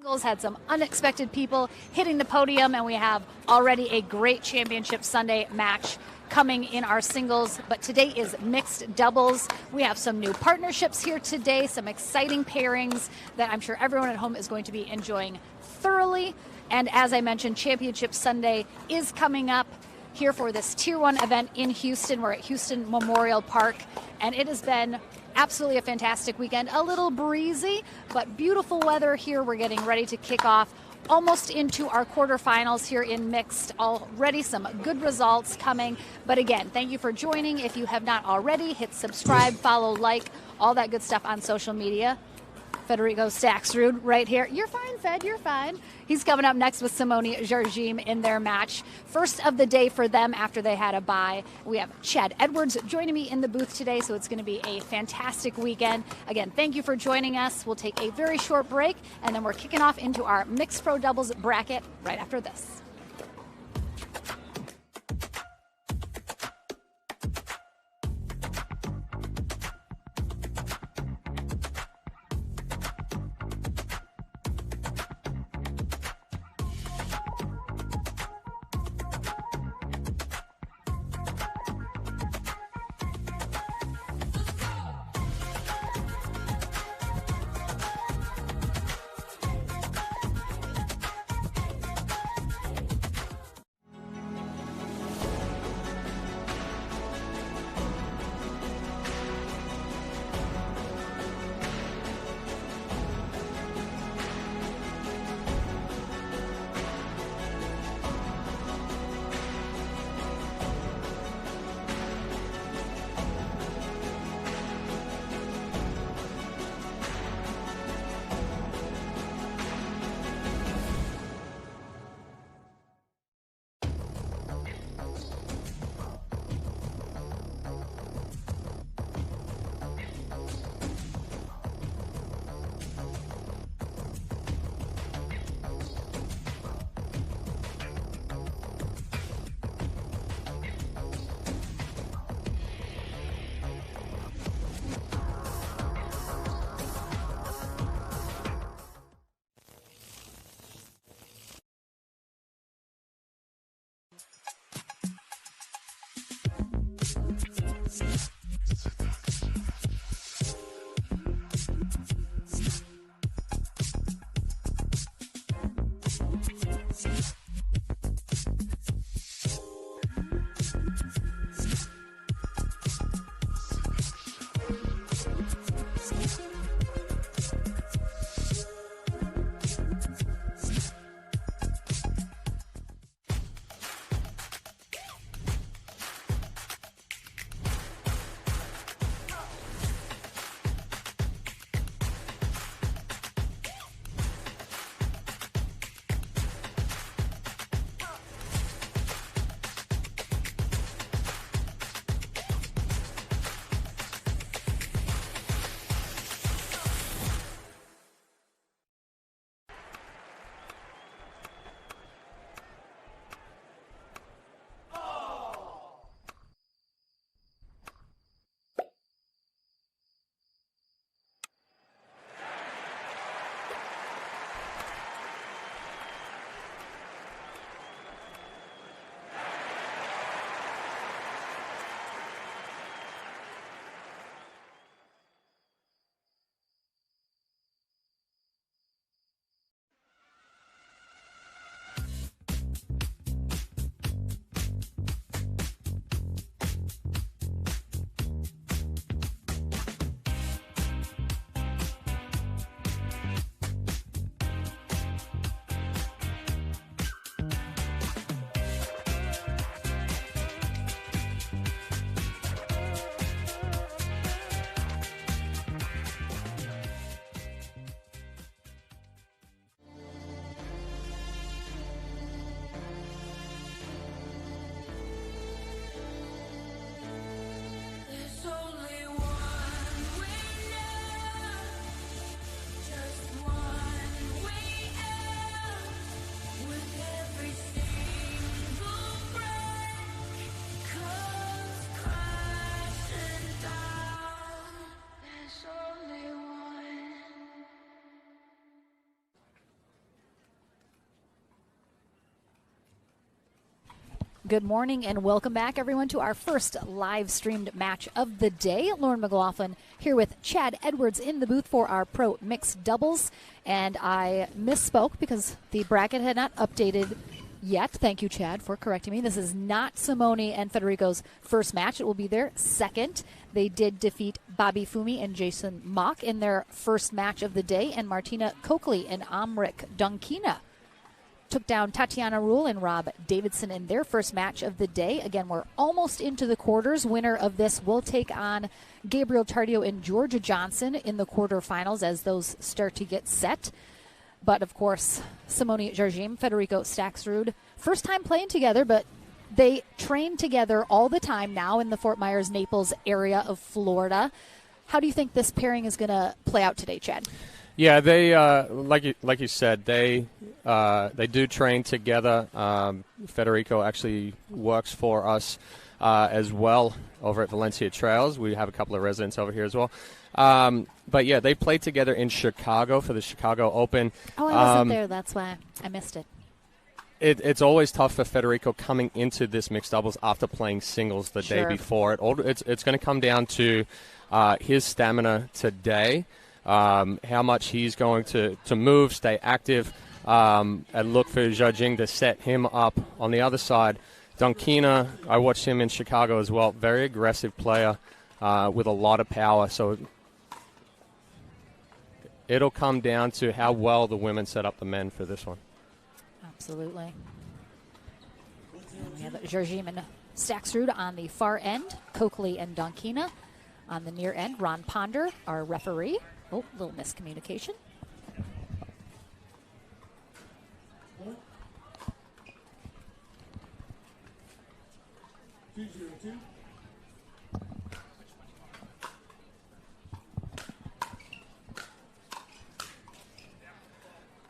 Singles had some unexpected people hitting the podium, and we have already a great championship Sunday match coming in our singles, but today is mixed doubles. We have some new partnerships here today, some exciting pairings that I'm sure everyone at home is going to be enjoying thoroughly. And as I mentioned, Championship Sunday is coming up here for this Tier 1 event in Houston. We're at Houston Memorial Park, and it has been absolutely a fantastic weekend. A little breezy, but beautiful weather here. We're getting ready to kick off almost into our quarterfinals here in mixed. Already some good results coming. But again, thank you for joining. If you have not already, hit subscribe, follow, like, all that good stuff on social media. Federico Staksrud right here. You're fine, Fed, you're fine. He's coming up next with Simone Jardim in their match. First of the day for them after they had a bye. We have Chad Edwards joining me in the booth today, so it's going to be a fantastic weekend. Again, thank you for joining us. We'll take a very short break, and then we're kicking off into our mixed pro doubles bracket right after this. good morning, and welcome back, everyone, to our first live-streamed match of the day. Lauren McLaughlin here with Chad Edwards in the booth for our pro mixed doubles. And I misspoke because the bracket had not updated yet. Thank you, Chad, for correcting me. This is not Simone and Federico's first match. It will be their second. They did defeat Bobby Fumi and Jason Mock in their first match of the day, and Martina Coakley and Amrik Donkena took down Tatiana Rule and Rob Davidson in their first match of the day. Again, we're almost into the quarters. Winner of this will take on Gabriel Tardio and Georgia Johnson in the quarterfinals as those start to get set. But, of course, Simone Jardim, Federico Staksrud, first time playing together, but they train together all the time now in the Fort Myers, Naples area of Florida. How do you think this pairing is going to play out today, Chad? Yeah, they like you said, they do train together. Federico actually works for us as well over at Valencia Trails. We have a couple of residents over here as well. But yeah, they played together in Chicago for the Chicago Open. Oh, I wasn't there. That's why I missed it. It's always tough for Federico coming into this mixed doubles after playing singles the day before. It's going to come down to his stamina today. How much he's going to move, stay active, and look for Jardim to set him up on the other side. Donkena, I watched him in Chicago as well. Very aggressive player with a lot of power. So it'll come down to how well the women set up the men for this one. Absolutely. And we have Jardim and Staksrud on the far end, Coakley and Donkena on the near end. Ron Ponder, our referee. Oh, little miscommunication.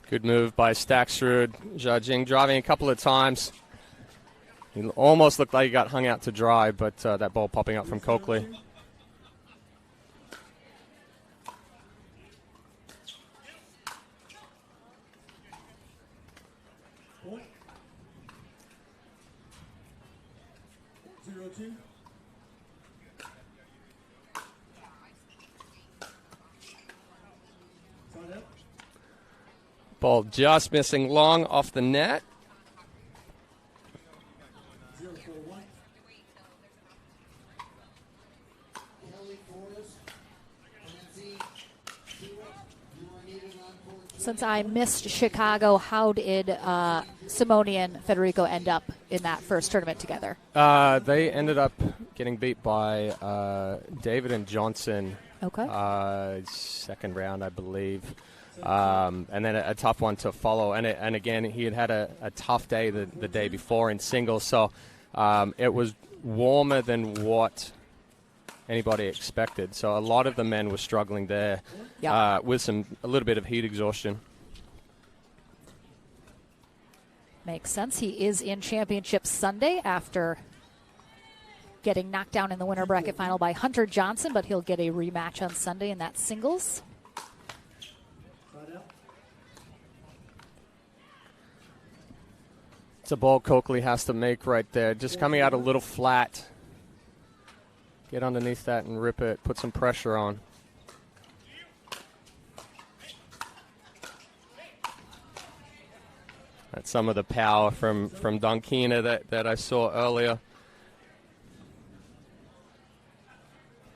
Good move by Staksrud. Jardim driving a couple of times. He almost looked like he got hung out to dry, but that ball popping up from Coakley. Ball just missing long off the net. Since I missed Chicago, how did Simone and Federico end up in that first tournament together? They ended up getting beat by David and Johnson. Okay. Second round, I believe. And then a tough one to follow. And again, he had a tough day the day before in singles. So it was warmer than what anybody expected. So a lot of the men were struggling there with a little bit of heat exhaustion. Makes sense. He is in Championship Sunday after getting knocked down in the winner bracket final by Hunter Johnson, but he'll get a rematch on Sunday in that singles. It's a ball Coakley has to make right there. Just coming out a little flat. Get underneath that and rip it. Put some pressure on. That's some of the power from Donkena that I saw earlier.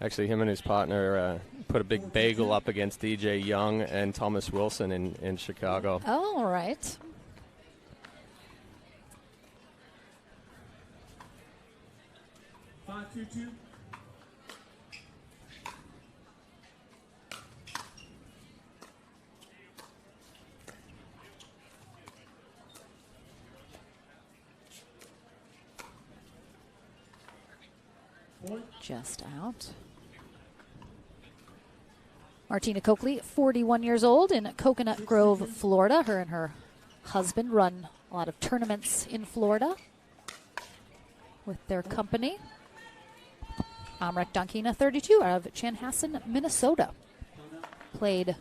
Actually, him and his partner put a big bagel up against DJ Young and Thomas Wilson in Chicago. Oh, all right. Just out. Martina Coakley, 41 years old, in Coconut Grove, Florida. Her and her husband run a lot of tournaments in Florida with their company. Amrik Donkena, 32, out of Chanhassen, Minnesota. Played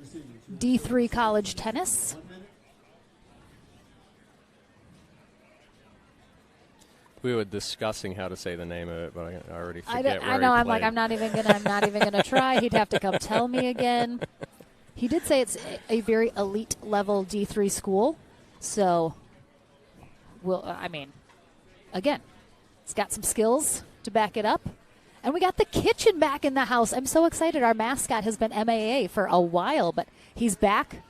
D3 college tennis. we were discussing how to say the name of it, but I already forget where I know. he I'm like, I'm not even gonna try. He'd have to come tell me again. He did say it's a very elite level D3 school, so again, it's got some skills to back it up. And we got the kitchen back in the house. I'm so excited. Our mascot has been MAA for a while, but he's back.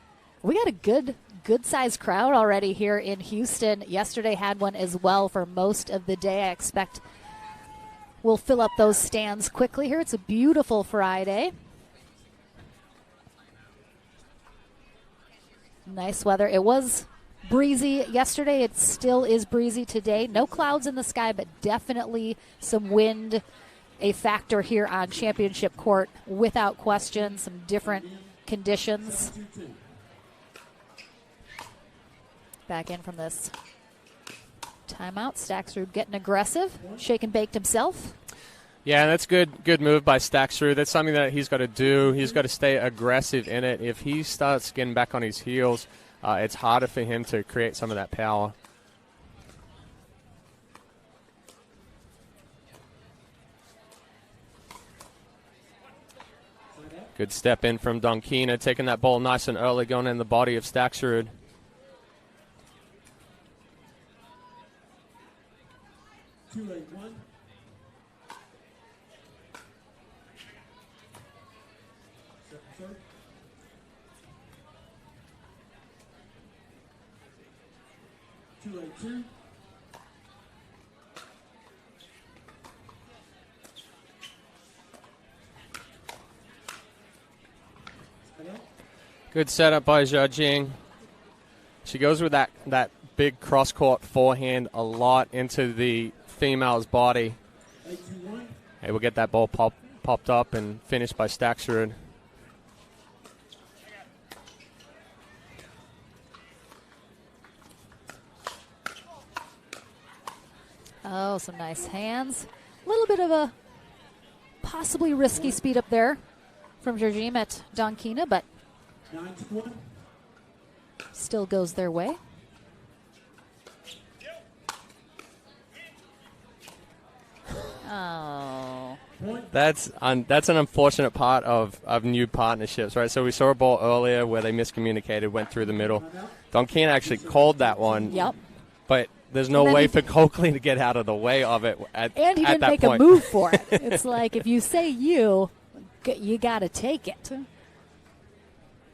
We got a good-sized crowd already here in Houston. Yesterday had one as well for most of the day. I expect we'll fill up those stands quickly here. It's a beautiful Friday. Nice weather. It was breezy yesterday. It still is breezy today. No clouds in the sky, but definitely some wind, a factor here on Championship Court without question. Some different conditions. Back in from this timeout. Staksrud getting aggressive. Shake and baked himself. Yeah, that's good move by Staksrud. That's something that he's got to do. He's got to stay aggressive in it. If he starts getting back on his heels, it's harder for him to create some of that power. Good step in from Donkena, taking that ball nice and early, going in the body of Staksrud. Good setup by Jardim. She goes with that big cross-court forehand a lot into the female's body. Hey, we'll get that ball popped up and finished by Staksrud. Oh, some nice hands. A little bit of a possibly risky speed up there from Jardim at Donkena, but still goes their way. Oh. That's an unfortunate part of new partnerships, right? So we saw a ball earlier where they miscommunicated, went through the middle. Donkena actually called that one. Yep. But there's no way for Coakley to get out of the way of it at that point. And he didn't make a move for it. It's like if you say you got to take it.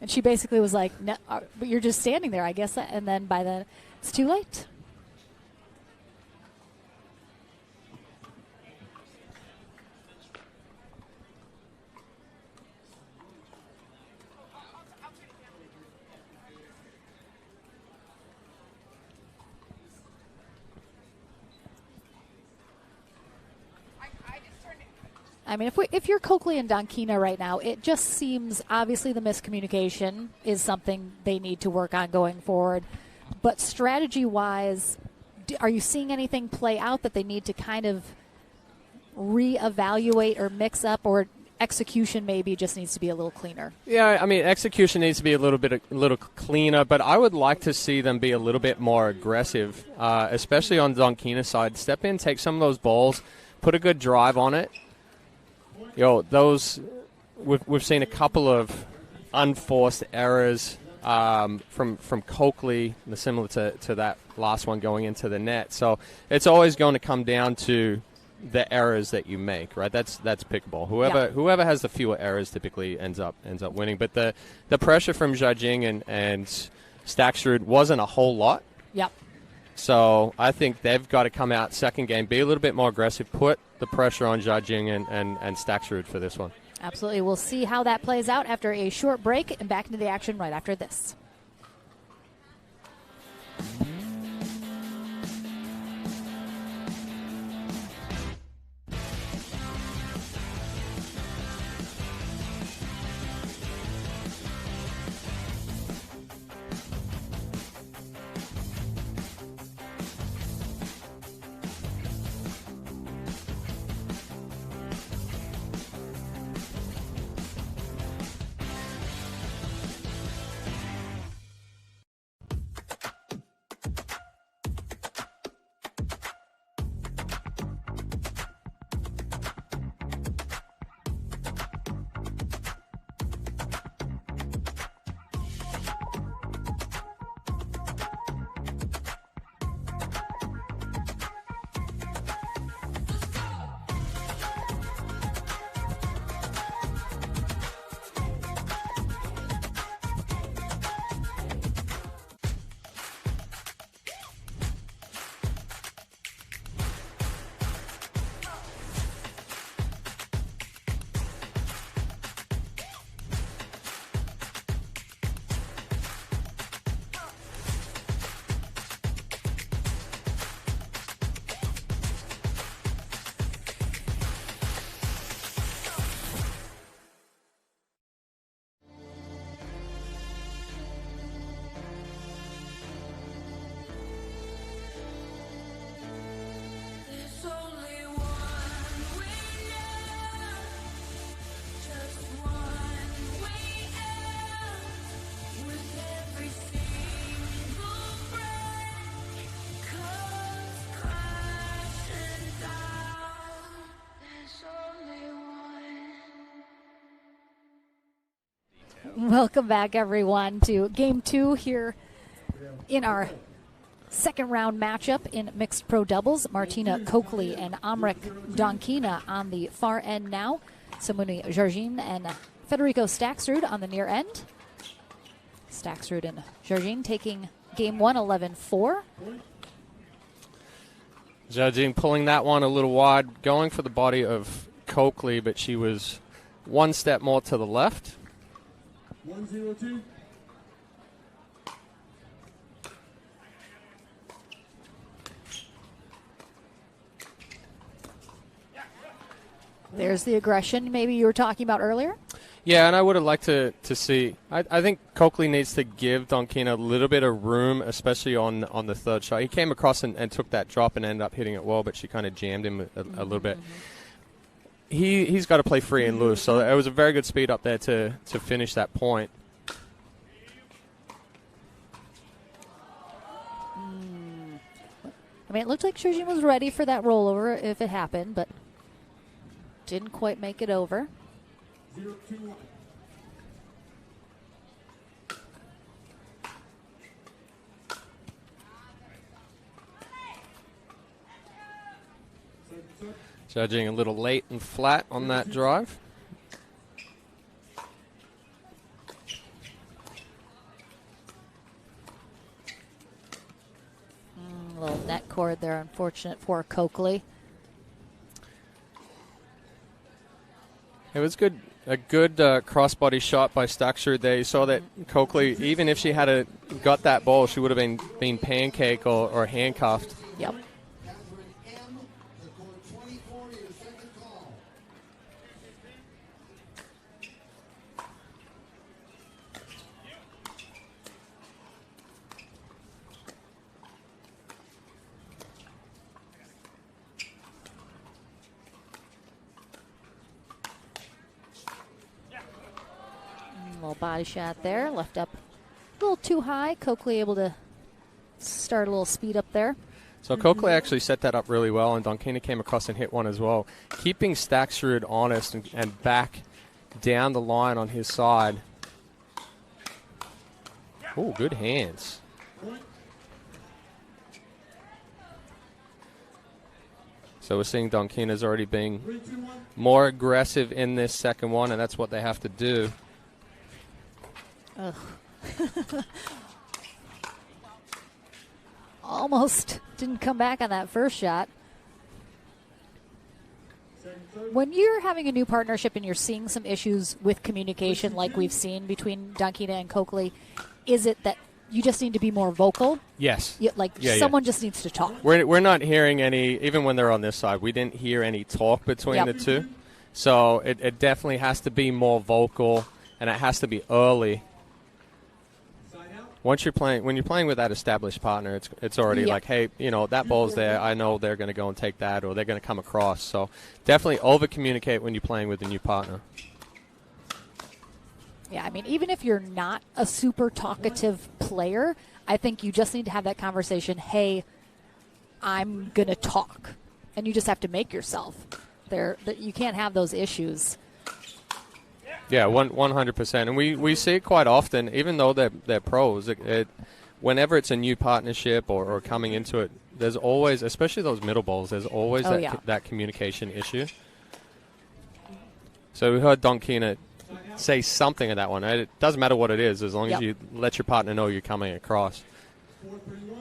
And she basically was like, no, but you're just standing there, I guess. And then by then, it's too late. I mean, if you're Coakley and Donkena right now, it just seems obviously the miscommunication is something they need to work on going forward. But strategy-wise, are you seeing anything play out that they need to kind of reevaluate or mix up, or execution maybe just needs to be a little cleaner? Yeah, I mean, execution needs to be a little cleaner, but I would like to see them be a little bit more aggressive, especially on Donkena's side. Step in, take some of those balls, put a good drive on it. We've seen a couple of unforced errors from Coakley, similar to that last one going into the net. So it's always going to come down to the errors that you make, right? That's pickable. Whoever has the fewer errors typically ends up winning. But the pressure from Jardim and Staksrud wasn't a whole lot. Yep. So I think they've got to come out second game, be a little bit more aggressive, put the pressure on Jardim and Staksrud for this one. Absolutely. We'll see how that plays out after a short break and back into the action right after this. Welcome back, everyone, to Game 2 here in our second round matchup in mixed pro doubles. Martina Coakley and Amrik Donkena on the far end now. Simone Jardim and Federico Staksrud on the near end. Staksrud and Jardim taking game 1, 11-4. Jardim pulling that one a little wide, going for the body of Coakley, but she was one step more to the left. 1-0-2. There's the aggression maybe you were talking about earlier. Yeah, and I would have liked to see. I think Coakley needs to give Donkena a little bit of room, especially on the third shot. He came across and took that drop and ended up hitting it well, but she kind of jammed him a little bit. He's got to play free and loose, so it was a very good speed up there to finish that point. I mean, it looked like Jardim was ready for that rollover if it happened, but didn't quite make it over. 0-2. Judging a little late and flat on that drive. Little net cord there, unfortunate for Coakley. It was good. A good crossbody shot by Staksrud there. You saw that Coakley, even if she had got that ball, she would have been pancake or handcuffed. Yep. Little body shot there, left up a little too high. Coakley able to start a little speed up there. So Coakley actually set that up really well, and Donkena came across and hit one as well. Keeping Staksrud honest and back down the line on his side. Oh, good hands. So we're seeing Donkena's already being more aggressive in this second one, and that's what they have to do. Ugh. Almost didn't come back on that first shot. When you're having a new partnership and you're seeing some issues with communication like we've seen between Donkena and Coakley, is it that you just need to be more vocal? Yes. Someone just needs to talk. We're not hearing any, even when they're on this side, we didn't hear any talk between the two. So it definitely has to be more vocal, and it has to be early. When you're playing with that established partner, it's already like, hey, that ball's there. I know they're going to go and take that, or they're going to come across. So definitely over-communicate when you're playing with a new partner. Yeah, I mean, even if you're not a super talkative player, I think you just need to have that conversation, hey, I'm going to talk. And you just have to make yourself there. You can't have those issues. Yeah, 100%. And we see it quite often, even though they're pros. Whenever it's a new partnership or coming into it, there's always, especially those middle balls, there's always that communication issue. So we heard Donkena say something in that one. It doesn't matter what it is, as long as you let your partner know you're coming across. 4-3-1.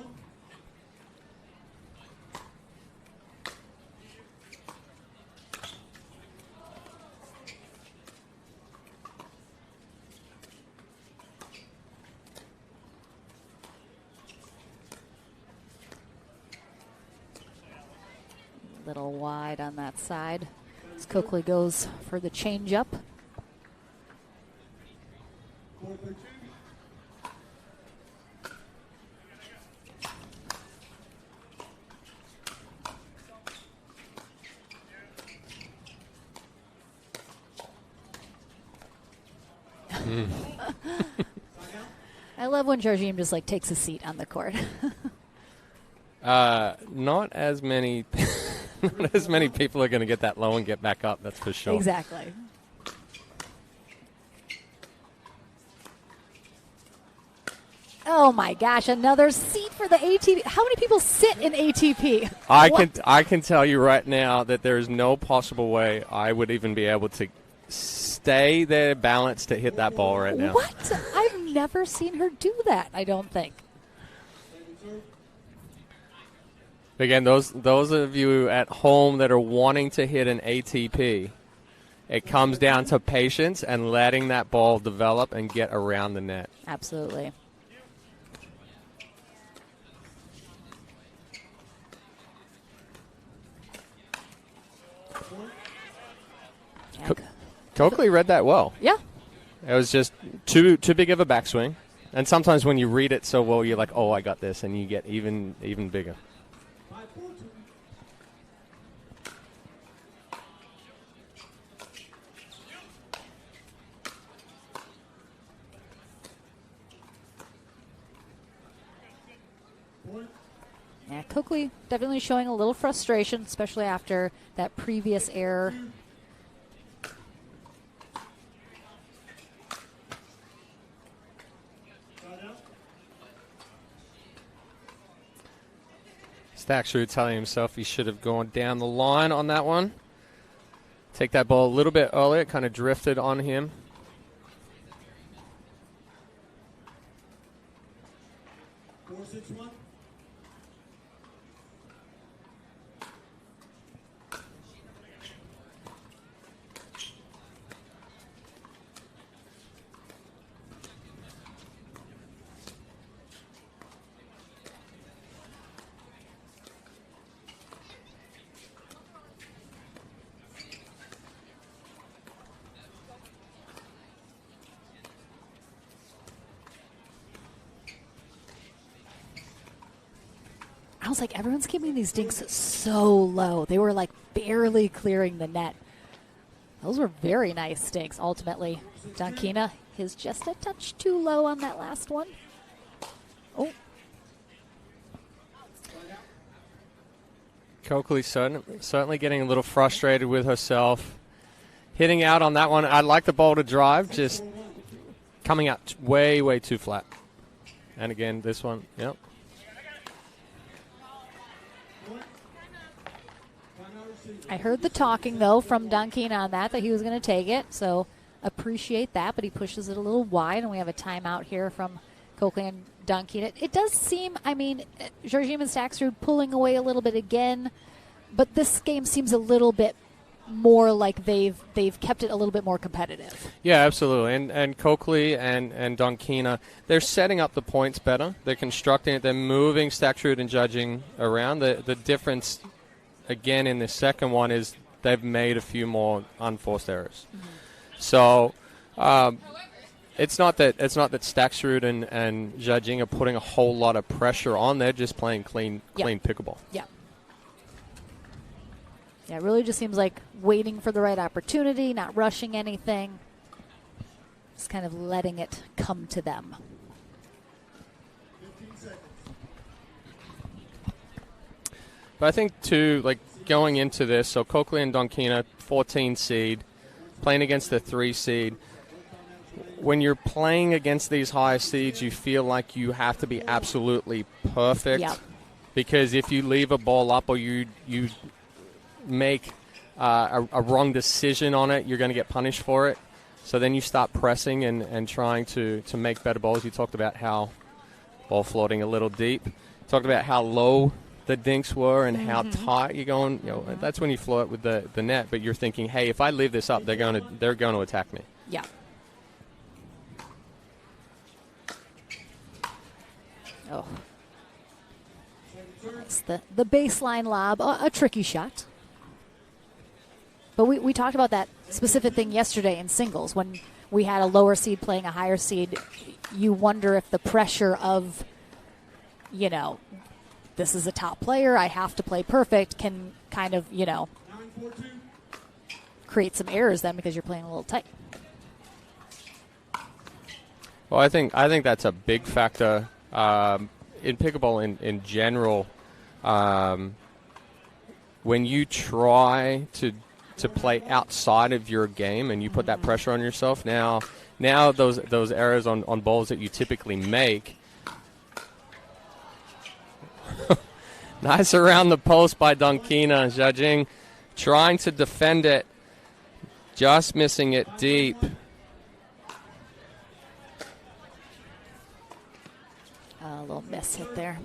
Little wide on that side as Coakley goes for the change-up. I love when Jardim just takes a seat on the court. Not as many not as many people are going to get that low and get back up, that's for sure. Exactly. Oh my gosh, another seat for the ATP. How many people sit in ATP? I can tell you right now that there is no possible way I would even be able to stay there balanced to hit that ball right now. What? I've never seen her do that, I don't think. Again, those of you at home that are wanting to hit an ATP, it comes down to patience and letting that ball develop and get around the net. Absolutely. Coakley read that well. Yeah. It was just too big of a backswing. And sometimes when you read it so well, you're like, oh, I got this, and you get even bigger. Yeah, Coakley definitely showing a little frustration, especially after that previous error. Staksrud telling himself he should have gone down the line on that one. Take that ball a little bit earlier. It kind of drifted on him. I was like, everyone's keeping these dinks so low. They were like barely clearing the net. Those were very nice stinks, ultimately. Donkena, his just a touch too low on that last one. Oh. Coakley certainly getting a little frustrated with herself. Hitting out on that one. I'd like the ball to drive, just coming out way, way too flat. And again, this one, yep. I heard the talking, though, from Donkena on that he was going to take it. So appreciate that, but he pushes it a little wide, and we have a timeout here from Coakley and Donkena. It does seem, I mean, Jardim and Staksrud pulling away a little bit again, but this game seems a little bit more like they've kept it a little bit more competitive. Yeah, absolutely. And Coakley and Donkena, they're setting up the points better. They're constructing it. They're moving Staksrud and judging around. The difference, again, in the second one is they've made a few more unforced errors. Mm-hmm. So it's not that Staksrud and judging are putting a whole lot of pressure on. They're just playing clean pickleball. Yeah. Yeah, it really just seems like waiting for the right opportunity, not rushing anything, just kind of letting it come to them. 15 seconds. But I think, too, like going into this, so Coakley and Donkena, 14 seed, playing against the 3 seed. When you're playing against these higher seeds, you feel like you have to be absolutely perfect. Yeah. Because if you leave a ball up or you make a wrong decision on it, you're going to get punished for it. So then you start pressing and trying to make better balls. You talked about how ball floating a little deep. Talked about how low the dinks were and how tight you're going. You know, that's when you float with the net. But you're thinking, hey, if I leave this up, they're going to attack me. Yeah. Oh. It's the baseline lob, a tricky shot. But we talked about that specific thing yesterday in singles when we had a lower seed playing a higher seed. You wonder if the pressure of, this is a top player, I have to play perfect, can kind of, create some errors then because you're playing a little tight. Well, I think that's a big factor in pickleball in general. When you try to play outside of your game and you put that pressure on yourself, now those errors on balls that you typically make, Nice around the post by Donkena. Jardim trying to defend it, just missing it deep. A little miss hit there.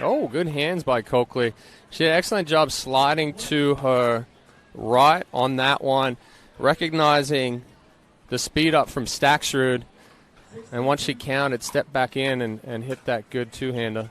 Oh, good hands by Coakley. She did an excellent job sliding to her right on that one, recognizing the speed up from Staksrud. And once she counted, stepped back in and hit that good two-hander.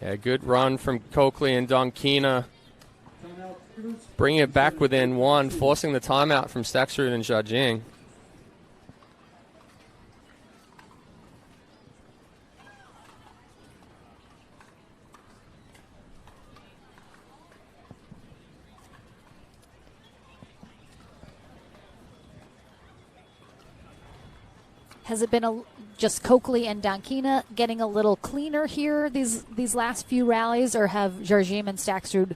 Yeah, good run from Coakley and Donkena. Bringing it back within one, forcing the timeout from Staksrud and Jardim. Has it been just Coakley and Donkena getting a little cleaner here these last few rallies, or have Jardim and Staksrud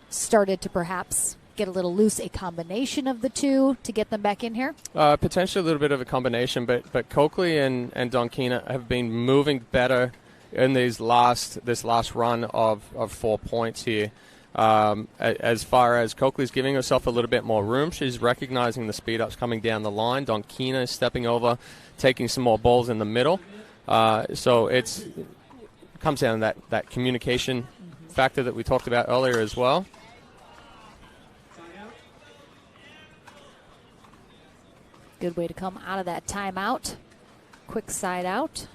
started to perhaps get a little loose, a combination of the two to get them back in here? Potentially a little bit of a combination, but Coakley and Donkena have been moving better in this last run of 4 points here. As far as Coakley's giving herself a little bit more room, she's recognizing the speed ups coming down the line. Donkena is stepping over, taking some more balls in the middle. So it comes down to that communication factor that we talked about earlier as well. Good way to come out of that timeout. Quick side out.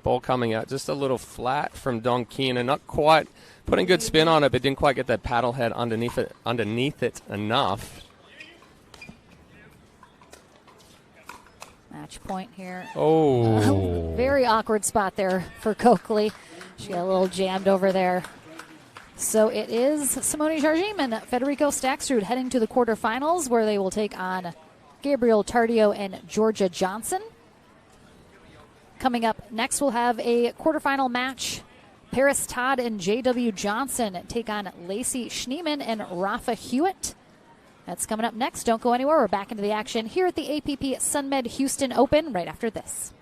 Ball coming out just a little flat from Donkena, not quite putting good spin on it, but didn't quite get that paddle head underneath it enough. Match point here. Oh. Very awkward spot there for Coakley. She got a little jammed over there. So it is Simone Jardim and Federico Staksrud heading to the quarterfinals, where they will take on Gabriel Tardio and Georgia Johnson. Coming up next, we'll have a quarterfinal match. Paris Todd and J.W. Johnson take on Lacey Schneemann and Rafa Hewitt. That's coming up next. Don't go anywhere. We're back into the action here at the APP Sunmed Houston Open right after this.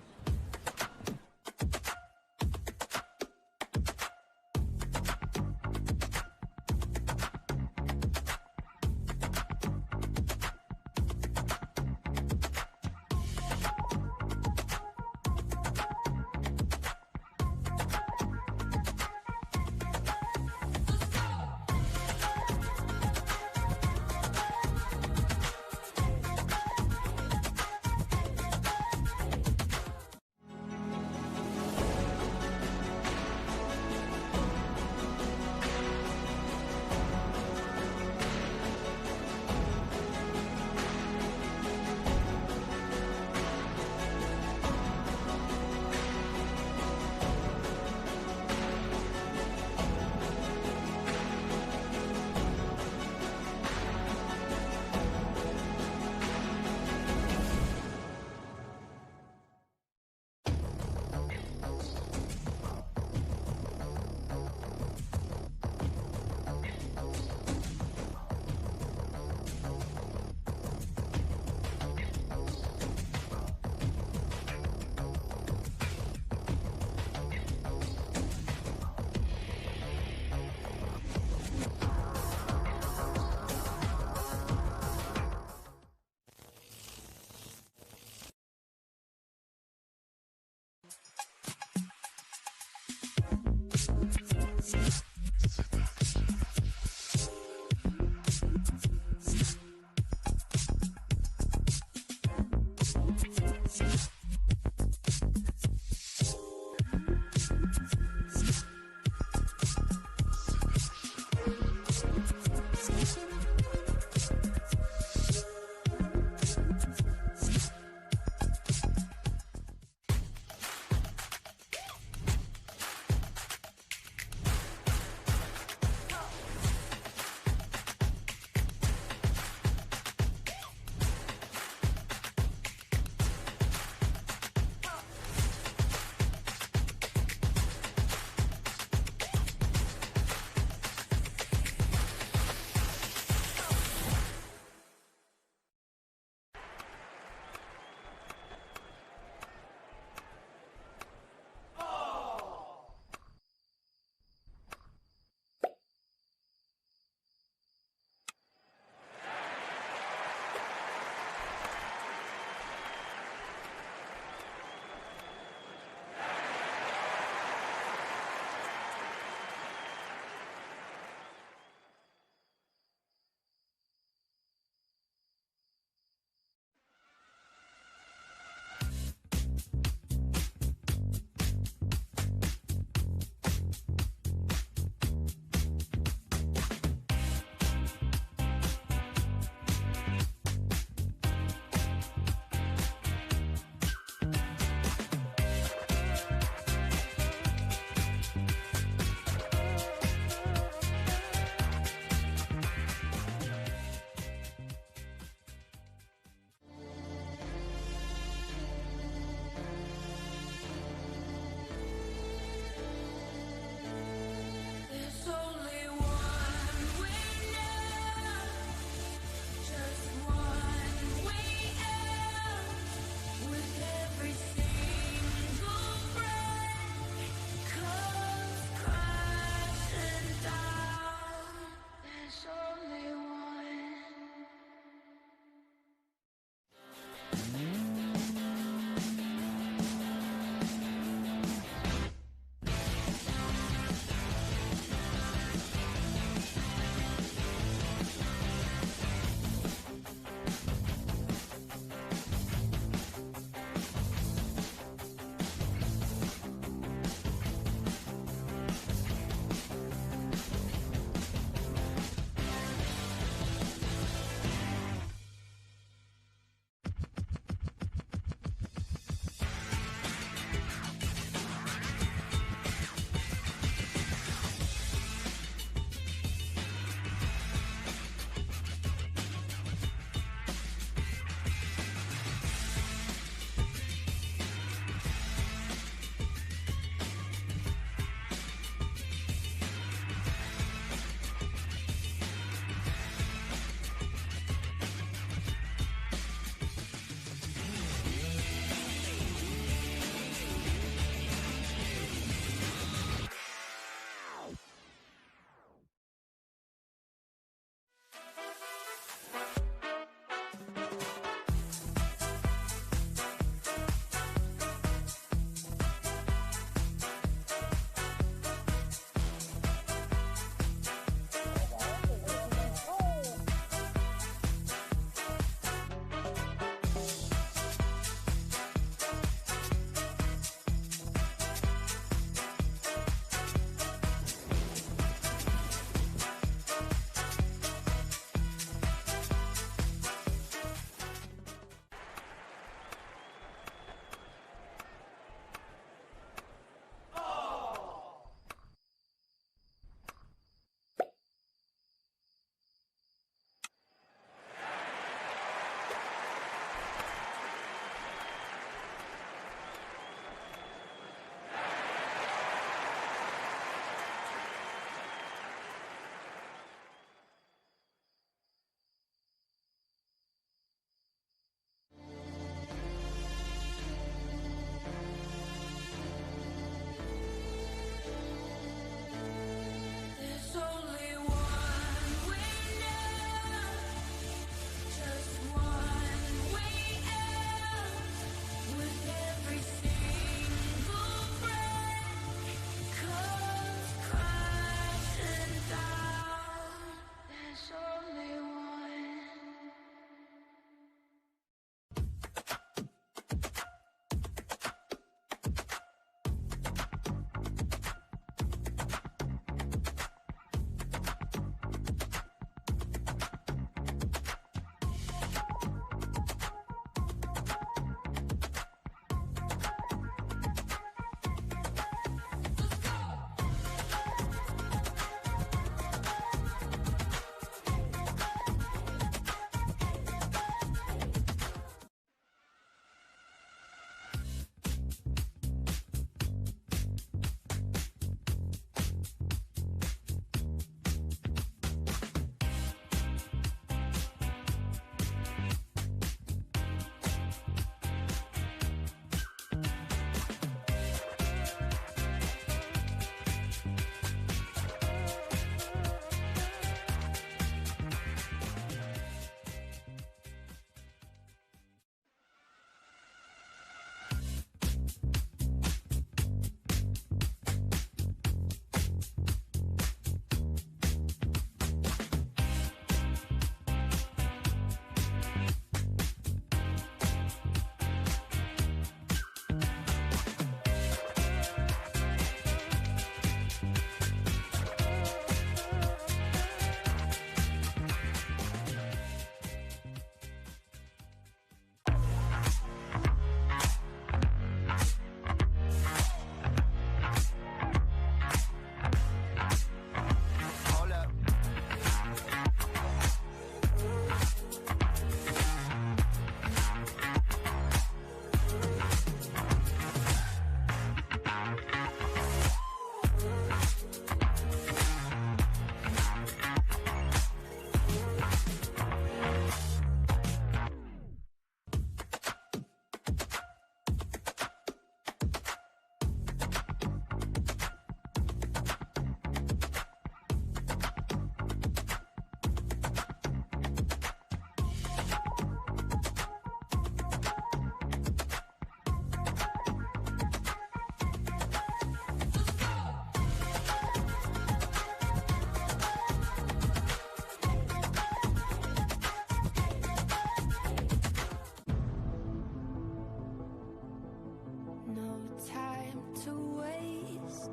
to waste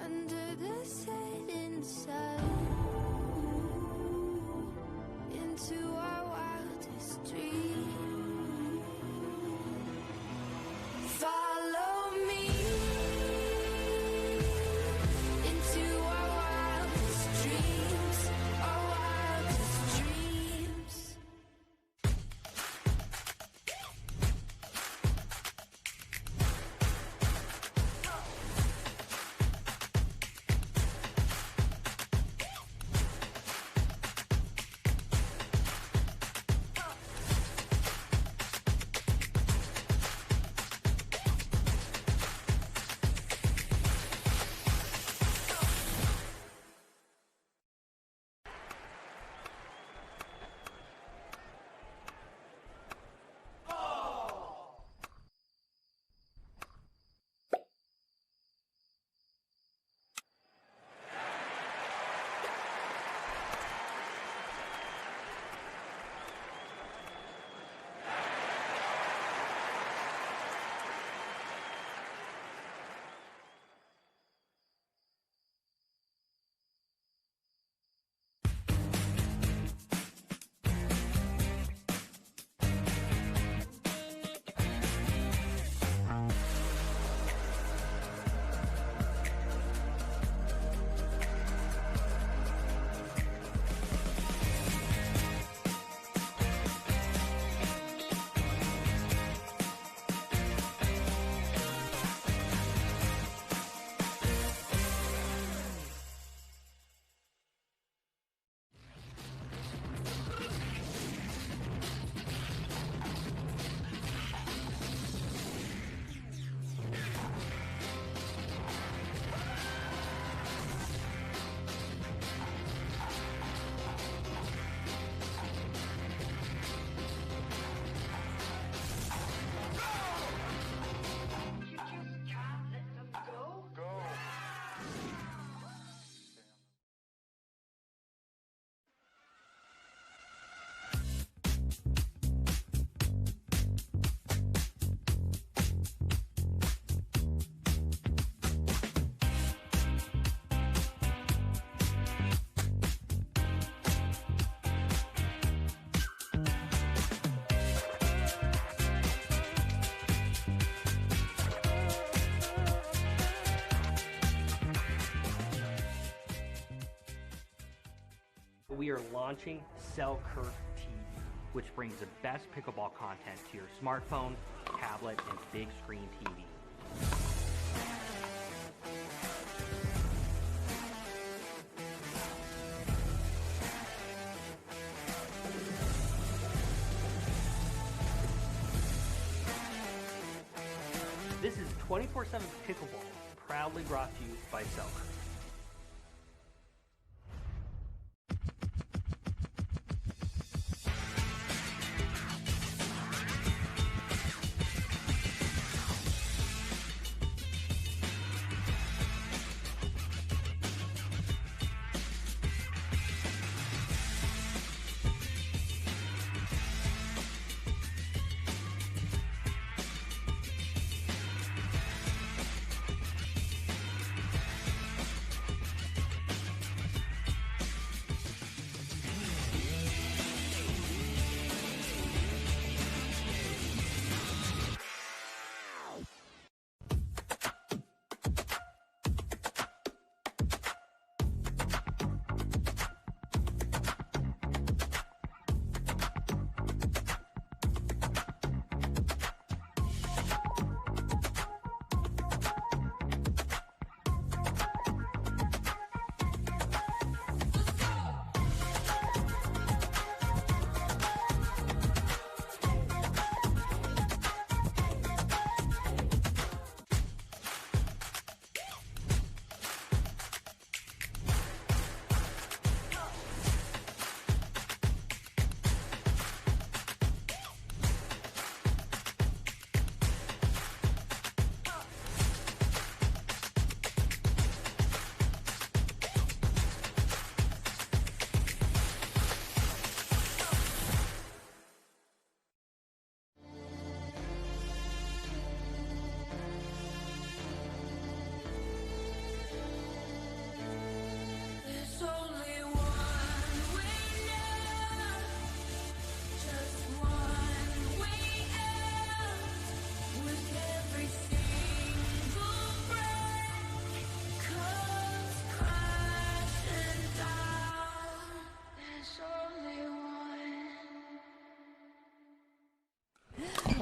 under the setting sun, into our wildest dream. Follow me into our wildest dreams, our wildest dreams. We are launching Selkirk TV, which brings the best pickleball content to your smartphone, tablet, and big screen TV. This is 24/7 Pickleball, proudly brought to you by Selkirk.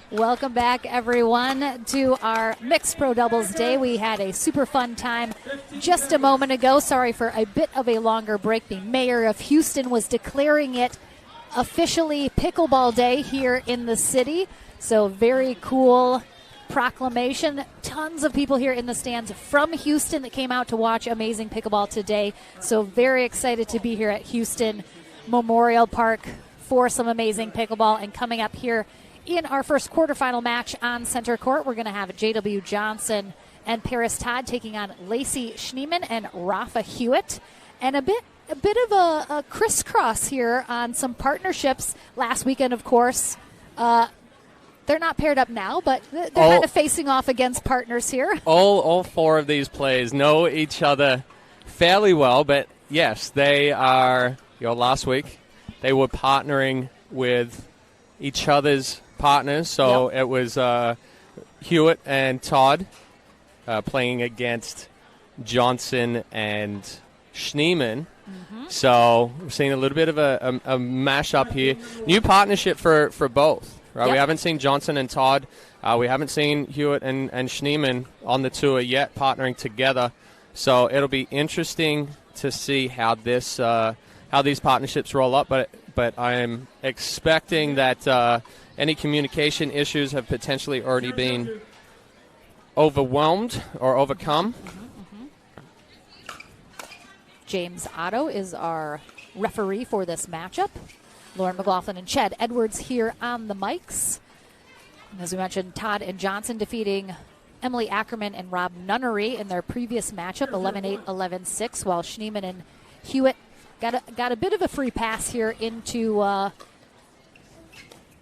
Welcome back, everyone, to our Mixed Pro Doubles Day. We had a super fun time just a moment ago. Sorry for a bit of a longer break. The mayor of Houston was declaring it officially Pickleball Day here in the city. So very cool proclamation. Tons of people here in the stands from Houston that came out to watch amazing pickleball today. So very excited to be here at Houston Memorial Park for some amazing pickleball. And coming up here in our first quarterfinal match on center court, we're going to have J.W. Johnson and Paris Todd taking on Lacey Schneemann and Rafa Hewitt. And a bit of a crisscross here on some partnerships. Last weekend, of course, they're not paired up now, but they're kind of facing off against partners here. All four of these players know each other fairly well, but yes, they are, last week, they were partnering with each other's partners. So It was Hewitt and Todd playing against Johnson and Schneemann. So we're seeing a little bit of a mashup here. New partnership for both, right? Yep. We haven't seen Johnson and Todd. We haven't seen Hewitt and Schneemann on the tour yet partnering together. So it'll be interesting to see how these partnerships roll up. But I am expecting that any communication issues have potentially already been overwhelmed or overcome. James Otto is our referee for this matchup. Lauren McLaughlin and Ched Edwards here on the mics. And as we mentioned, Todd and Johnson defeating Emily Ackerman and Rob Nunnery in their previous matchup, 11-8, 11-6, while Schneemann and Hewitt got a bit of a free pass here into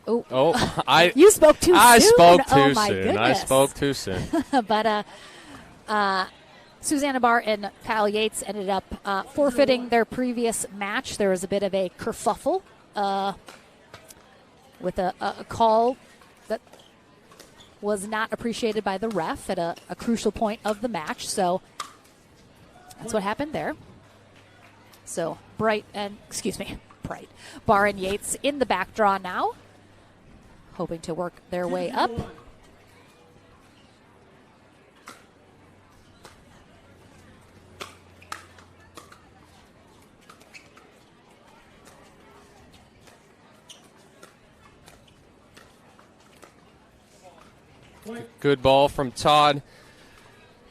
you spoke too soon. I spoke too oh, my soon. Goodness. I spoke too soon. But Susanna Barr and Kyle Yates ended up forfeiting their previous match. There was a bit of a kerfuffle with a call that was not appreciated by the ref at a crucial point of the match. So that's what happened there. So Barr and Yates in the back draw now, hoping to work their way up. Good ball from Todd,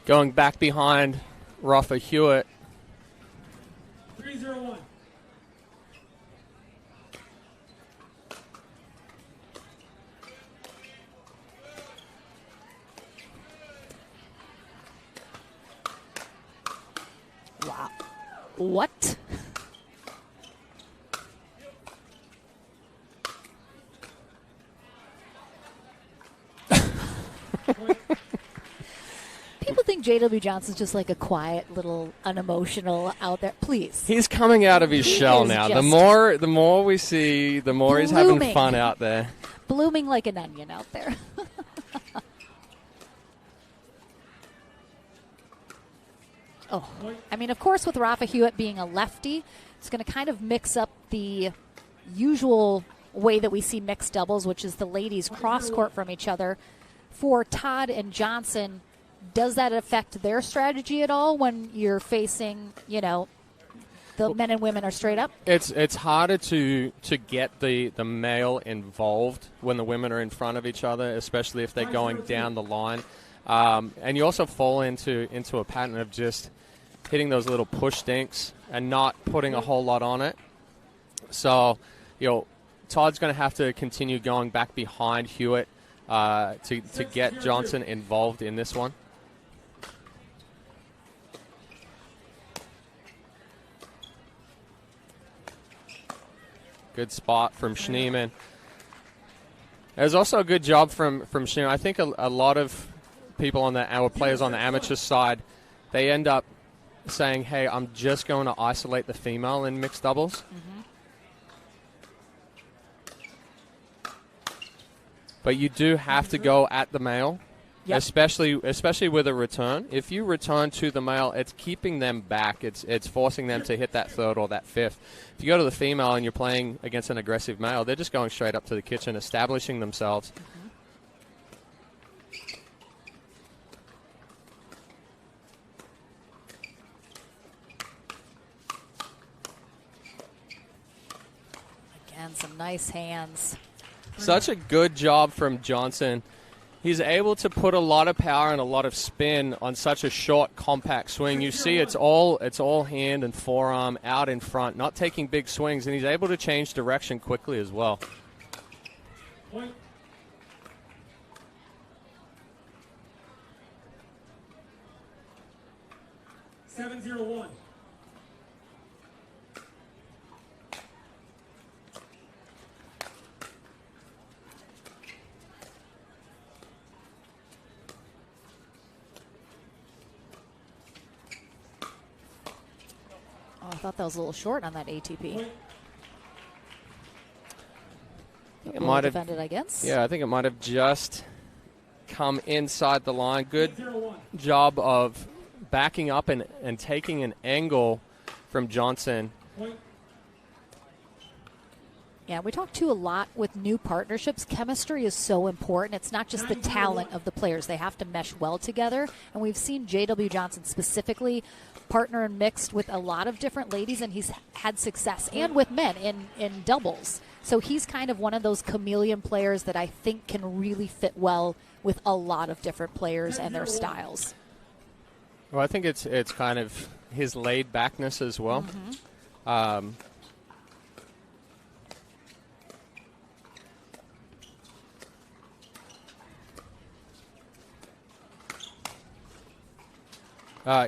going back behind Rafa Hewitt. 3-0-1. Wow. What? People think J.W. Johnson's just like a quiet, little, unemotional out there. Please. He's coming out of his shell is now. just The more we see, the more he's having fun out there. Blooming like an onion out there. I mean, of course, with Rafa Hewitt being a lefty, it's going to kind of mix up the usual way that we see mixed doubles, which is the ladies cross court from each other. For Todd and Johnson, does that affect their strategy at all when you're facing, the men and women are straight up? It's harder to get the male involved when the women are in front of each other, especially if they're going down the line. And you also fall into a pattern of just hitting those little push dinks and not putting a whole lot on it. So, Todd's going to have to continue going back behind Hewitt to get Johnson involved in this one. Good spot from Schneemann. There's also a good job from Schneemann. I think a lot of people our players on the amateur side, they end up saying, hey, I'm just going to isolate the female in mixed doubles. But you do have to go at the male, especially with a return. If you return to the male, it's keeping them back. It's forcing them to hit that third or that fifth. If you go to the female and you're playing against an aggressive male, they're just going straight up to the kitchen, establishing themselves. some nice hands. Such a good job from Johnson. He's able to put a lot of power and a lot of spin on such a short, compact swing. You see it's all hand and forearm out in front, not taking big swings, and he's able to change direction quickly as well. Point. Seven zero one. Oh, I thought that was a little short on that ATP. It might have defended, I guess. Yeah, I think it might have just come inside the line. Good job of backing up and taking an angle from Johnson. Yeah, we talk too a lot with new partnerships. Chemistry is so important. It's not just the talent of the players. They have to mesh well together. And we've seen J.W. Johnson specifically partner and mixed with a lot of different ladies, and he's had success, and with men in doubles. So he's kind of one of those chameleon players that I think can really fit well with a lot of different players and their styles. Well, I think it's kind of his laid backness as well.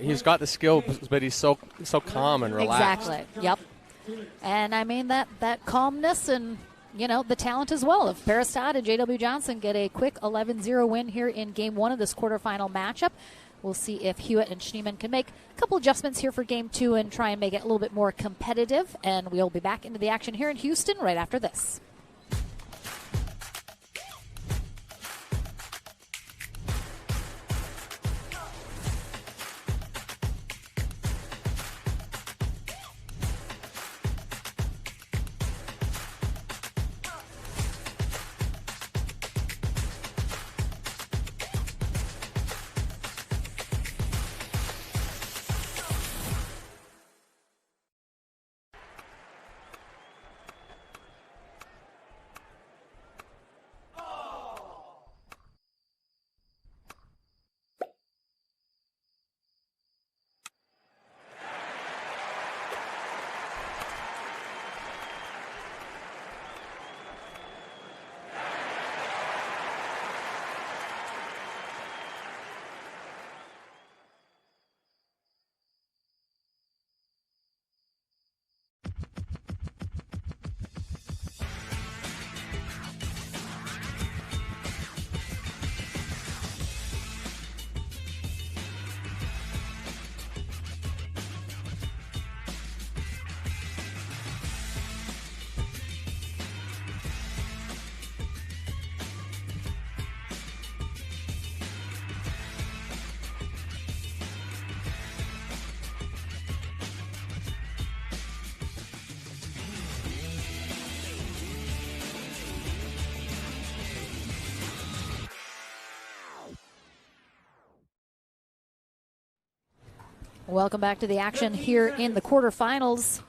He's got the skill, but he's so calm and relaxed. Exactly. Yep. And I mean that calmness and the talent as well. If Paris Todd and J.W. Johnson get a quick 11-0 win here in Game 1 of this quarterfinal matchup, we'll see if Hewitt and Schneemann can make a couple adjustments here for Game 2 and try and make it a little bit more competitive. And we'll be back into the action here in Houston right after this. Welcome back to the action here in the quarterfinals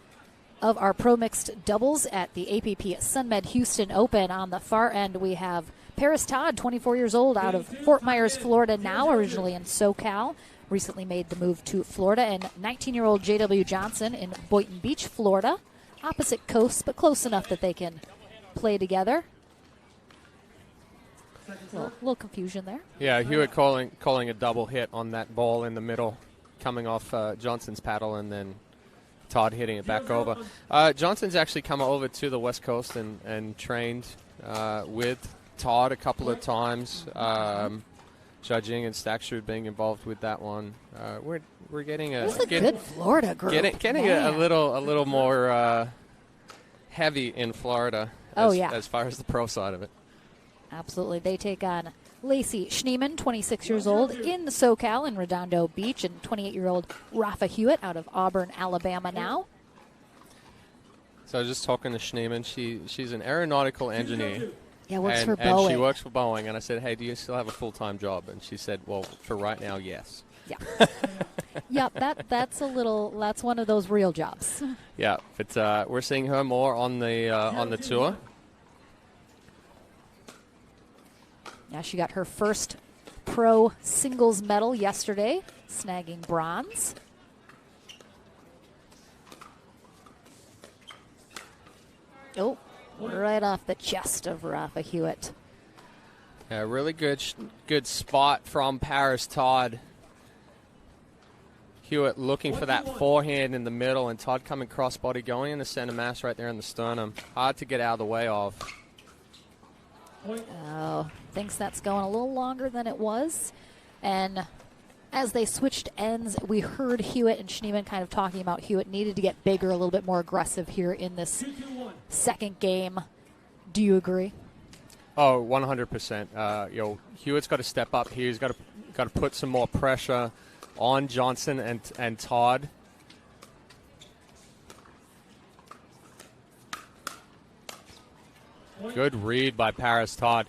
of our Pro Mixed Doubles at the APP Sunmed Houston Open. On the far end, we have Paris Todd, 24 years old, out of Fort Myers, Florida now, originally in SoCal. Recently made the move to Florida. And 19-year-old J.W. Johnson in Boynton Beach, Florida. Opposite coasts, but close enough that they can play together. A little confusion there. Yeah, Hewitt calling a double hit on that ball in the middle, coming off Johnson's paddle, and then Todd hitting it back over. Johnson's actually come over to the West Coast and trained with Todd a couple of times, judging, and Staksrud being involved with that one. We're getting a good Florida group. Getting a little more heavy in Florida. As far as the pro side of it. Absolutely. They take on Lacey Schneemann, 26 years old, in the SoCal in Redondo Beach, and 28-year-old Rafa Hewitt out of Auburn, Alabama now. So I was just talking to Schneemann. She's an aeronautical engineer. Yeah, works for Boeing. And she works for Boeing. And I said, hey, do you still have a full-time job? And she said, well, for right now, yes. Yeah. Yep, that's one of those real jobs. Yeah, but we're seeing her more on the tour. Yeah, she got her first pro singles medal yesterday, snagging bronze. Oh, right off the chest of Rafa Hewitt. Yeah, really good spot from Paris Todd. Hewitt looking for that forehand in the middle, and Todd coming crossbody, going in the center mass right there in the sternum. Hard to get out of the way of. Oh, thinks that's going a little longer than it was. And as they switched ends, we heard Hewitt and Schneemann kind of talking about Hewitt needed to get bigger, a little bit more aggressive here in this second game. Do you agree? Oh, 100%. Hewitt's got to step up here. He's got to put some more pressure on Johnson and Todd. Good read by Paris Todd.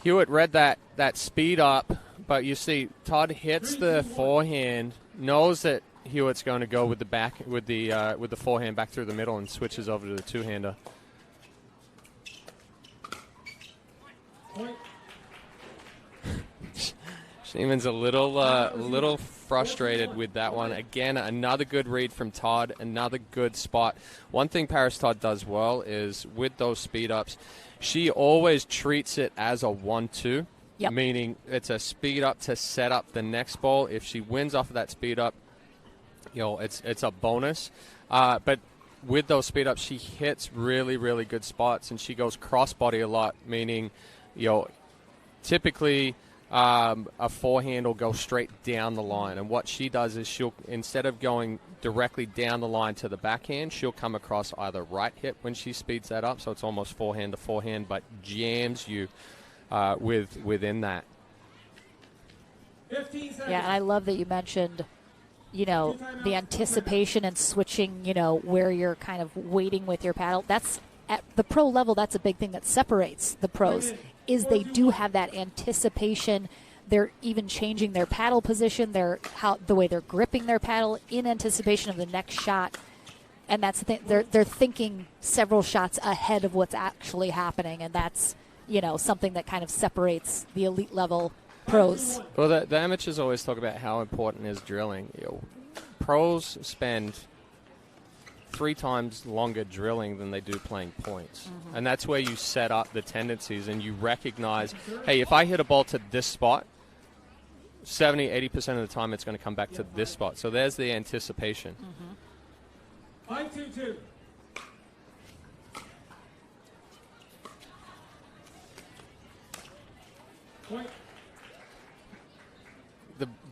Hewitt read that speed up, but you see Todd hits the forehand, knows that Hewitt's going to go with the forehand back through the middle, and switches over to the two-hander. Schneemann's a little frustrated with that one. Again, another good read from Todd, another good spot. One thing Paris Todd does well is with those speed ups, she always treats it as a 1-2, meaning it's a speed up to set up the next ball. If she wins off of that speed up, it's a bonus. But with those speed ups, she hits really, really good spots, and she goes crossbody a lot, meaning, typically a forehand will go straight down the line. And what she does is she'll, instead of going directly down the line to the backhand, she'll come across either right hip when she speeds that up, so it's almost forehand to forehand, but jams you within that. 15 seconds. Yeah, and I love that you mentioned, the anticipation and switching, where you're kind of waiting with your paddle. That's at the pro level, that's a big thing that separates the pros, is they do have that anticipation. They're even changing their paddle position, the way they're gripping their paddle in anticipation of the next shot. And that's the thing. They're thinking several shots ahead of what's actually happening, and that's, something that kind of separates the elite level pros. Well, the amateurs always talk about how important is drilling. Pros spend 3 times longer drilling than they do playing points. Mm-hmm. And that's where you set up the tendencies and you recognize, hey, if I hit a ball to this spot, 70-80% of the time it's going to come back to this spot. So there's the anticipation. Mm-hmm. 5-2-2. Point.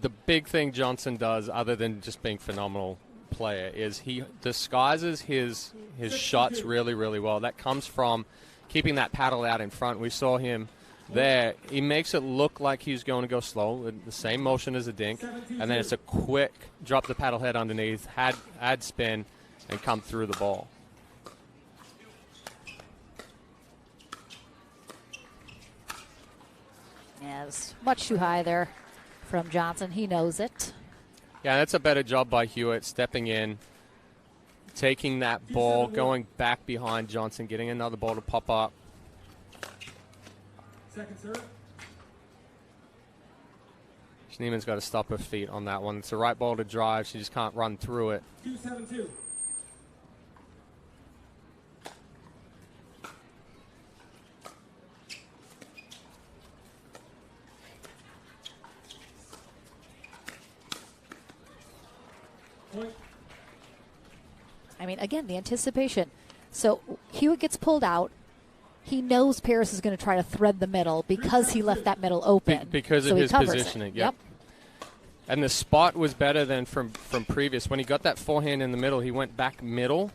The big thing Johnson does, other than just being phenomenal player, is he disguises his shots really, really well. That comes from keeping that paddle out in front. We saw him there. He makes it look like he's going to go slow, the same motion as a dink, and then it's a quick drop the paddle head underneath, add spin, and come through the ball. Yeah, it's much too high there from Johnson. He knows it. Yeah, that's a better job by Hewitt, stepping in, taking that ball, going back behind Johnson, getting another ball to pop up. Second serve. Schneemann's got to stop her feet on that one. It's the right ball to drive. She just can't run through it. 2-7-2. Point. I mean, again, the anticipation. So Hewitt gets pulled out. He knows Paris is going to try to thread the middle because he left that middle open. Because so of his covers positioning. It. Yep. And the spot was better than from previous. When he got that forehand in the middle, he went back middle,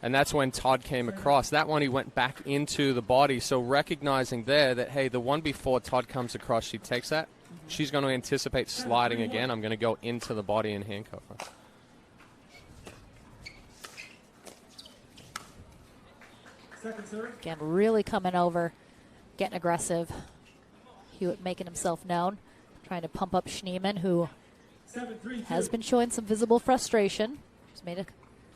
and that's when Todd came across. That one he went back into the body. So recognizing there that, hey, the one before Todd comes across, she takes that. Mm-hmm. She's going to anticipate sliding again. I'm going to go into the body and handcuff her. Second serve. Again, really coming over, getting aggressive. Hewitt making himself known. trying to pump up Schneemann, who 7-3-2. has been showing some visible frustration. She's made a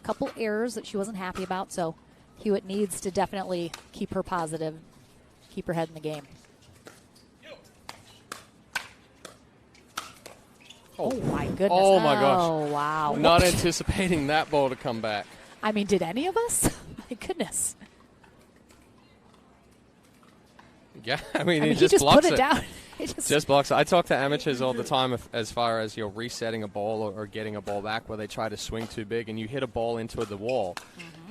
couple errors that she wasn't happy about, so Hewitt needs to definitely keep her positive, keep her head in the game. Oh my goodness. Oh my gosh. Oh, wow. Not anticipating that ball to come back. I mean, did any of us? My goodness. Yeah, I mean, He he just just blocks put it down. It Just blocks it. I talk to amateurs all the time as far as you're resetting a ball or getting a ball back where they try to swing too big and you hit a ball into the wall.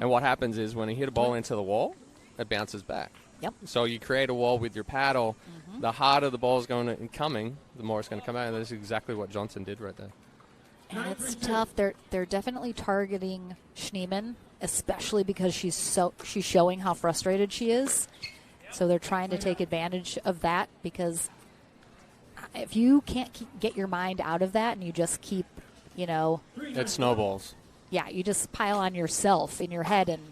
And what happens is when you hit a ball into the wall, it bounces back. Yep. So you create a wall with your paddle. The harder the ball is coming, the more it's going to come out. And that's exactly what Johnson did right there. And it's tough. They're definitely targeting Schneemann, especially because she's showing how frustrated she is. So they're trying to take advantage of that, because if you can't get your mind out of that and you just keep, It snowballs. Yeah, you just pile on yourself in your head, and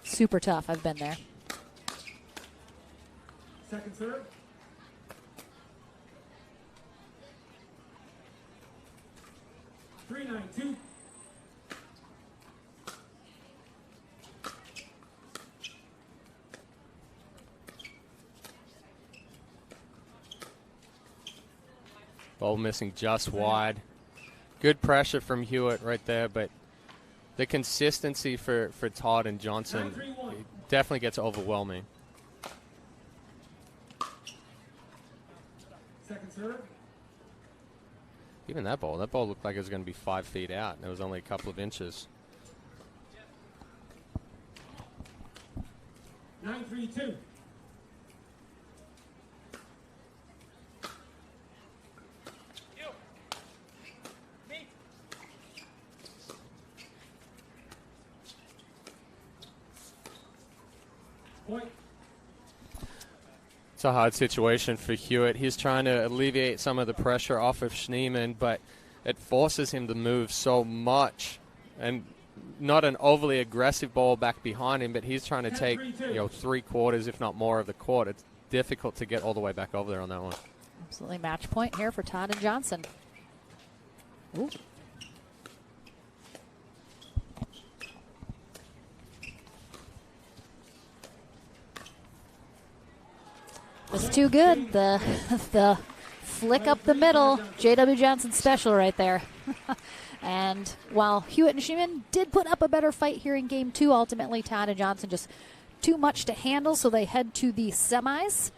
super tough. I've been there. Second serve. Three, 9-2. Ball missing just wide. Good pressure from Hewitt right there, but the consistency for Todd and Johnson definitely gets overwhelming. Second serve. Even that ball looked like it was going to be 5 feet out, and it was only a couple of inches. 9-3-2. Point. It's a hard situation for Hewitt. He's trying to alleviate some of the pressure off of Schneemann, but it forces him to move so much. And not an overly aggressive ball back behind him, but he's trying to take 3/4, if not more, of the court. It's difficult to get all the way back over there on that one. Absolutely match point here for Todd and Johnson. Ooh. It's too good. The flick up the middle. J.W. Johnson special right there. And while Hewitt and Schneemann did put up a better fight here in game 2, ultimately Todd and Johnson just too much to handle, so they head to the semis.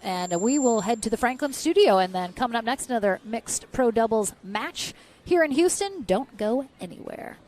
And we will head to the Franklin studio, and then coming up next, another mixed pro doubles match here in Houston. Don't go anywhere.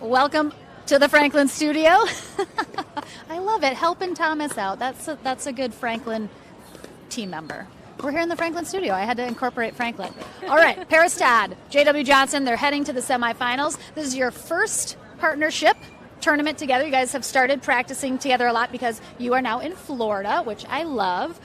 Welcome to the Franklin studio. I love it. Helping Thomas out. That's a good Franklin team member. We're here in the Franklin studio. I had to incorporate Franklin. All right, Paris Todd, J.W. Johnson, they're heading to the semifinals. This is your first partnership tournament together. You guys have started practicing together a lot because you are now in Florida, which I love.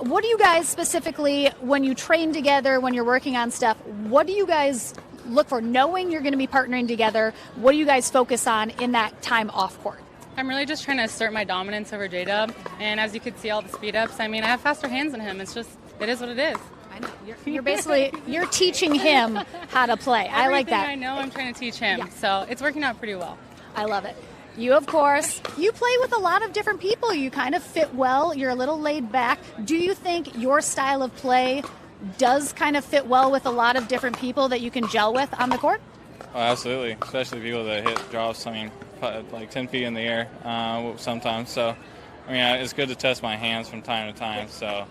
What do you guys specifically, when you train together, when you're working on stuff, what do you guys look for? Knowing you're going to be partnering together, what do you guys focus on in that time off court? I'm really just trying to assert my dominance over J-Dub. And as you can see, all the speed ups, I mean, I have faster hands than him. It's just, it is what it is. I know. You're basically, you're teaching him how to play. I like that. I know I'm trying to teach him. Yeah. So it's working out pretty well. I love it. You, of course, you play with a lot of different people. You kind of fit well. You're a little laid back. Do you think your style of play does kind of fit well with a lot of different people that you can gel with on the court? Oh, absolutely, especially people that hit drops, I mean, like 10 feet in the air sometimes. So, I mean, it's good to test my hands from time to time. So,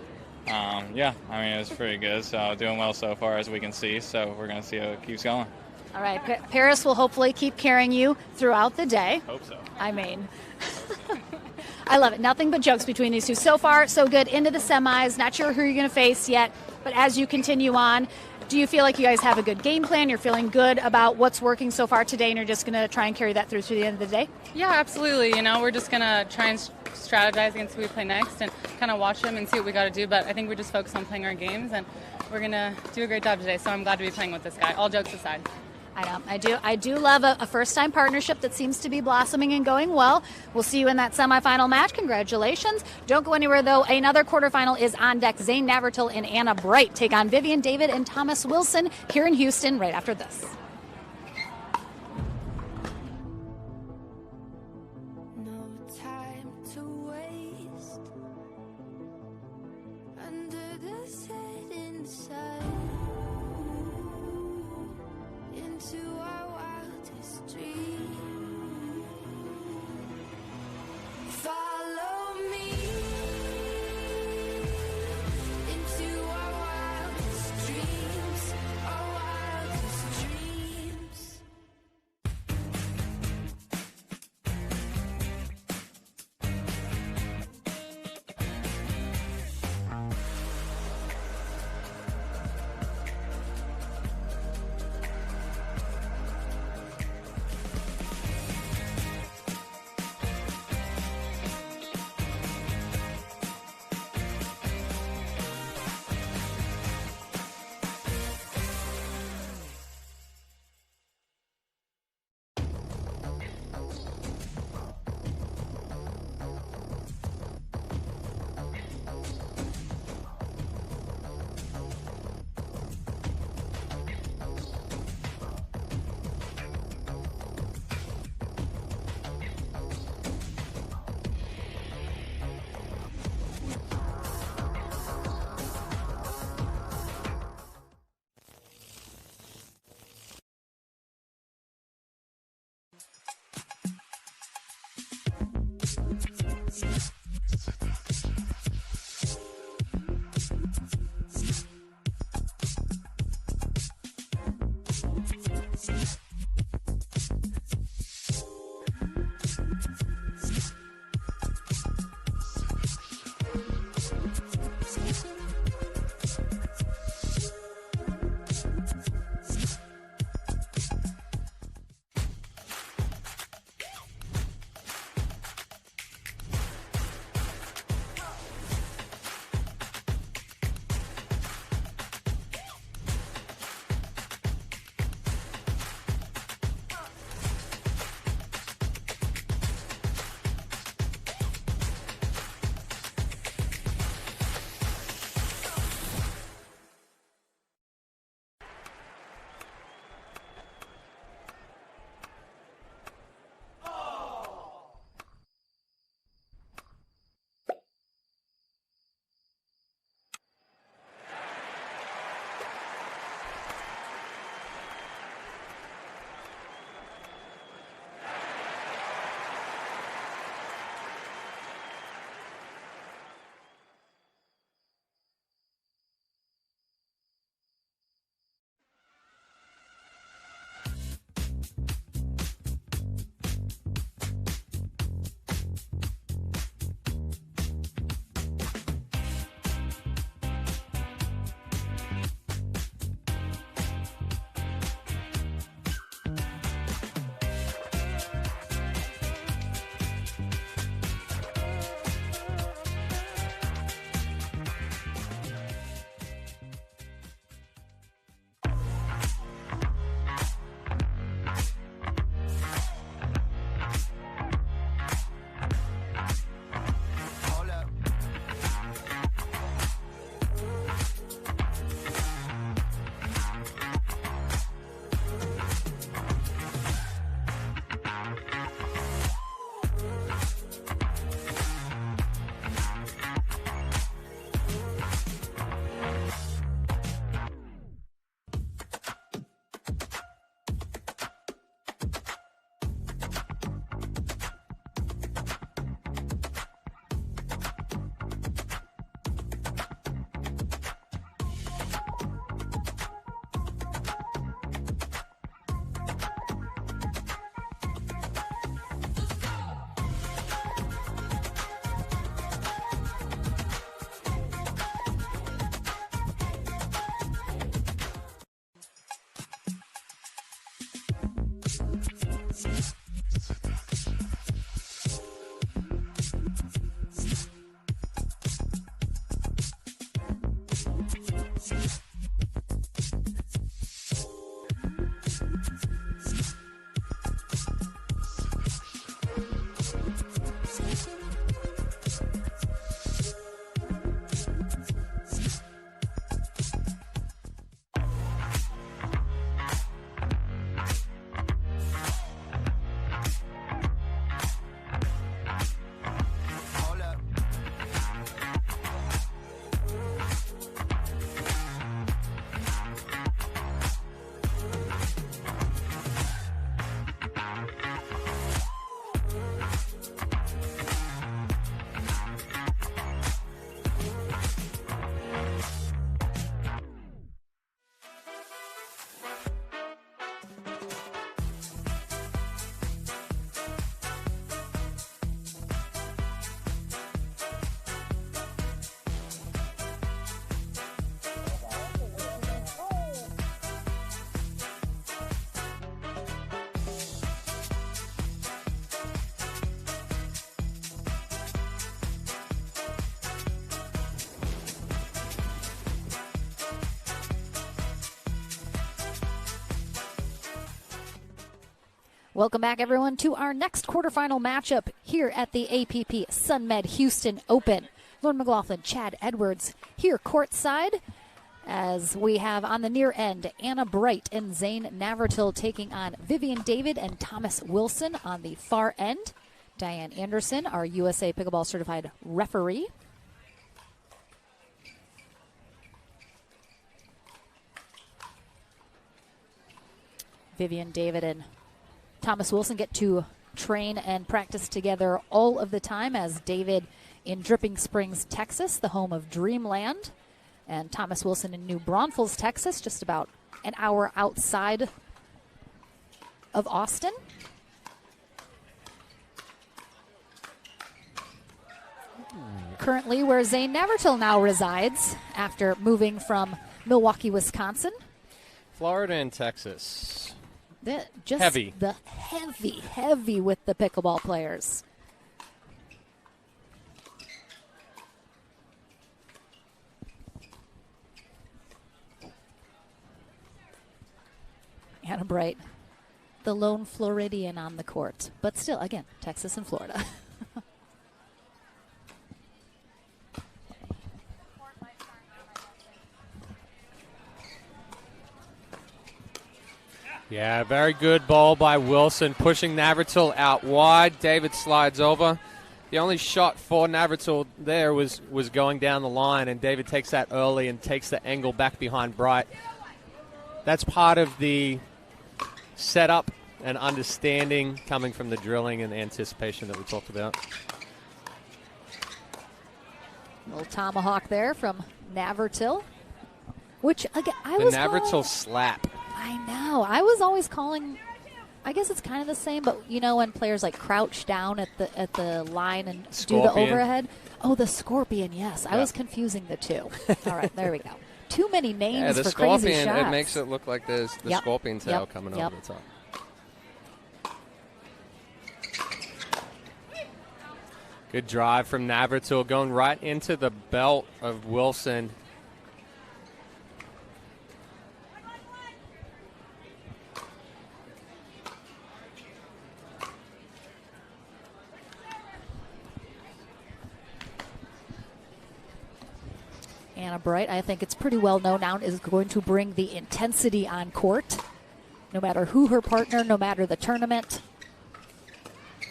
yeah, I mean, it's pretty good. So, doing well so far as we can see. So, we're going to see how it keeps going. All right, Paris will hopefully keep carrying you throughout the day. Hope so. I mean, I love it. Nothing but jokes between these two. So far, so good. Into the semis. Not sure who you're going to face yet, but as you continue on, do you feel like you guys have a good game plan? You're feeling good about what's working so far today, and you're just going to try and carry that through to the end of the day? Yeah, absolutely. You know, we're just going to try and strategize against who we play next and kind of watch them and see what we got to do. But I think we're just focused on playing our games, and we're going to do a great job today. So I'm glad to be playing with this guy, all jokes aside. I know. I do love a first-time partnership that seems to be blossoming and going well. We'll see you in that semifinal match. Congratulations. Don't go anywhere, though. Another quarterfinal is on deck. Zane Navratil and Anna Bright take on Vivian David and Thomas Wilson here in Houston right after this. No time to waste under the setting sun. Into our wildest dream. Follow me into our wildest dreams. Our wildest dreams. Welcome back, everyone, to our next quarterfinal matchup here at the APP Sunmed Houston Open. Lauren McLaughlin, Chad Edwards here courtside as we have on the near end Anna Bright and Zane Navratil taking on Vivian David and Thomas Wilson on the far end. Diane Anderson, our USA Pickleball Certified referee. Vivian David and Thomas Wilson get to train and practice together all of the time, as David in Dripping Springs, Texas, the home of Dreamland, and Thomas Wilson in New Braunfels, Texas, just about an hour outside of Austin. Currently where Zane Navratil now resides after moving from Milwaukee, Wisconsin. Florida and Texas. Just heavy. The heavy with the pickleball players. Anna Bright, the lone Floridian on the court. But still, again, Texas and Florida. Yeah, very good ball by Wilson, pushing Navratil out wide. David slides over. The only shot for Navratil there was going down the line, and David takes that early and takes the angle back behind Bright. That's part of the setup and understanding coming from the drilling and anticipation that we talked about. Little tomahawk there from Navratil, which again The Navratil slap. I know. I was always calling, I guess it's kind of the same, but you know when players like crouch down at the line and Scorpion. do the overhead? Oh, the scorpion, yes. Yeah. I was confusing the two. All right, there we go. Too many names Yeah, the for scorpion, crazy shots. it makes it look like there's the scorpion tail coming over the top. Good drive from Navratil, going right into the belt of Wilson. Anna Bright, I think it's pretty well known now, is going to bring the intensity on court, no matter who her partner, no matter the tournament.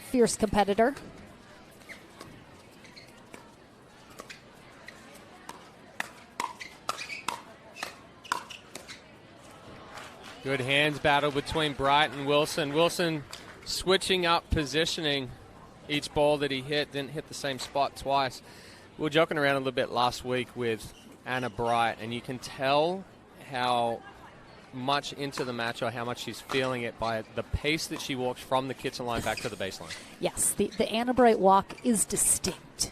Fierce competitor. Good hands battle between Bright and Wilson. Wilson switching up positioning each ball that he hit, didn't hit the same spot twice. We were joking around a little bit last week with Anna Bright, and you can tell how much into the match or how much she's feeling it by the pace that she walks from the kitchen line back to the baseline. Yes, the Anna Bright walk is distinct.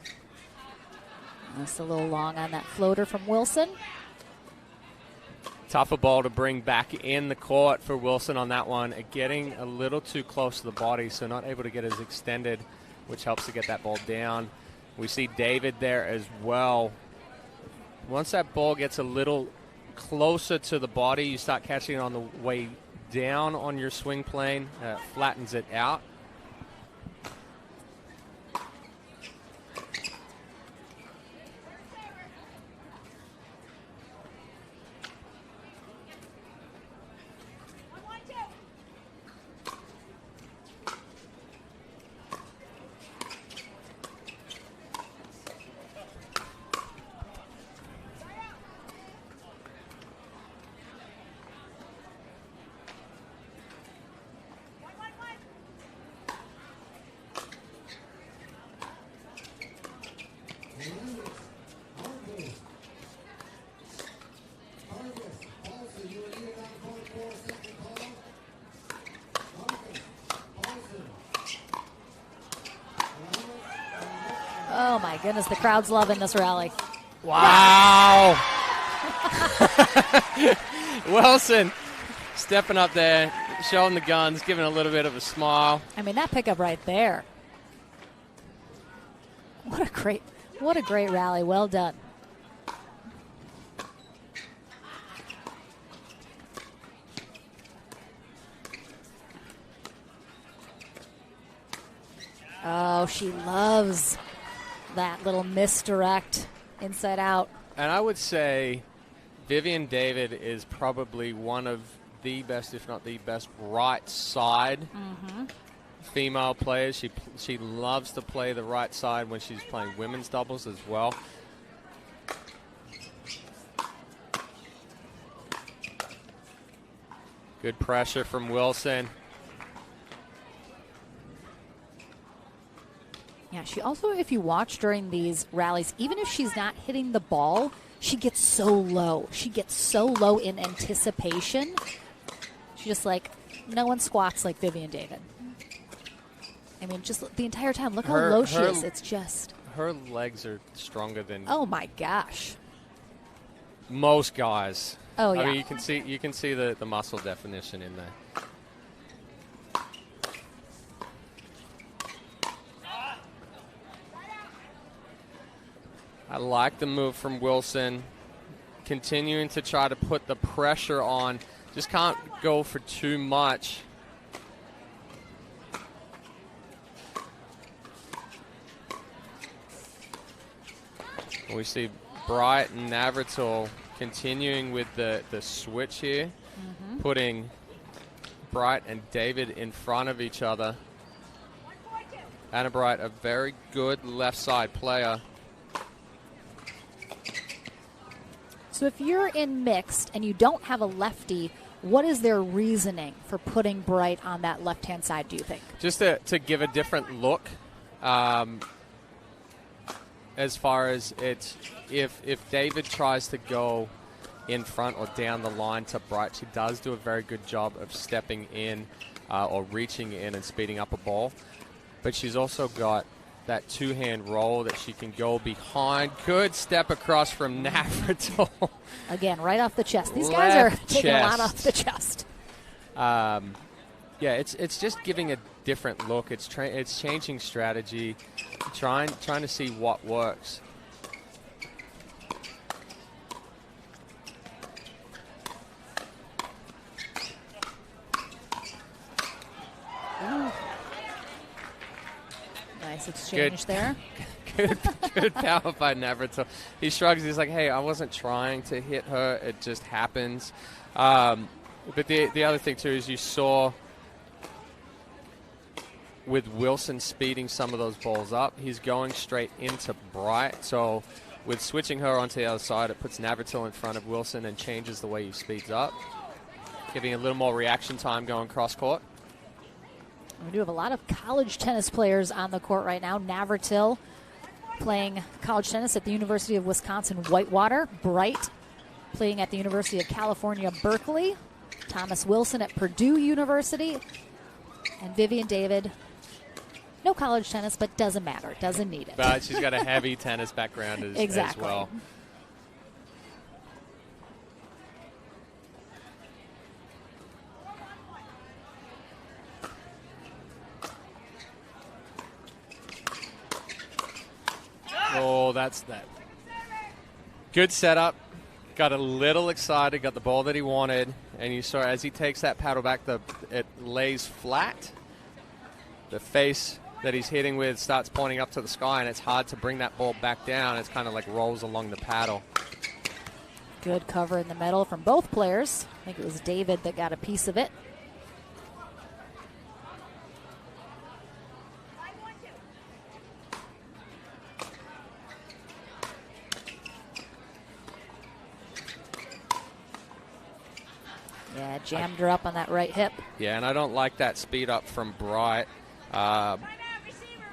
That's a little long on that floater from Wilson. Tougher ball to bring back in the court for Wilson on that one. Getting a little too close to the body, so not able to get as extended, which helps to get that ball down. We see David there as well. Once that ball gets a little closer to the body, you start catching it on the way down on your swing plane, flattens it out. Oh my goodness, the crowd's loving this rally. Wow. Wilson stepping up there, showing the guns, giving a little bit of a smile. I mean, that pickup right there. What a great rally. Well done. Oh, she loves that little misdirect inside out. And I would say Vivian David is probably one of the best, if not the best, right side female players. She loves to play the right side when she's playing women's doubles as well. Good pressure from Wilson. Yeah, she also, if you watch during these rallies, even if she's not hitting the ball, she gets so low. She gets so low in anticipation. She's just like, no one squats like Vivian David. I mean, just the entire time. Look how low she is. It's just. Her legs are stronger than. Oh my gosh. Most guys. Oh yeah. I mean, you can see the muscle definition in there. I like the move from Wilson, continuing to try to put the pressure on. Just can't go for too much. We see Bright and Navratil continuing with the switch here, putting Bright and David in front of each other. Anna Bright, a very good left side player. So if you're in mixed and you don't have a lefty, what is their reasoning for putting Bright on that left-hand side, do you think? Just to give a different look. As far as it's, if David tries to go in front or down the line to Bright, she does do a very good job of stepping in or reaching in and speeding up a ball. But she's also got that two-hand roll that she can go behind. Good step across from Navratil. Again, right off the chest. These guys are taking a lot off the chest. Yeah, it's just giving a different look. It's changing strategy, trying to see what works. Ooh. Nice exchange there. Good power by Navratil. He shrugs. He's like, hey, I wasn't trying to hit her. It just happens. But the other thing, too, is you saw with Wilson speeding some of those balls up, he's going straight into Bright. So with switching her onto the other side, it puts Navratil in front of Wilson and changes the way he speeds up, giving a little more reaction time going cross-court. We do have a lot of college tennis players on the court right now. Navratil playing college tennis at the University of Wisconsin-Whitewater. Bright playing at the University of California, Berkeley. Thomas Wilson at Purdue University. And Vivian David, no college tennis, but doesn't matter. Doesn't need it. But she's got a heavy tennis background as exactly. well. that's that. Good setup. Got a little excited, got the ball that he wanted, and you saw as he takes that paddle back, it lays flat. The face that he's hitting with starts pointing up to the sky, and it's hard to bring that ball back down. It's kind of like rolls along the paddle. Good cover in the middle from both players. I think it was David that got a piece of it. Yeah, jammed her up on that right hip. Yeah, and I don't like that speed up from Bright.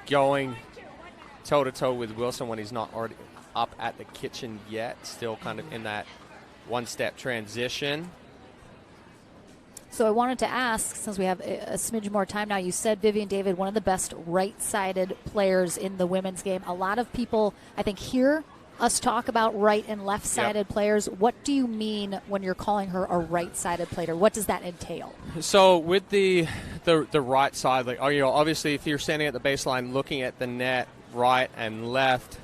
Going toe-to-toe with Wilson when he's not already up at the kitchen yet. Still kind of in that one-step transition. So I wanted to ask, since we have a smidge more time now, you said Vivian David, one of the best right-sided players in the women's game. A lot of people, I think, hear us talk about right and left-sided players. What do you mean when you're calling her a right-sided player? What does that entail? So with the right side, like, obviously if you're standing at the baseline looking at the net right and left,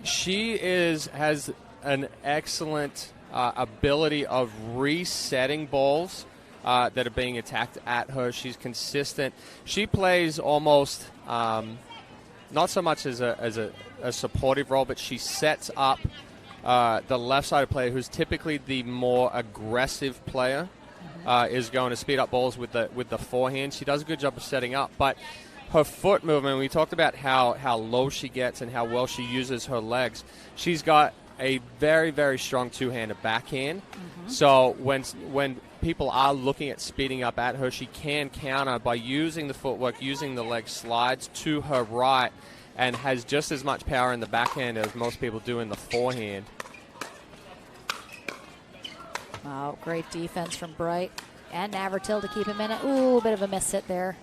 she has an excellent ability of resetting balls that are being attacked at her. She's consistent. She plays almost not so much as a supportive role, but she sets up the left-sided player, who's typically the more aggressive player, is going to speed up balls with the forehand. She does a good job of setting up, but her foot movement, we talked about how low she gets and how well she uses her legs. She's got a very, very strong two-handed backhand. So when people are looking at speeding up at her, she can counter by using the footwork, using the leg slides to her right, and has just as much power in the backhand as most people do in the forehand. Wow, great defense from Bright and Navratil to keep him in it. Ooh, a bit of a miss hit there.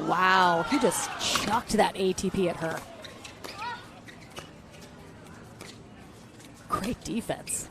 Wow, he just chucked that ATP at her. Great defense.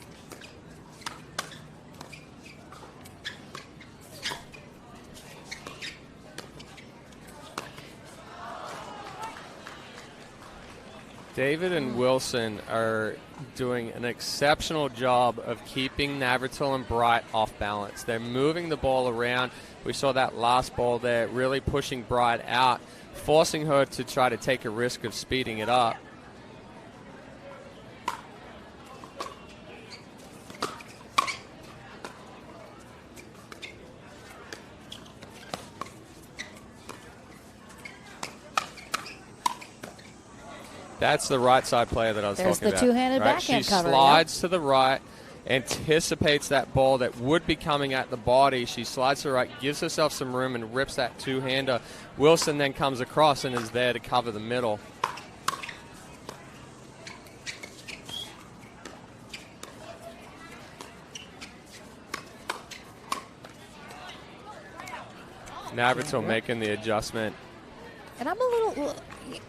David and Wilson are doing an exceptional job of keeping Navratil and Bright off balance. They're moving the ball around. We saw that last ball there, really pushing Bright out, forcing her to try to take a risk of speeding it up. That's the right side player that I was talking about. There's the two-handed backhand cover. She slides to the right, anticipates that ball that would be coming at the body. She slides to the right, gives herself some room, and rips that two-hander. Wilson then comes across and is there to cover the middle. Navratil making the adjustment. And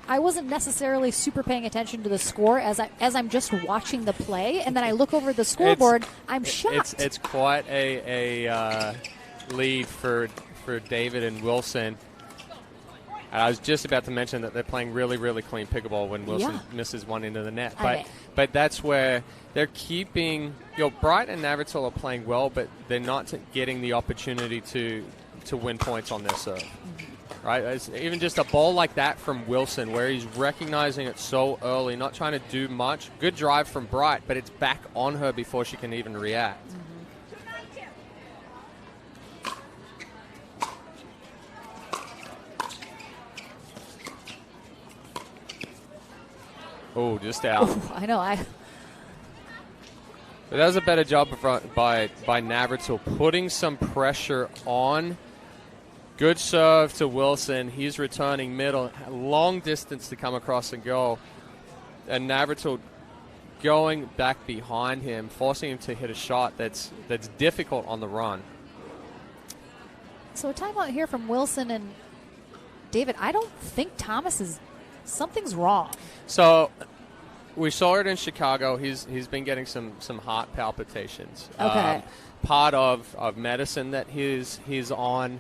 I wasn't necessarily super paying attention to the score as I'm just watching the play, and then I look over the scoreboard. I'm shocked. It's quite a lead for David and Wilson. And I was just about to mention that they're playing really, really clean pickleball when Wilson misses one into the net. But that's where they're keeping. Bright and Navratil are playing well, but they're not getting the opportunity to win points on their serve. Right, it's even just a ball like that from Wilson, where he's recognizing it so early, not trying to do much. Good drive from Bright, but it's back on her before she can even react. Oh, just out. Ooh, I know. But that was a better job by Navratil, putting some pressure on. Good serve to Wilson. He's returning middle. Long distance to come across and go. And Navratil going back behind him, forcing him to hit a shot that's difficult on the run. So a timeout here from Wilson and David. I don't think Thomas is... Something's wrong. So we saw it in Chicago. He's been getting some heart palpitations. Okay. Part of medicine that he's on.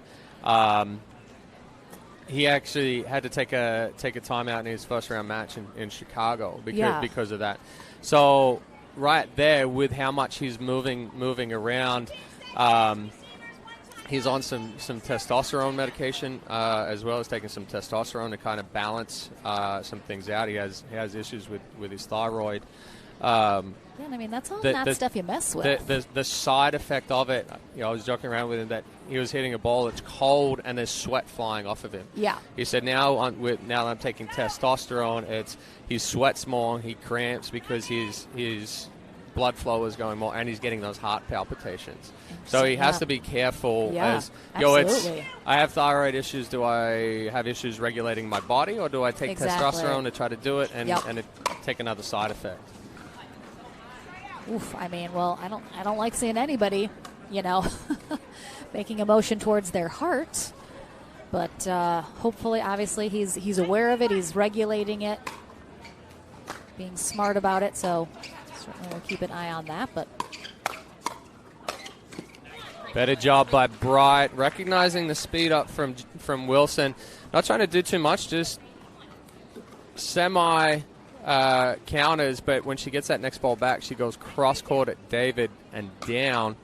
He actually had to take a timeout in his first round match in Chicago because of that. So right there, with how much he's moving around, he's on some testosterone medication as well as taking some testosterone to kind of balance some things out. He has issues with his thyroid. Yeah, I mean, that's all not stuff you mess with. The side effect of it, I was joking around with him that he was hitting a ball, it's cold, and there's sweat flying off of him. Yeah. He said, now that I'm taking testosterone, he sweats more, he cramps because his blood flow is going more, and he's getting those heart palpitations. So he has to be careful. Yeah, absolutely. I have thyroid issues. Do I have issues regulating my body, or do I take testosterone to try to do it and take another side effect? Oof, I mean, well, I don't like seeing anybody, making a motion towards their heart. But hopefully, obviously, he's aware of it. He's regulating it, being smart about it. So certainly we'll keep an eye on that. But better job by Bright, recognizing the speed up from Wilson. Not trying to do too much, just semi counters, but when she gets that next ball back, she goes cross court at David and down.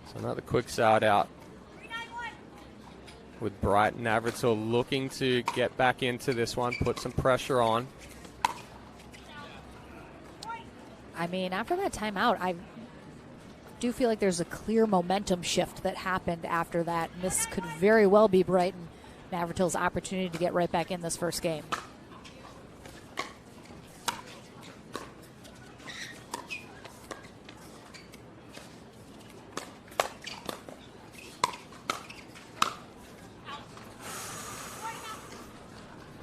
So another quick side out with Bright and Navratil looking to get back into this one, put some pressure on. I mean, after that timeout, I do feel like there's a clear momentum shift that happened after that. And this could very well be Bright and Navratil's opportunity to get right back in this first game.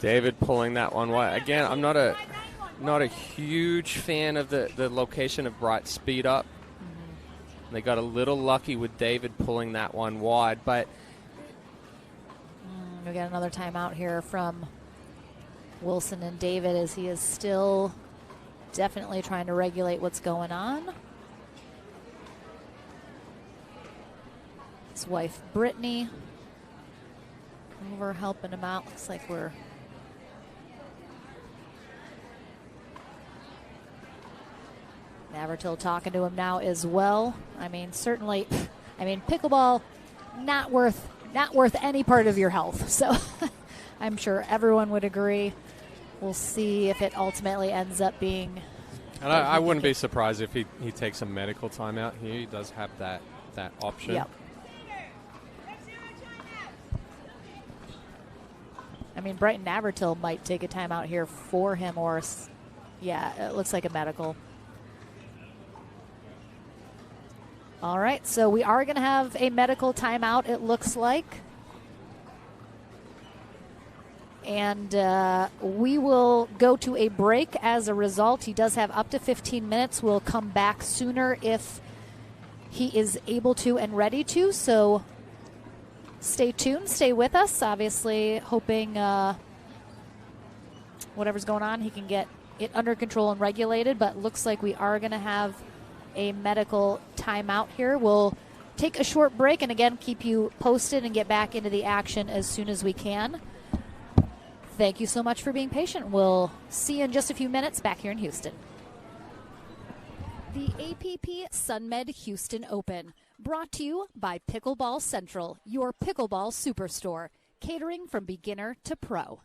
David pulling that one wide. Again, I'm not a huge fan of the location of Bright's speed up. Mm-hmm. They got a little lucky with David pulling that one wide, but we got another timeout here from Wilson and David as he is still definitely trying to regulate what's going on. His wife Brittany over helping him out. Looks like we're Navratil talking to him now as well. I mean, certainly, pickleball not worth any part of your health. So I'm sure everyone would agree. We'll see if it ultimately ends up being. And I wouldn't be surprised if he takes a medical timeout here. He does have that option. Yep. I mean, Brighton Navratil might take a timeout here for him, or it looks like a medical. All right, so we are going to have a medical timeout, it looks like. And we will go to a break as a result. He does have up to 15 minutes. We'll come back sooner if he is able to and ready to. So stay tuned, stay with us. Obviously, hoping whatever's going on, he can get it under control and regulated. But looks like we are going to have a medical timeout here. We'll take a short break and again keep you posted and get back into the action as soon as we can. Thank you so much for being patient. We'll see you in just a few minutes back here in Houston. The APP Sunmed Houston Open, brought to you by Pickleball Central, your pickleball superstore, catering from beginner to pro.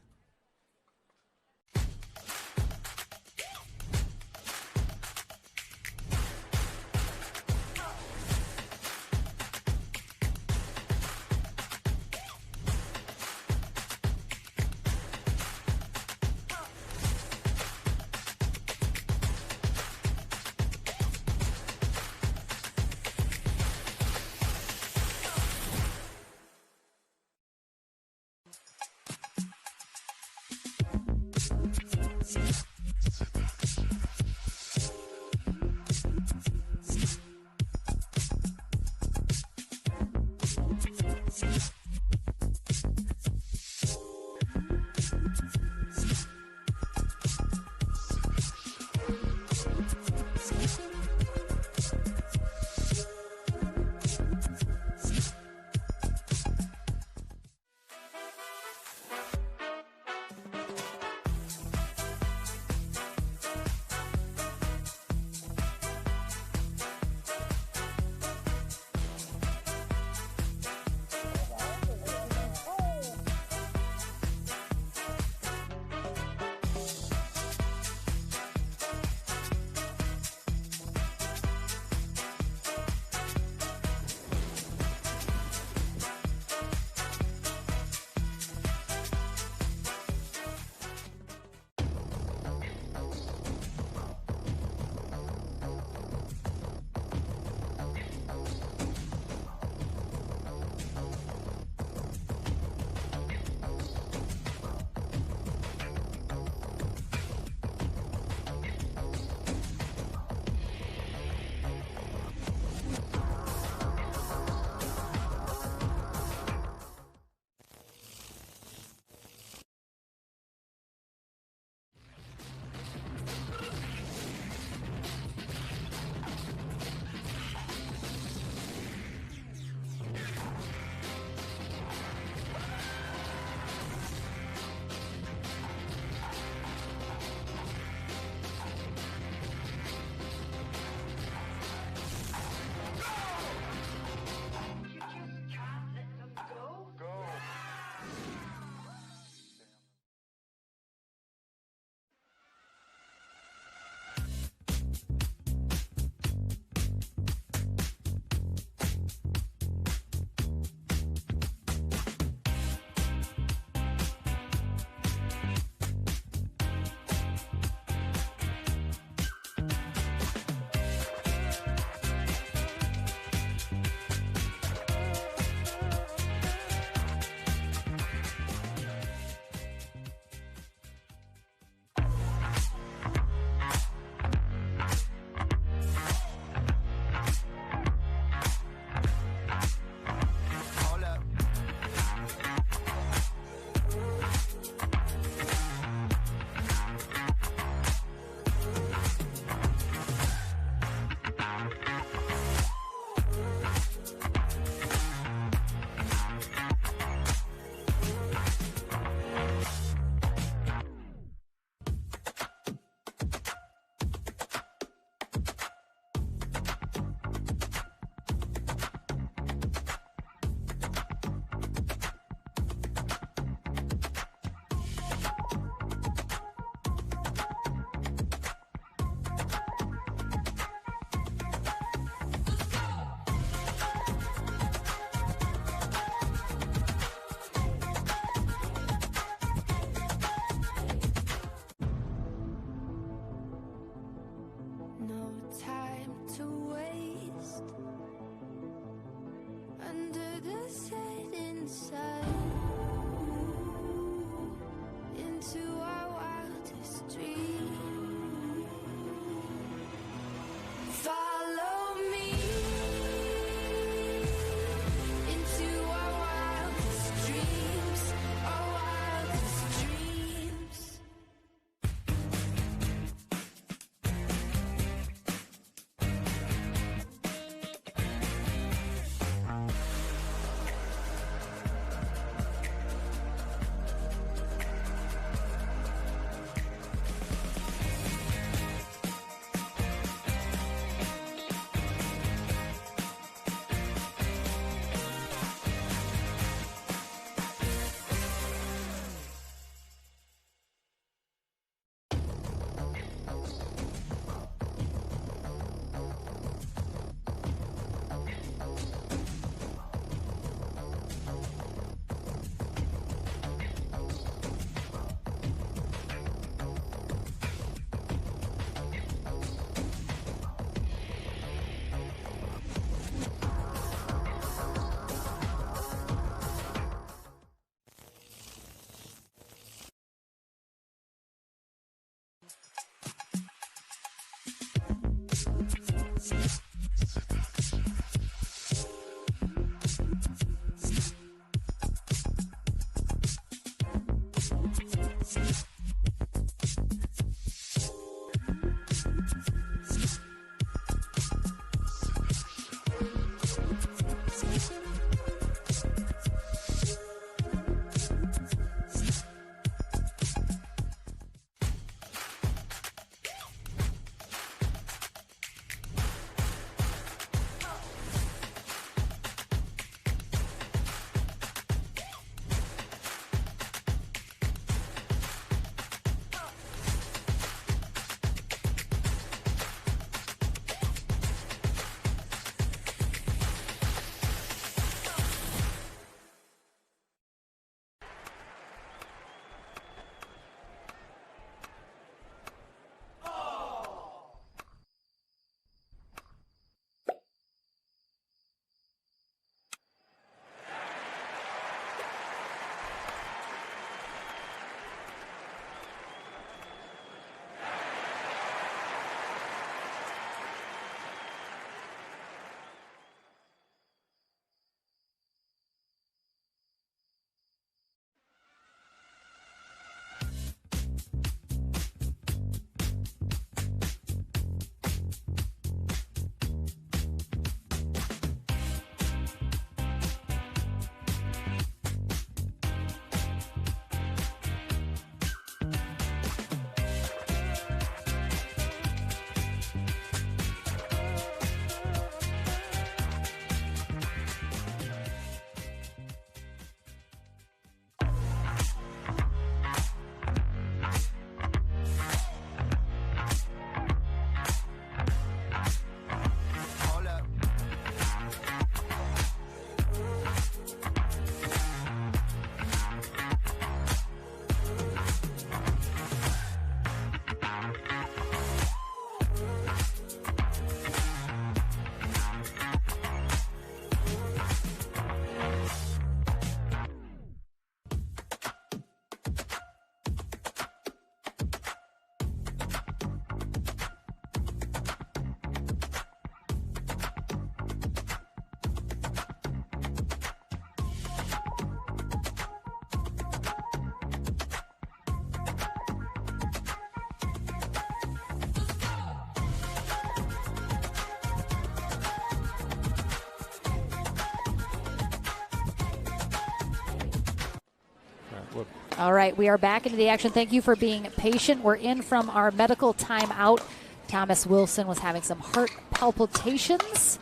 All right, we are back into the action. Thank you for being patient. We're in from our medical timeout. Thomas Wilson was having some heart palpitations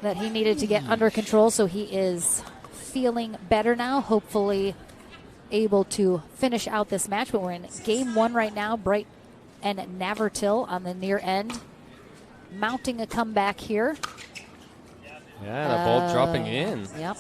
that he needed to get under control, so he is feeling better now, hopefully able to finish out this match. But we're in game 1 right now. Bright and Navratil on the near end, mounting a comeback here. Yeah, the ball dropping in. Yep.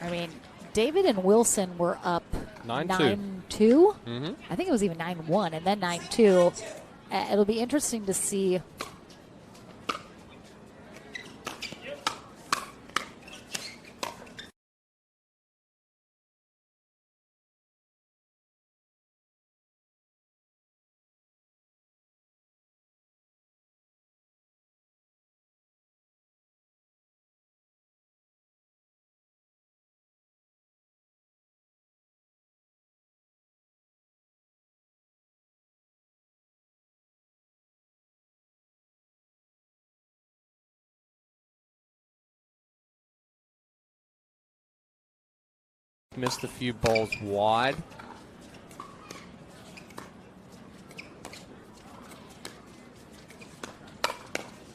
I mean, David and Wilson were up 9-2. I think it was even 9-1 and then 9-2. It'll be interesting to see. Missed a few balls wide.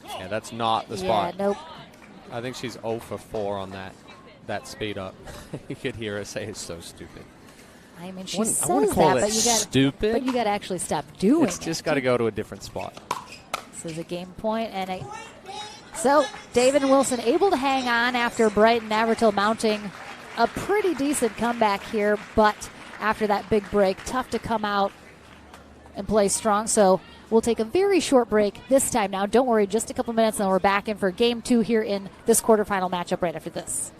Yeah, that's not the spot. Yeah, nope. I think she's 0 for 4 on that speed up. You could hear her say it's so stupid. I mean, she I says wouldn't call that, it stupid. but you got to actually stop doing it. It's just got to go to a different spot. This is a game point, and so David and Wilson able to hang on after Bright and Navratil mounting a pretty decent comeback here, but after that big break, tough to come out and play strong. So we'll take a very short break this time now. Don't worry, just a couple minutes, and we're back in for game 2 here in this quarterfinal matchup right after this.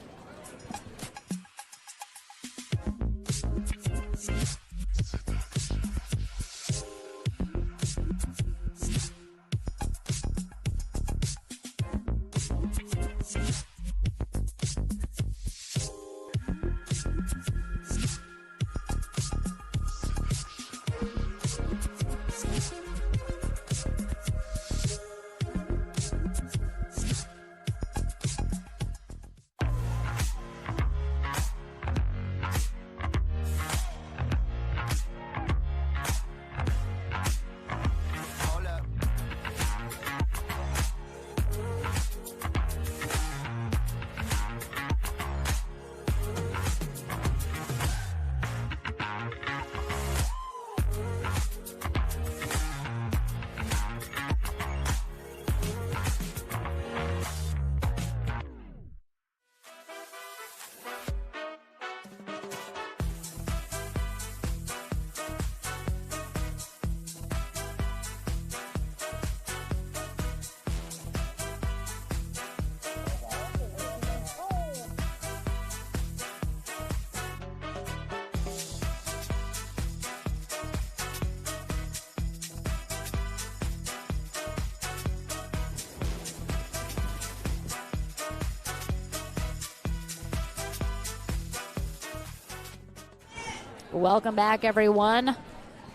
Welcome back, everyone.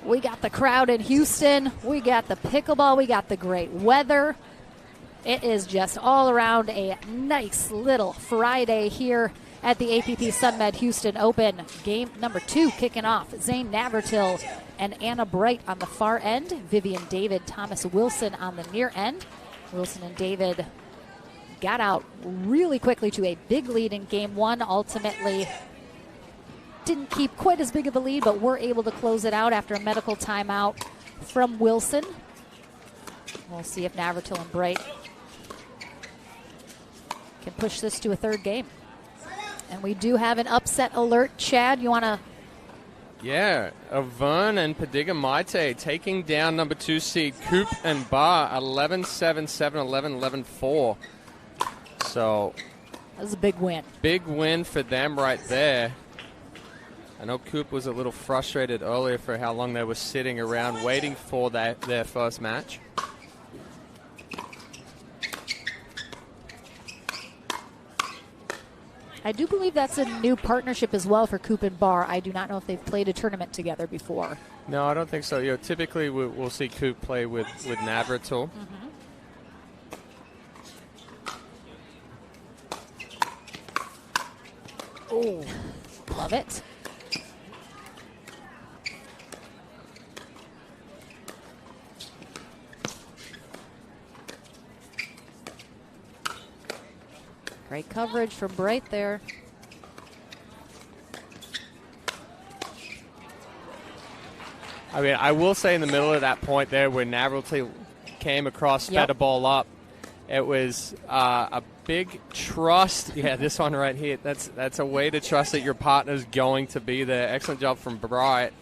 We got the crowd in Houston. We got the pickleball. We got the great weather. It is just all around a nice little Friday here at the APP Sunmed Houston Open. Game number 2 kicking off. Zane Navratil and Anna Bright on the far end. Vivian David, Thomas Wilson on the near end. Wilson and David got out really quickly to a big lead in game 1. Ultimately, didn't keep quite as big of a lead, but were able to close it out after a medical timeout from Wilson. We'll see if Navratil and Bright can push this to a third game. And we do have an upset alert. Chad, you want to? Yeah, Avern and Padiga Maite taking down number 2 seed Coop and Barr 11-7, 7-11, 11-4. So that was a big win. Big win for them right there. I know Coop was a little frustrated earlier for how long they were sitting around waiting for their first match. I do believe that's a new partnership as well for Coop and Barr. I do not know if they've played a tournament together before. No, I don't think so. You know, typically we'll see Coop play with Navratil. Oh, love it. Great coverage from Bright there. I mean, I will say in the middle of that point there where Navratil came across, sped a ball up, it was a big trust. Yeah, this one right here, that's a way to trust that your partner's going to be there. Excellent job from Bright.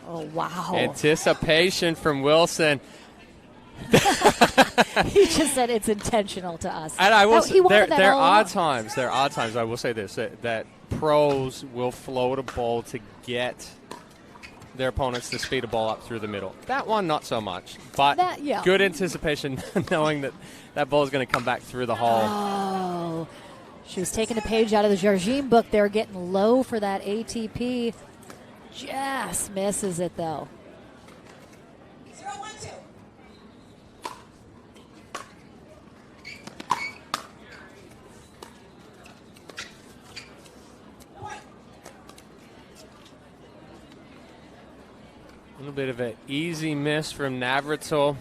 Oh, wow. Anticipation from Wilson. He just said it's intentional to us. And I will say, there are along. times, I will say this, that pros will float a ball to get their opponents to speed a ball up through the middle. That one, not so much. But good anticipation, knowing that that ball is going to come back through the hole. Oh, she was taking a page out of the Jardim book. They're getting low for that ATP. Just misses it, though. 0-1-2. A little bit of an easy miss from Navratil.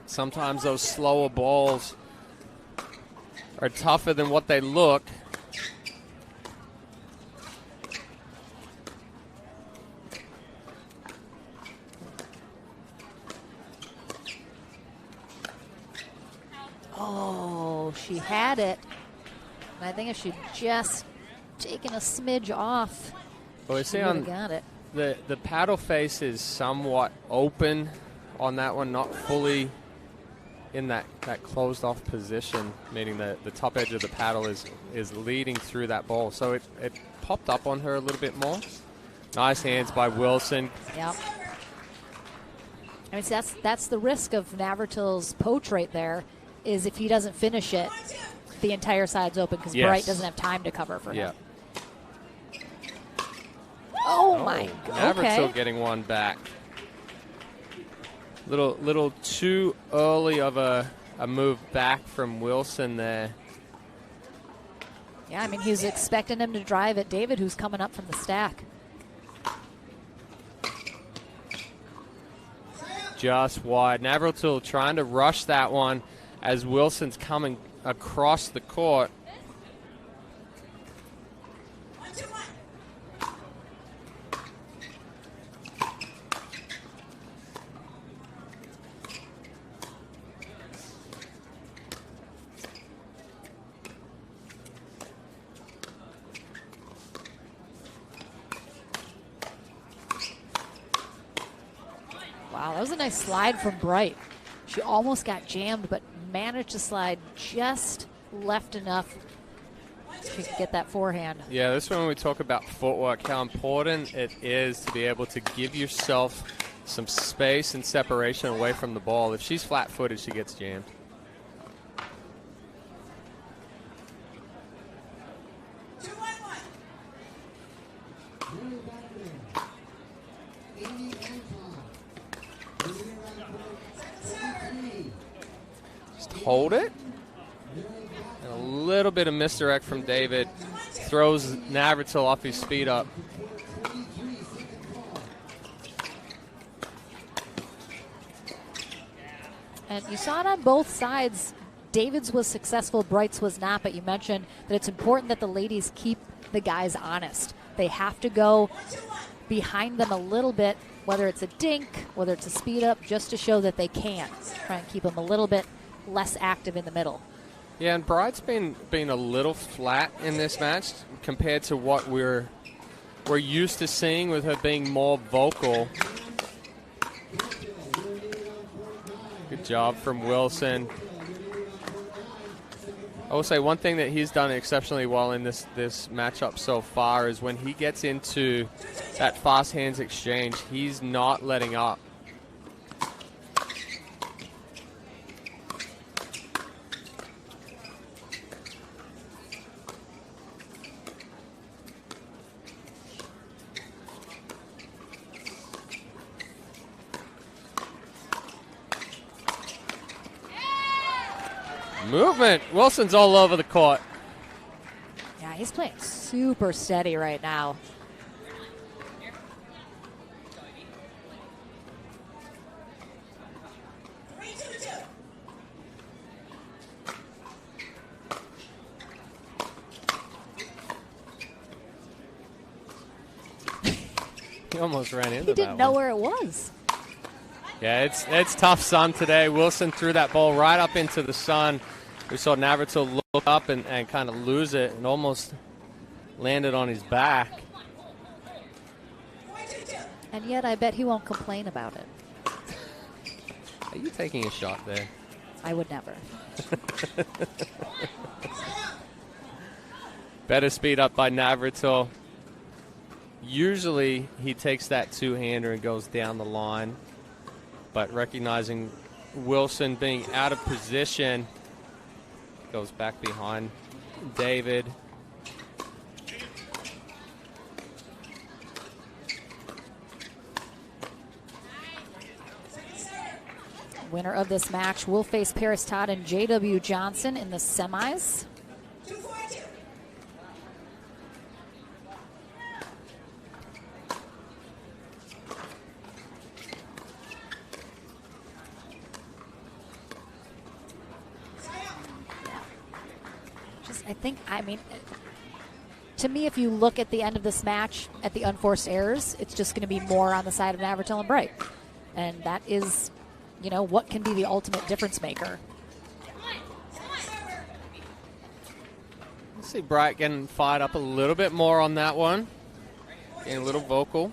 Sometimes those slower balls are tougher than what they look. Oh, she had it. And I think if she'd just taken a smidge off, Well, we she see would on have got it. the paddle face is somewhat open on that one, not fully in that closed off position, meaning the top edge of the paddle is leading through that ball. So it popped up on her a little bit more. Nice hands by Wilson. Yep. I mean, so that's the risk of Navratil's poach right there, is if he doesn't finish it, the entire side's open because Bright doesn't have time to cover for him. Oh my God. Navratil getting one back. Little too early of a move back from Wilson there. Yeah, I mean, he's expecting him to drive at David, who's coming up from the stack. Just wide. Navratil trying to rush that one as Wilson's coming across the court. Wow, that was a nice slide from Bright. She almost got jammed, but managed to slide just left enough so she could get that forehand. Yeah, this is when we talk about footwork, how important it is to be able to give yourself some space and separation away from the ball. If she's flat-footed, she gets jammed. Hold it. And a little bit of misdirect from David. Throws Navratil off his speed up. And you saw it on both sides. David's was successful, Bright's was not, but you mentioned that it's important that the ladies keep the guys honest. They have to go behind them a little bit, whether it's a dink, whether it's a speed up, just to show that they can. Try and keep them a little bit less active in the middle. Yeah, and Bright's been a little flat in this match compared to what we're used to seeing with her being more vocal. Good job from Wilson. I will say one thing that he's done exceptionally well in this matchup so far is when he gets into that fast hands exchange, he's not letting up. Movement. Wilson's all over the court. Yeah, he's playing super steady right now. He almost ran into that. He didn't know one. where it was. Yeah, it's tough sun today. Wilson threw that ball right up into the sun. We saw Navratil look up and kind of lose it and almost landed on his back. And yet I bet he won't complain about it. Are you taking a shot there? I would never. Better speed up by Navratil. Usually he takes that two-hander and goes down the line. But recognizing Wilson being out of position, goes back behind David. Winner of this match will face Paris Todd and J.W. Johnson in the semis. I mean, to me, if you look at the end of this match at the unforced errors, it's just going to be more on the side of Navratil and Bright. And that is, what can be the ultimate difference maker. Let's see Bright getting fired up a little bit more on that one. Getting a little vocal.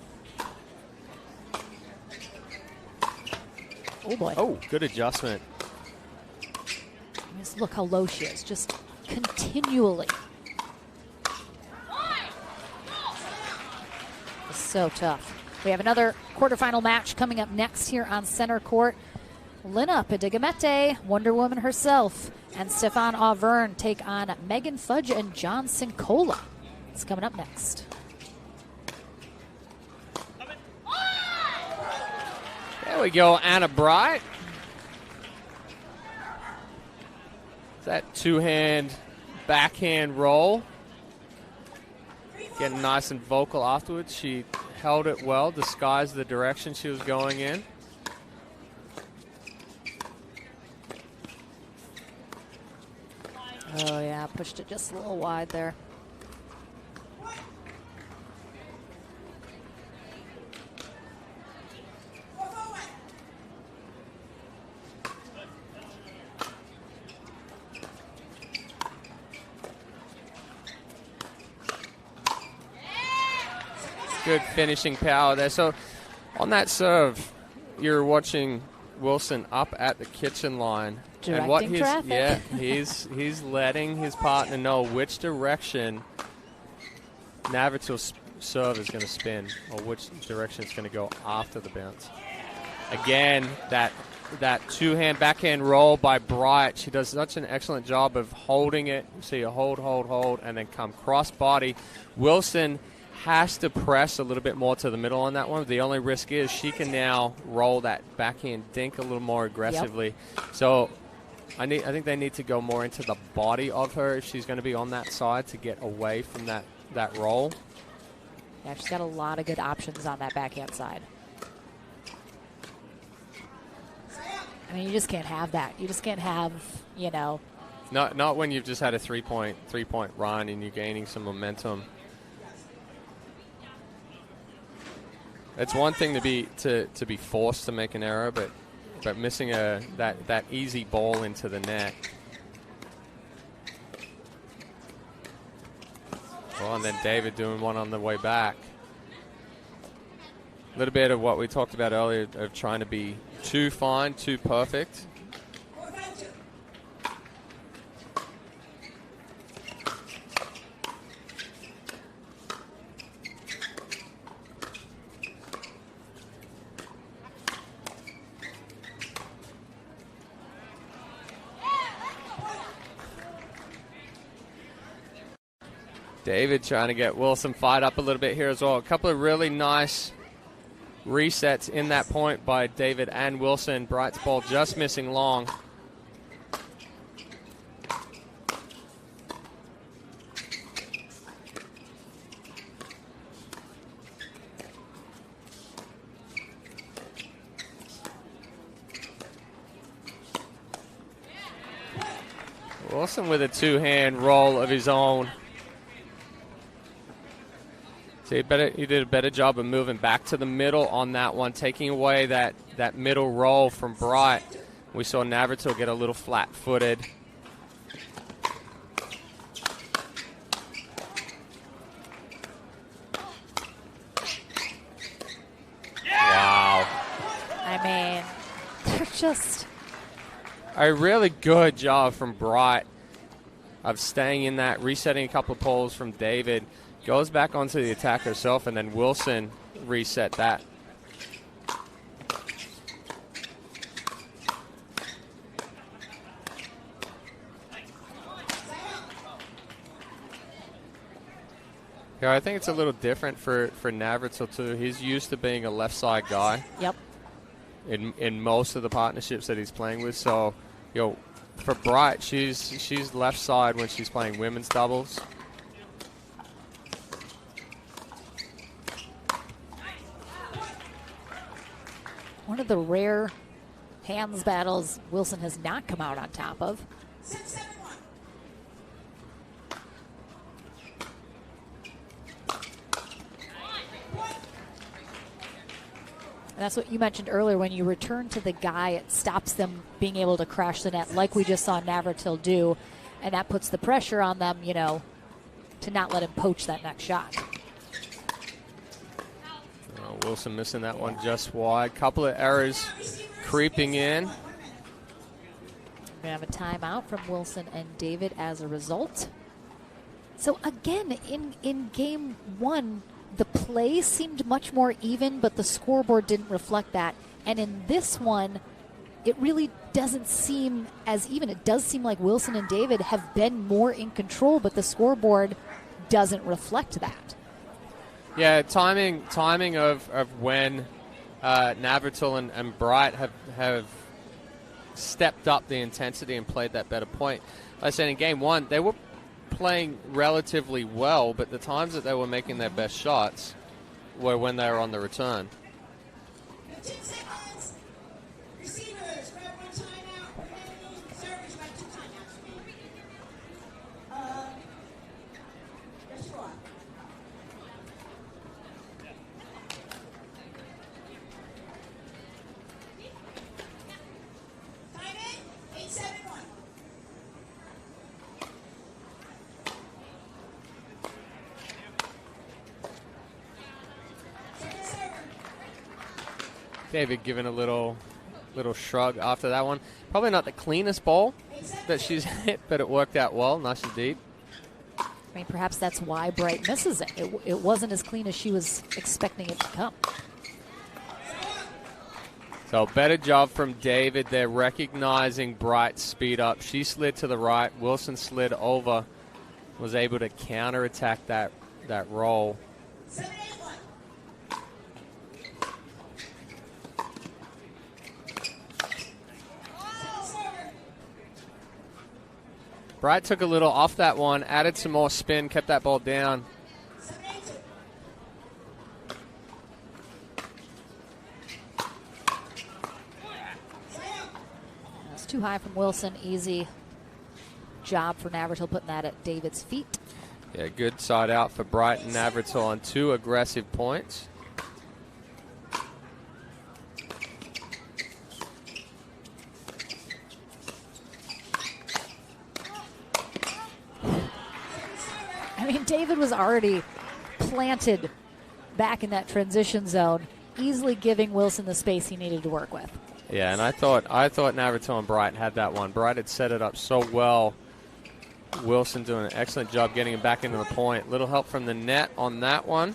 Oh, boy. Oh, good adjustment. Just look how low she is. Just continually. It's so tough. We have another quarterfinal match coming up next here on center court. Lina Pedigamete, Wonder Woman herself, and Stefan Auvergne take on Megan Fudge and John Sincola. It's coming up next. There we go, Anna Bright. That two-hand, backhand roll. Getting nice and vocal afterwards. She held it well, disguised the direction she was going in. Oh, yeah, pushed it just a little wide there. Good finishing power there. So on that serve, you're watching Wilson up at the kitchen line. Directing and what he's, traffic. yeah, he's letting his partner know which direction Navratil's serve is going to spin or which direction it's going to go after the bounce. Again, that two-hand backhand roll by Bright. She does such an excellent job of holding it. You see a hold, and then come cross-body. Wilson has to press a little bit more to the middle on that one. The only risk is she can now roll that backhand dink a little more aggressively. Yep. So I think they need to go more into the body of her if she's going to be on that side to get away from that roll. Yeah, she's got a lot of good options on that backhand side. I mean, you just can't have that. You just can't have, Not when you've just had a three-point run and you're gaining some momentum. It's one thing to be forced to make an error, but missing that easy ball into the net. Well, and then David doing one on the way back. A little bit of what we talked about earlier of trying to be too fine, too perfect. David trying to get Wilson fired up a little bit here as well. A couple of really nice resets in that point by David and Wilson. Bright's ball just missing long. Wilson with a two-hand roll of his own. So he did a better job of moving back to the middle on that one, taking away that middle roll from Bright. We saw Navratil get a little flat-footed. Wow. I mean, they're just... A really good job from Bright of staying in that, resetting a couple of poles from David. Goes back onto the attack herself, and then Wilson reset that. Yeah, I think it's a little different for Navratil too. He's used to being a left side guy. Yep. In most of the partnerships that he's playing with, so for Bright, she's left side when she's playing women's doubles. One of the rare hands battles Wilson has not come out on top of. And that's what you mentioned earlier. When you return to the guy, it stops them being able to crash the net like we just saw Navratil do. And that puts the pressure on them, to not let him poach that next shot. Wilson missing that one just wide. Couple of errors creeping in. We're going to have a timeout from Wilson and David as a result. So again, in game one, the play seemed much more even, but the scoreboard didn't reflect that. And in this one, it really doesn't seem as even. It does seem like Wilson and David have been more in control, but the scoreboard doesn't reflect that. Yeah, timing of when Navratil and Bright have stepped up the intensity and played that better point. Like I said, in game one, they were playing relatively well, but the times that they were making their best shots were when they were on the return. 15 seconds. Receivers, grab one timeout. Remaining servers, grab 2 timeouts remaining. Yes, you are. Time in 8-7-1. David giving a little shrug after that one. Probably not the cleanest ball that she's hit, but it worked out well. Nice and deep. I mean, perhaps that's why Bright misses it. It wasn't as clean as she was expecting it to come. So better job from David there, recognizing Bright's speed up. She slid to the right. Wilson slid over, was able to counterattack that roll. 7-8-1. Bright took a little off that one, added some more spin, kept that ball down. 7-8-2. That's too high from Wilson. Easy job for Navratil putting that at David's feet. Yeah, good side out for Bright and Navratil on 2 aggressive points. I mean, David was already planted back in that transition zone, easily giving Wilson the space he needed to work with. Yeah, and I thought Navratil and Bright had that one. Bright had set it up so well. Wilson doing an excellent job getting him back into the point. Little help from the net on that one.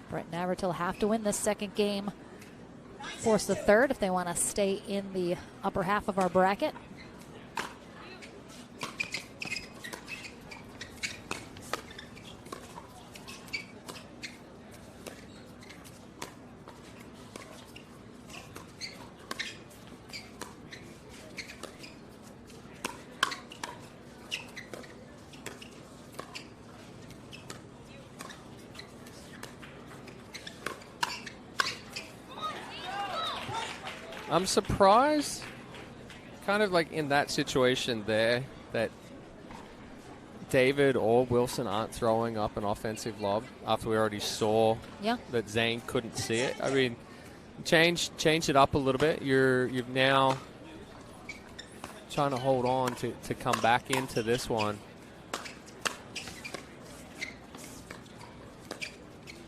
Bright and Navratil have to win this second game. Force the third if they want to stay in the upper half of our bracket. I'm surprised, kind of like in that situation there, that David or Wilson aren't throwing up an offensive lob after we already saw that Zane couldn't see it. I mean, change it up a little bit. You've now trying to hold on to come back into this one.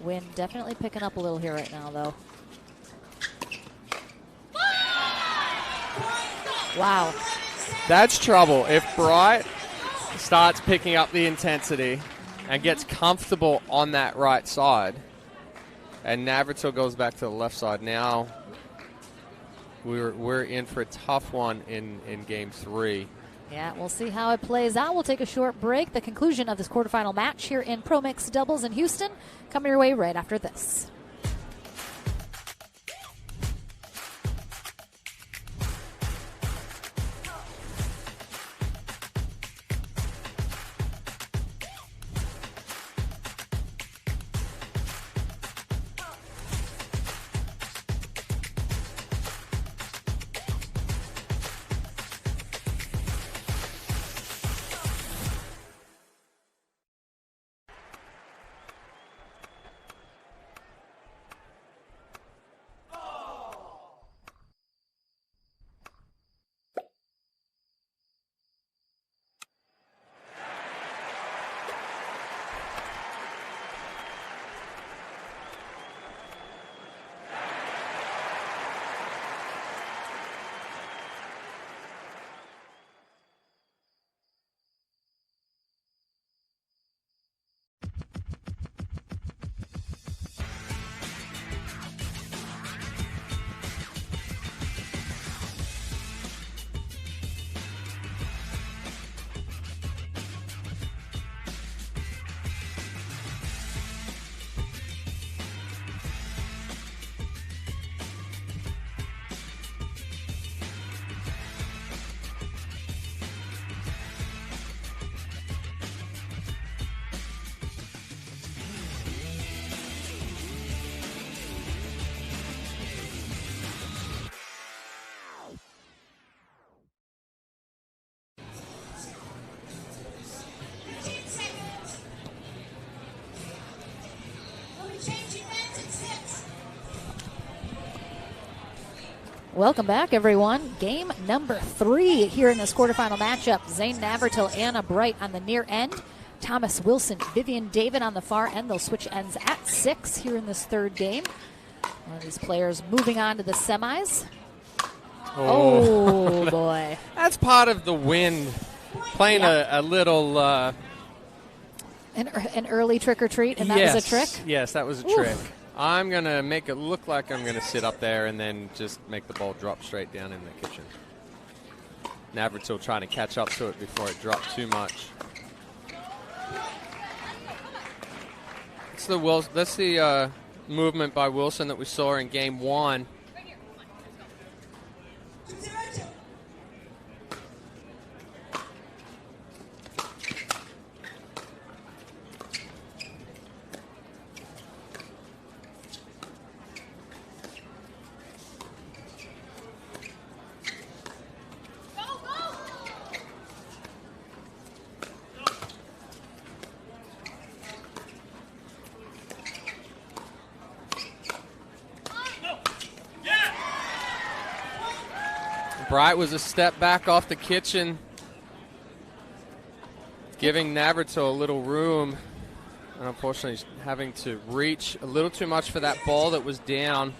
Wind definitely picking up a little here right now, though. Wow. That's trouble. If Bright starts picking up the intensity and gets comfortable on that right side, and Navratil goes back to the left side, now we're in for a tough one in game 3. Yeah, we'll see how it plays out. We'll take a short break. The conclusion of this quarterfinal match here in Pro Mix Doubles in Houston coming your way right after this. Welcome back, everyone. Game number 3 here in this quarterfinal matchup. Zane Navratil, Anna Bright on the near end. Thomas Wilson, Vivian David on the far end. They'll switch ends at 6 here in this third game. One of these players moving on to the semis. Oh boy. That's part of the wind. Playing a little... An early trick or treat, and that was a trick? Yes, that was a trick. I'm going to make it look like I'm going to sit up there and then just make the ball drop straight down in the kitchen. Navratil trying to catch up to it before it dropped too much. That's the movement by Wilson that we saw in game 1. Bright was a step back off the kitchen, giving Navratil a little room. And unfortunately, he's having to reach a little too much for that ball that was down.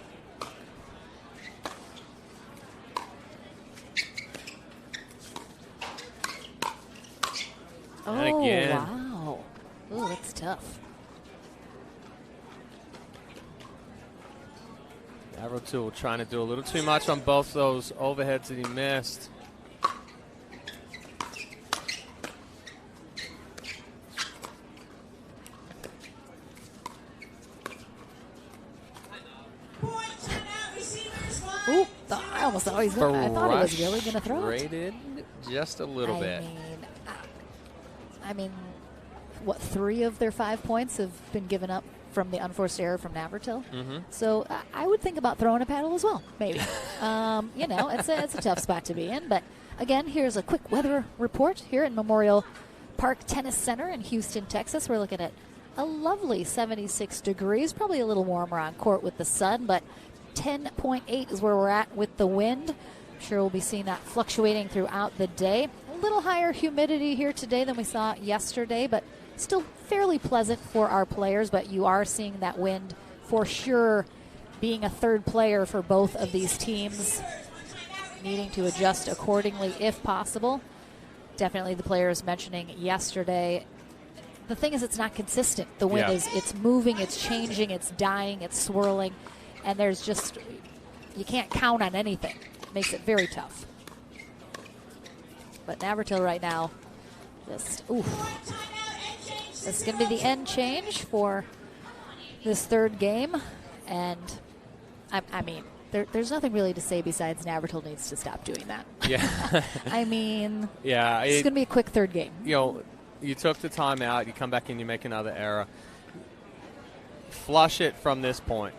And again. Wow. Ooh, that's tough. Navratil trying to do a little too much on both those overheads that he missed. Ooh, I almost thought I thought he was really going to throw it. Rated just a little bit. I mean, what, 3 of their 5 points have been given up from the unforced error from Navratil. Mm-hmm. So I would think about throwing a paddle as well, maybe. It's a tough spot to be in. But again, here's a quick weather report here at Memorial Park Tennis Center in Houston, Texas. We're looking at a lovely 76 degrees, probably a little warmer on court with the sun, but 10.8 is where we're at with the wind. I'm sure we'll be seeing that fluctuating throughout the day. A little higher humidity here today than we saw yesterday, but still fairly pleasant for our players. But you are seeing that wind for sure being a third player for both of these teams, needing to adjust accordingly if possible. Definitely the players mentioning yesterday. The thing is, it's not consistent. The wind it's moving, it's changing, it's dying, it's swirling, and there's just, you can't count on anything. It makes it very tough. But Navratil right now, just, oof. This is going to be the end change for this third game. And, I mean, there's nothing really to say besides Navratil needs to stop doing that. Yeah. I mean, yeah, it's going to be a quick third game. You know, you took the timeout, you come back and you make another error. Flush it from this point.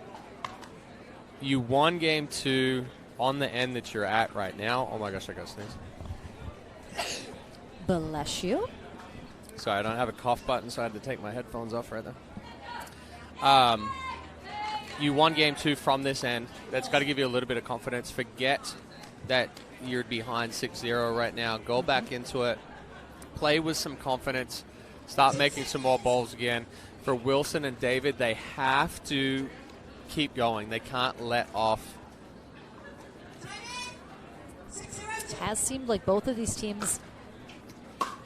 You won game 2 on the end that you're at right now. Oh my gosh, I got to sneeze. Bless you. Sorry, I don't have a cough button, so I had to take my headphones off right there. You won game 2 from this end. That's got to give you a little bit of confidence. Forget that you're behind 6-0 right now. Go back into it. Play with some confidence. Start making some more balls again. For Wilson and David, they have to keep going. They can't let off. It has seemed like both of these teams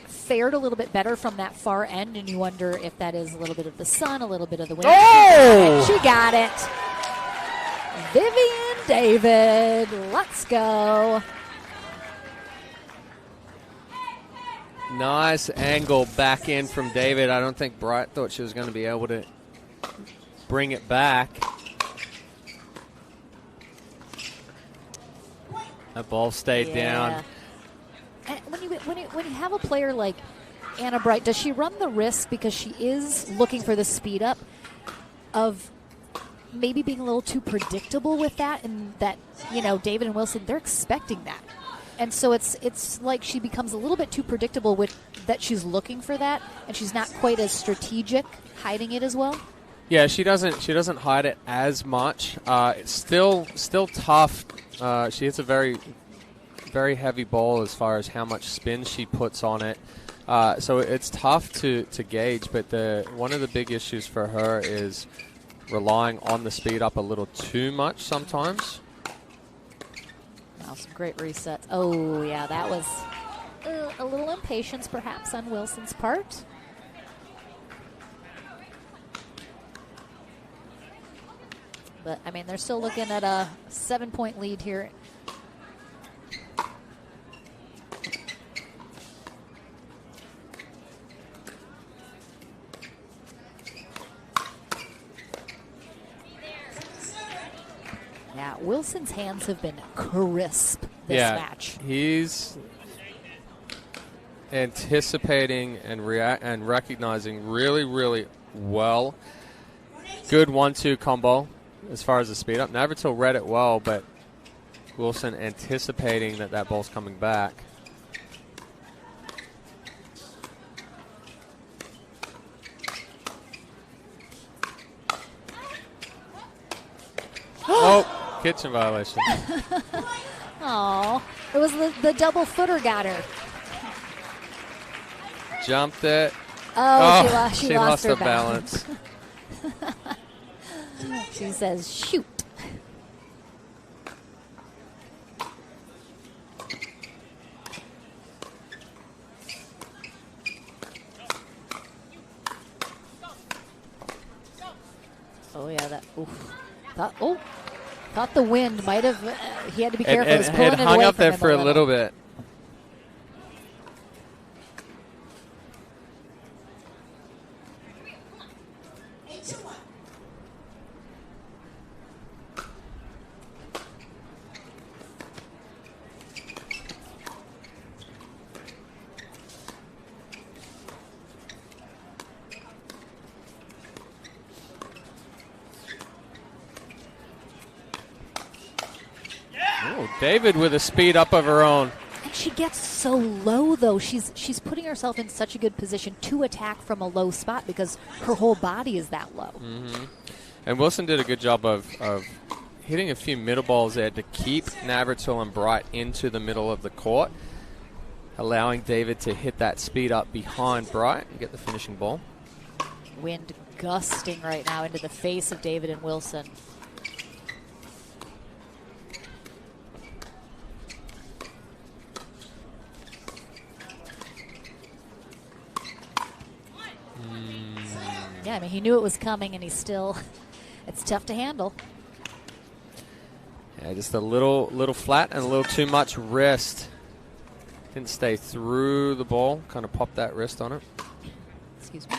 fared a little bit better from that far end, and you wonder if that is a little bit of the sun, a little bit of the wind. Oh! She got it. Vivian David, let's go. Nice angle back in from David. I don't think Bright thought she was going to be able to bring it back. That ball stayed down. And when you have a player like Anna Bright, does she run the risk, because she is looking for the speed up, of maybe being a little too predictable with that, and that, David and Wilson, they're expecting that. And so it's like she becomes a little bit too predictable with that she's looking for that, and she's not quite as strategic hiding it as well. Yeah, she doesn't hide it as much. It's still tough. She hits a very, very heavy ball as far as how much spin she puts on it. So it's tough to gauge, but one of the big issues for her is relying on the speed up a little too much sometimes. Now some great resets. Oh, yeah, that was a little impatience perhaps on Wilson's part. But, I mean, they're still looking at a 7-point lead here. Yeah, Wilson's hands have been crisp this match. He's anticipating and recognizing really, really well. Good 1-2 combo as far as the speed up. Navratil read it well, but Wilson anticipating that ball's coming back. Oh, kitchen violation. Oh, it was the double footer got her. Jumped it. Oh, she lost her balance. She says, shoot. Oh, yeah, that, oof. Thought the wind might have, he had to be careful. It hung up there for a little bit. Oh, David with a speed up of her own. And she gets so low, though. She's putting herself in such a good position to attack from a low spot because her whole body is that low. Mm-hmm. And Wilson did a good job of hitting a few middle balls there to keep Navratil and Bright into the middle of the court, allowing David to hit that speed up behind Bright and get the finishing ball. Wind gusting right now into the face of David and Wilson. Yeah, I mean, he knew it was coming, and he's still, it's tough to handle. Yeah, just a little flat and a little too much wrist. Didn't stay through the ball, kind of popped that wrist on it. Excuse me.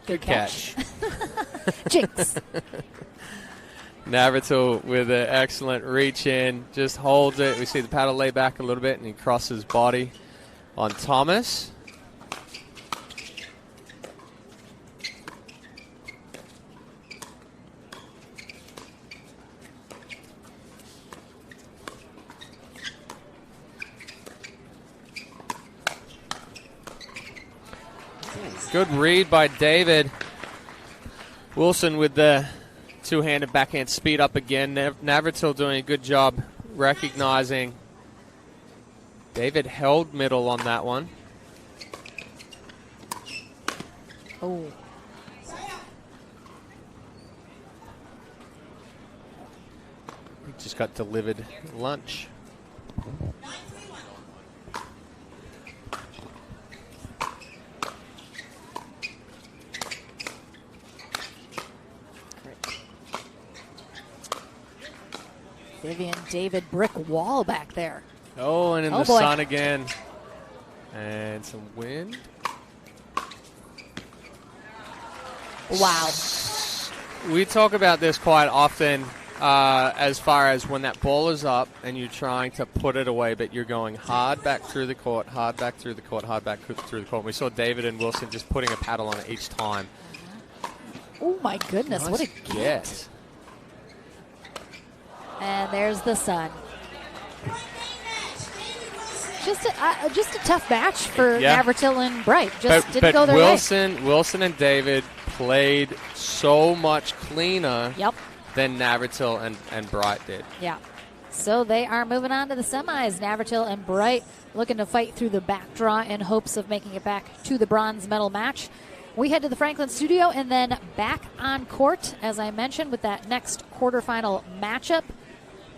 Good catch. Jinx. Navratil with an excellent reach in, just holds it. We see the paddle lay back a little bit, and he crosses body on Thomas. Good read by David. Wilson with the two-handed backhand speed up again. Navratil doing a good job recognizing. David held middle on that one. Oh. He just got delivered lunch. Vivian, David, brick wall back there. Oh, and in the boy. sun again. And some wind. Wow. We talk about this quite often as far as when that ball is up and you're trying to put it away, but you're going hard back through the court, hard back through the court, hard back through the court. We saw David and Wilson just putting a paddle on it each time. Oh, my goodness. Nice What a get. And there's the sun. Just a tough match for Navratil and Bright. Just didn't go their way. Wilson and David played so much cleaner than Navratil and Bright did. Yeah. So they are moving on to the semis. Navratil and Bright looking to fight through the back draw in hopes of making it back to the bronze medal match. We head to the Franklin studio and then back on court, as I mentioned, with that next quarterfinal matchup.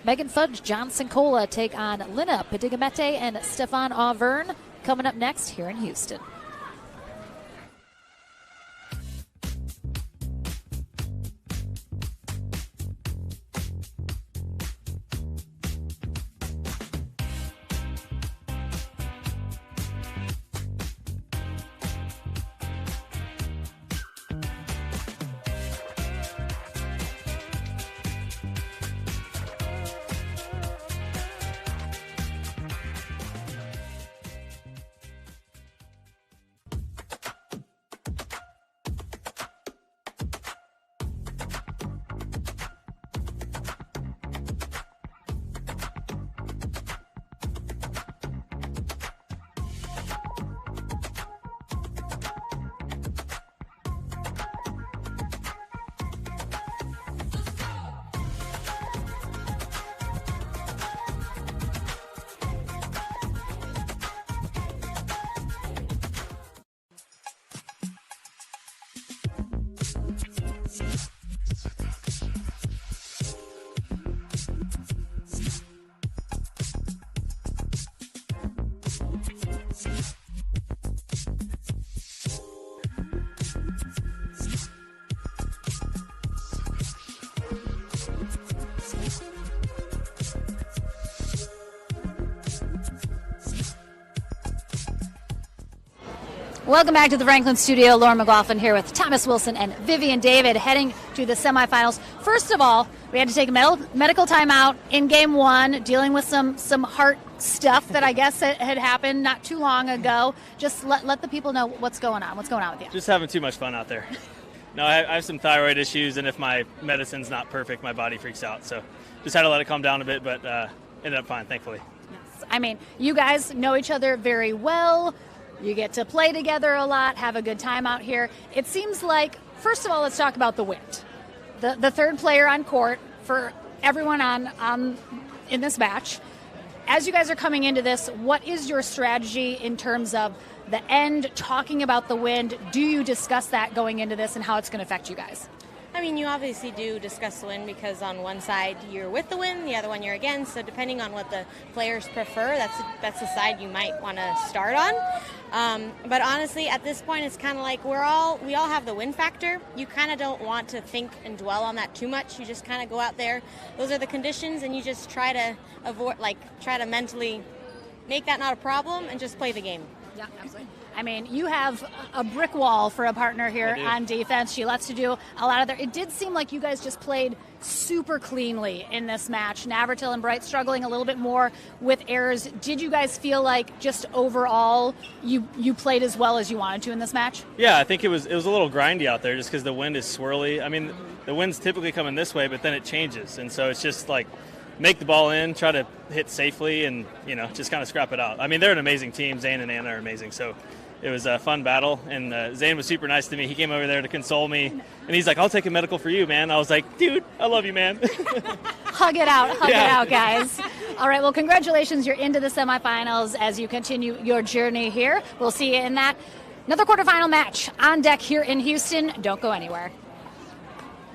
Megan Fudge, John Sincola take on Lina Padigamete and Stefan Auvergne coming up next here in Houston. Welcome back to the Franklin studio. Lauren McLaughlin here with Thomas Wilson and Vivian David heading to the semifinals. First of all, we had to take a medical timeout in game one, dealing with some heart stuff that I guess had happened not too long ago. Just let the people know what's going on. What's going on with you? Just having too much fun out there. No, I have some thyroid issues, and if my medicine's not perfect, my body freaks out. So just had to let it calm down a bit, but ended up fine, thankfully. Yes. I mean, you guys know each other very well. You get to play together a lot, have a good time out here. It seems like, first of all, let's talk about the wind. The third player on court for everyone on in this match. As you guys are coming into this, what is your strategy in terms of the end, talking about the wind? Do you discuss that going into this and how it's going to affect you guys? I mean, you obviously do discuss the win because on one side you're with the win, the other one you're against. So depending on what the players prefer, that's the side you might want to start on. But honestly, at this point, it's kind of like we all have the win factor. You kind of don't want to think and dwell on that too much. You just kind of go out there. Those are the conditions, and you just try to try to mentally make that not a problem and just play the game. Yeah, absolutely. I mean, you have a brick wall for a partner here on defense. She lets you do a lot of their. It did seem like you guys just played super cleanly in this match. Navratil and Bright struggling a little bit more with errors. Did you guys feel like just overall you played as well as you wanted to in this match? Yeah, I think it was a little grindy out there just because the wind is swirly. I mean, the wind's typically coming this way, but then it changes, and so it's just like make the ball in, try to hit safely, and just kind of scrap it out. I mean, they're an amazing team. Zane and Anna are amazing, so it was a fun battle, and Zane was super nice to me. He came over there to console me, and he's like, I'll take a medical for you, man. I was like, dude, I love you, man. Hug it out, guys. All right, well, congratulations. You're into the semifinals as you continue your journey here. We'll see you in that. Another quarterfinal match on deck here in Houston. Don't go anywhere.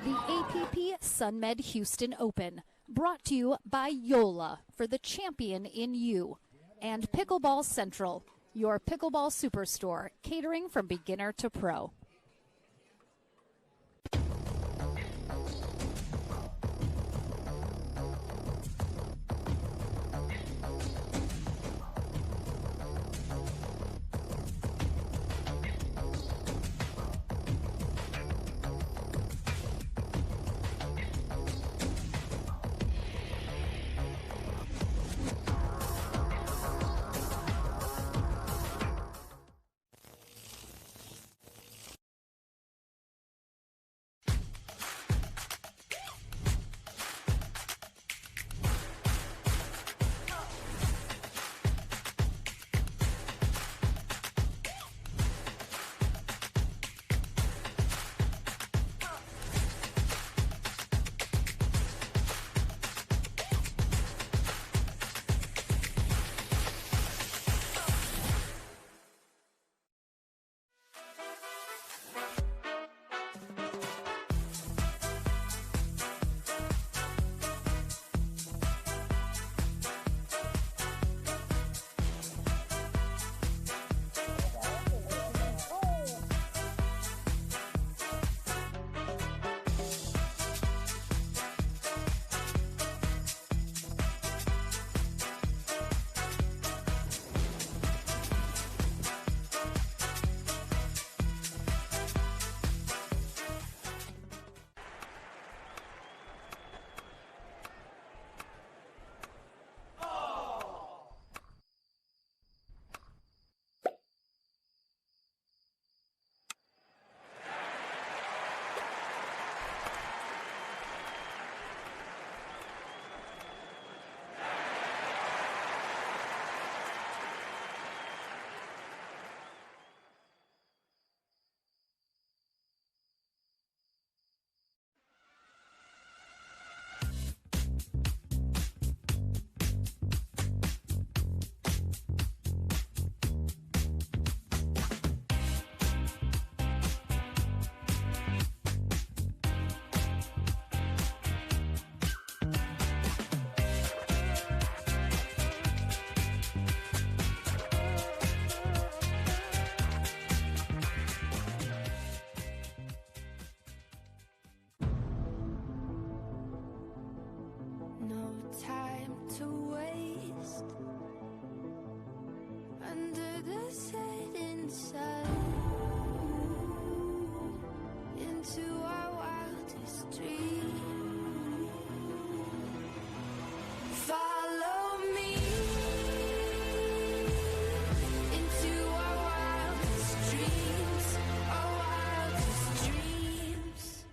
The APP Sunmed Houston Open, brought to you by Yola for the champion in you, and Pickleball Central, your pickleball superstore, catering from beginner to pro. Under the setting sun. into our wildest dreams. Follow me into our wildest dreams, our wildest dreams.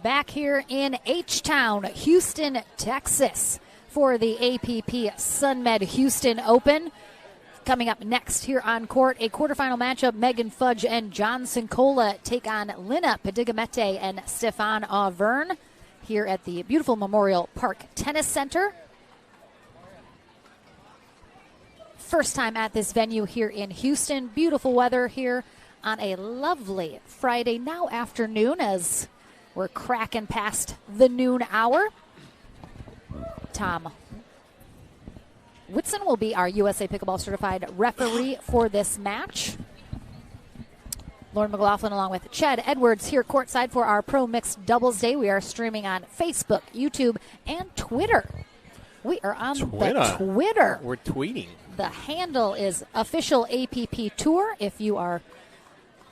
back here in H-Town, Houston, Texas, for the APP Sunmed Houston Open. Coming up next here on court, a quarterfinal matchup. Megan Fudge and John Sincola take on Lina Pedigamete and Stefan Auvergne here at the beautiful Memorial Park Tennis Center. First time at this venue here in Houston. Beautiful weather here on a lovely Friday now afternoon as we're cracking past the noon hour. Tom Whitson will be our USA Pickleball Certified referee for this match. Lauren McLaughlin along with Chad Edwards here courtside for our Pro Mixed Doubles Day. We are streaming on Facebook, YouTube, and Twitter. We are on the Twitter. We're tweeting. The handle is Official APP Tour. If you are,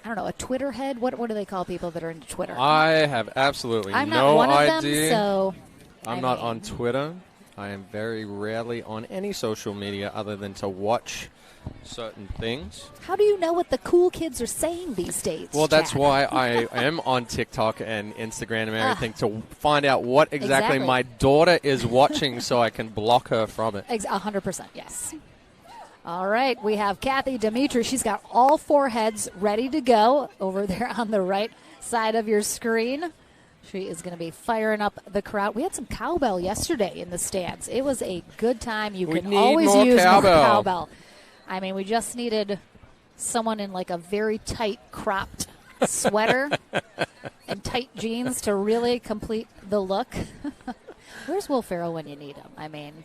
I don't know, a Twitter head, what do they call people that are into Twitter? I have absolutely I'm no not one idea. of them, so I'm not on Twitter. I am very rarely on any social media other than to watch certain things. How do you know what the cool kids are saying these days? Well, that's Chad? why I am on TikTok and Instagram and everything to find out what exactly my daughter is watching so I can block her from it. 100%, yes. All right, we have Kathy Dimitri. She's got all four heads ready to go over there on the right side of your screen. She is going to be firing up the crowd. We had some cowbell yesterday in the stands. It was a good time. You can always use more cowbell. I mean, we just needed someone in like a very tight cropped sweater and tight jeans to really complete the look. Where's Will Ferrell when you need him? I mean,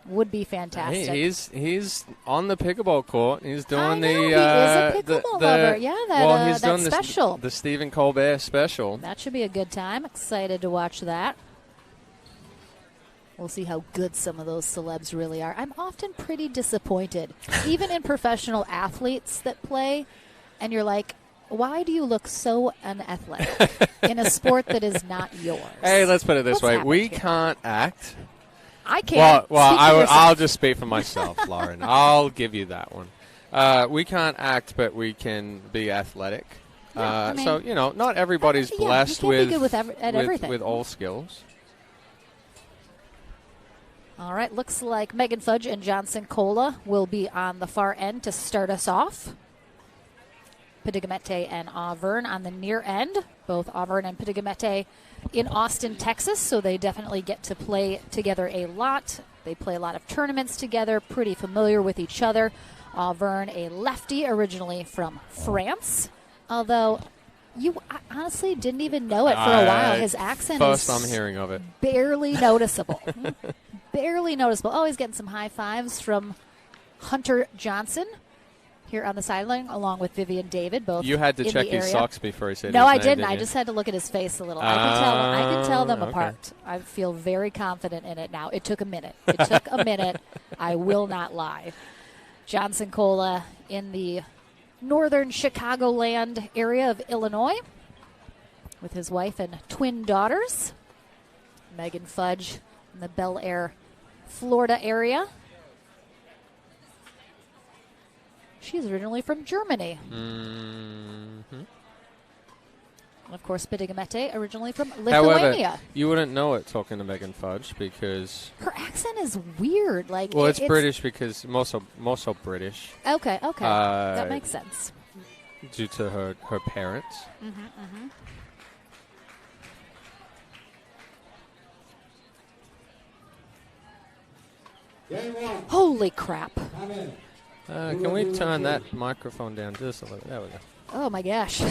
would be fantastic. Hey, he's on the pickleball court. He's doing he is a pickleball lover. Yeah, he's that doing special. The Stephen Colbert special. That should be a good time. Excited to watch that. We'll see how good some of those celebs really are. I'm often pretty disappointed, even in professional athletes that play, and you're like, why do you look so unathletic in a sport that is not yours? Hey, let's put it this way. We here? Can't act. I can't. Well, I'll just speak for myself, Lauren. I'll give you that one. We can't act, but we can be athletic. Yeah, I mean, so, not everybody's blessed with everything. With all skills. All right, looks like Megan Fudge and Johnson Cola will be on the far end to start us off. Pedigamete and Auvergne on the near end. Both Auvergne and Pedigamete in Austin, Texas, so they definitely get to play together a lot. They play a lot of tournaments together, pretty familiar with each other. Auvergne, a lefty, originally from France, although I honestly didn't even know it for a while. His accent first I'm hearing of it. Barely noticeable. Barely noticeable. Oh, he's getting some high fives from Hunter Johnson here on the sideline, along with Vivian David, both. You had to in check the his area. socks before he said No, his I name, didn't. I you? just had to look at his face a little. I can tell them okay. apart. I feel very confident in it now. It took a minute. It took a minute. I will not lie. Johnson Cola in the northern Chicagoland area of Illinois with his wife and twin daughters. Megan Fudge in the Bel Air, Florida area. She's originally from Germany. Mm-hmm. And of course, Pedigamete, originally from Lithuania. However, you wouldn't know it talking to Megan Fudge because her accent is weird. It's British because most British. Okay, that makes sense. Due to her parents. Mm-hmm. Holy crap. Can we turn that microphone down just a little? There we go. Oh, my gosh.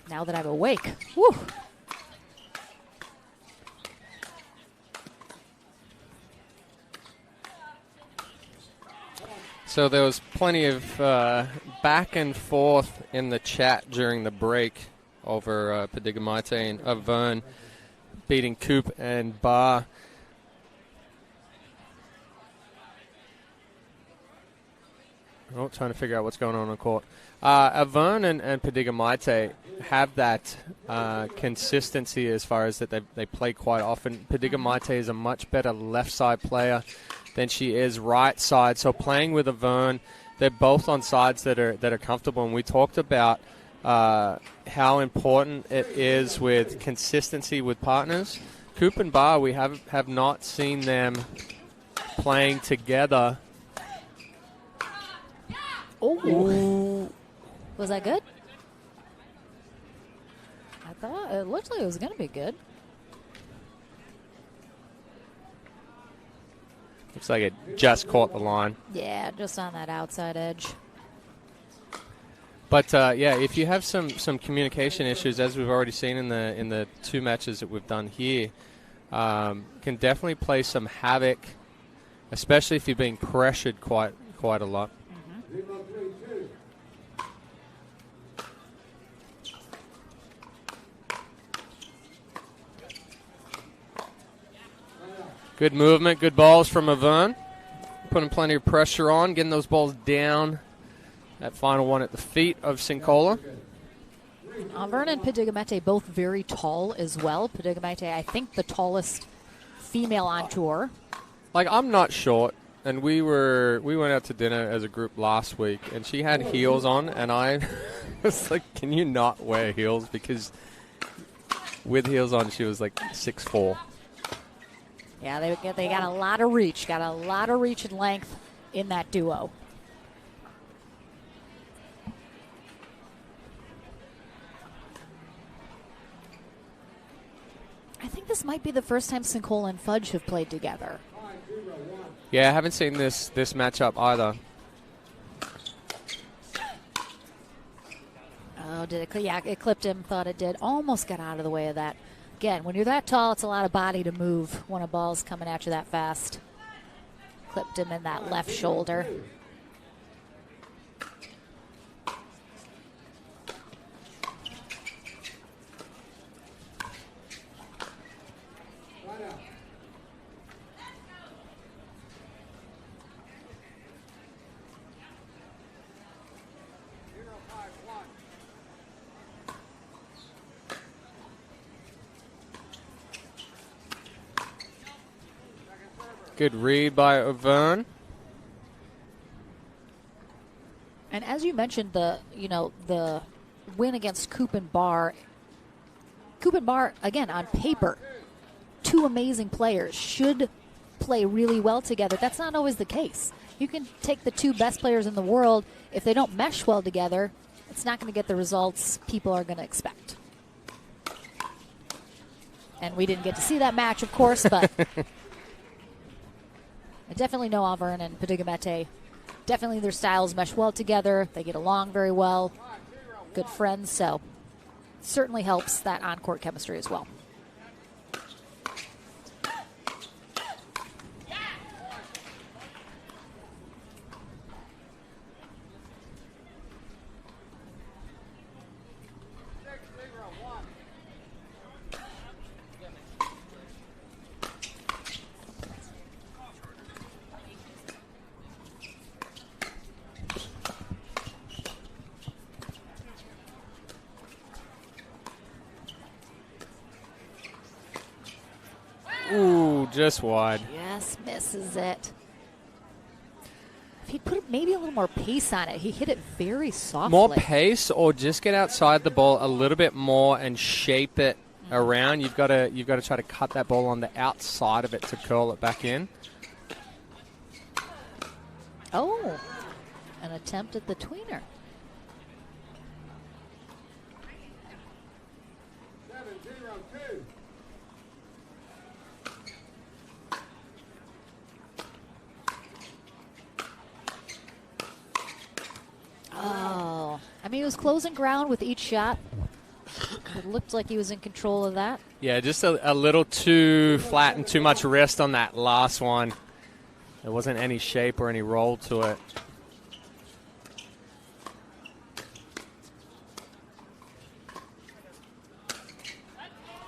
Now that I'm awake. Woo. So there was plenty of back and forth in the chat during the break over Pedigamete and Auvergne beating Coop and Barr. trying to figure out what's going on the court. Avern and Padiga-Maite have that consistency as far as that they play quite often. Padiga-Maite is a much better left side player than she is right side. So playing with Avern, they're both on sides that are comfortable. And we talked about how important it is with consistency with partners. Coop and Barr, we have not seen them playing together. Oh, was that good? I thought it looked like it was going to be good. Looks like it just caught the line. Yeah, just on that outside edge. But if you have some communication issues, as we've already seen in the 2 matches that we've done here, can definitely play some havoc, especially if you're being pressured quite a lot. Good movement, good balls from Avern. Putting plenty of pressure on, getting those balls down. That final one at the feet of Sincola. Avern and Padiga-Maite both very tall as well. Padiga-Maite, I think, the tallest female on tour. Like, I'm not short, and we went out to dinner as a group last week, and she had heels on, and I was like, can you not wear heels? Because with heels on, she was like 6'4". Yeah, they got a lot of reach. Got a lot of reach and length in that duo. I think this might be the first time Sincola and Fudge have played together. Yeah, I haven't seen this matchup either. Oh, did it? Yeah, it clipped him. Thought it did. Almost got out of the way of that. Again, when you're that tall, it's a lot of body to move when a ball's coming at you that fast. Clipped him in that left shoulder. Good read by Avern. And as you mentioned, the win against Coop and Barr. Coop and Barr, again, on paper, 2 amazing players, should play really well together. That's not always the case. You can take the 2 best players in the world. If they don't mesh well together, it's not going to get the results people are going to expect. And we didn't get to see that match, of course, but I definitely know Avern and Padiga-Maite. Definitely their styles mesh well together. They get along very well. Good friends, so certainly helps that on-court chemistry as well. Ooh, just wide. Yes, misses it. If he put maybe a little more pace on it, he hit it very softly. More pace, or just get outside the ball a little bit more and shape it around. You've got to try to cut that ball on the outside of it to curl it back in. Oh, an attempt at the tweener. Oh, I mean, he was closing ground with each shot. It looked like he was in control of that. Yeah, just a little too flat and too much wrist on that last one. There wasn't any shape or any roll to it.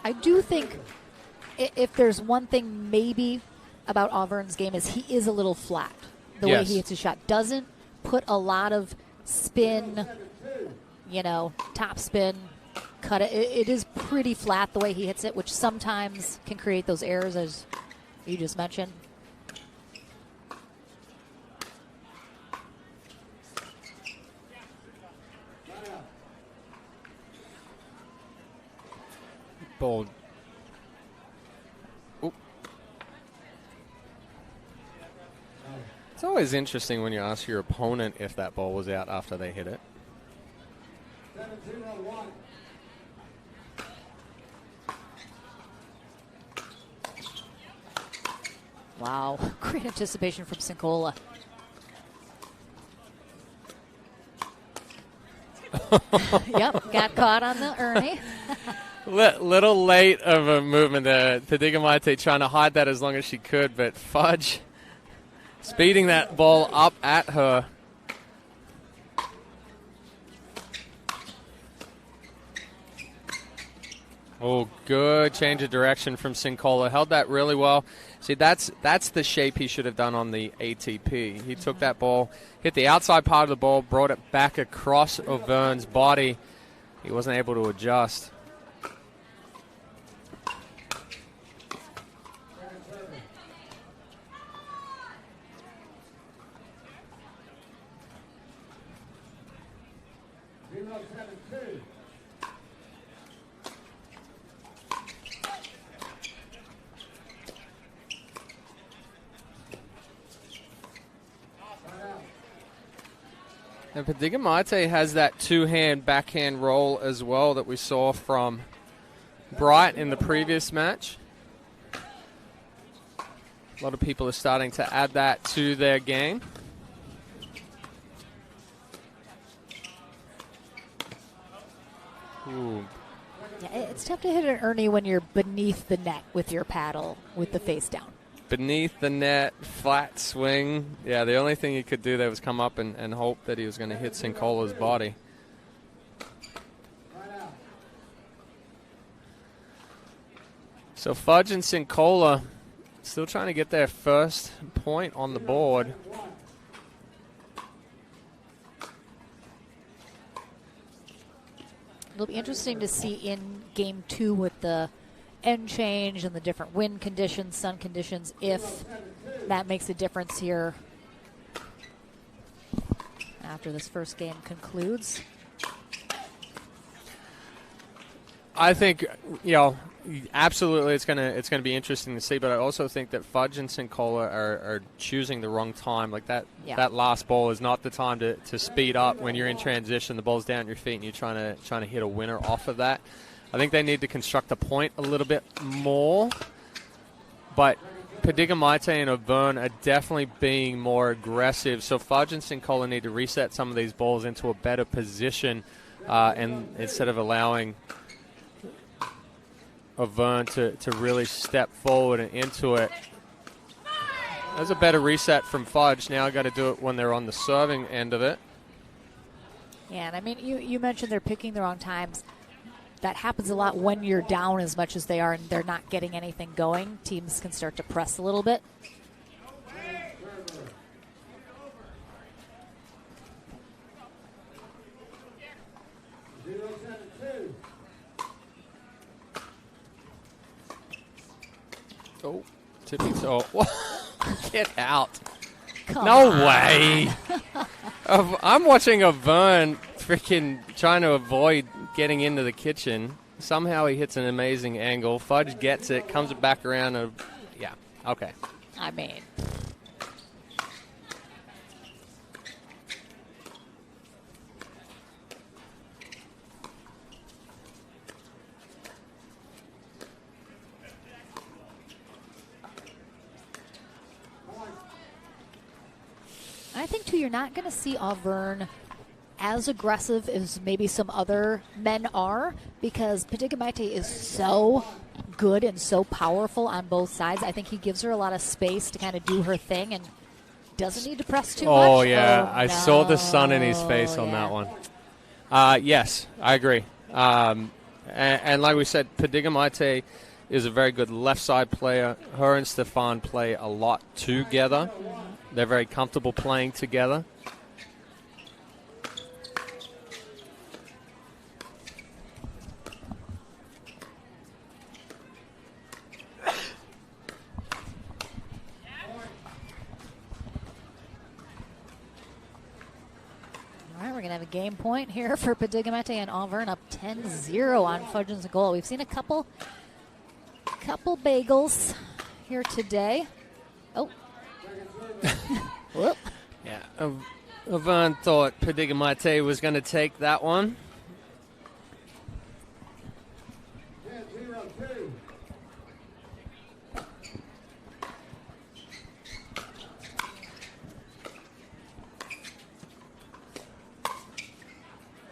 I do think if there's one thing maybe about Auburn's game is he is a little flat. The way he hits his shot doesn't put a lot of spin, top spin, cut it. It is pretty flat the way he hits it, which sometimes can create those errors, as you just mentioned. Ball. Oop. It's always interesting when you ask your opponent if that ball was out after they hit it. 17-1. Wow, great anticipation from Sincola. Yep, got caught on the Ernie. Little late of a movement there. Padigamite trying to hide that as long as she could, but Fudge speeding that ball up at her. Oh, good change of direction from Sincola. Held that really well. See, that's the shape he should have done on the ATP. He took that ball, hit the outside part of the ball, brought it back across Auvergne's body. He wasn't able to adjust. And Padigamite has that two-hand backhand roll as well that we saw from Bright in the previous match. A lot of people are starting to add that to their game. Ooh. Yeah, it's tough to hit an Ernie when you're beneath the net with your paddle with the face down. Beneath the net, flat swing. Yeah, the only thing he could do there was come up and hope that he was going to hit Sincola's body. So Fudge and Sincola still trying to get their first point on the board. It'll be interesting to see in game 2 with the end change and the different wind conditions, sun conditions, if that makes a difference here after this first game concludes. I think, absolutely it's gonna be interesting to see, but I also think that Fudge and Sincola are choosing the wrong time. Like that last ball is not the time to speed up when you're in transition. The ball's down at your feet and you're trying to hit a winner off of that. I think they need to construct a point a little bit more, but Padigamite and Auvergne are definitely being more aggressive. So Fudge and Sincola need to reset some of these balls into a better position, and instead of allowing Auvergne to really step forward and into it. There's a better reset from Fudge. Now I got to do it when they're on the serving end of it. Yeah, and I mean, you mentioned they're picking the wrong times. That happens a lot when you're down as much as they are and they're not getting anything going. Teams can start to press a little bit. Oh, tipping toe. Get out. Come no on. way. I'm watching Auvergne freaking trying to avoid getting into the kitchen. Somehow he hits an amazing angle. Fudge gets it, comes back around. Yeah, okay. I mean. I think, too, you're not going to see Auvergne as aggressive as maybe some other men are, because Padigamite is so good and so powerful on both sides. I think he gives her a lot of space to kind of do her thing and doesn't need to press too much. Oh, yeah. I saw the sun in his face on that one. Yes, I agree. And like we said, Padigamite is a very good left side player. Her and Stefan play a lot together. They're very comfortable playing together. we're going to have a game point here for Padigamete and Auvergne, up 10-0 on Fudgens and goal. We've seen a couple bagels here today. Oh. Whoop. Yeah, Auvergne thought Padigamete was going to take that one.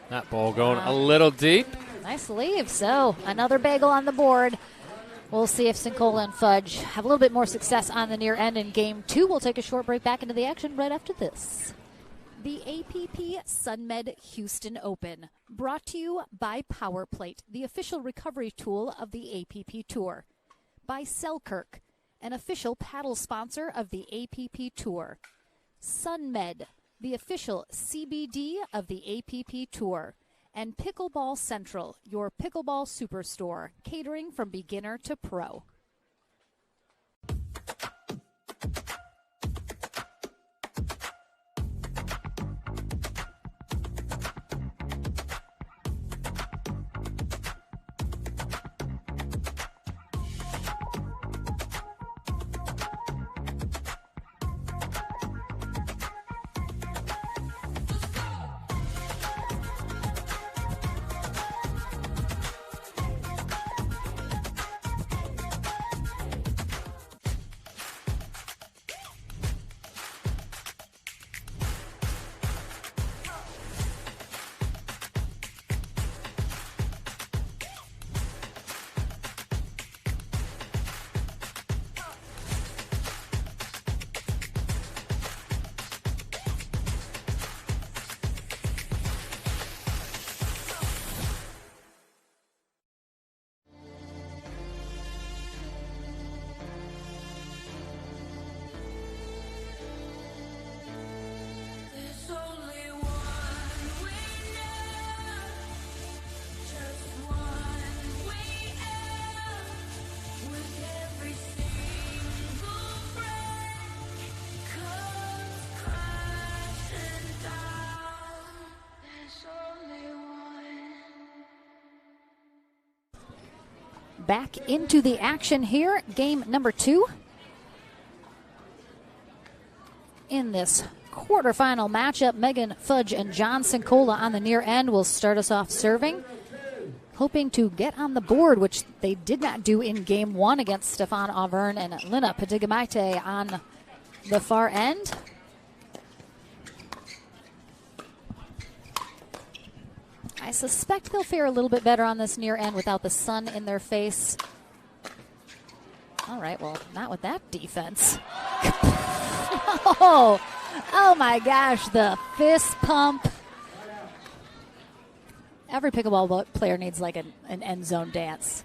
That ball going a little deep. Nice leave. So another bagel on the board. We'll see if Sincola and Fudge have a little bit more success on the near end in game 2. We'll take a short break back into the action right after this. The APP Sunmed Houston Open, brought to you by PowerPlate, the official recovery tool of the APP Tour. By Selkirk, an official paddle sponsor of the APP Tour. Sunmed, the official CBD of the APP Tour. And Pickleball Central, your pickleball superstore, catering from beginner to pro. Back into the action here, game number 2. In this quarterfinal matchup, Megan Fudge and John Sincola on the near end will start us off serving, hoping to get on the board, which they did not do in game 1 against Stefan Auvergne and Lina Padigamete on the far end. I suspect they'll fare a little bit better on this near end without the sun in their face. All right, well, not with that defense. Oh my gosh, the fist pump. Every pickleball player needs like an end zone dance.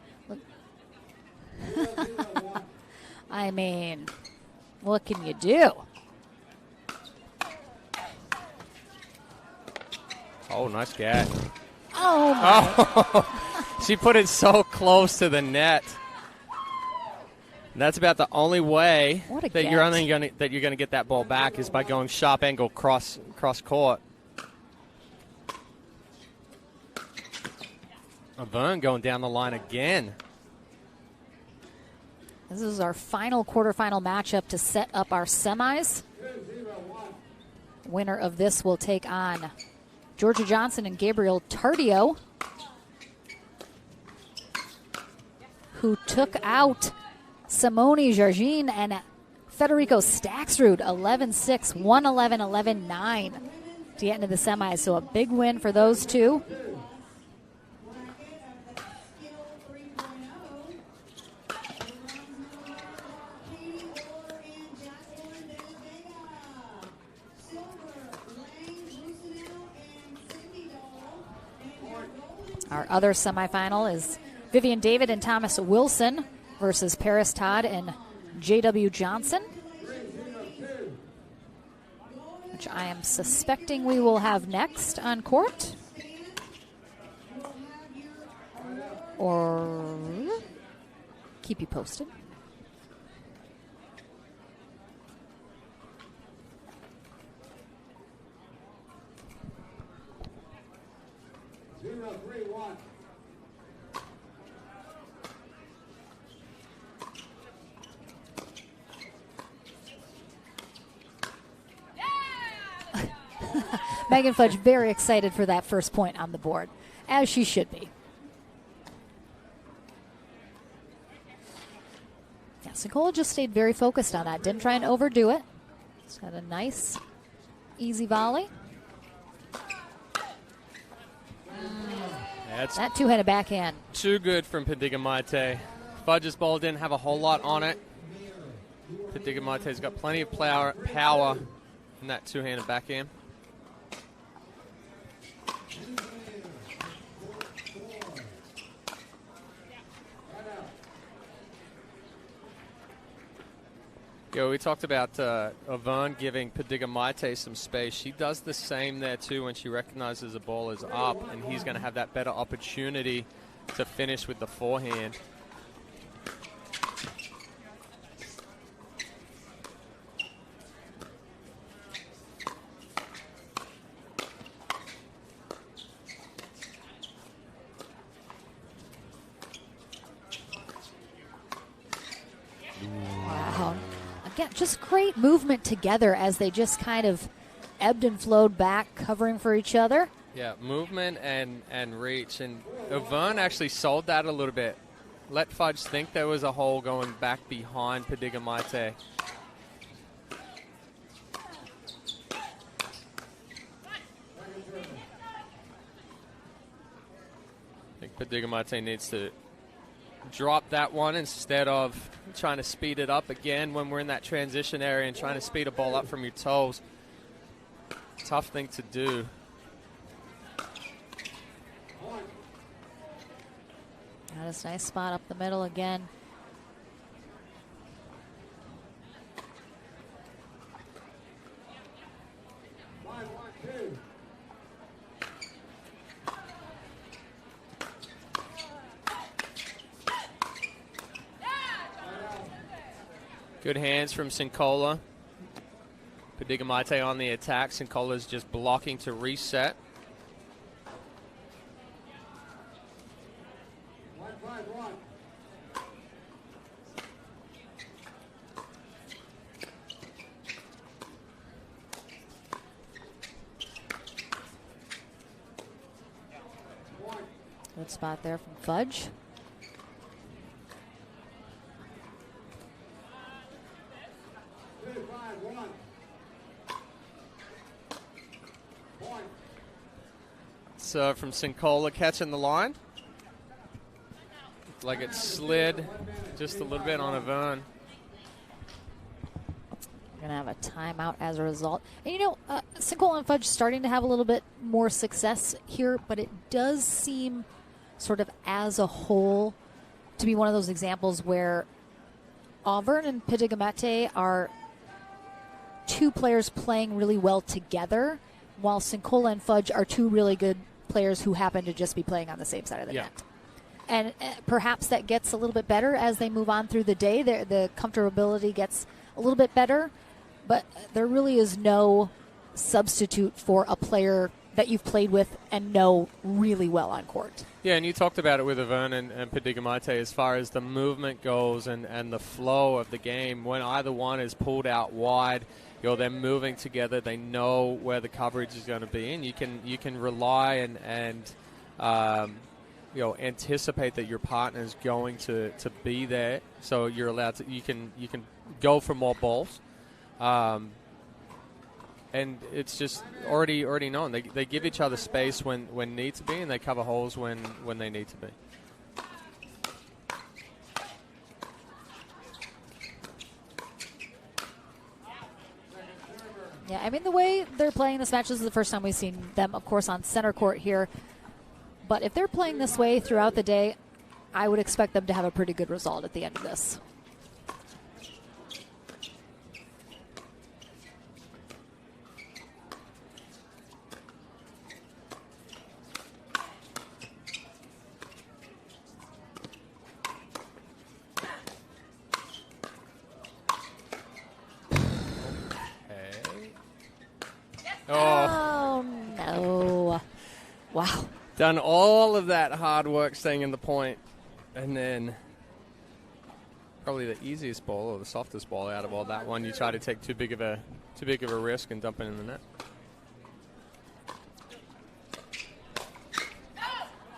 I mean, what can you do? Oh, nice catch. Oh, my. She put it so close to the net. And that's about the only way that you're gonna get that ball back is by going sharp angle cross court. Auvergne going down the line again. This is our final quarterfinal matchup to set up our semis. Winner of this will take on Georgia Johnson and Gabriel Tardio, who took out Simone Jardim and Federico Staksrud 11-6, 1-11, 11-9 to get into the semis. So a big win for those two. Our other semifinal is Vivian David and Thomas Wilson versus Paris Todd and J.W. Johnson, which I am suspecting we will have next on court. Or keep you posted. 3-1. Megan Fudge very excited for that first point on the board, as she should be. Yeah, Sincola just stayed very focused on that. Didn't try and overdo it. Just had a nice, easy volley. That's that two-handed backhand. Too good from Padiga-Maite. Fudge's ball didn't have a whole lot on it. Padiga-Maite's got plenty of power in that two-handed backhand. Yeah, we talked about Yvonne giving Padiga-Maite some space. She does the same there too when she recognizes the ball is up, and he's going to have that better opportunity to finish with the forehand. Wow. Again, just great movement together as they just kind of ebbed and flowed back, covering for each other. Yeah, movement and reach. And Yvonne actually sold that a little bit. Let Fudge think there was a hole going back behind Padiga-Maite. I think Padiga-Maite needs to drop that one instead of trying to speed it up again when we're in that transition area and trying to speed a ball up from your toes. Tough thing to do. Got a nice spot up the middle again. Good hands from Sincola. Padiga-Maite on the attack. Sincola's just blocking to reset. Good spot there from Fudge. So from Sincola catching the line. Looked like it slid just a little bit on Yvonne. We're going to have a timeout as a result. And you know, Sincola and Fudge starting to have a little bit more success here, but it does seem sort of as a whole to be one of those examples where Auburn and Padiga-Maite are two players playing really well together, while Sincola and Fudge are two really good players who happen to just be playing on the same side of the net. And perhaps that gets a little bit better as they move on through the day. The comfortability gets a little bit better, but there really is no substitute for a player that you've played with and know really well on court. Yeah, and you talked about it with Yvonne and Padiga-Maite as far as the movement goes and the flow of the game. When either one is pulled out wide, you know, they're moving together. They know where the coverage is going to be, and you can rely and anticipate that your partner is going to be there. So you're allowed to you can go for more balls, and it's just already known. They give each other space when need to be, and they cover holes when they need to be. Yeah, I mean, the way they're playing this match, this is the first time we've seen them, of course, on center court here. But if they're playing this way throughout the day, I would expect them to have a pretty good result at the end of this. Oh, no. Wow. Done all of that hard work staying in the point, and then probably the easiest ball or the softest ball out of all that one. You try to take too big of a risk and dump it in the net.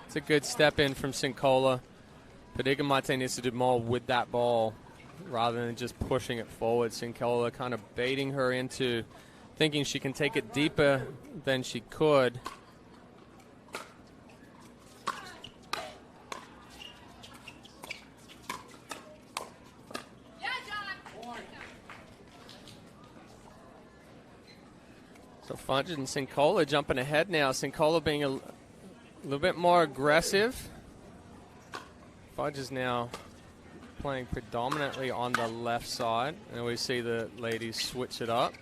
It's a good step in from Sincola. Padigamate needs to do more with that ball rather than just pushing it forward. Sincola kind of baiting her into thinking she can take it deeper than she could. So Fudge and Sincola jumping ahead now. Sincola being a little bit more aggressive. Fudge is now playing predominantly on the left side, and we see the ladies switch it up.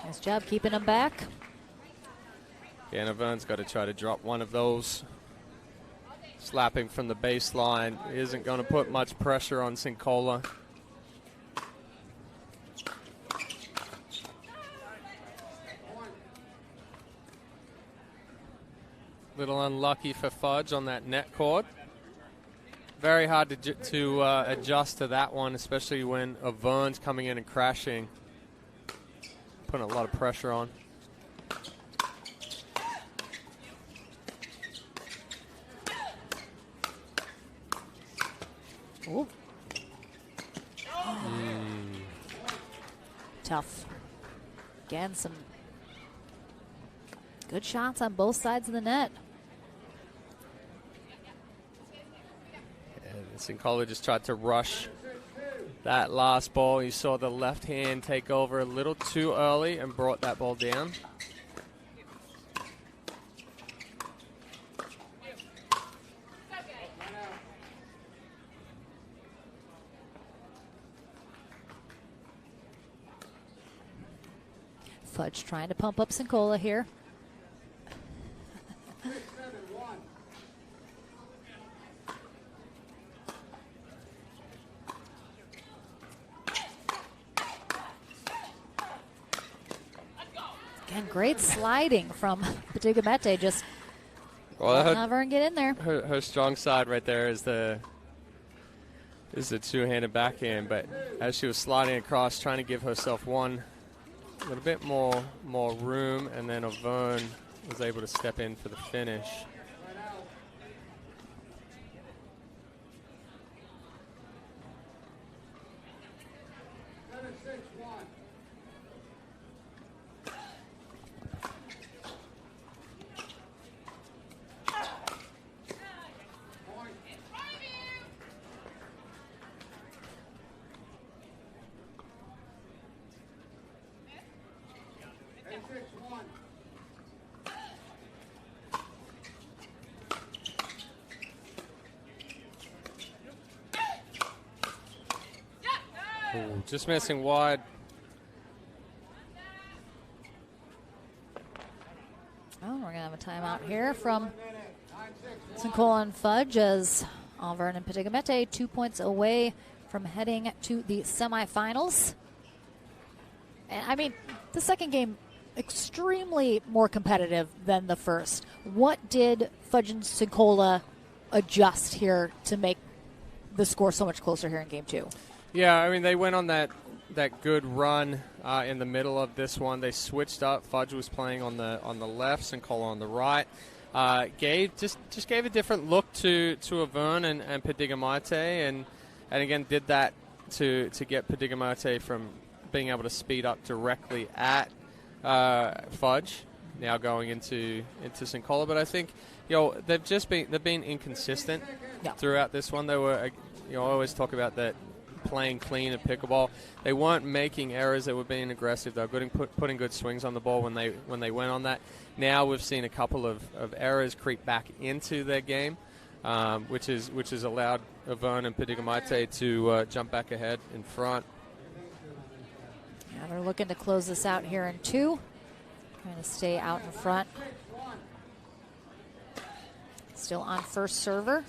Nice job keeping them back. Yeah, Vern's got to try to drop one of those. Slapping from the baseline isn't going to put much pressure on Sincola. Little unlucky for Fudge on that net cord. Very hard to adjust to that one, especially when Vern's coming in and crashing. Putting a lot of pressure on. Ooh. Tough. Again, some good shots on both sides of the net. And Sincola just tried to rush that last ball. You saw the left hand take over a little too early and brought that ball down. Fudge trying to pump up Sincola here. Again, great sliding from Padigamate. Just let her get in there. Her strong side right there is the two-handed backhand. But as she was sliding across, trying to give herself one a little bit more room, and then Vern was able to step in for the finish. Ooh, just missing wide. Oh, we're going to have a timeout here from Sincola and Fudge as Auvergne and Padigamate 2 points away from heading to the semifinals. And I mean, the second game extremely more competitive than the first. What did Fudge and Sincola adjust here to make the score so much closer here in game two? Yeah, I mean, they went on that good run in the middle of this one. They switched up. Fudge was playing on the left, Sincola on the right. Gave a different look to Auvergne and Padigamate, and again did that to get Padigamate from being able to speed up directly at Fudge. Now going into Sincola, but I think they've been inconsistent throughout this one. They were I always talk about that. Playing clean at pickleball, they weren't making errors. They were being aggressive. They were putting good swings on the ball when they went on that. Now we've seen a couple of errors creep back into their game. which has allowed Avern and Pedigamite to jump back ahead in front. Yeah, they're looking to close this out here in 2. Trying to stay out in front. Still on first server.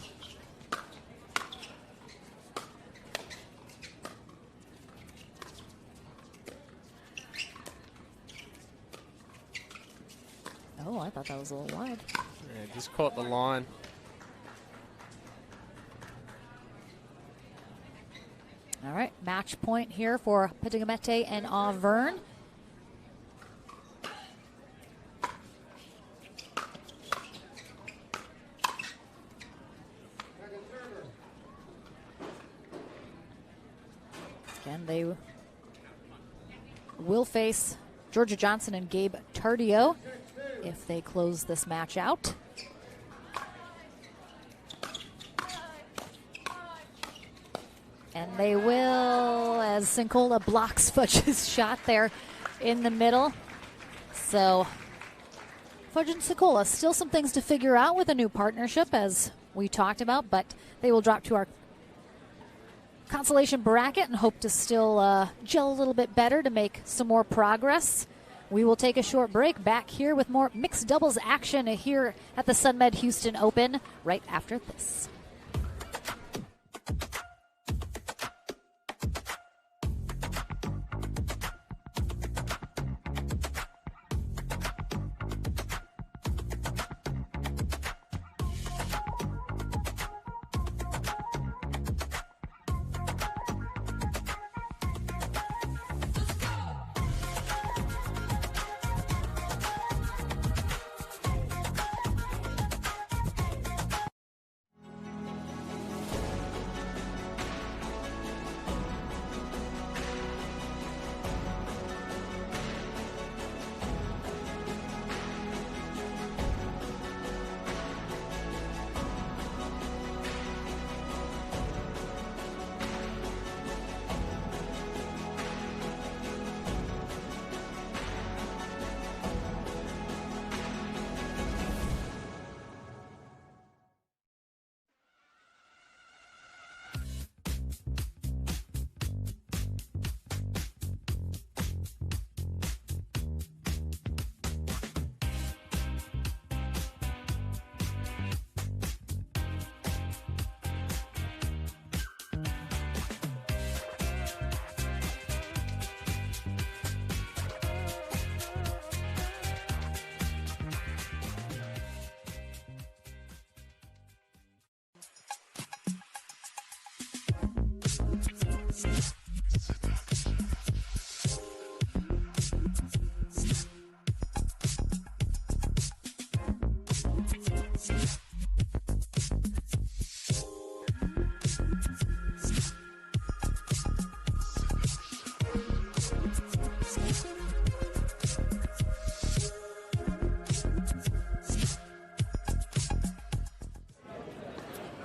Oh, I thought that was a little wide. Yeah, just caught the line. All right, match point here for Pedigamite and Auvergne. Again, they will face Georgia Johnson and Gabe Tardio if they close this match out. And they will, as Sincola blocks Fudge's shot there in the middle. So Fudge and Sincola, still some things to figure out with a new partnership, as we talked about, but they will drop to our consolation bracket and hope to still gel a little bit better to make some more progress. We will take a short break. Back here with more mixed doubles action here at the Sunmed Houston Open right after this.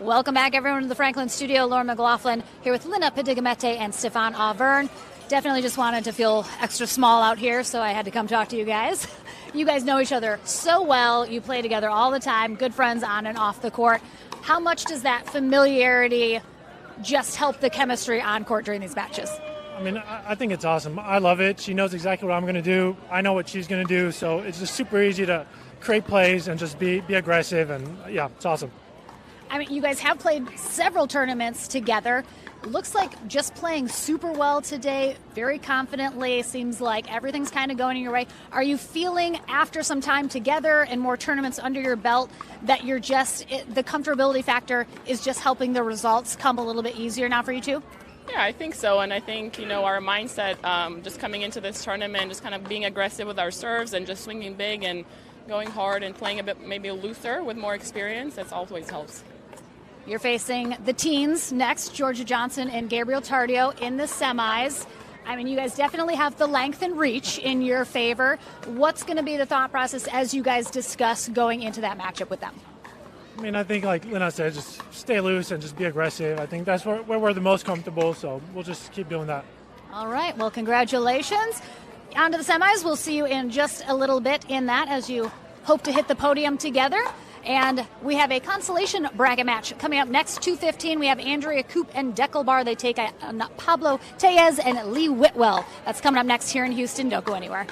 Welcome back, everyone, to the Franklin studio. Laura McLaughlin here with Lina Pedigamite and Stefan Auvergne. Definitely just wanted to feel extra small out here, so I had to come talk to you guys. You guys know each other so well. You play together all the time, good friends on and off the court. How much does that familiarity just help the chemistry on court during these matches? I mean, I think it's awesome. I love it. She knows exactly what I'm going to do. I know what she's going to do, so it's just super easy to create plays and just be aggressive, and yeah, it's awesome. I mean, you guys have played several tournaments together. Looks like just playing super well today, very confidently. Seems like everything's kind of going in your way. Are you feeling, after some time together and more tournaments under your belt, that you're the comfortability factor is just helping the results come a little bit easier now for you two? Yeah, I think so. And I think, our mindset just coming into this tournament, just kind of being aggressive with our serves and just swinging big and going hard and playing a bit maybe looser with more experience, that always helps. You're facing the teens next, Georgia Johnson and Gabriel Tardio in the semis. I mean, you guys definitely have the length and reach in your favor. What's going to be the thought process as you guys discuss going into that matchup with them? I mean, I think, like Lina said, just stay loose and just be aggressive. I think that's where we're the most comfortable, so we'll just keep doing that. All right, well, congratulations. On to the semis. We'll see you in just a little bit in that as you hope to hit the podium together. And we have a consolation bracket match coming up next, 2:15. We have Andrea Coop and Barr. They take on Pablo Tellez and Lee Whitwell. That's coming up next here in Houston. Don't go anywhere.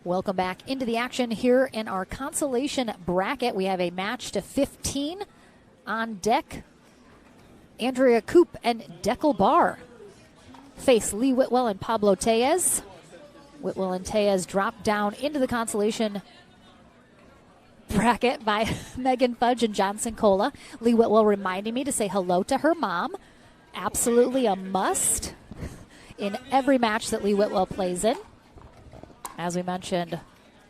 Welcome back into the action here in our consolation bracket. We have a match to 15 on deck. Andrea Coop and Deckel Barr face Lee Whitwell and Pablo Tellez. Whitwell and Tellez drop down into the consolation bracket by Megan Fudge and Johnson Cola. Lee Whitwell reminding me to say hello to her mom. Absolutely a must in every match that Lee Whitwell plays in. As we mentioned,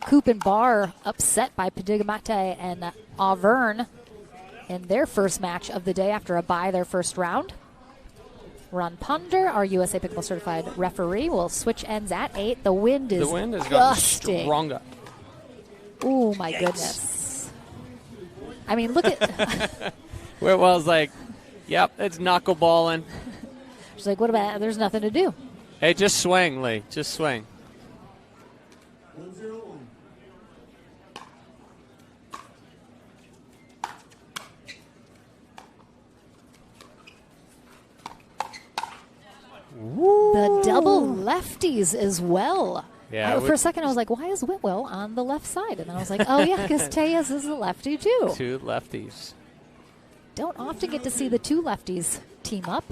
Coop and Barr upset by Padigamate and Auvergne in their first match of the day after a bye their first round. Ron Ponder, our USA Pickleball certified referee, will switch ends at 8. The wind is has gotten gusting. stronger. Oh my goodness. I mean, look at Whitwell's like, yep, it's knuckleballing. She's like, what about, there's nothing to do. Hey, just swing, Lee. Just swing. 1-0-1. The double lefties as well. Yeah, For a second, I was like, why is Whitwell on the left side? And then I was like, oh, yeah, because Tellez is a lefty, too. Two lefties. Don't often get to see the two lefties team up.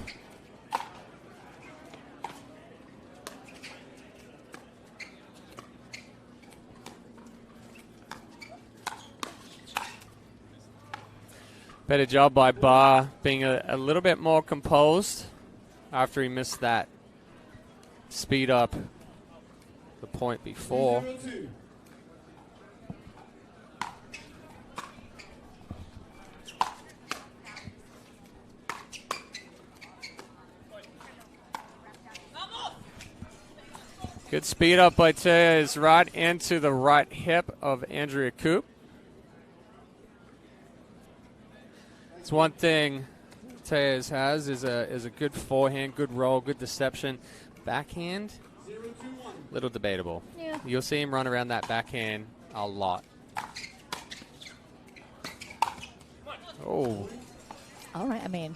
Better job by Barr being a little bit more composed after he missed that speed up the point before. 3-0-2. Good speed up by Tellez right into the right hip of Andrea Coop. It's one thing Tellez has is a good forehand, good roll, good deception. Backhand, little debatable. Yeah. You'll see him run around that backhand a lot. Oh. All right, I mean,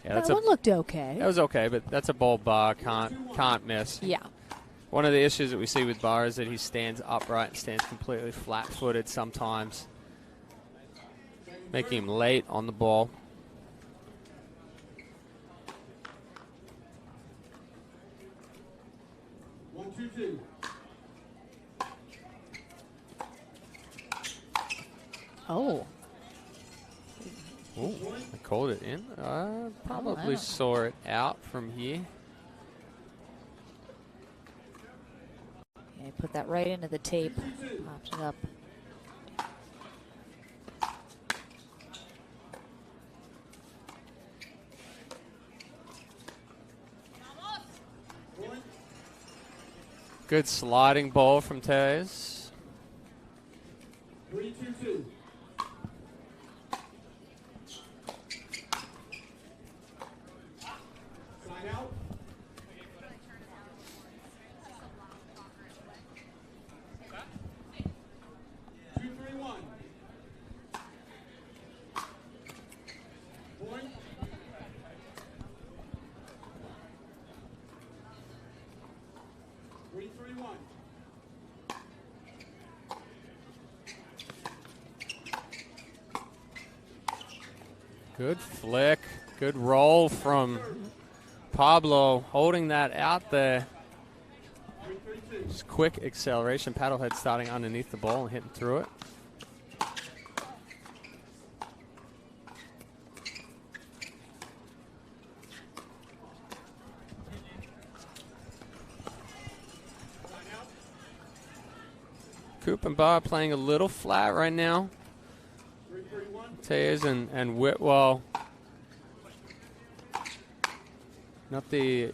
Yeah, that one looked okay. That was okay, but that's a ball Barr can't miss. Yeah. One of the issues that we see with Barr is that he stands upright and stands completely flat-footed sometimes, making him late on the ball. Oh. Ooh, I called it in. Probably wow. saw it out from here. Yeah, put that right into the tape. Popped it up. Good sliding ball from Tellez. 3-2-2. Side out. Two, 3-1. Point. Three, 3-1. Good flick. Good roll from Pablo, holding that out there. Just quick acceleration. Paddlehead starting underneath the ball and hitting through it. Coop and Barr playing a little flat right now. Tellez and Whitwell, not the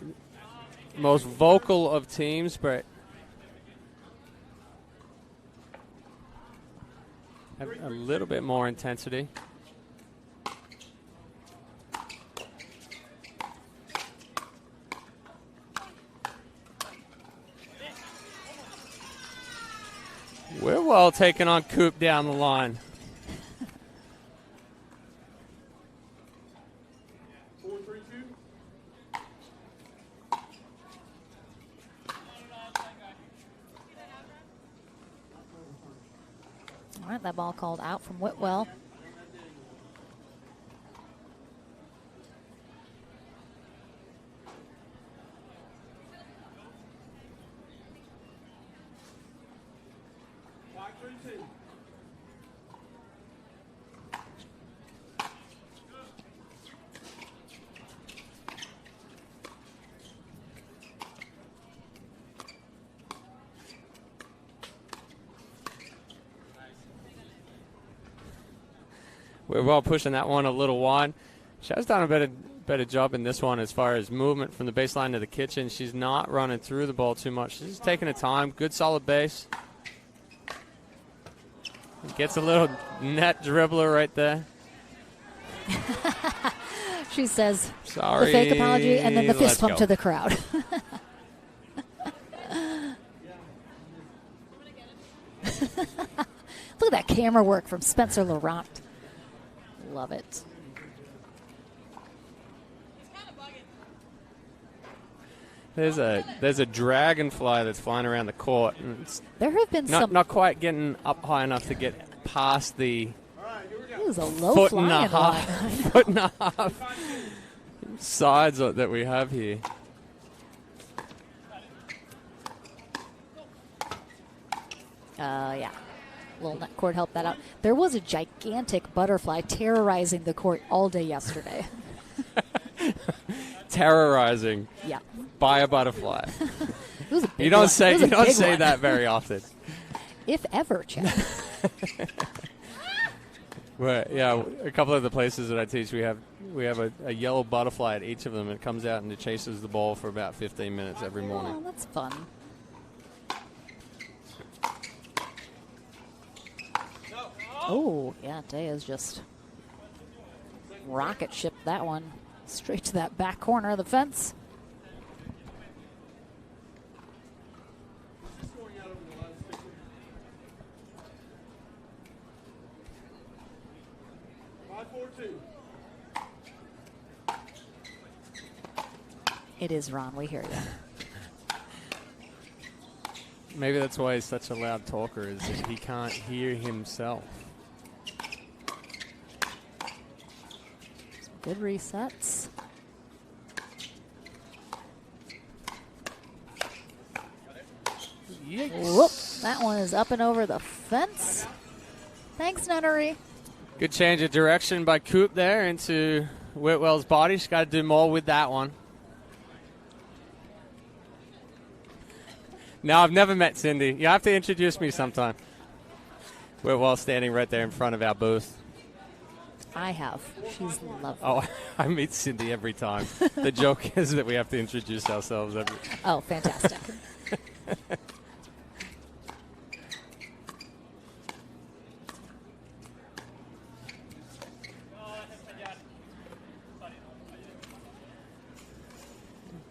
most vocal of teams, but have a little bit more intensity. Whitwell taking on Coop down the line. second. That ball called out from Whitwell. We're well pushing that one a little wide. She has done a better job in this one as far as movement from the baseline to the kitchen. She's not running through the ball too much. She's just taking her time. Good solid base. Gets a little net dribbler right there. She says, sorry, the fake apology, and then the fist pump go. to the crowd. Look at that camera work from Spencer Laurent. Love it. There's a dragonfly that's flying around the court. And it's there have been not quite getting up high enough to get past the it was a low foot and a half sides that we have here. Yeah. Little net court helped that out. There was a gigantic butterfly terrorizing the court all day yesterday. Terrorizing. Yeah. By a butterfly. It was a big you don't one. say It was a big one. that very often. If ever, Chad. Well, yeah, a couple of the places that I teach, we have a yellow butterfly at each of them. It comes out and it chases the ball for about 15 minutes every morning. Oh, that's fun. Oh, yeah, Tellez just rocket shipped that one straight to that back corner of the fence. It is Ron, we hear you. Maybe that's why he's such a loud talker, is that he can't hear himself. Some good resets. Yikes. Whoop, that one is up and over the fence. Thanks, Nunnery. Good change of direction by Coop there into Whitwell's body. She's got to do more with that one. No, I've never met Cindy. You have to introduce me sometime. Whitwell standing right there in front of our booth. I have. She's lovely. Oh, I meet Cindy every time. The joke is that we have to introduce ourselves every. Oh, fantastic.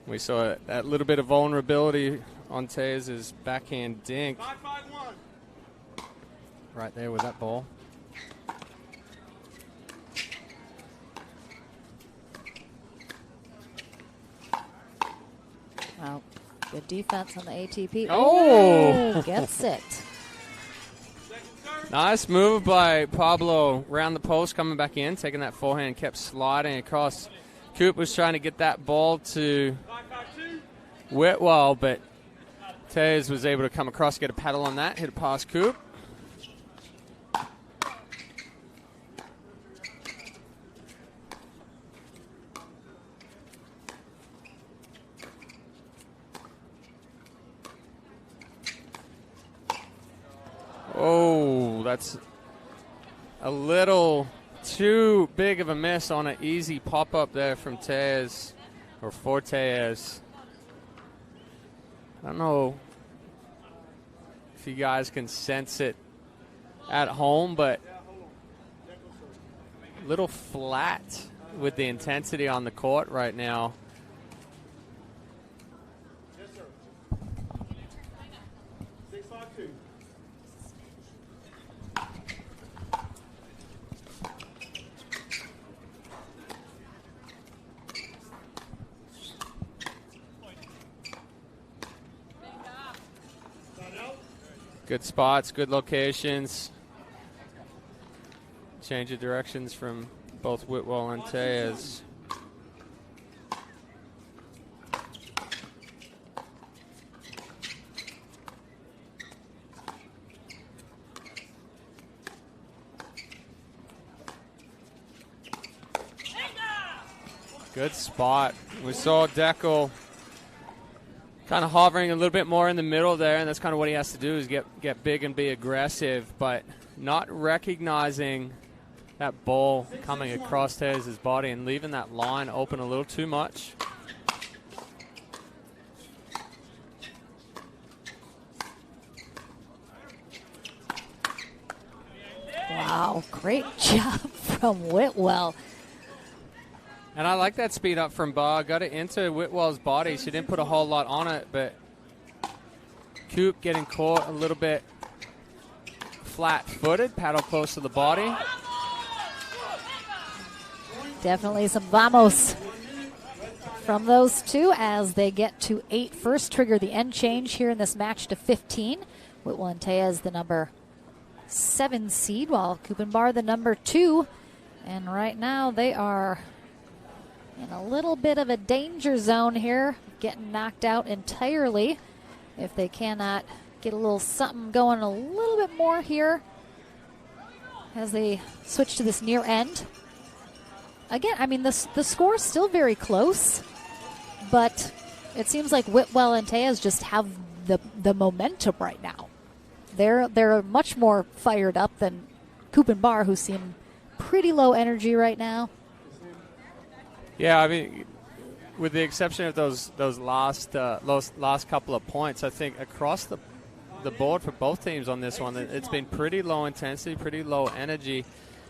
We saw that little bit of vulnerability on Tellez's backhand dink. 5-5-1. Right there with that ball. Well, good defense on the ATP. Oh! Ooh, gets it. Nice move by Pablo around the post, coming back in, taking that forehand, kept sliding across. Coop was trying to get that ball to Whitwell, but Tellez was able to come across, get a paddle on that, hit it past Coop. Oh, that's a little too big of a miss on an easy pop-up there from Tellez, or for Tellez. I don't know if you guys can sense it at home, but a little flat with the intensity on the court right now. Yes, sir. 6-5-2. Good spots, good locations. Change of directions from both Whitwell and Tellez. Good spot. We saw Deckel kind of hovering a little bit more in the middle there, and that's kind of what he has to do is get big and be aggressive, but not recognizing that ball coming across Tellez's body and leaving that line open a little too much. Wow, great job from Whitwell. And I like that speed up from Barr. Got it into Whitwell's body. She didn't put a whole lot on it, but Coop getting caught a little bit flat-footed, paddle close to the body. Definitely some vamos from those two as they get to 8 first, trigger the end change here in this match to 15. Whitwell and Tellez the number 7 seed, while Coop and Barr the number 2. And right now they are in a little bit of a danger zone here, getting knocked out entirely if they cannot get a little something going a little bit more here as they switch to this near end. Again, I mean, the score is still very close, but it seems like Whitwell and Tellez just have the momentum right now. They're much more fired up than Coop and Barr, who seem pretty low energy right now. Yeah, I mean, with the exception of those last couple of points, I think across the board for both teams on this one, it's been pretty low intensity, pretty low energy.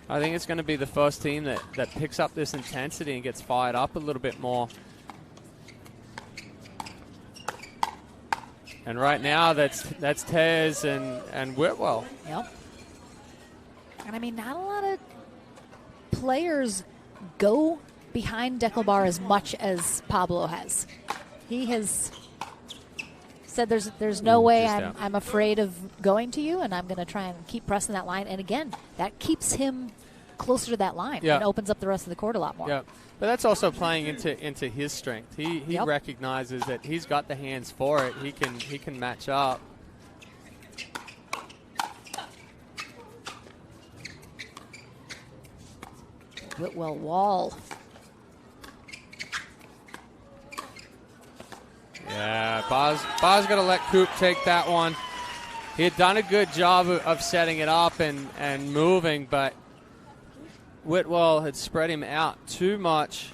I think it's going to be the first team that picks up this intensity and gets fired up a little bit more. And right now, that's Tellez and Whitwell. Yep. And I mean, not a lot of players go behind Deckel Barr as much as Pablo has. He has said there's no way I'm afraid of going to you, and I'm going to try and keep pressing that line. And again, that keeps him closer to that line and opens up the rest of the court a lot more. Yeah, but that's also playing into his strength. He recognizes that he's got the hands for it. He can match up. Whitwell wall. Yeah, Barr's going to let Coop take that one. He had done a good job of setting it up and moving, but Whitwell had spread him out too much.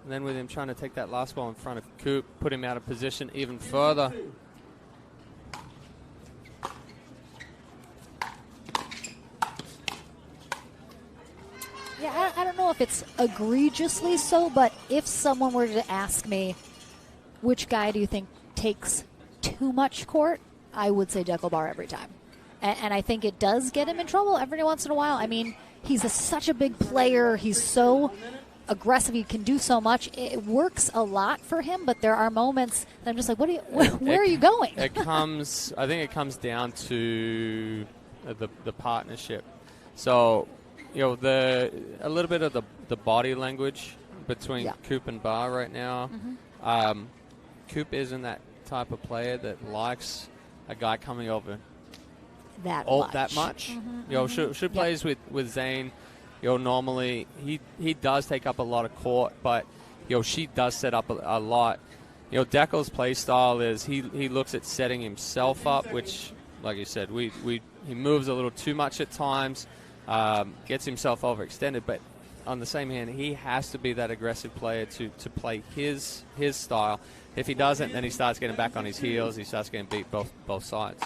And then with him trying to take that last ball in front of Coop, put him out of position even further. Yeah, I don't know if it's egregiously so, but if someone were to ask me, which guy do you think takes too much court, I would say Deckel Barr every time. And I think it does get him in trouble every once in a while. I mean, he's such a big player. He's so aggressive. He can do so much. It works a lot for him, but there are moments that I'm just like, where are you going? I think it comes down to the partnership. So, a little bit of the body language between Coop and Barr right now. Mm-hmm. Coop isn't that type of player that likes a guy coming over that much. Mm-hmm. She plays with Zane. Normally he does take up a lot of court, but she does set up a lot. Deckel's play style is he looks at setting himself up, which, like you said, he moves a little too much at times, gets himself overextended, but on the same hand, he has to be that aggressive player to play his style. If he doesn't, then he starts getting back on his heels. He starts getting beat both sides.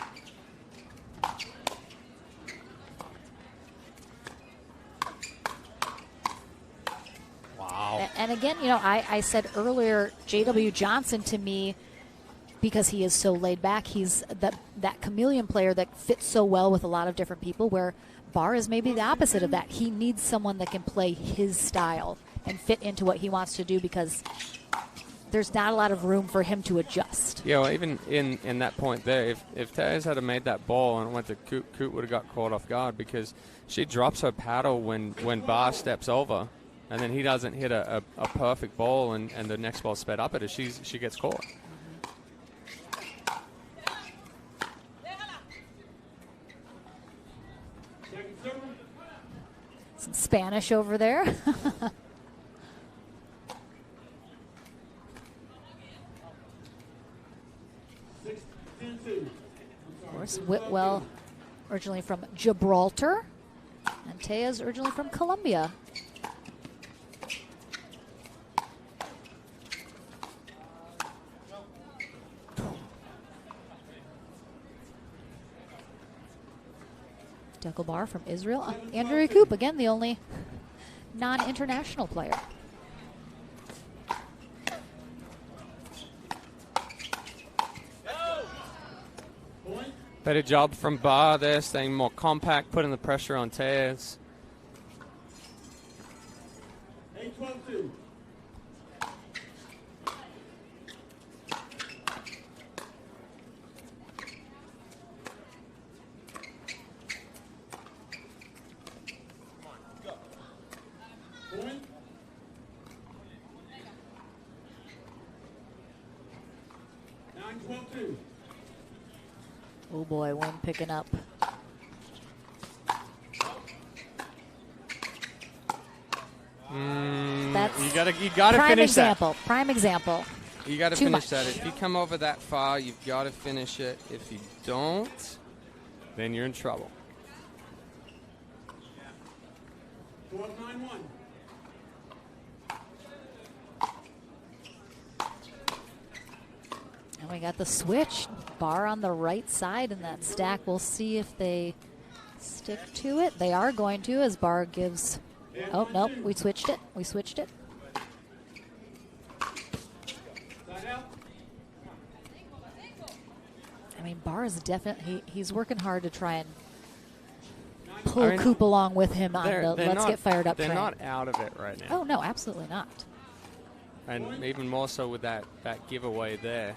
Wow. And again, I said earlier, J.W. Johnson to me, because he is so laid back, he's that chameleon player that fits so well with a lot of different people, where Barr is maybe the opposite of that. He needs someone that can play his style and fit into what he wants to do, because there's not a lot of room for him to adjust. Yeah, well, even in that point there, if Tellez had made that ball and it went to Coop, Coop would have got caught off guard because she drops her paddle when Barr steps over, and then he doesn't hit a perfect ball, and the next ball sped up at her. She gets caught. Some Spanish over there. Of course, Whitwell originally from Gibraltar, and Tellez originally from Colombia. Barr from Israel. Andrew Coop, again, the only non-international player. Better job from Barr there, staying more compact, putting the pressure on Tellez. 8-12-2. Point. 9-12-2. Oh boy, one picking up. That's you gotta prime finish example. that. Prime example. You gotta Too finish much. that. If you come over that far, you've got to finish it. If you don't, then you're in trouble. 12-9-1. And we got the switch. Barr on the right side in that stack. We'll see if they stick to it. They are going to, as Barr gives. Oh, nope, we switched it. We switched it. I mean, Barr is definitely, he's working hard to try and pull Coop along with him on the let's get fired up They're train. not out of it right now. Oh, no, absolutely not. And even more so with that giveaway there.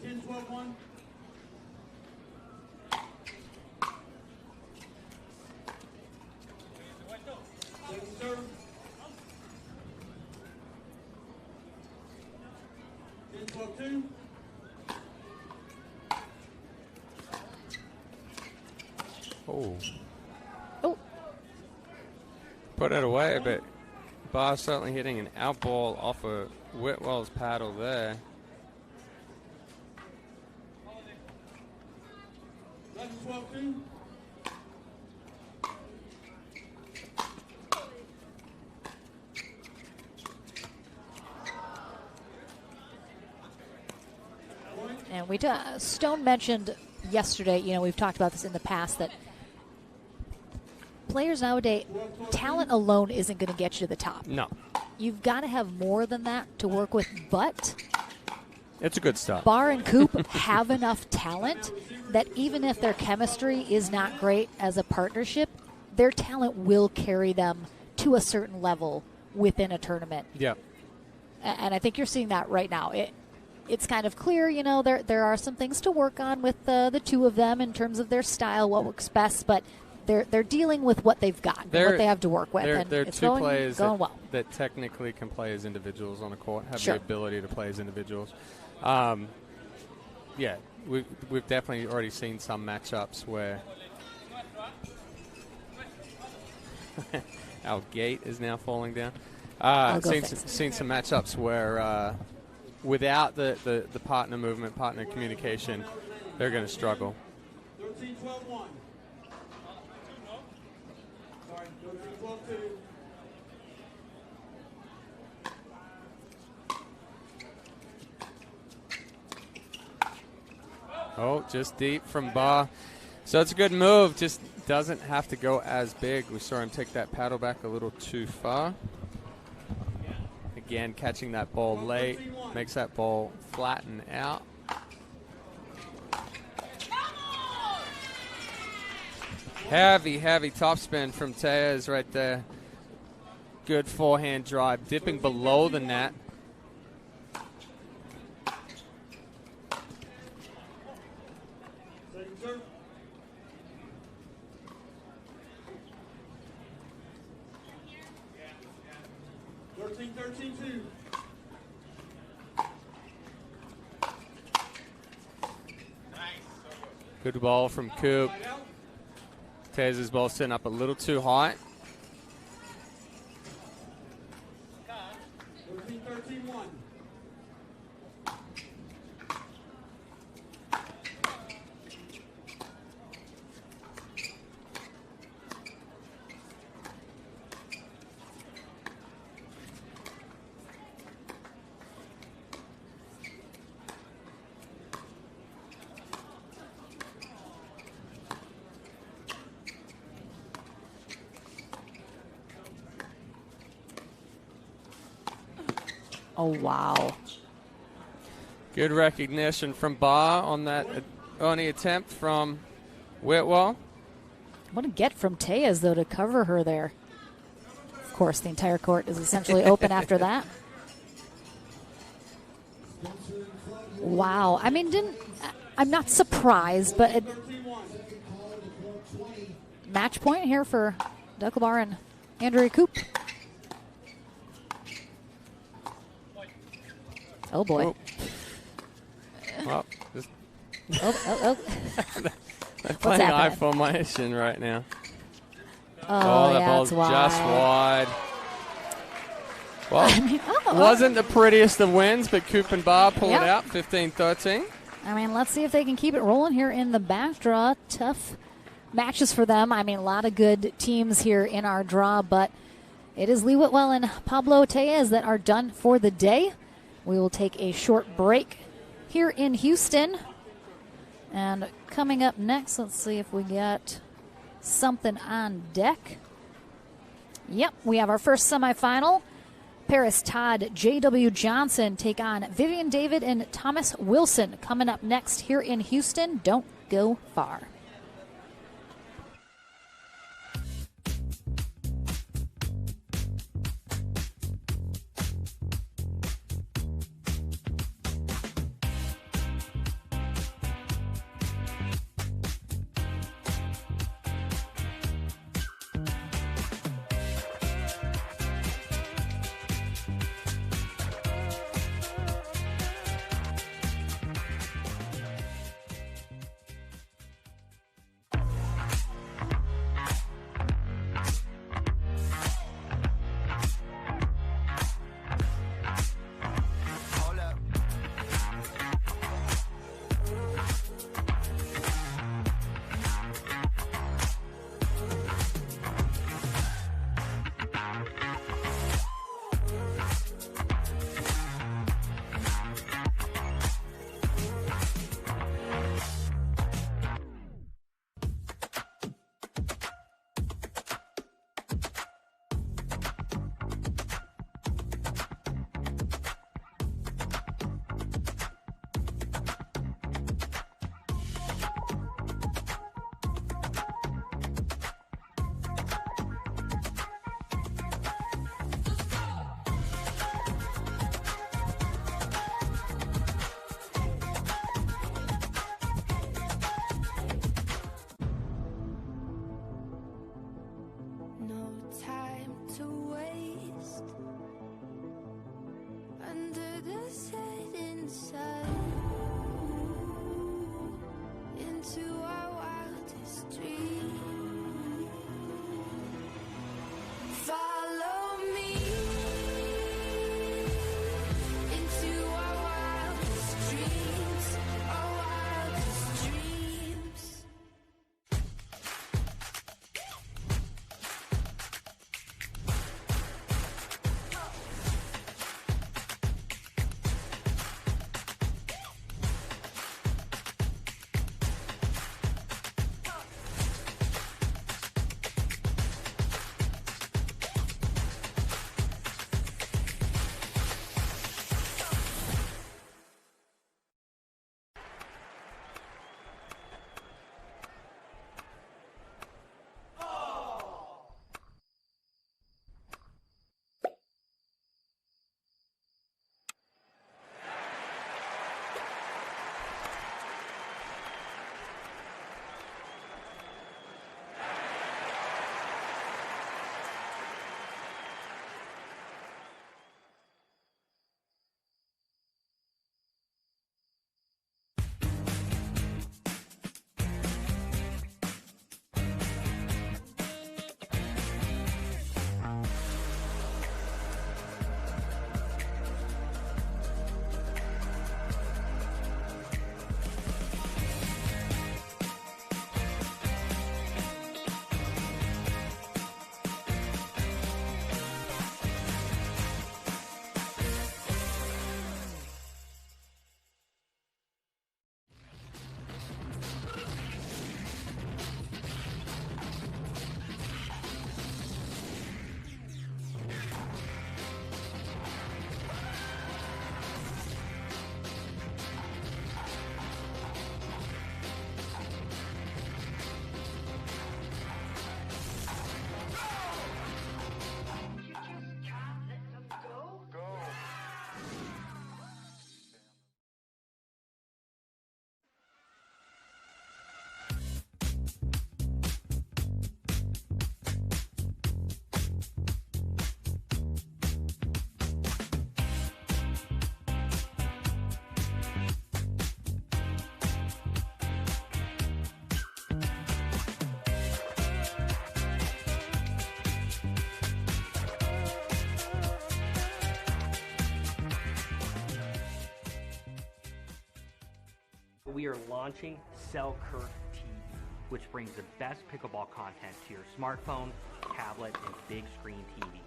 10-12-1. Second serve. 10-12-2. Oh. Put it away, but Barr certainly hitting an out ball off of Whitwell's paddle there. 11-12-2. And Stone mentioned yesterday, we've talked about this in the past, that players nowadays, talent alone isn't going to get you to the top. No. You've got to have more than that to work with, but It's a good start. Barr and Coop have enough talent that even if their chemistry is not great as a partnership, their talent will carry them to a certain level within a tournament. Yeah. And I think you're seeing that right now. It's kind of clear, there are some things to work on with the two of them in terms of their style, what works best, but they're dealing with what they've got, and what they have to work with, and they're it's two going players well. that technically can play as individuals on a court, have Sure. the ability to play as individuals. Yeah, we've definitely already seen some matchups where our gate is now falling down. Seen some matchups where without the partner movement, partner communication, they're going to struggle. 13-12-1. Sorry, 13-12-2. Oh, just deep from Barr. So it's a good move. Just doesn't have to go as big. We saw him take that paddle back a little too far. Again, catching that ball late. Makes that ball flatten out. Heavy topspin from Tellez right there. Good forehand drive, dipping below the net. Second serve. 13-2. Good ball from Coop. Tellez's ball sitting up a little too high. 13-1. Oh, wow. Good recognition from Barr on that only attempt from Whitwell. What a get from Tellez, though, to cover her there. Of course, the entire court is essentially open after that. Wow. I mean, I'm not surprised, but match point here for Barr and Andrea Coop. Oh, boy. Oh. Well, just oh. they're playing high formation right now. Oh, that yeah, ball's it's wide. just wide. Well, I mean, wasn't the prettiest of wins, but Coop and Barr pull it out, 15-13. I mean, let's see if they can keep it rolling here in the back draw. Tough matches for them. I mean, a lot of good teams here in our draw, but it is Lee Whitwell and Pablo Tellez that are done for the day. We will take a short break here in Houston. And coming up next, let's see if we got something on deck. Yep, we have our first semifinal. Paris Todd, J.W. Johnson take on Vivian David and Thomas Wilson. Coming up next here in Houston. Don't go far. we are launching Selkirk TV, which brings the best pickleball content to your smartphone, tablet, and big screen TV.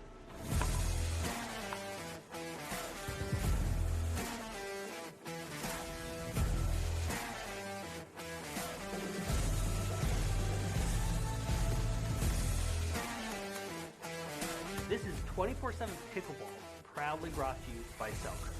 This is 24/7 Pickleball, proudly brought to you by Selkirk.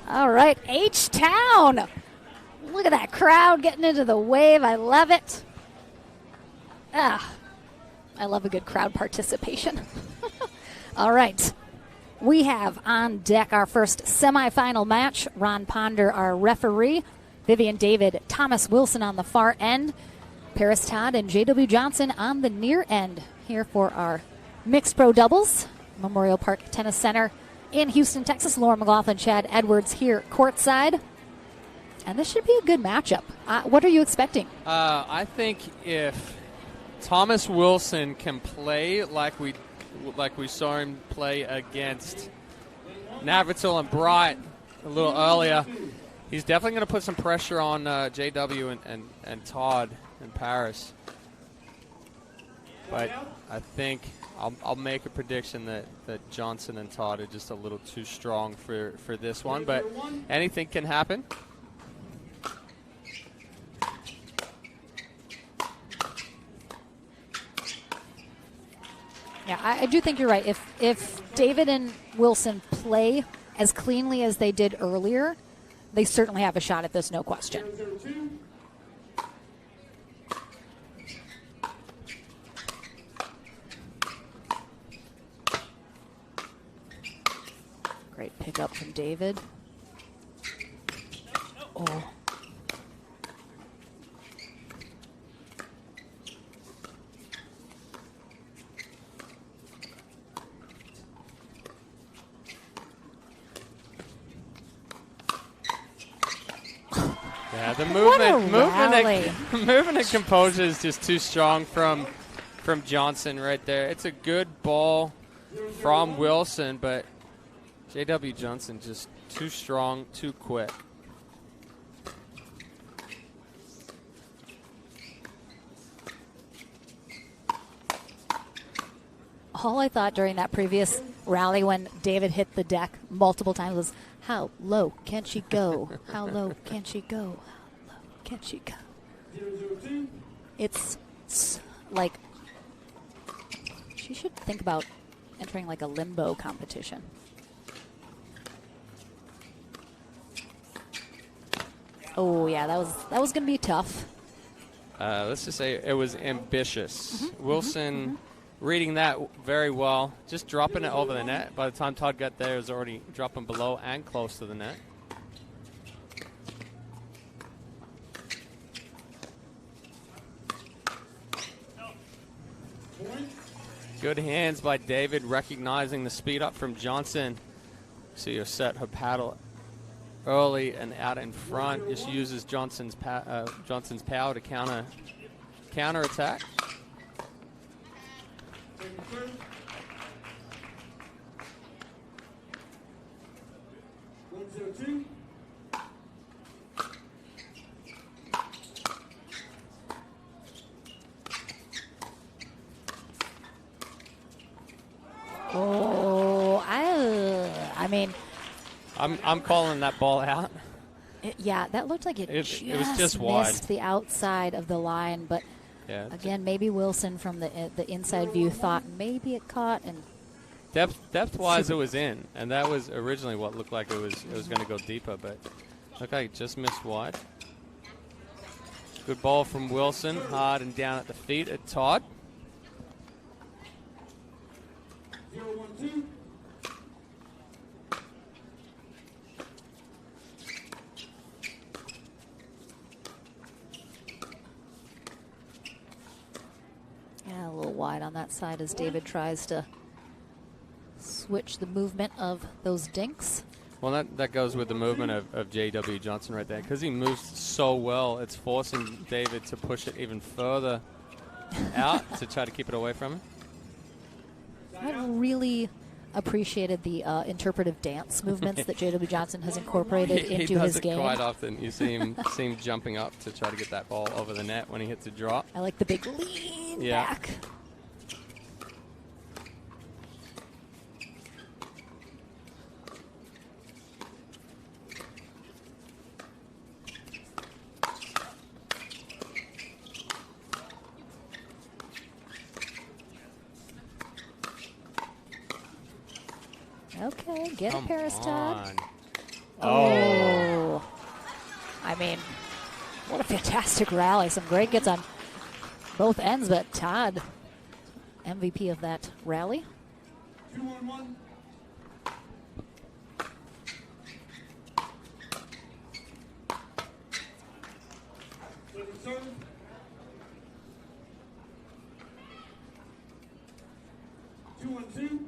All right, H-Town. Look at that crowd getting into the wave. I love it. I love a good crowd participation. All right. We have on deck our first semifinal match. Ron Ponder, our referee. Vivian David, Thomas Wilson on the far end. Paris Todd and J.W. Johnson on the near end here for our mixed pro doubles. Memorial Park Tennis Center in Houston, Texas. Laura McLaughlin, Chad Edwards here courtside. And this should be a good matchup. What are you expecting? I think if Thomas Wilson can play like we saw him play against Navratil and Bright a little earlier, he's definitely going to put some pressure on JW and Todd and Paris. But I think I'll make a prediction that Johnson and Todd are just a little too strong for this one. But anything can happen. Yeah, I do think you're right. If David and Wilson play as cleanly as they did earlier, they certainly have a shot at this, no question. Great pickup from David. Oh. Yeah, the movement and composure is just too strong from Johnson right there. It's a good ball from Wilson, but J.W. Johnson just too strong, too quick. All I thought during that previous rally when David hit the deck multiple times was, how low can she go? How low can she go? How low can she go? It's like she should think about entering like a limbo competition. Oh yeah, that was going to be tough. Let's just say it was ambitious. Wilson reading that very well, just dropping it over the net. By the time Todd got there, it was already dropping below and close to the net. Good hands by David, recognizing the speed up from Johnson. So you set her paddle early and out in front. Just uses Johnson's power to counter attack. Oh, I mean, I'm calling that ball out. Yeah, that looked like it was just wide. Missed the outside of the line, but yeah, again, maybe Wilson from the inside view thought maybe it caught, and depth-wise it was in, and that was originally what looked like it was going to go deeper, but looked like it just missed wide. Good ball from Wilson, hard and down at the feet at Todd. 0-1-2. Yeah, a little wide on that side as David tries to switch the movement of those dinks. Well, that goes with the movement of J.W. Johnson right there. Because he moves so well, it's forcing David to push it even further out to try to keep it away from him. I really appreciated the interpretive dance movements that J.W. Johnson has incorporated into his game. He does it quite often. You see him jumping up to try to get that ball over the net when he hits a drop. I like the big lean back. Okay, get it, Paris Todd. Oh. I mean, what a fantastic rally. Some great gets on both ends, but Todd, MVP of that rally. 2-on-1. Serve. 2-on-2.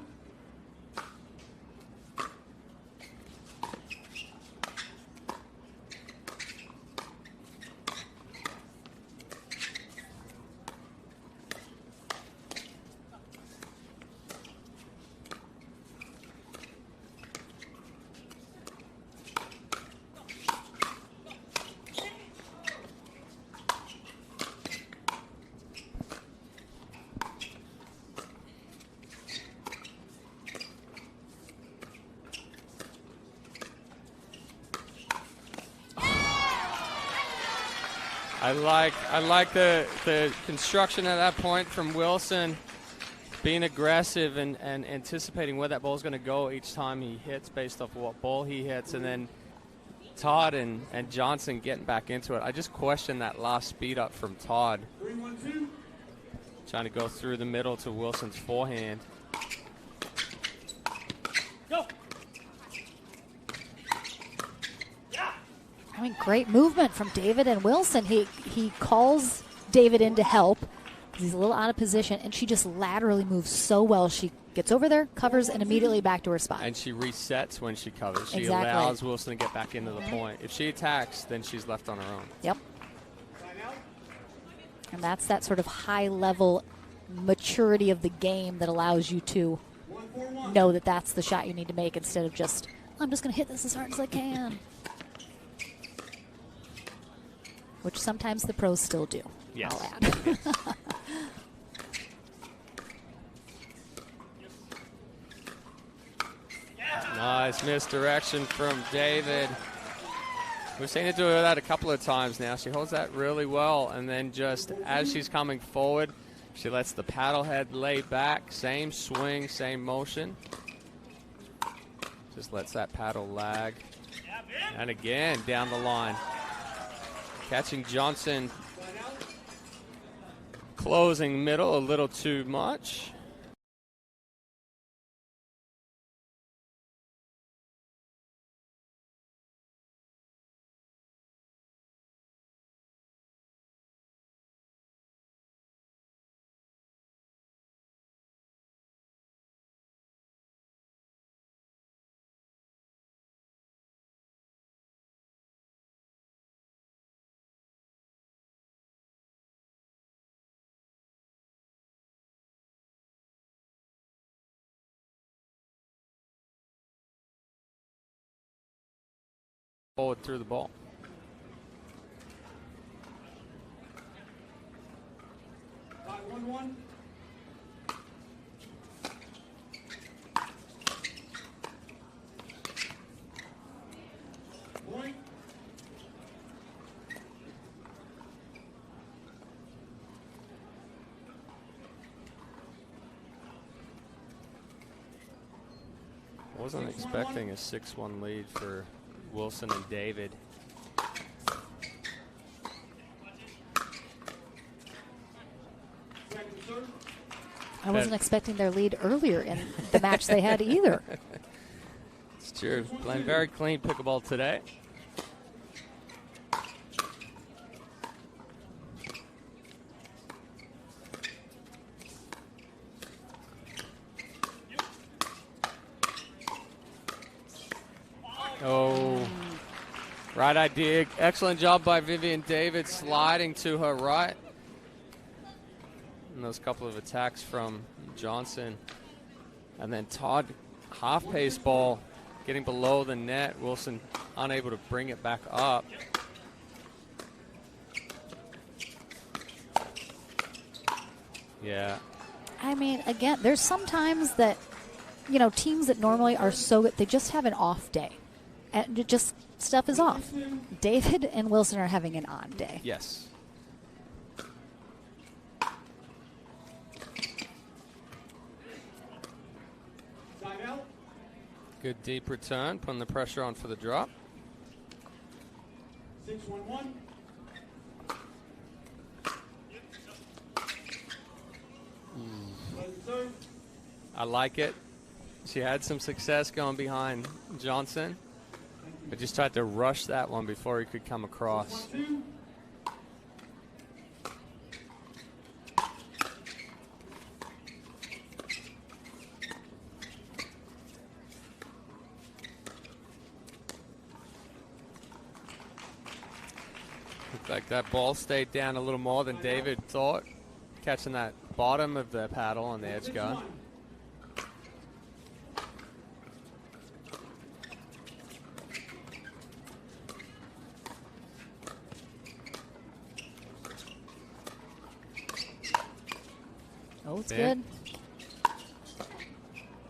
I like the construction at that point from Wilson, being aggressive and anticipating where that ball is going to go each time he hits based off what ball he hits, and then Todd and Johnson getting back into it. I just question that last speed up from Todd. 3-1-2. Trying to go through the middle to Wilson's forehand. Go. I mean, great movement from David and Wilson. He calls David in to help because he's a little out of position, and she just laterally moves so well. She gets over there, covers, and immediately back to her spot. And she resets when she covers. She Exactly. allows Wilson to get back into the point. If she attacks, then she's left on her own. Yep. And that's that sort of high-level maturity of the game that allows you to know that that's the shot you need to make instead of just, I'm just going to hit this as hard as I can. Which sometimes the pros still do. Yes. I'll add. Nice misdirection from David. We've seen her do that a couple of times now. She holds that really well, and then just as she's coming forward, she lets the paddle head lay back. Same swing, same motion. Just lets that paddle lag. And again, down the line. Catching Johnson. Closing middle a little too much. Forward through the ball. Five, 1-1. Point. Wasn't expecting a 6-1 lead for Wilson and David. I wasn't expecting their lead earlier in the match they had either. It's true. Playing very clean pickleball today. Oh, right idea. Excellent job by Vivian David sliding to her right. And those couple of attacks from Johnson. And then Todd, half-pace ball, getting below the net. Wilson unable to bring it back up. Yeah. I mean, again, there's sometimes that, you know, teams that normally are so good, they just have an off day. And it just, stuff is off. David and Wilson are having an on day. Yes. Good deep return, putting the pressure on for the drop. 6-1-1. Serve. I like it. She had some success going behind Johnson, but just tried to rush that one before he could come across. 1-2. Looked like that ball stayed down a little more than David thought, catching that bottom of the paddle on the edge guard. 6-1. Oh, it's Yeah. good.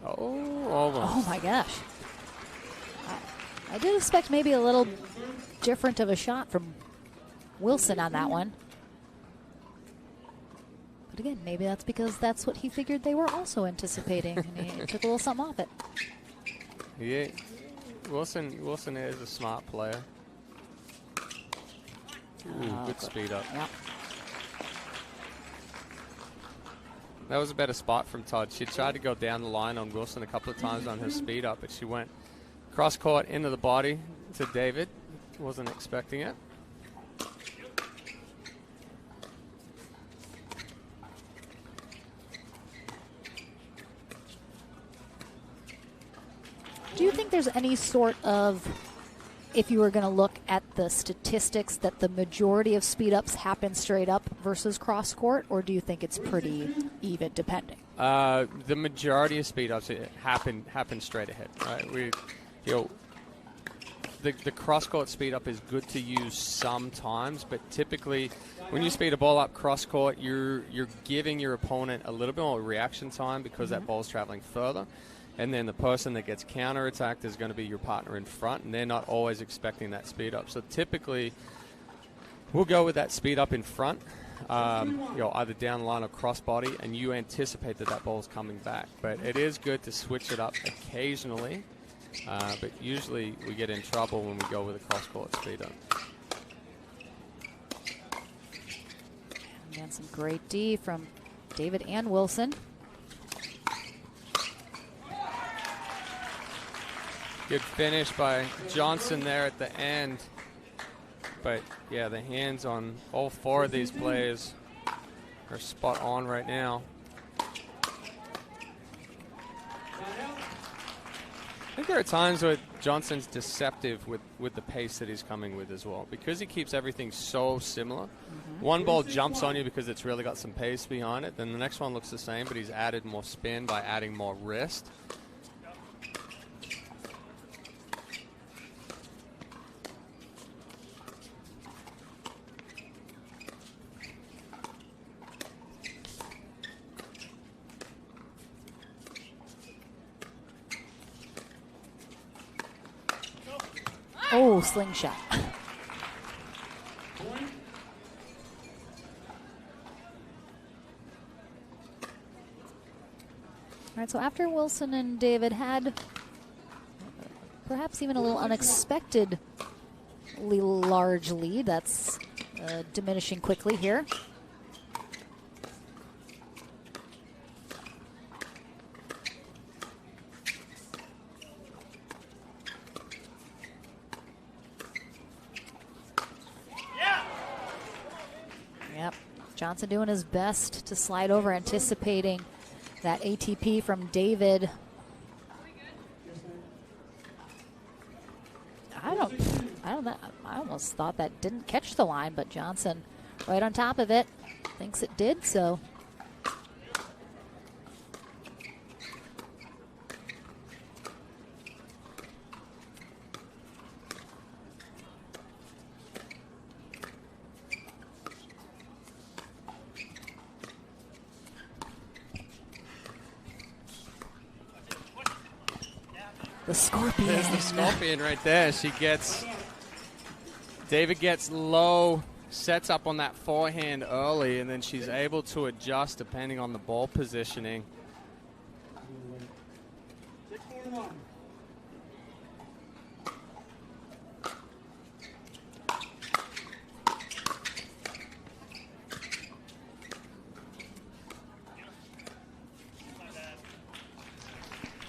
Oh, almost. Oh my gosh. I did expect maybe a little different of a shot from Wilson on that one. But again, maybe that's because that's what he figured they were also anticipating, and he took a little something off it. Yeah, Wilson is a smart player. Ooh, good speed up. Yep. That was a better spot from Todd. She tried to go down the line on Wilson a couple of times on her speed up, but she went cross court into the body to David. Wasn't expecting it. Do you think there's any sort of, if you were going to look at the statistics, that the majority of speed ups happen straight up versus cross court, or do you think it's pretty even depending? The majority of speed ups happen straight ahead. Right? The cross court speed up is good to use sometimes, but typically when you speed a ball up cross court, you're giving your opponent a little bit more reaction time because that ball's traveling further. And then the person that gets counterattacked is going to be your partner in front, and they're not always expecting that speed up. So typically, we'll go with that speed up in front, either down the line or cross body, and you anticipate that ball is coming back. But it is good to switch it up occasionally, but usually we get in trouble when we go with a cross-court speed up. And some great D from David and Wilson. Good finish by Johnson there at the end. But, yeah, the hands on all four of these players are spot on right now. I think there are times where Johnson's deceptive with the pace that he's coming with as well, because he keeps everything so similar. One ball jumps on you because it's really got some pace behind it, then the next one looks the same, but he's added more spin by adding more wrist. Oh, slingshot. All right, so after Wilson and David had perhaps even a little unexpectedly large lead, that's diminishing quickly here. Johnson doing his best to slide over, anticipating that ATP from David. I don't know. I almost thought that didn't catch the line, but Johnson right on top of it thinks it did, so. The Scorpion. There's the Scorpion right there. David gets low, sets up on that forehand early, and then she's able to adjust depending on the ball positioning. 6-1-1.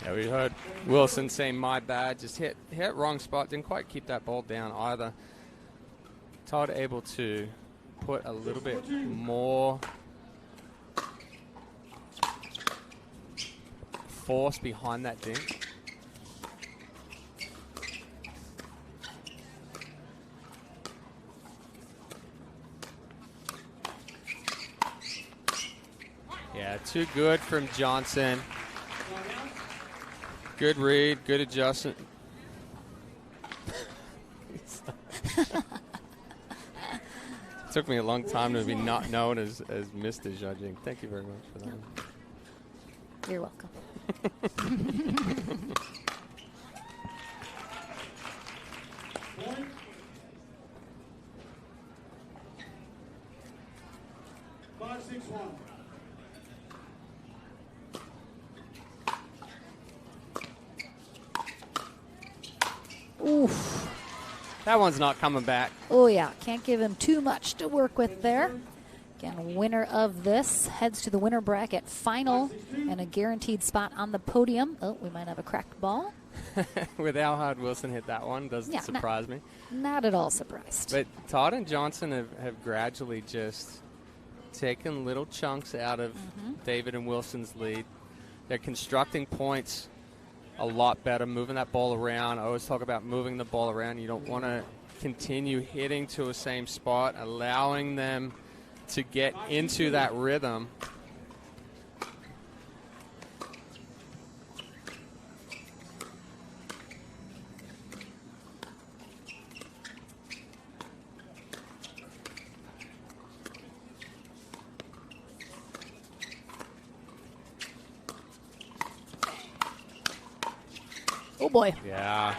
Yeah, we heard Wilson say, my bad, just hit wrong spot, didn't quite keep that ball down either. Todd able to put a little bit more force behind that dink. Yeah, too good from Johnson. Good read, good adjustment. Took me a long time to be not known as Mr. Judging. Thank you very much for that. You're welcome. Five, 6, 1. Oof. That one's not coming back. Oh, yeah. Can't give him too much to work with there. Again, winner of this heads to the winner bracket final and a guaranteed spot on the podium. Oh, we might have a cracked ball. With how hard Wilson hit that one, doesn't surprise me. Not at all surprised. But Todd and Johnson have gradually just taken little chunks out of David and Wilson's lead. They're constructing points a lot better, moving that ball around. I always talk about moving the ball around. You don't want to continue hitting to a same spot, allowing them to get into that rhythm. Oh, boy. Yeah.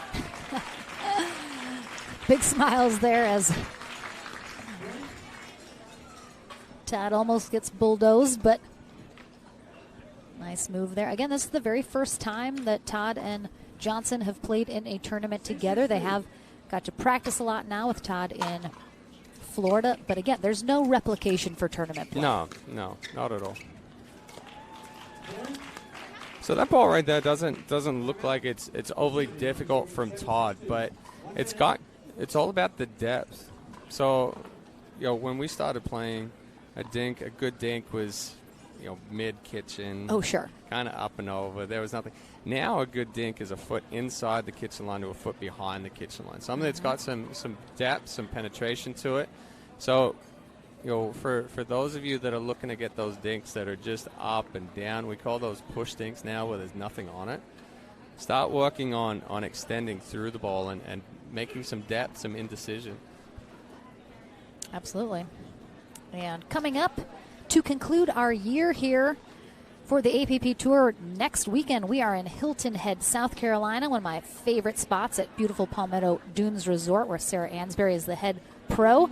Big smiles there as Todd almost gets bulldozed, but nice move there. Again, this is the very first time that Todd and Johnson have played in a tournament together. They have got to practice a lot now with Todd in Florida, but again, there's no replication for tournament play. No, not at all. So that ball right there doesn't look like it's overly difficult from Todd, but it's all about the depth. So, when we started playing, a good dink was, mid kitchen. Oh, sure. Kind of up and over. There was nothing. Now a good dink is a foot inside the kitchen line to a foot behind the kitchen line. Something that's got some depth, some penetration to it. So, for those of you that are looking to get those dinks that are just up and down, we call those push dinks now where there's nothing on it. Start working on extending through the ball and making some depth, some indecision. Absolutely. And coming up to conclude our year here for the APP Tour next weekend, we are in Hilton Head, South Carolina, one of my favorite spots at beautiful Palmetto Dunes Resort, where Sarah Ansberry is the head pro.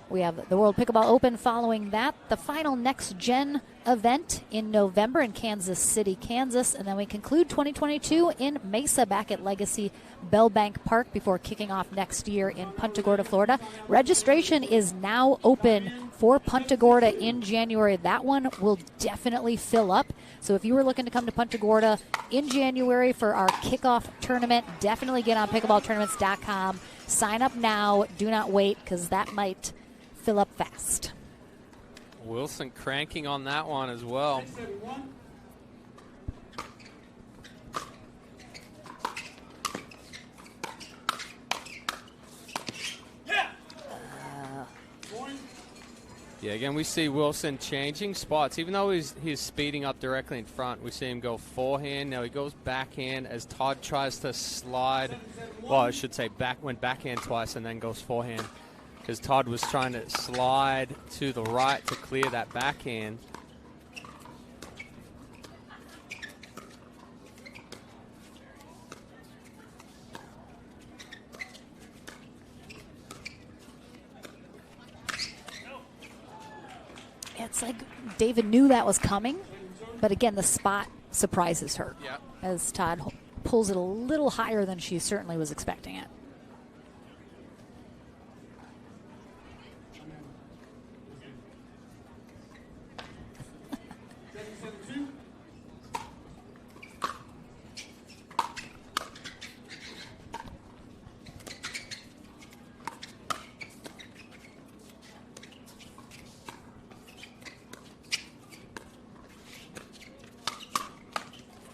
We have the World Pickleball Open following that, the final Next Gen event in November in Kansas City, Kansas, and then we conclude 2022 in Mesa back at Legacy Bellbank Park before kicking off next year in Punta Gorda, Florida. Registration is now open for Punta Gorda in January. That one will definitely fill up. So if you were looking to come to Punta Gorda in January for our kickoff tournament, definitely get on pickleballtournaments.com. Sign up now. Do not wait, because that might fill up fast. Wilson cranking on that one as well. Yeah, again, we see Wilson changing spots. Even though he's speeding up directly in front, we see him go forehand. Now he goes backhand as Todd tries to slide. Well, I should say went backhand twice and then goes forehand, because Todd was trying to slide to the right to clear that backhand. It's like David knew that was coming, but again, the spot surprises her. Yep. As Todd pulls it a little higher than she certainly was expecting it.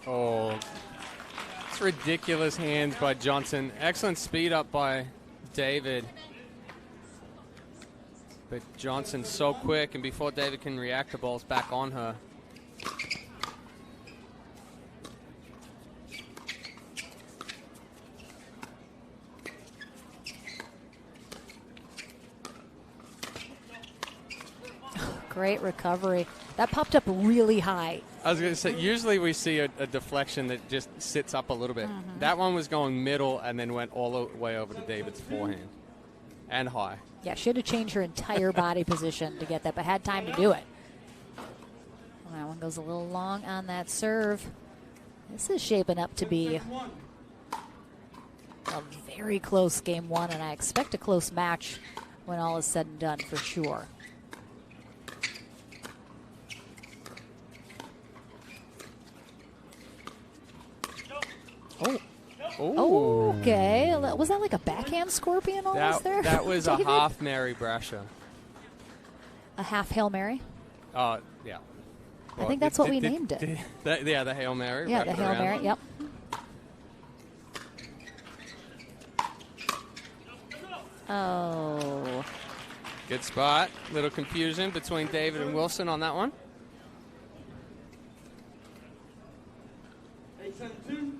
Oh, it's ridiculous hands by Johnson. Excellent speed up by David. But Johnson's so quick, and before David can react, the ball's back on her. Great recovery. That popped up really high. I was going to say, usually we see a deflection that just sits up a little bit. That one was going middle and then went all the way over to David's forehand. And high. Yeah, she had to change her entire body position to get that, but had time to do it. Well, that one goes a little long on that serve. This is shaping up to be a very close game one, and I expect a close match when all is said and done for sure. Oh, okay. Was that like a backhand scorpion almost there? That was a half Mary Brasher. A half Hail Mary? Yeah. I think that's what we named it. Yeah, the Hail Mary. Yeah, the Hail Mary, yep. Oh. Good spot. Little confusion between David and Wilson on that one. 8-7-2.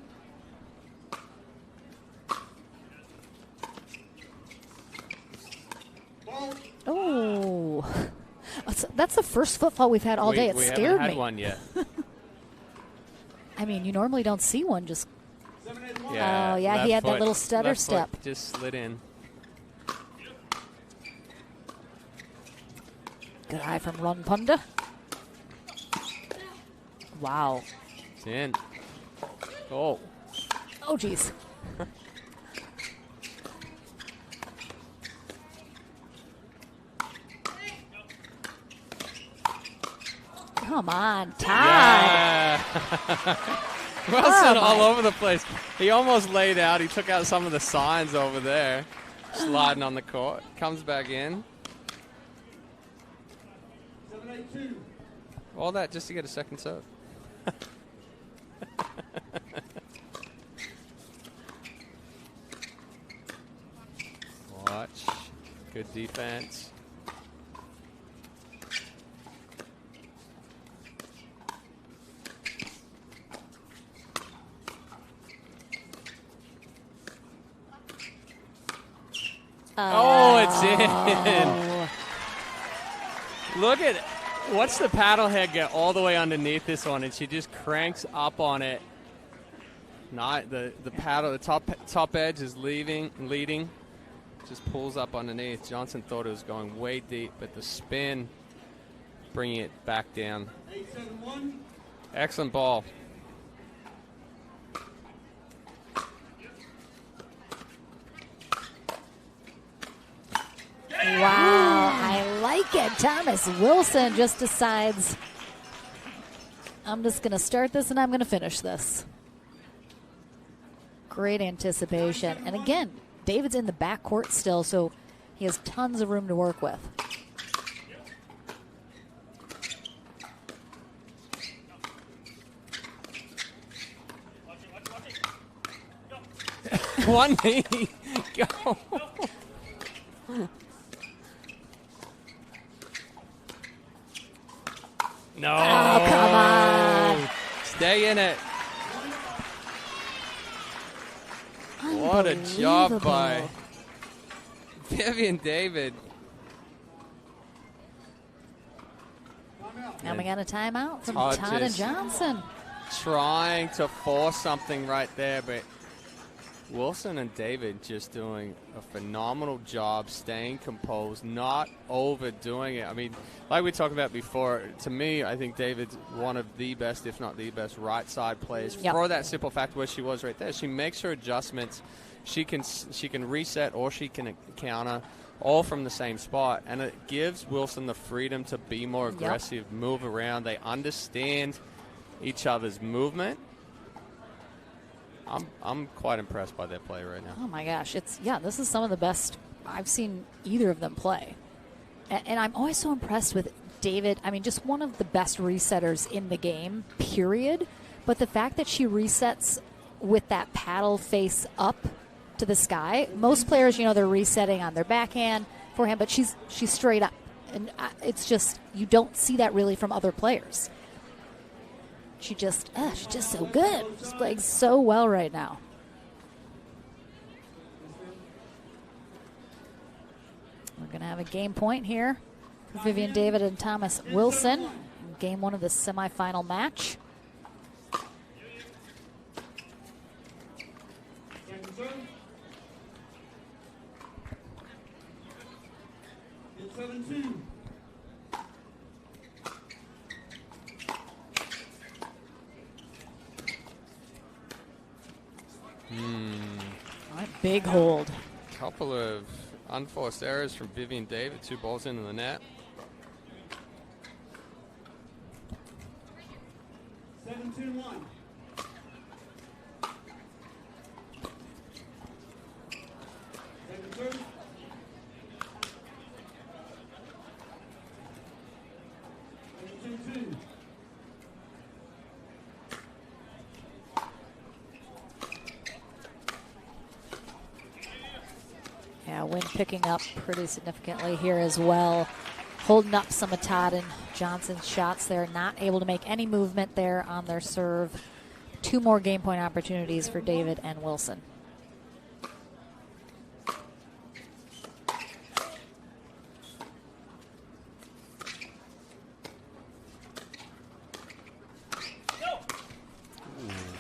Oh. That's the first footfall we've had all day. It scared me. We haven't had one yet. I mean, you normally don't see one just... Yeah, oh, yeah, he had that little stutter left step. Foot just slid in. Good eye from Ron Punda. Wow. It's in. Oh. Oh, geez. Come on, Todd. Yeah. Wilson all over the place. He almost laid out. He took out some of the signs over there. Sliding on the court. Comes back in. 7-8-2. All that just to get a second serve. Watch. Good defense. Oh, it's in. Look at it. What's the paddle head get all the way underneath this one, and she just cranks up on it. Not the paddle, the top edge is leading. Just pulls up underneath. Johnson thought it was going way deep, but the spin bringing it back down. 8-7-1. Excellent ball. Wow, I like it. Thomas Wilson just decides, I'm just going to start this and I'm going to finish this. Great anticipation. And again, David's in the backcourt still, so he has tons of room to work with. One knee. Go. No. Oh, come on. Stay in it. What a job by Vivian David. And we got a timeout from Todd and Johnson. Trying to force something right there, but Wilson and David just doing a phenomenal job staying composed, not overdoing it. I mean, like we talked about before, to me, I think David's one of the best, if not the best, right side players. Yep. For that simple fact where she was right there. She makes her adjustments. She can reset or she can counter all from the same spot. And it gives Wilson the freedom to be more aggressive, move around. They understand each other's movement. I'm quite impressed by their play right now. Oh my gosh, this is some of the best I've seen either of them play. And I'm always so impressed with David. I mean, just one of the best resetters in the game, period. But the fact that she resets with that paddle face up to the sky, most players, they're resetting on their backhand, forehand, but she's straight up. And it's just, you don't see that really from other players. She's just so good. She's playing so well right now. We're going to have a game point here for Vivian David and Thomas Wilson in game 1 of the semifinal match. It's 7-2. All right, big hold. Couple of unforced errors from Vivian David. 2 balls into the net. 7-2-1. Second serve. Yeah, wind picking up pretty significantly here as well. Holding up some of Todd and Johnson's shots. They're not able to make any movement there on their serve. 2 more game point opportunities for David and Wilson.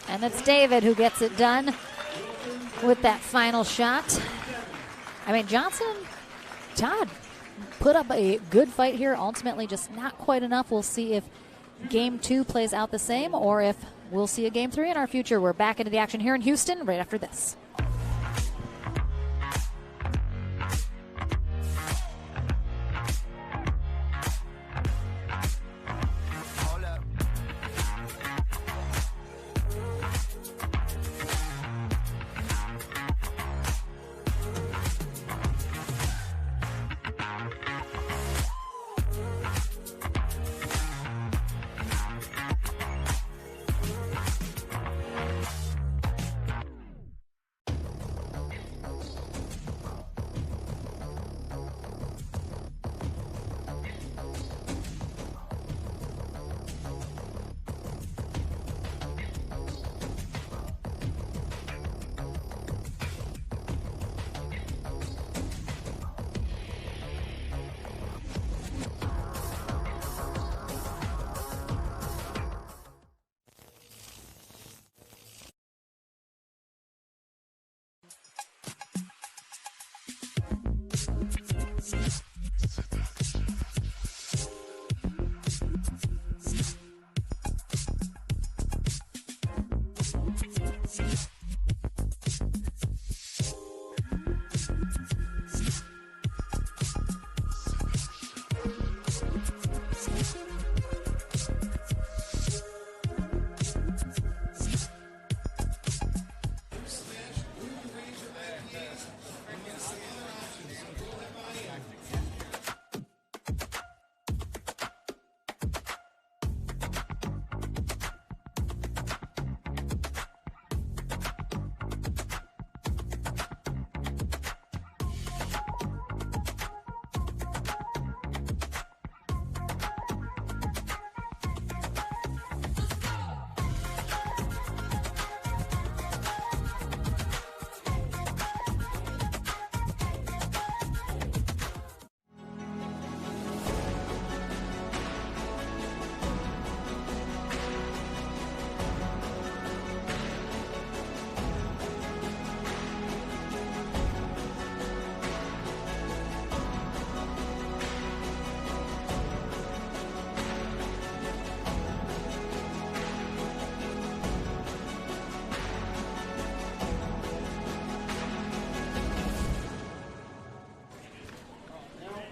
And it's David who gets it done with that final shot. I mean, Todd put up a good fight here. Ultimately, just not quite enough. We'll see if game 2 plays out the same or if we'll see a game 3 in our future. We're back into the action here in Houston right after this.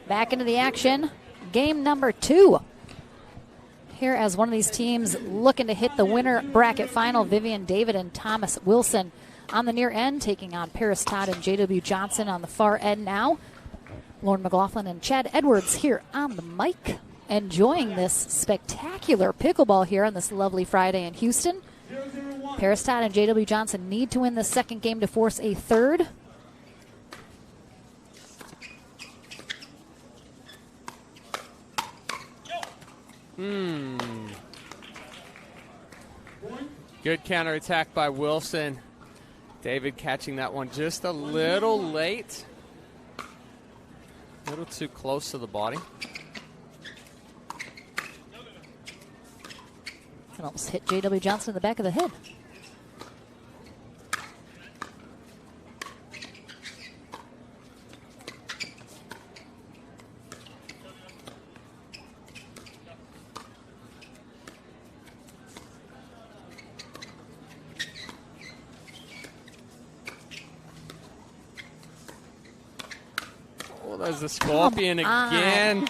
Back into the action. Game number 2. Here as one of these teams looking to hit the winner bracket final, Vivian David and Thomas Wilson on the near end, taking on Paris Todd and J.W. Johnson on the far end now. Lauren McLaughlin and Chad Edwards here on the mic, enjoying this spectacular pickleball here on this lovely Friday in Houston. Paris Todd and J.W. Johnson need to win the second game to force a third. Good counterattack by Wilson. David catching that one just a little late. A little too close to the body. And almost hit J.W. Johnson in the back of the head. There's the Scorpion again.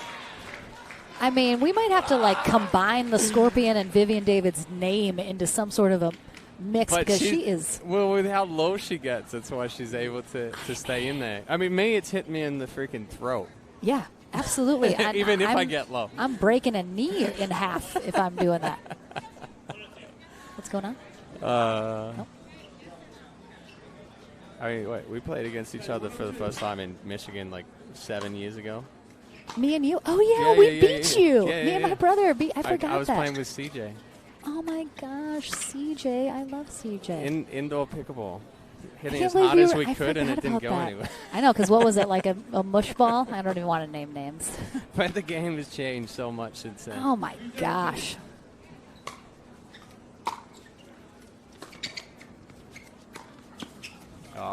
I mean, we might have to like combine the Scorpion and Vivian David's name into some sort of a mix, because she is. Well, with how low she gets, that's why she's able to stay in there. I mean, it's hit me in the freaking throat. Yeah, absolutely. Even if I get low. I'm breaking a knee in half if I'm doing that. What's going on? Nope. I mean, wait, we played against each other for the first time in Michigan like 7 years ago. Me and you? Oh, yeah, we beat you. Me and my brother beat. I forgot that. I was playing with CJ. Oh, my gosh, CJ. I love CJ. Indoor pickleball. Hitting as hard as we could, and it didn't go anywhere. I know, because what was it, like a mush ball? I don't even want to name names. But the game has changed so much since then. Oh, my gosh.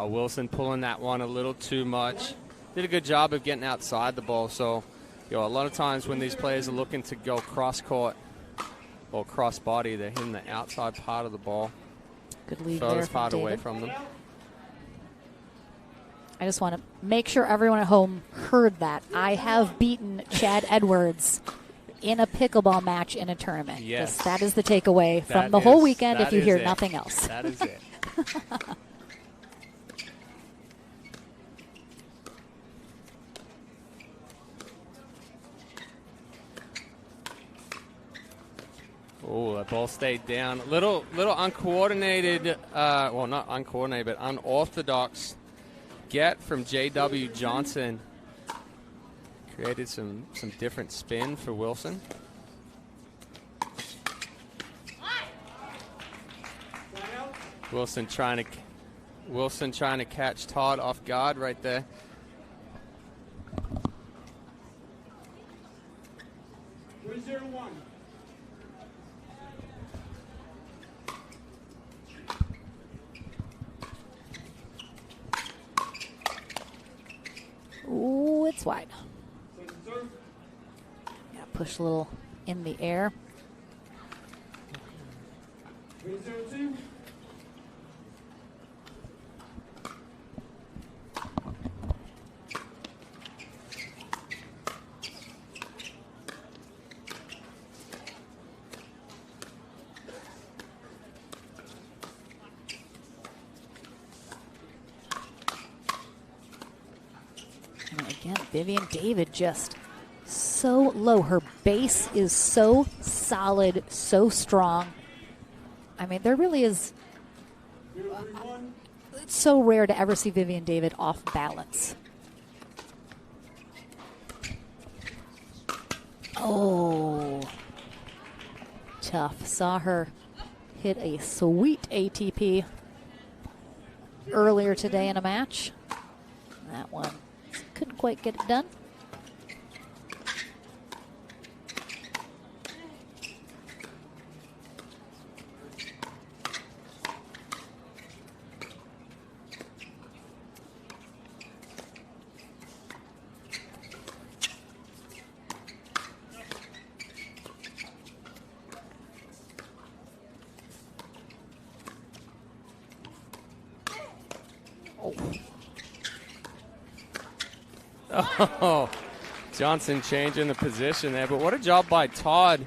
Wilson pulling that one a little too much. Did a good job of getting outside the ball. So, a lot of times when these players are looking to go cross-court or cross-body, they're hitting the outside part of the ball. Good lead furthest there part from away David. from them. I just want to make sure everyone at home heard that. I have beaten Chad Edwards in a pickleball match in a tournament. Yes. That is the takeaway from the whole weekend if you hear it. nothing else. That is it. Oh, that ball stayed down. Little uncoordinated, well, not uncoordinated, but unorthodox get from J.W. Johnson. Created some different spin for Wilson. Wilson trying to catch Todd off guard right there. Ooh, it's wide. Yeah, push a little in the air. Again, Vivian David just so low. Her base is so solid, so strong. I mean, there really is. It's so rare to ever see Vivian David off balance. Oh, tough. Saw her hit a sweet ATP earlier today in a match. That one couldn't quite get it done. Oh, Johnson changing the position there, but what a job by Todd.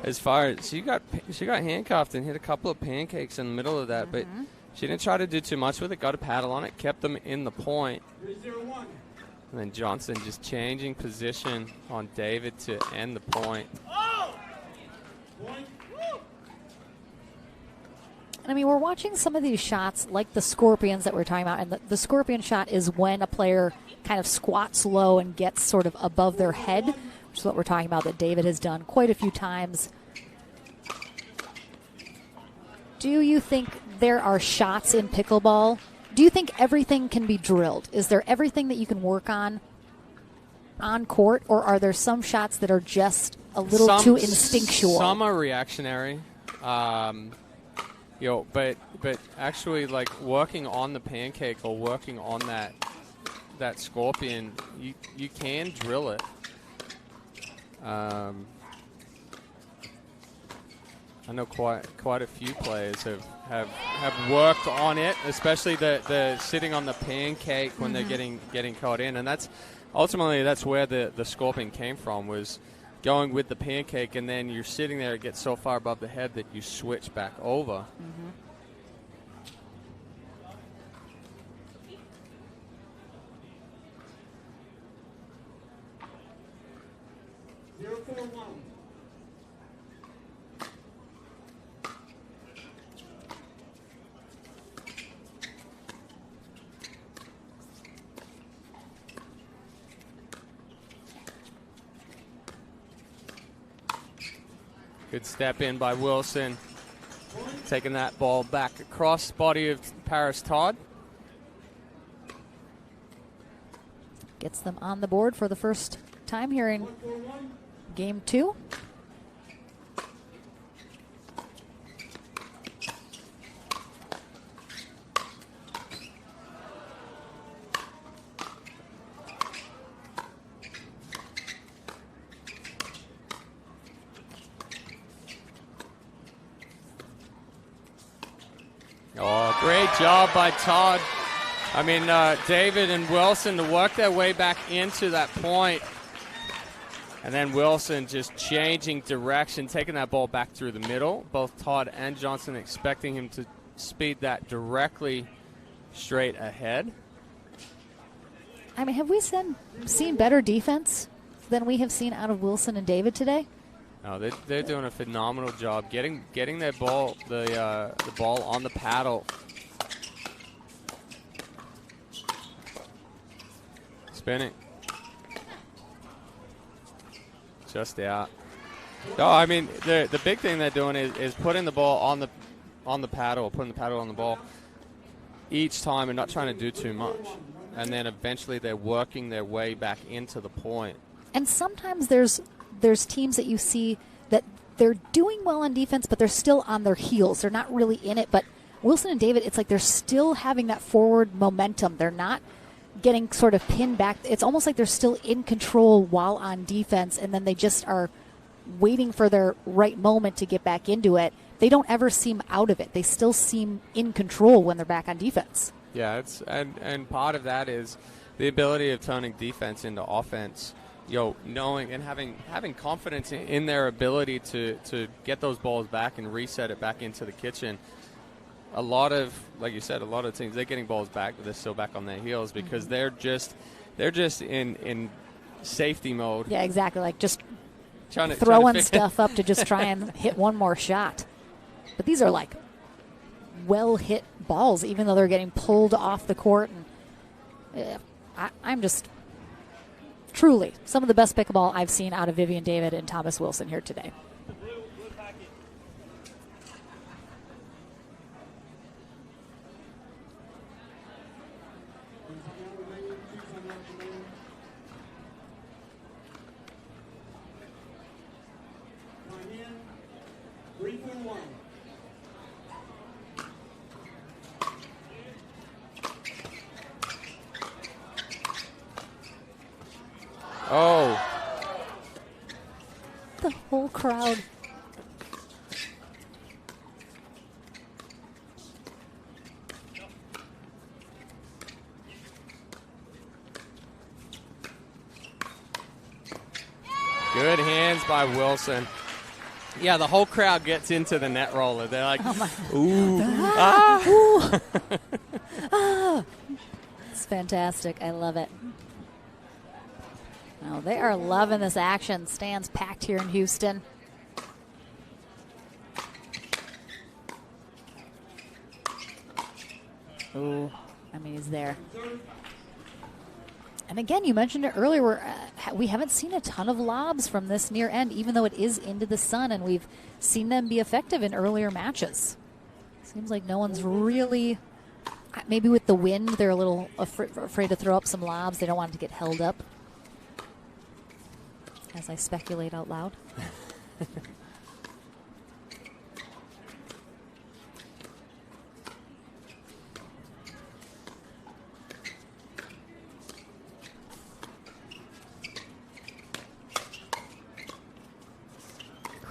As far as she got handcuffed and hit a couple of pancakes in the middle of that, but she didn't try to do too much with it. Got a paddle on it, kept them in the point. And then Johnson just changing position on David to end the point. And I mean, we're watching some of these shots like the Scorpions that we're talking about. And the Scorpion shot is when a player kind of squats low and gets sort of above their head, which is what we're talking about that David has done quite a few times. Do you think there are shots in pickleball? Do you think everything can be drilled? Is there everything that you can work on court, or are there some shots that are just a little too instinctual? Some are reactionary, but actually, like working on the pancake or working on that Scorpion, you can drill it. I know quite a few players have worked on it, especially the sitting on the pancake when they're getting caught in, and that's where the Scorpion came from, was going with the pancake, and then you're sitting there, it gets so far above the head that you switch back over. 0-4-1. Good step in by Wilson, taking that ball back across the body of Paris Todd. Gets them on the board for the first time here in game 2. Oh, great job by Todd. I mean, David and Wilson to work their way back into that point. And then Wilson just changing direction, taking that ball back through the middle. Both Todd and Johnson expecting him to speed that directly straight ahead. I mean, have we seen better defense than we have seen out of Wilson and David today? No, they're doing a phenomenal job getting their ball, the ball on the paddle. Spinning. Just out. No, I mean the big thing they're doing is putting the ball on the paddle, putting the paddle on the ball each time and not trying to do too much. And then eventually they're working their way back into the point. And sometimes there's teams that you see that they're doing well on defense, but they're still on their heels. They're not really in it. But Wilson and David, it's like they're still having that forward momentum. They're not getting sort of pinned back. It's almost like they're still in control while on defense, and then they just are waiting for their right moment to get back into it. They don't ever seem out of it. They still seem in control when they're back on defense. Yeah, and part of that is the ability of turning defense into offense. Knowing and having confidence in their ability to get those balls back and reset it back into the kitchen. A lot of, like you said, a lot of teams, they're getting balls back, but they're still back on their heels because they're just in safety mode. Yeah, exactly. Like just throwing stuff up to just try and hit one more shot. But these are like well hit balls, even though they're getting pulled off the court. And I'm just truly some of the best pickleball I've seen out of Vivian David and Thomas Wilson here today. Oh. The whole crowd. Good hands by Wilson. Yeah, the whole crowd gets into the net roller. They're like, ooh. Ooh. Ah. It's fantastic. I love it. Oh, they are loving this action. Stands packed here in Houston. Ooh, I mean, he's there. And again, you mentioned it earlier, we haven't seen a ton of lobs from this near end, even though it is into the sun, and we've seen them be effective in earlier matches. Seems like no one's really, maybe with the wind, they're a little afraid to throw up some lobs. They don't want it to get held up, as I speculate out loud.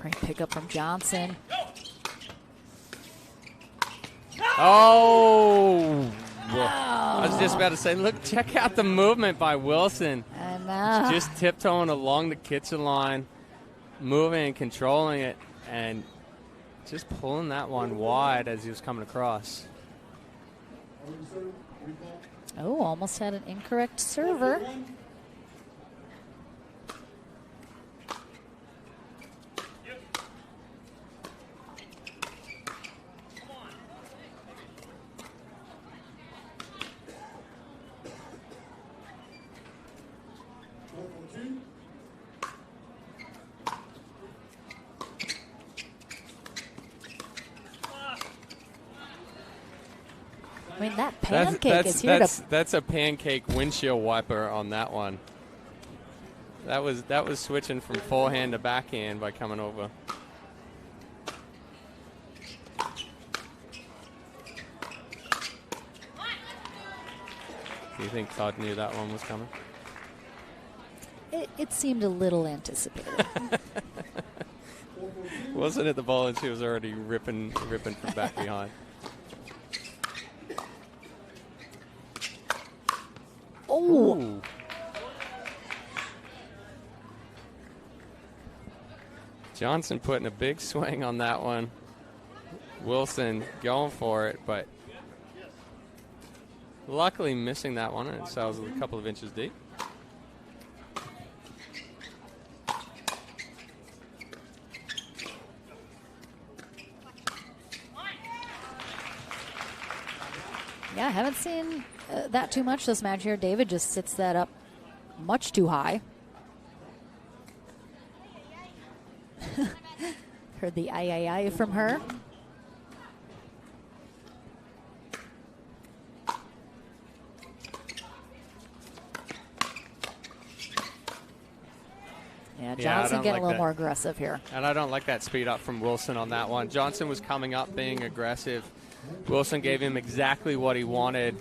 Great pickup from Johnson. Oh! I was just about to say, look, check out the movement by Wilson. I know. Just tiptoeing along the kitchen line, moving and controlling it, and just pulling that one wide as he was coming across. Oh, almost had an incorrect server. I mean, that pancake is here to... That's a pancake windshield wiper on that one. That was switching from forehand to backhand by coming over. Do you think Todd knew that one was coming? It seemed a little anticipated. Wasn't it the ball and she was already ripping from back behind? Oh! Ooh. Johnson putting a big swing on that one. Wilson going for it, but luckily missing that one, and so it was a couple of inches deep. Yeah, I haven't seen that too much this match here. David just sits that up much too high. Heard the ay from her. Yeah, Johnson getting a little more aggressive here. And I don't like that speed up from Wilson on that one. Johnson was coming up being aggressive. Wilson gave him exactly what he wanted.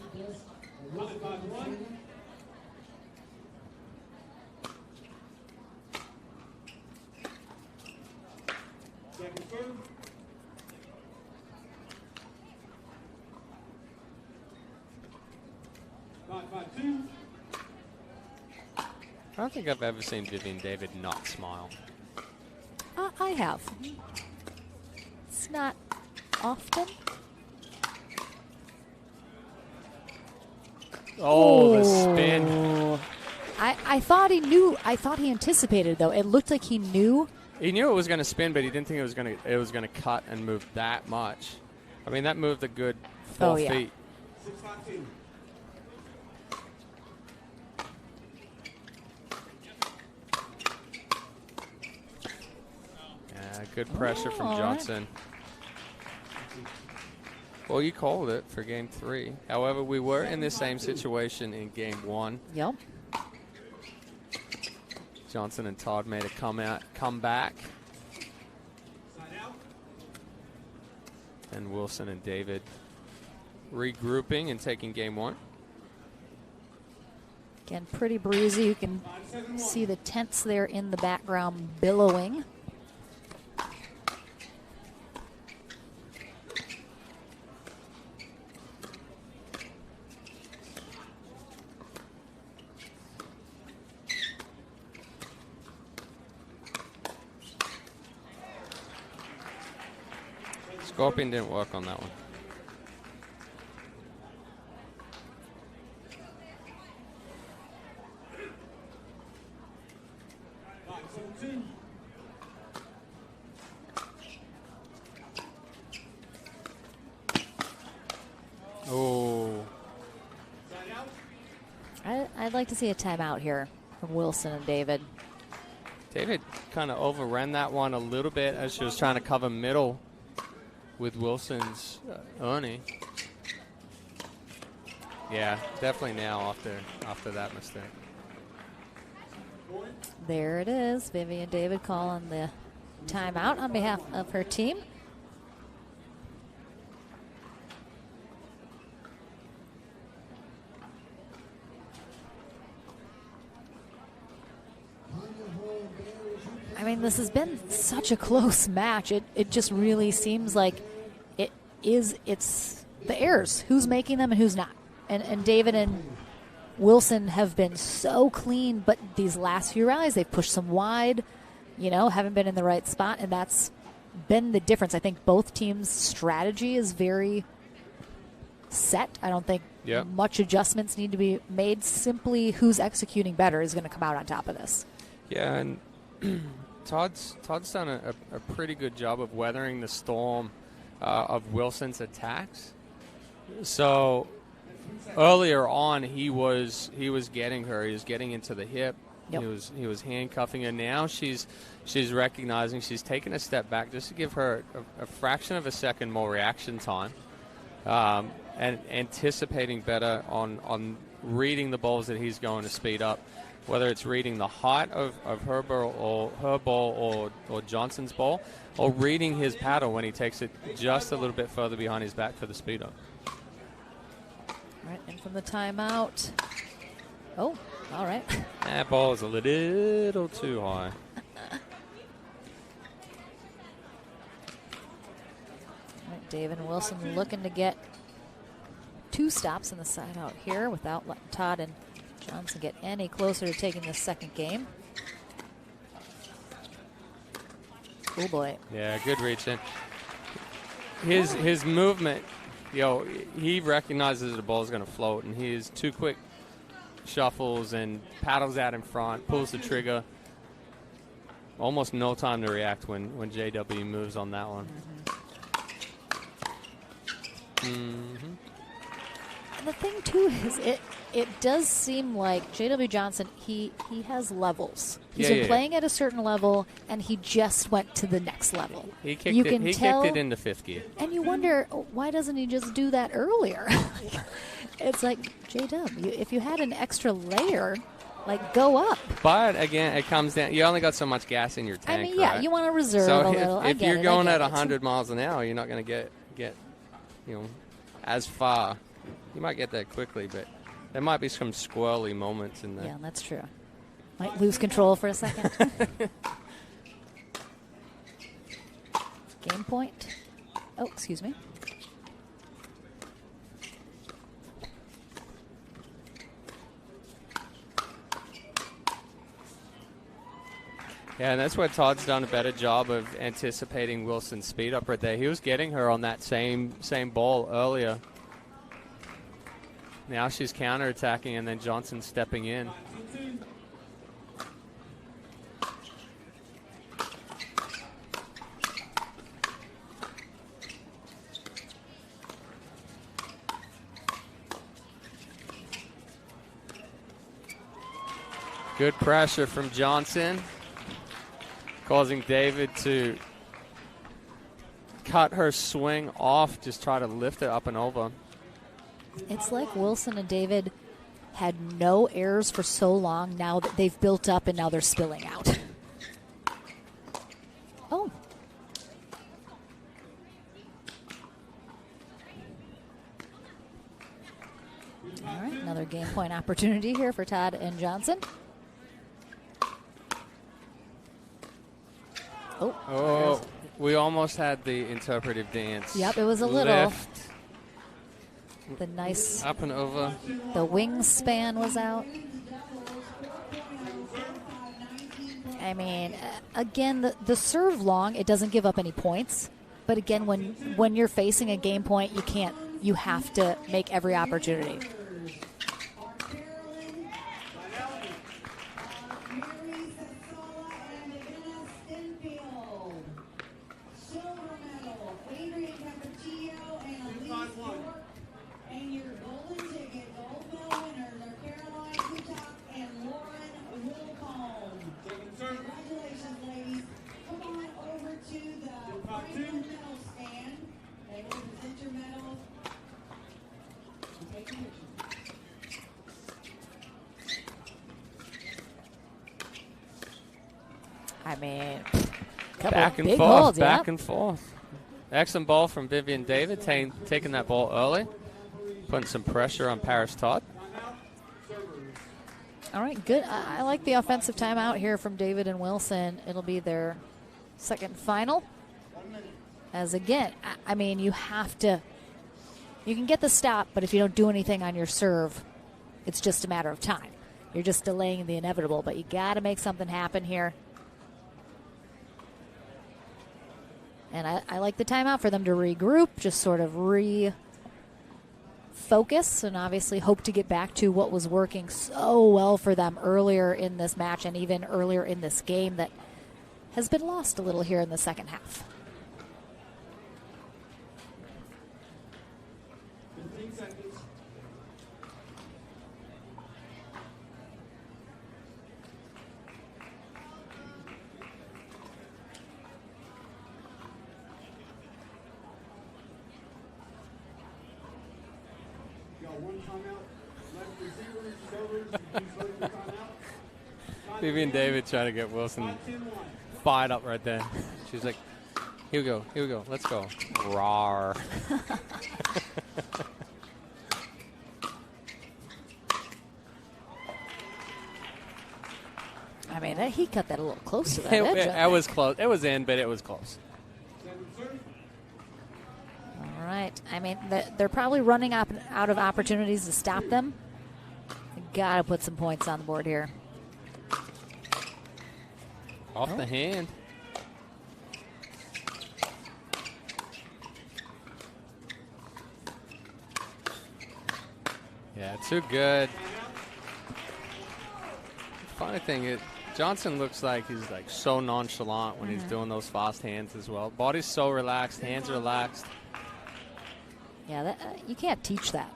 I don't think I've ever seen Vivian David not smile. I have. It's not often. Oh, the spin. I thought he knew. I thought he anticipated, though. It looked like he knew. He knew it was going to spin, but he didn't think it was going to cut and move that much. I mean, that moved a good 4 feet. Yeah, good pressure from Johnson. Well, you called it for game 3. However, we were in the same situation in game 1. Yep. Johnson and Todd made a comeback. And Wilson and David regrouping and taking game 1. Again, pretty breezy. You can see the tents there in the background billowing. Scorpion didn't work on that one. Oh. I'd like to see a timeout here from Wilson and David. David kind of overran that one a little bit as she was trying to cover middle with Wilson's Ernie. Yeah, definitely now after that mistake. There it is. Vivian David calling the timeout on behalf of her team. I mean, this has been such a close match. It just really seems like it's the errors. Who's making them and who's not. And David and Wilson have been so clean, but these last few rallies, they've pushed some wide, haven't been in the right spot, and that's been the difference. I think both teams' strategy is very set. I don't think much adjustments need to be made. Simply who's executing better is going to come out on top of this. Yeah, and Todd's done a pretty good job of weathering the storm of Wilson's attacks. So earlier on, he was getting her. He was getting into the hip. Yep. He was handcuffing her. Now she's recognizing, she's taken a step back just to give her a fraction of a second more reaction time, and anticipating better on reading the balls that he's going to speed up, whether it's reading the height of her ball or Johnson's ball, or reading his paddle when he takes it just a little bit further behind his back for the speed up. All right, and from the timeout. Oh, all right. That ball is a little too high. All right, David and Wilson looking to get 2 stops in the side out here without letting Todd and Johnson get any closer to taking the second game. Oh boy. Yeah, good reach in. His movement, he recognizes the ball is going to float, and he is 2 quick shuffles and paddles out in front, pulls the trigger. Almost no time to react when JW moves on that one. Mm-hmm. And the thing too is it does seem like JW Johnson, he has levels. He's been playing at a certain level, and he just went to the next level. He kicked it into 5th gear. And you wonder, why doesn't he just do that earlier? It's like, JW, if you had an extra layer, go up. But again, it comes down, you only got so much gas in your tank. I mean, yeah, right? You want to reserve so a little. If you're going at 100 miles an hour, you're not going to get as far. You might get there quickly, but there might be some squirrely moments in there. Yeah, that's true. Might lose control for a second. Game point. Oh, excuse me. Yeah, and that's where Todd's done a better job of anticipating Wilson's speed up right there. He was getting her on that same ball earlier. Now she's counterattacking, and then Johnson stepping in. Good pressure from Johnson, causing David to cut her swing off, just try to lift it up and over. It's like Wilson and David had no errors for so long now that they've built up and now they're spilling out. Oh. All right, another game point opportunity here for Todd and Johnson. Oh, we almost had the interpretive dance. Yep, it was a little. Lift. The nice up and over. The wingspan was out. I mean, again, the serve long, it doesn't give up any points. But again, when you're facing a game point, you have to make every opportunity. I mean, couple back and big forth, holds, back and forth. Excellent ball from Vivian David, taking that ball early, putting some pressure on Paris Todd. All right, good. I like the offensive timeout here from David and Wilson. It'll be their second final. As again, I mean, you have to, you can get the stop, but if you don't do anything on your serve, it's just a matter of time. You're just delaying the inevitable, but you got to make something happen here. And I like the timeout for them to regroup, just sort of refocus, and obviously hope to get back to what was working so well for them earlier in this match and even earlier in this game that has been lost a little here in the second half. 15 seconds. One timeout. Left receivers, servers, use both the timeout. Vivian David trying to get Wilson fired up right there. She's like, here we go, let's go. Rawr. I mean, he cut that a little close to that edge. It was close. It was in, but it was close. All right. I mean, they're probably running out of opportunities to stop them. Got to put some points on the board here. Off the hand. Yeah, too good. Funny thing is, Johnson looks like he's like so nonchalant when he's doing those fast hands as well. Body's so relaxed, hands relaxed. Yeah, you can't teach that.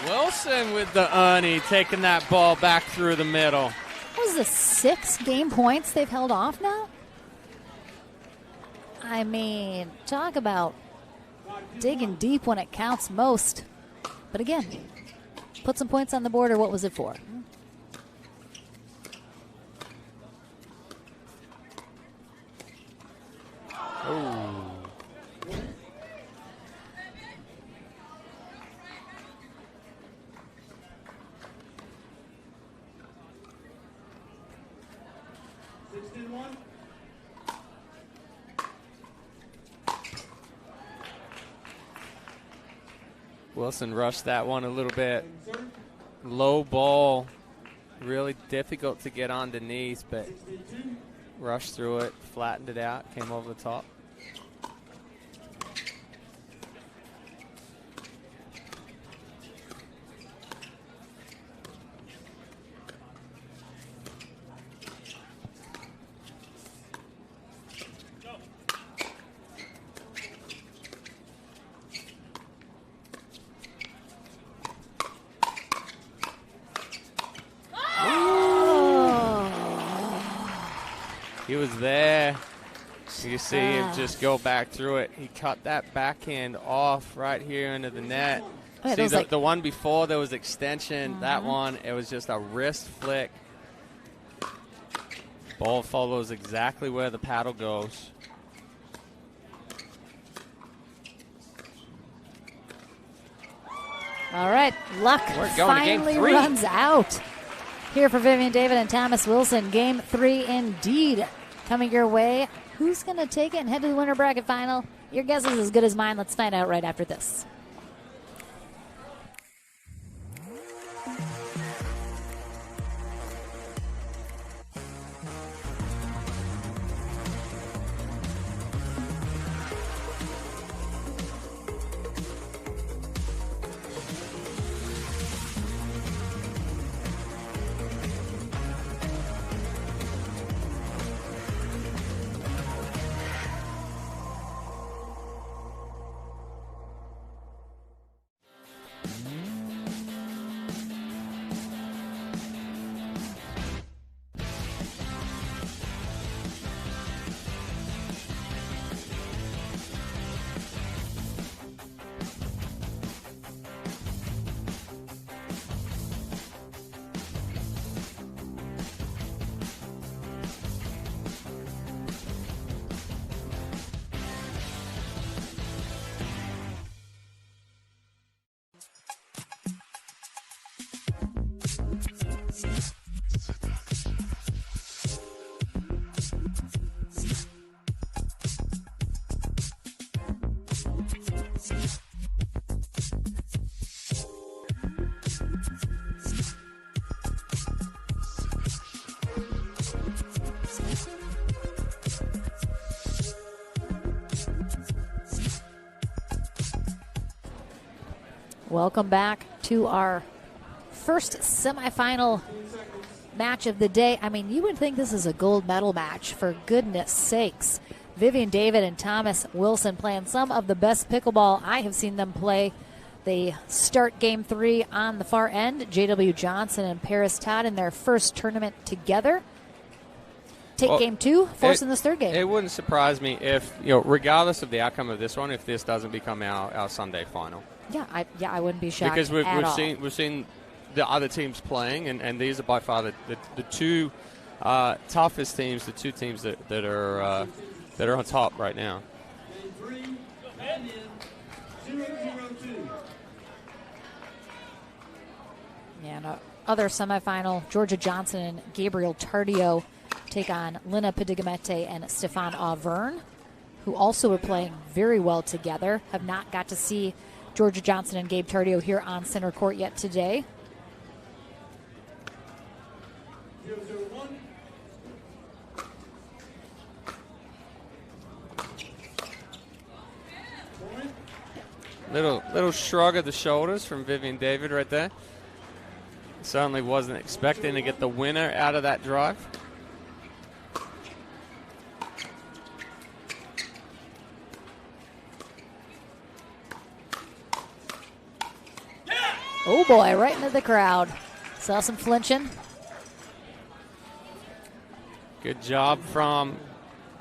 Wilson with the Ernie, taking that ball back through the middle. What was this, 6 game points they've held off now? I mean, talk about digging deep when it counts most. But again, put some points on the board, or what was it for? Oh. Wilson rushed that one a little bit. Low ball, really difficult to get underneath, but rushed through it, flattened it out, came over the top. He was there. You see him just go back through it. He cut that backhand off right here into the net. Oh, see, the one before, there was extension. That one, it was just a wrist flick. Ball follows exactly where the paddle goes. All right, luck finally runs out here for Vivian David and Thomas Wilson. Game 3 indeed coming your way. Who's going to take it and head to the winner bracket final? Your guess is as good as mine. Let's find out right after this. Welcome back to our first semifinal match of the day. I mean, you would think this is a gold medal match, for goodness sakes. Vivian David and Thomas Wilson playing some of the best pickleball I have seen them play. They start game 3 on the far end. J.W. Johnson and Paris Todd in their first tournament together. Take game 2, forcing this third game. It wouldn't surprise me if, regardless of the outcome of this one, if this doesn't become our Sunday final. Yeah, I wouldn't be shocked because we've seen the other teams playing, and these are by far the two toughest teams, the two teams that are on top right now. Game 3, 0-0-2. And other semifinal, Georgia Johnson and Gabriel Tardio take on Lina Pedigamete and Stefan Auvergne, who also are playing very well together. Have not got to see Georgia Johnson and Gabe Tardio here on center court yet today. 0-0-1. Little shrug of the shoulders from Vivian David right there. Certainly wasn't expecting to get the winner out of that drive. Oh boy, right into the crowd. Saw some flinching. Good job from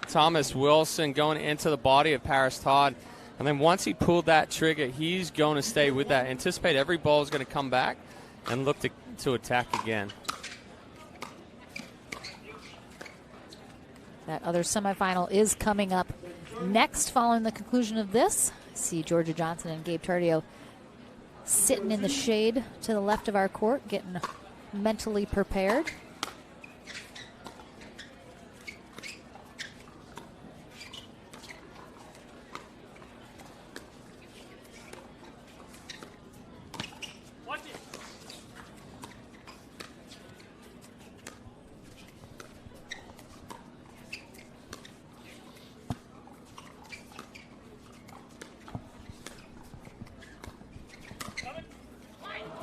Thomas Wilson going into the body of Paris Todd. And then once he pulled that trigger, he's going to stay with that. Anticipate every ball is going to come back and look to attack again. That other semifinal is coming up next following the conclusion of this. See Georgia Johnson and Gabe Tardio sitting in the shade to the left of our court, getting mentally prepared.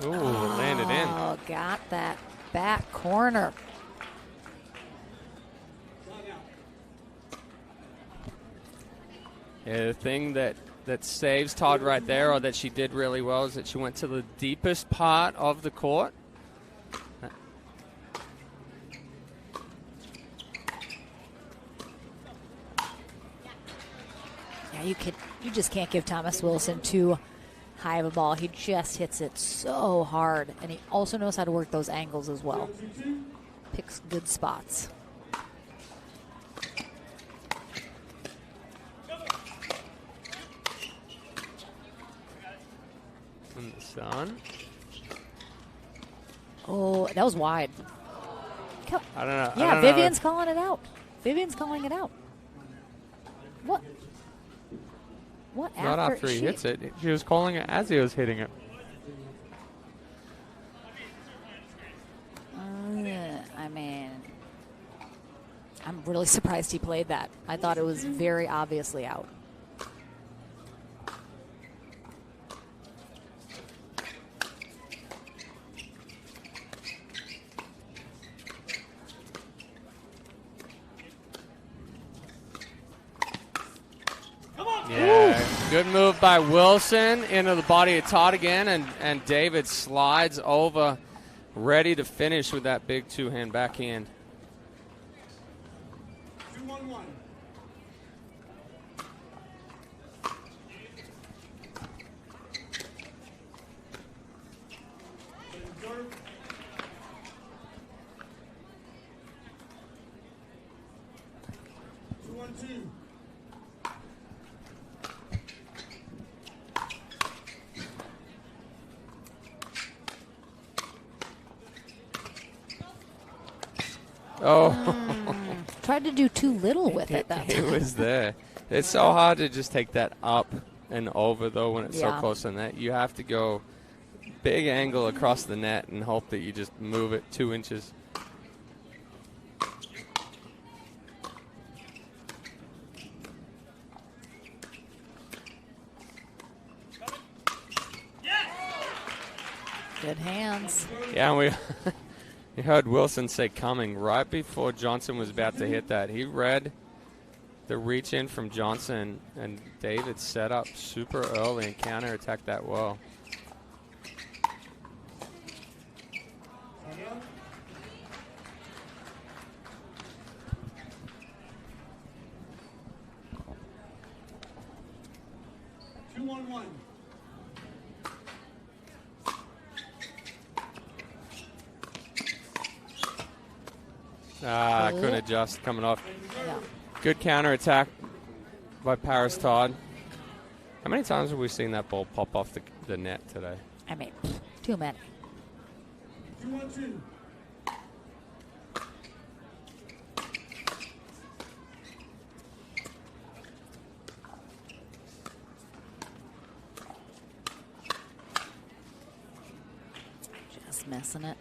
Ooh, landed in. Oh, got that back corner. Yeah, the thing that saves Todd right there, or that she did really well, is that she went to the deepest part of the court. Yeah, you just can't give Thomas Wilson too high of a ball. He just hits it so hard, and he also knows how to work those angles as well. Picks good spots. In the sun. Oh, that was wide. I don't know. Yeah, Vivian's calling it out. Vivian's calling it out. What? What Not after he hits it. She was calling it as he was hitting it. I mean, I'm really surprised he played that. I thought it was very obviously out. Yeah, good move by Wilson into the body of Todd again, and David slides over, ready to finish with that big two-hand backhand. 2-1-1. Serve. Two. Oh. Tried to do too little with it, though. It was there. It's so hard to just take that up and over, though, when it's so close to the net. You have to go big angle across the net and hope that you just move it 2 inches. Good hands. Yeah, and we heard Wilson say coming right before Johnson was about to hit that. He read the reach in from Johnson, and David set up super early and counterattacked that well. Couldn't adjust coming off. Yeah. Good counterattack by Paris Todd. How many times have we seen that ball pop off the net today? I mean, too many. 2-1-2. Just missing it.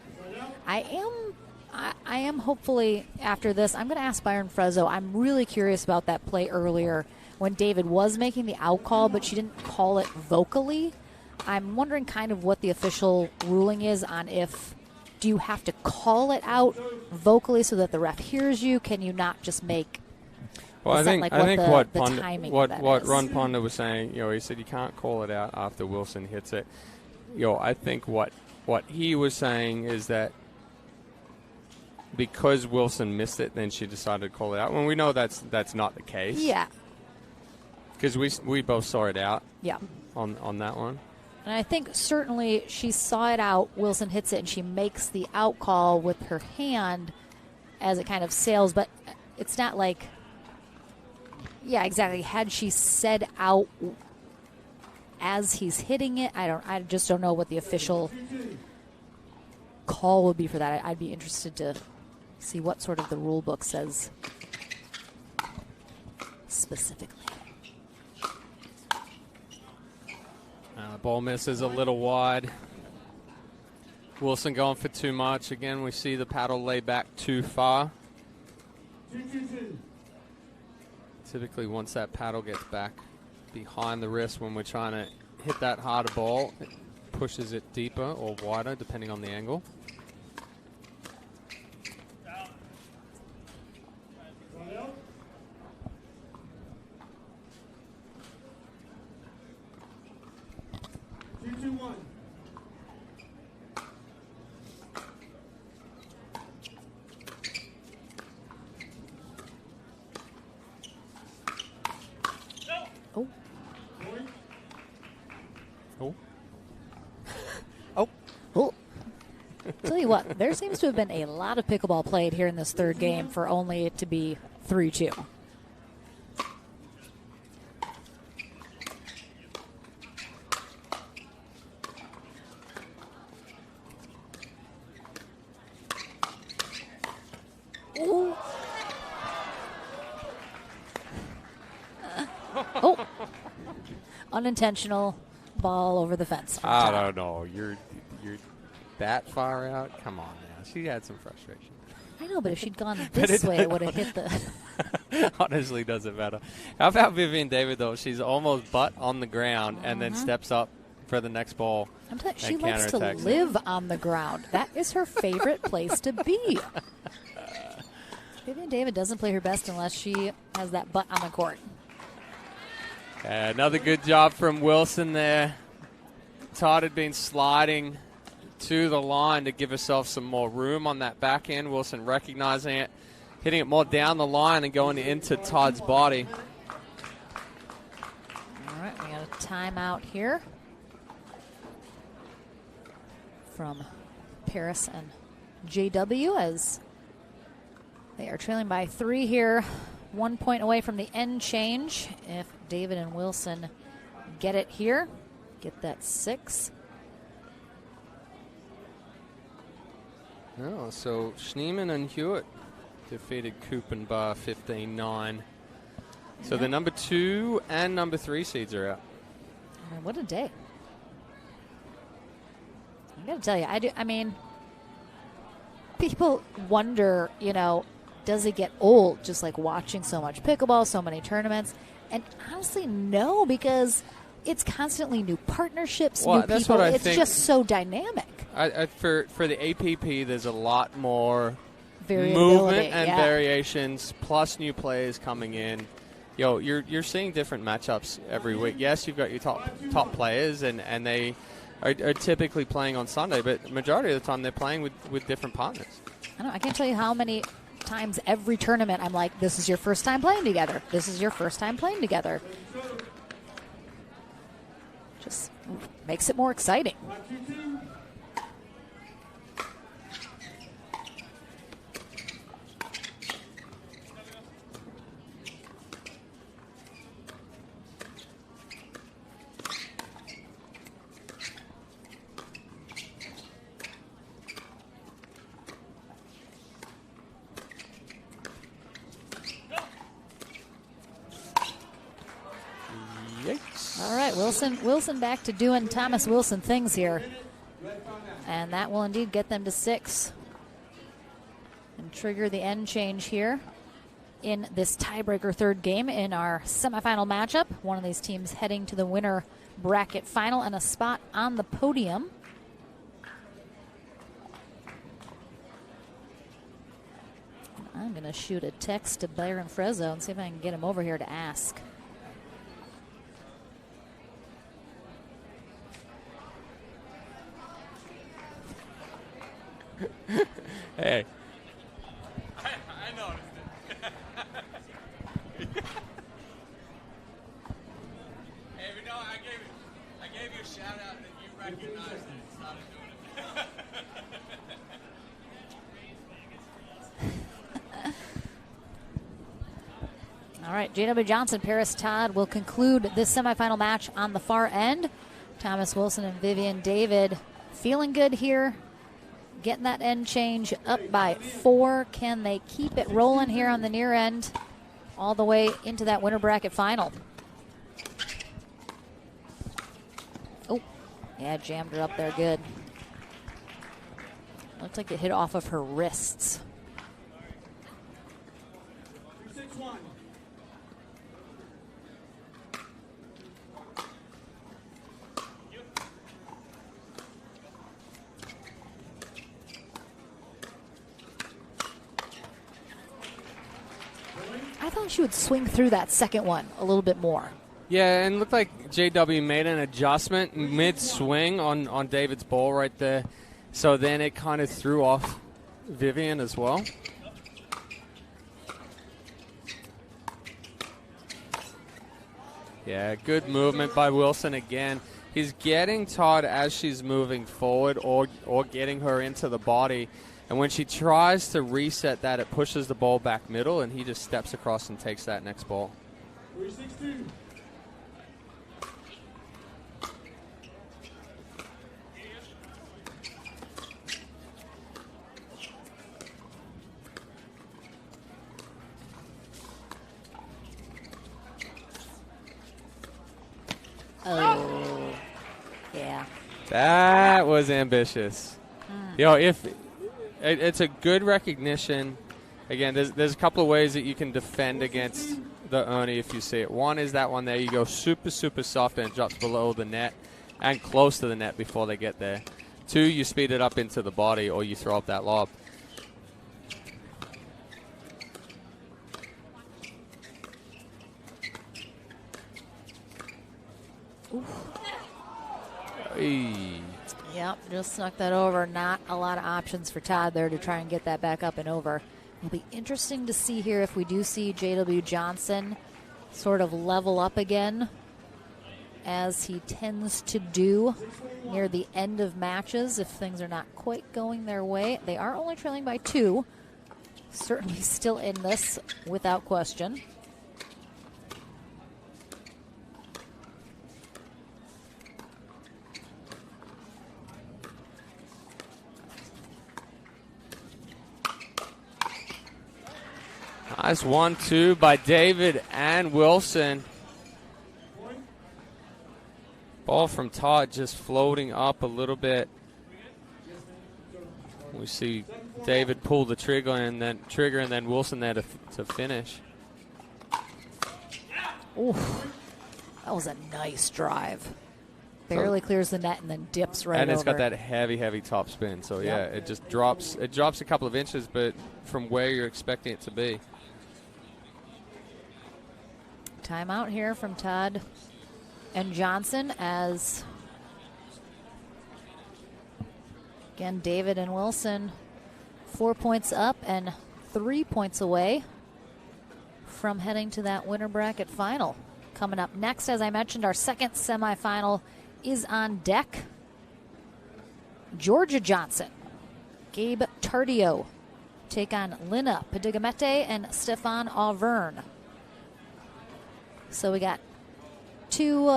I am hopefully after this. I'm going to ask Byron Frezzo. I'm really curious about that play earlier when David was making the out call, but she didn't call it vocally. I'm wondering kind of what the official ruling is on do you have to call it out vocally so that the ref hears you? Can you not just make? Well, I think what is. Ron Ponder was saying, he said you can't call it out after Wilson hits it. I think what he was saying is that because Wilson missed it, then she decided to call it out. When we know that's not the case. Yeah. Because we both saw it out. Yeah. On that one. And I think certainly she saw it out. Wilson hits it, and she makes the out call with her hand as it kind of sails. But it's not like, yeah, exactly. Had she said out as he's hitting it, I just don't know what the official call would be for that. I'd be interested to see what sort of the rule book says specifically. Ball misses a little wide. Wilson going for too much. Again, we see the paddle lay back too far. 2-2-2. Typically, once that paddle gets back behind the wrist when we're trying to hit that harder ball, it pushes it deeper or wider, depending on the angle. Tell you what, there seems to have been a lot of pickleball played here in this third game for only it to be 3-2. Ooh. Oh. Unintentional ball over the fence. I don't know. You're that far out? Come on now. She had some frustration. I know, but if she'd gone this way, it would have hit the... Honestly, doesn't matter. How about Vivian David, though? She's almost butt on the ground and then steps up for the next ball. I'm telling you, she likes to live on the ground. That is her favorite place to be. Vivian David doesn't play her best unless she has that butt on the court. Another good job from Wilson there. Todd had been sliding to the line to give herself some more room on that back end. Wilson recognizing it, hitting it more down the line and going into Todd's body. All right, we got a timeout here from Paris and JW as they are trailing by 3 here. 1 point away from the end change. If David and Wilson get it here, get that 6. Oh, so Schneemann and Hewitt defeated Coop and Barr 15-9. So the number 2 and number 3 seeds are out. What a day. I got to tell you, I mean, people wonder, does it get old just like watching so much pickleball, so many tournaments? And honestly, no, because it's constantly new partnerships, Well, new that's people. what I It's think. just so dynamic. For the APP, there's a lot more Variability, movement and yeah. variations, plus new players coming in. You're seeing different matchups every week. Yes, you've got your top players, and they are typically playing on Sunday, but majority of the time they're playing with different partners. I can't tell you how many times every tournament I'm like, this is your first time playing together. This is your first time playing together. Just makes it more exciting. All right, Wilson back to doing Thomas Wilson things here. And that will indeed get them to 6. And trigger the end change here in this tiebreaker third game in our semifinal matchup. One of these teams heading to the winner bracket final and a spot on the podium. I'm going to shoot a text to Byron Frezzo and see if I can get him over here to ask. Hey. I noticed it. Hey, but no, I gave you a shout out that you recognized it and started doing it. All right, J.W. Johnson, Paris Todd will conclude this semifinal match on the far end. Thomas Wilson and Vivian David feeling good here. Getting that end change up by 4. Can they keep it rolling here on the near end all the way into that winter bracket final? Oh, yeah, jammed her up there good. Looks like it hit off of her wrists. 6-1. I thought she would swing through that second one a little bit more. Yeah, and it looked like JW made an adjustment mid-swing on David's ball right there. So then it kind of threw off Vivian as well. Yeah, good movement by Wilson again. He's getting Todd as she's moving forward or getting her into the body. And when she tries to reset that, it pushes the ball back middle, and he just steps across and takes that next ball. 3-16. Oh, yeah. That was ambitious. If it's a good recognition. Again, there's a couple of ways that you can defend against the Ernie if you see it. One is that one there. You go super, super soft and it drops below the net and close to the net before they get there. 2, you speed it up into the body or you throw up that lob. Yep, just snuck that over. Not a lot of options for Todd there to try and get that back up and over. It'll be interesting to see here if we do see J.W. Johnson sort of level up again, as he tends to do near the end of matches if things are not quite going their way. They are only trailing by 2. Certainly still in this without question. Nice 1-2 by David and Wilson. Ball from Todd just floating up a little bit. We see David pull the trigger and then Wilson there to finish. Oof. That was a nice drive. Barely clears the net and then dips right over. And it's got that heavy, heavy top spin. So, yeah, it just drops. It drops a couple of inches, but from where you're expecting it to be. Timeout here from Todd and Johnson as, again, David and Wilson 4 points up and 3 points away from heading to that winter bracket final. Coming up next, as I mentioned, our second semifinal is on deck. Georgia Johnson, Gabe Tardio take on Lina Padigamete and Stefan Auvergne. So we got two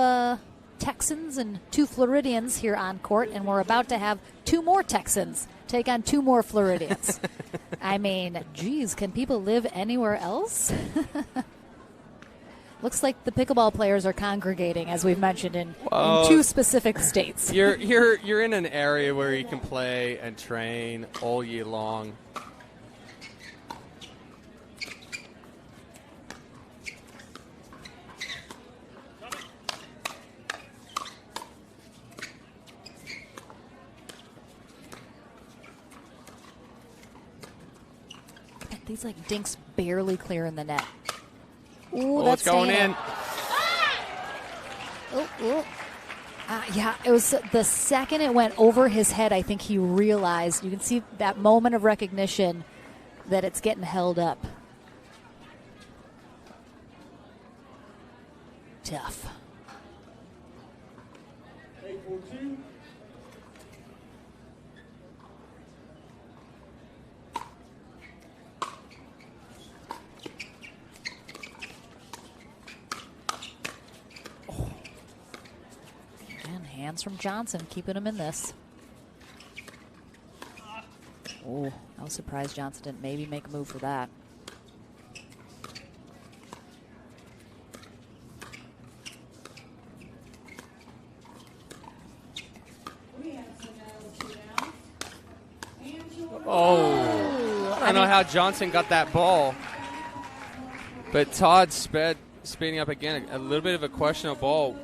Texans and two Floridians here on court, and we're about to have two more Texans take on two more Floridians. I mean, geez, can people live anywhere else? Looks like the pickleball players are congregating, as we've mentioned, in two specific states. You're in an area where you can play and train all year long. These like dinks barely clearing the net. Ooh, Oh, that's it's going in. Yeah, it was the second it went over his head, I think he realized, you can see that moment of recognition that it's getting held up. Tough. 8-4-2. And hands from Johnson, keeping him in this. Oh, I was surprised Johnson didn't maybe make a move for that. Oh, I don't know how Johnson got that ball. But Todd speeding up again. A little bit of a questionable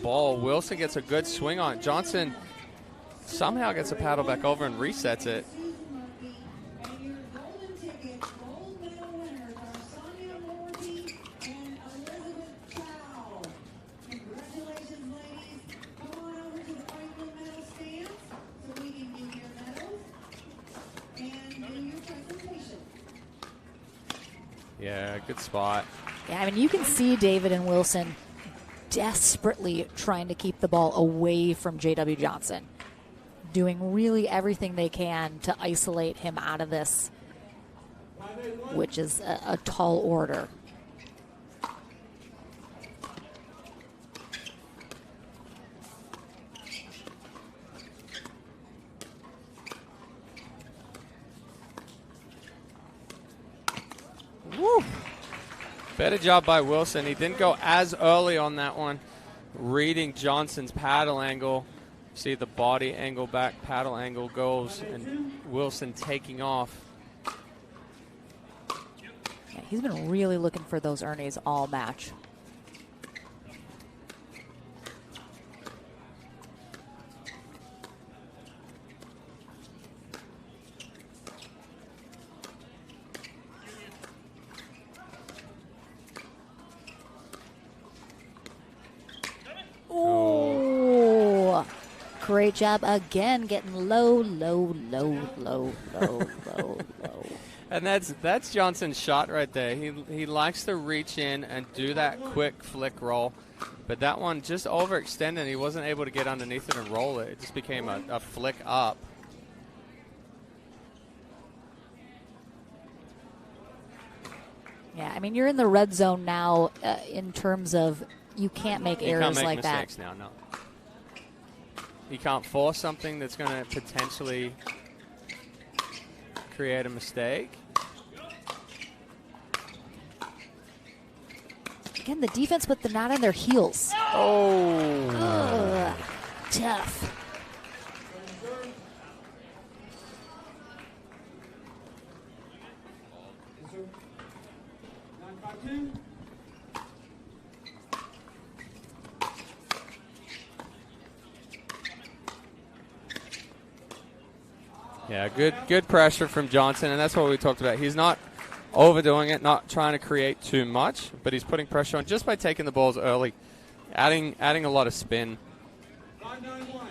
ball. Wilson gets a good swing on it. Johnson somehow gets a paddle back over and resets it. Yeah, good spot. Yeah, I mean, you can see David and Wilson desperately trying to keep the ball away from J.W. Johnson, doing really everything they can to isolate him out of this, which is a tall order. Woo. Better job by Wilson. He didn't go as early on that one. Reading Johnson's paddle angle. See the body angle back, paddle angle goes, and Wilson taking off. Yeah, he's been really looking for those Ernies all match. Ooh. Great job again, getting low. And that's Johnson's shot right there. He likes to reach in and do that quick flick roll. But that one just overextended. He wasn't able to get underneath it and roll it. It just became a flick up. Yeah, I mean, you're in the red zone now in terms of you can't make errors like that. You can't make mistakes now, no. You can't force something that's going to potentially create a mistake. Again, the defense put the knot on their heels. Oh. Ugh, tough. Yeah, good pressure from Johnson, and that's what we talked about. He's not overdoing it, not trying to create too much, but he's putting pressure on just by taking the balls early, adding a lot of spin. 5-9-1.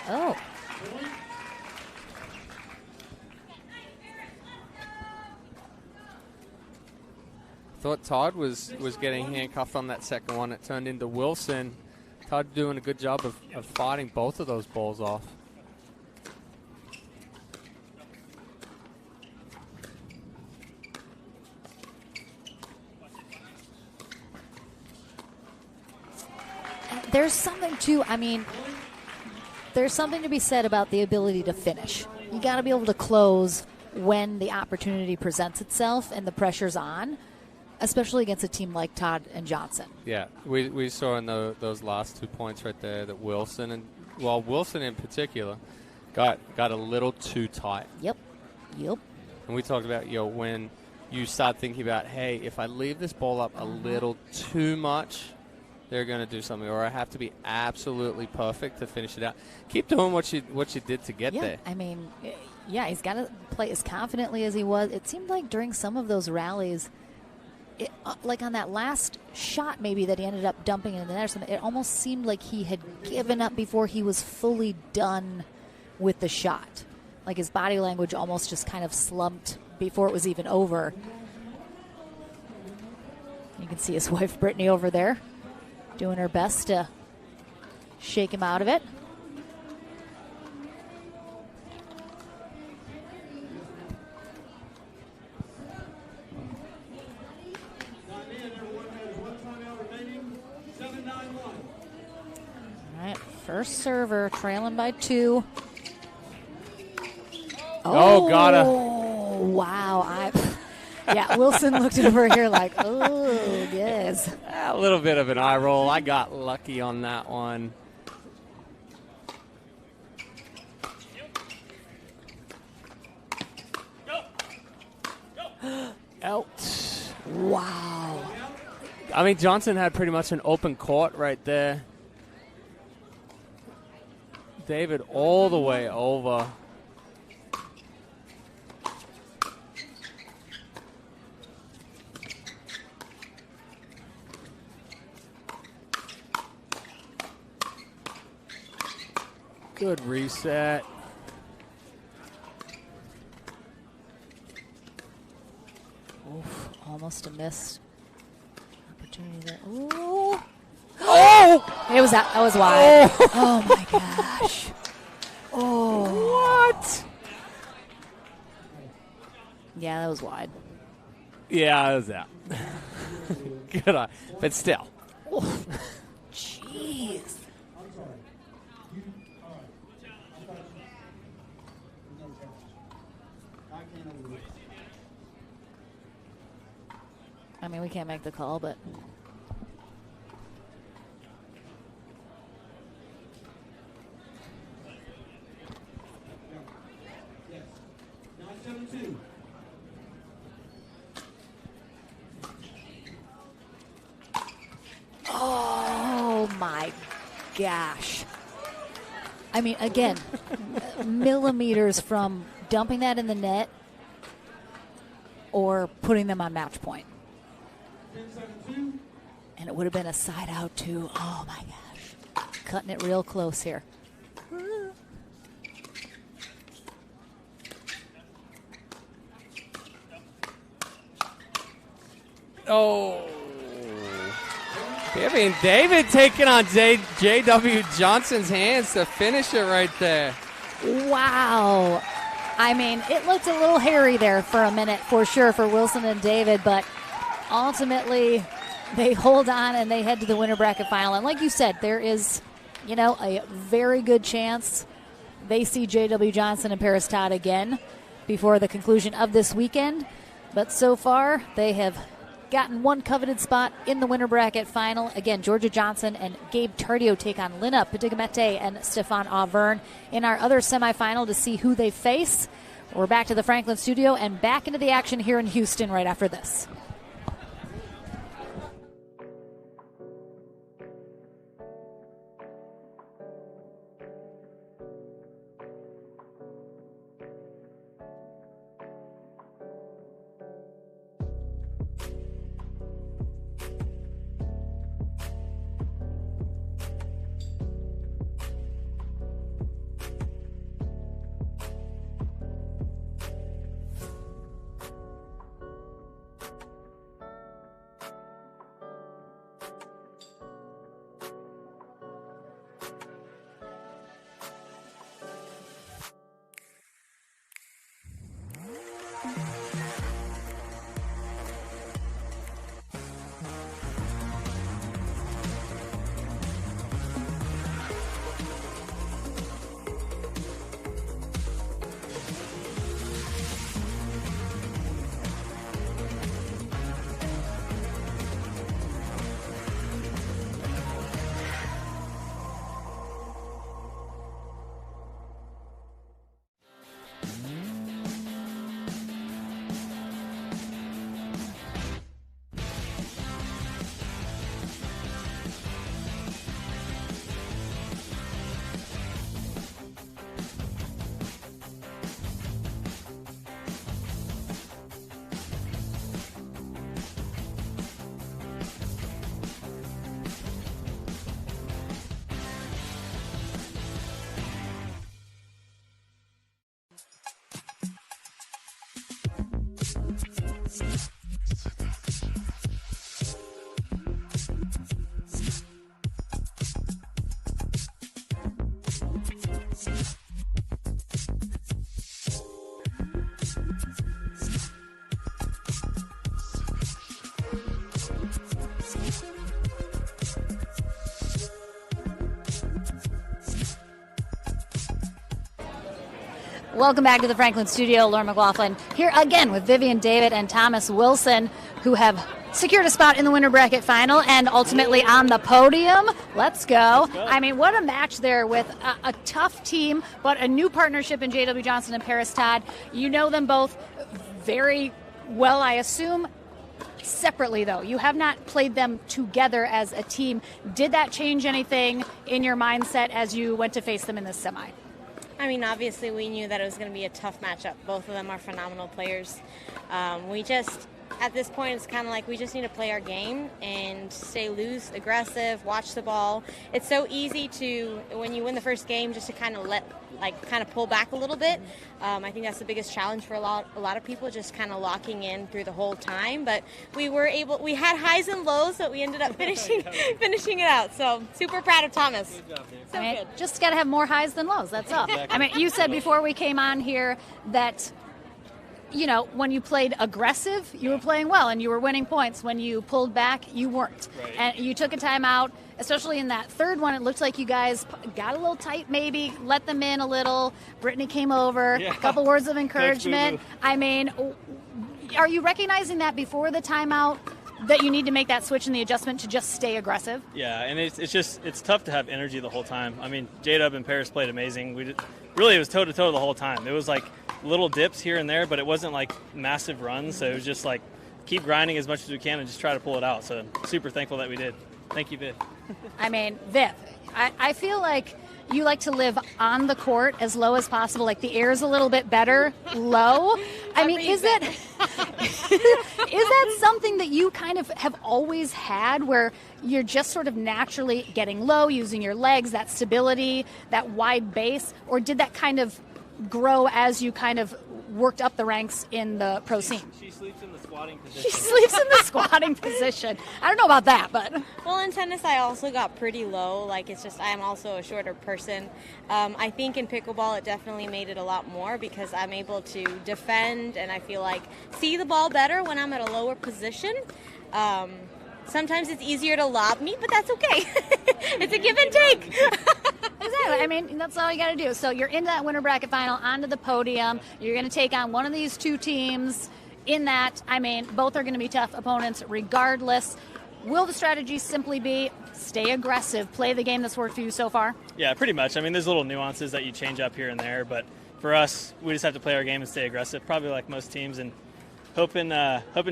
Oh. Thought Todd was getting handcuffed on that second one. It turned into Wilson. Todd doing a good job of fighting both of those balls off. There's something to, there's something to be said about the ability to finish. You got to be able to close when the opportunity presents itself and the pressure's on, especially against a team like Todd and Johnson. Yeah, we saw in those last 2 points right there that Wilson in particular got a little too tight. Yep. And we talked about, when you start thinking about, hey, if I leave this ball up a little too much, they're going to do something, or I have to be absolutely perfect to finish it out. Keep doing what you did to get there. He's got to play as confidently as he was. It seemed like during some of those rallies, like on that last shot maybe that he ended up dumping in the net or something, it almost seemed like he had given up before he was fully done with the shot. Like his body language almost just kind of slumped before it was even over. You can see his wife Brittany over there doing her best to shake him out of it. All right, first server trailing by 2. Oh, gotta. Wow. Wilson looked over here like, oh, yes. A little bit of an eye roll. I got lucky on that one. Out. Wow. Johnson had pretty much an open court right there. David all the way over. Good reset. Oof, almost a missed opportunity there. Ooh. Oh! It was that was wide. Oh my gosh. Oh. What? Yeah, that was wide. Yeah, that was out. Good eye. But still. Jeez. We can't make the call, but oh my gosh. Again, millimeters from dumping that in the net or putting them on match point. And it would have been a side out too. Oh my gosh. Cutting it real close here. Oh. David taking on J.W. Johnson's hands to finish it right there. Wow. It looked a little hairy there for a minute for sure for Wilson and David, but ultimately they hold on and they head to the winter bracket final. And like you said, there is, a very good chance they see J.W. Johnson and Paris Todd again before the conclusion of this weekend. But so far, they have gotten one coveted spot in the winter bracket final. Again, Georgia Johnson and Gabe Tardio take on Lina Padigamete and Stefan Auvergne in our other semifinal to see who they face. We're back to the Franklin studio and back into the action here in Houston right after this. Welcome back to the Franklin Studio. Lauren McLaughlin here again with Vivian David and Thomas Wilson, who have secured a spot in the winter bracket final and ultimately on the podium. Let's go. I mean, what a match there with a tough team, but a new partnership in J.W. Johnson and Paris Todd. You know them both very well, I assume. Separately, though, you have not played them together as a team. Did that change anything in your mindset as you went to face them in this semi? I mean, obviously we knew that it was going to be a tough matchup. Both of them are phenomenal players. At this point, it's kind of like we just need to play our game and stay loose, aggressive, watch the ball. It's so easy to, when you win the first game, just to kind of pull back a little bit. I think that's the biggest challenge for a lot of people, just kind of locking in through the whole time. But we had highs and lows, but we ended up finishing it out. So super proud of Thomas. Good job, so good. Just got to have more highs than lows. That's all. I mean, you said before we came on here that, you know, when you played aggressive, you were playing well and you were winning points. When you pulled back, you weren't. Right. And you took a timeout, especially in that third one. It looked like you guys got a little tight, maybe let them in a little. Brittany came over, a couple words of encouragement. I mean, are you recognizing that before the timeout that you need to make that switch in the adjustment to just stay aggressive? Yeah, and it's tough to have energy the whole time. I mean, J-Dub and Paris played amazing. It was toe-to-toe the whole time. It was like little dips here and there, but it wasn't like massive runs. So it was just like keep grinding as much as we can and just try to pull it out. So super thankful that we did. Thank you, Viv. I mean, Viv, I feel like you like to live on the court as low as possible. Like the air is a little bit better low. I mean, is that something that you kind of have always had where you're just sort of naturally getting low, using your legs, that stability, that wide base? Or did that kind of grow as you kind of worked up the ranks in the pro scene? She sleeps in the squatting position. She sleeps in the squatting position. I don't know about that, but... Well, in tennis, I also got pretty low. Like, it's just, I'm also a shorter person. I think in pickleball, it definitely made it a lot more because I'm able to defend and I feel like see the ball better when I'm at a lower position. Sometimes it's easier to lob me, but that's okay. It's a give and take. Exactly. I mean, that's all you got to do. So you're into that winter bracket final, onto the podium. You're going to take on one of these two teams in that. I mean, both are going to be tough opponents regardless. Will the strategy simply be stay aggressive, play the game that's worked for you so far? Yeah, pretty much. I mean, there's little nuances that you change up here and there, but for us, we just have to play our game and stay aggressive, probably like most teams, and hoping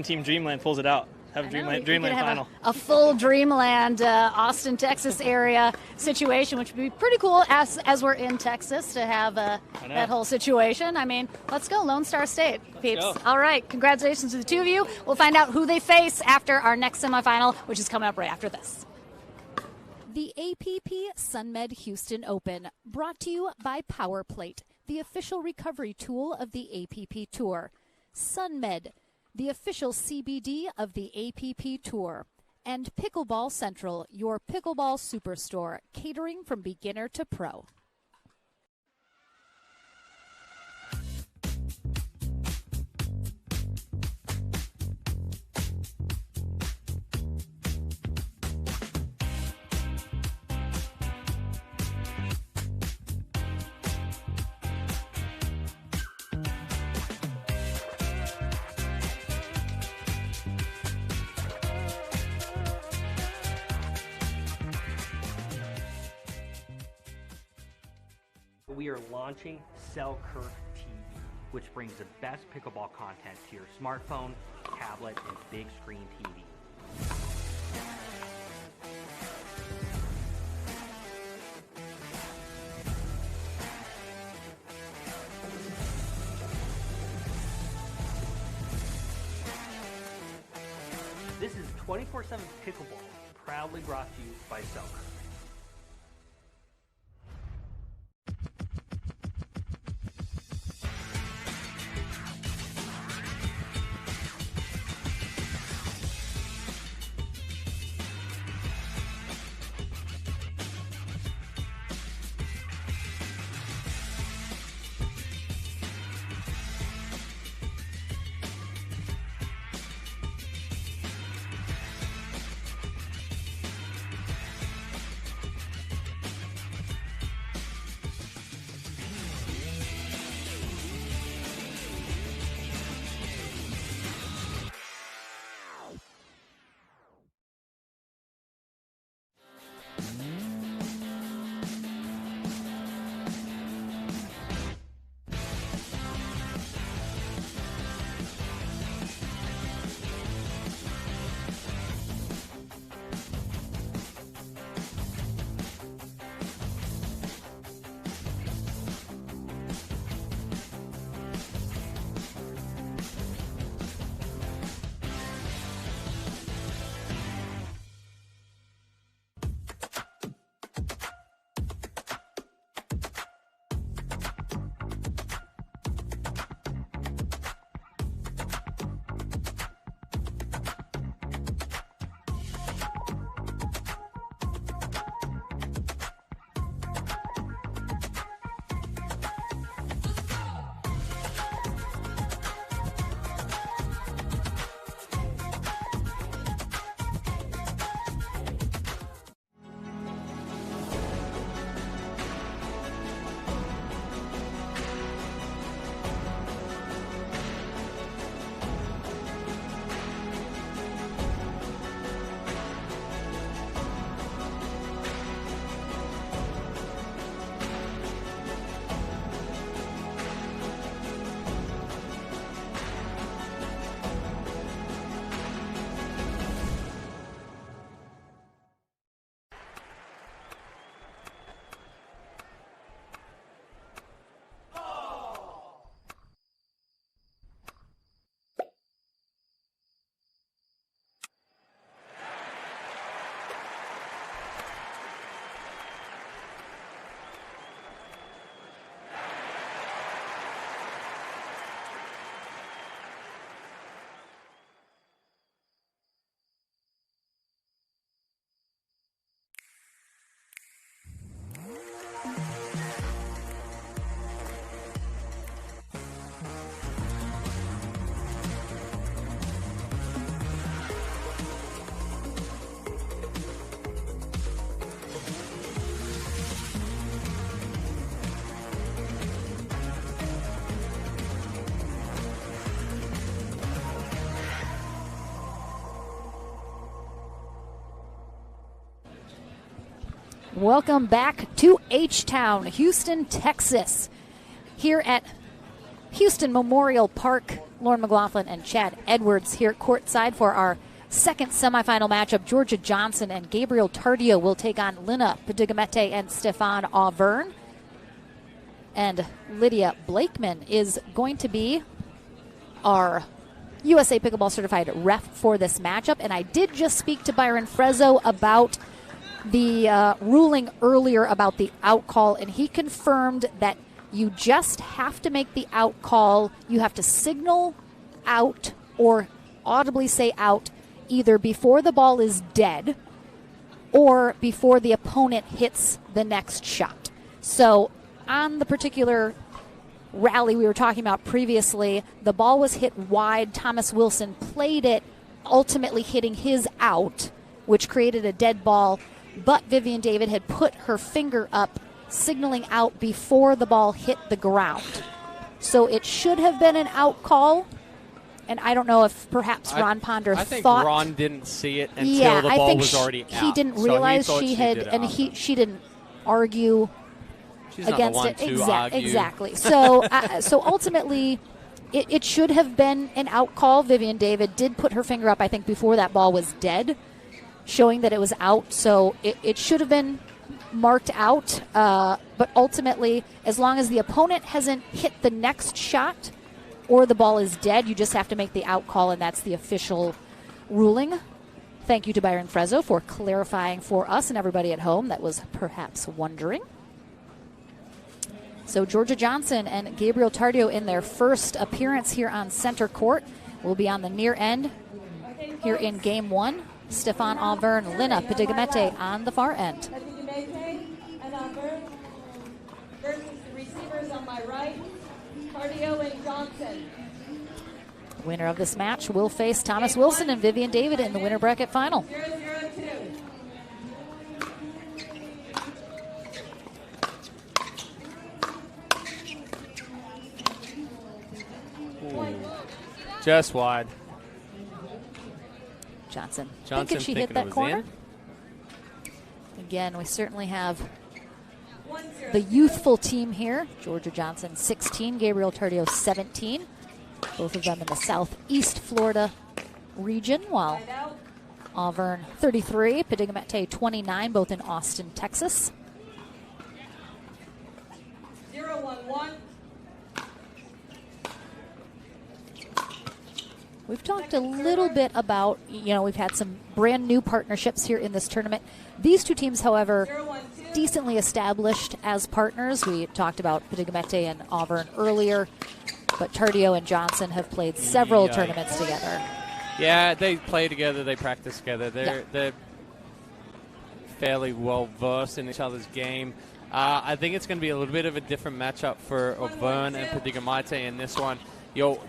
Team Dreamland pulls it out. Have a Dreamland final. A full Dreamland, Austin, Texas area situation, which would be pretty cool as we're in Texas to have that whole situation. I mean, let's go Lone Star State, peeps. All right, congratulations to the two of you. We'll find out who they face after our next semifinal, which is coming up right after this. The APP Sunmed Houston Open, brought to you by PowerPlate, the official recovery tool of the APP Tour. Sunmed, the official CBD of the APP Tour. And Pickleball Central, your pickleball superstore, catering from beginner to pro. We are launching Selkirk TV, which brings the best pickleball content to your smartphone, tablet, and big screen TV. This is 24/7 Pickleball, proudly brought to you by Selkirk. Welcome back to H-Town, Houston, Texas. Here at Houston Memorial Park, Lauren McLaughlin and Chad Edwards here at courtside for our second semifinal matchup. Georgia Johnson and Gabriel Tardio will take on Lina Padigamete and Stefan Auvergne. And Lydia Blakeman is going to be our USA Pickleball Certified ref for this matchup. And I did just speak to Byron Frezzo about the ruling earlier about the out call, and he confirmed that you just have to make the out call. You have to signal out or audibly say out either before the ball is dead or before the opponent hits the next shot. So on the particular rally we were talking about previously, the ball was hit wide. Thomas Wilson played it, ultimately hitting his out, which created a dead ball. But Vivian David had put her finger up, signaling out before the ball hit the ground. So it should have been an out call. And I don't know if perhaps Ron Ponder I think thought Ron didn't see it until the ball was already out. He didn't realize so she had, and she didn't argue She's against not the one it. to argue. Exactly. So, so ultimately, it should have been an out call. Vivian David did put her finger up, I think, before that ball was dead, showing that it was out. So it should have been marked out. But ultimately, as long as the opponent hasn't hit the next shot or the ball is dead, you just have to make the out call, and that's the official ruling. Thank you to Byron Frezzo for clarifying for us and everybody at home that was perhaps wondering. So Georgia Johnson and Gabriel Tardio in their first appearance here on center court will be on the near end here in game one. Stefan Auvergne, Lina Padigamete on the far end. Padigamete and Auvergne versus the receivers on my right, Tardio and Johnson. Winner of this match will face Thomas Wilson and Vivian David in the winner bracket final. 0-0-2. Just wide. Johnson Johnson thinking she hit thinking that it was corner. in. Again, we certainly have the youthful team here. Georgia Johnson 16, Gabriel Tardio 17. Both of them in the southeast Florida region, while Auvergne 33, Padigamete 29, both in Austin, Texas. 0-1-1. We've talked a little bit about, we've had some brand new partnerships here in this tournament. These two teams, however, decently established as partners. We talked about Padigamete and Auvergne earlier, but Tardio and Johnson have played several tournaments together. Yeah, they play together, they practice together. They're fairly well versed in each other's game. I think it's going to be a little bit of a different matchup for Auvergne and Padigamete in this one.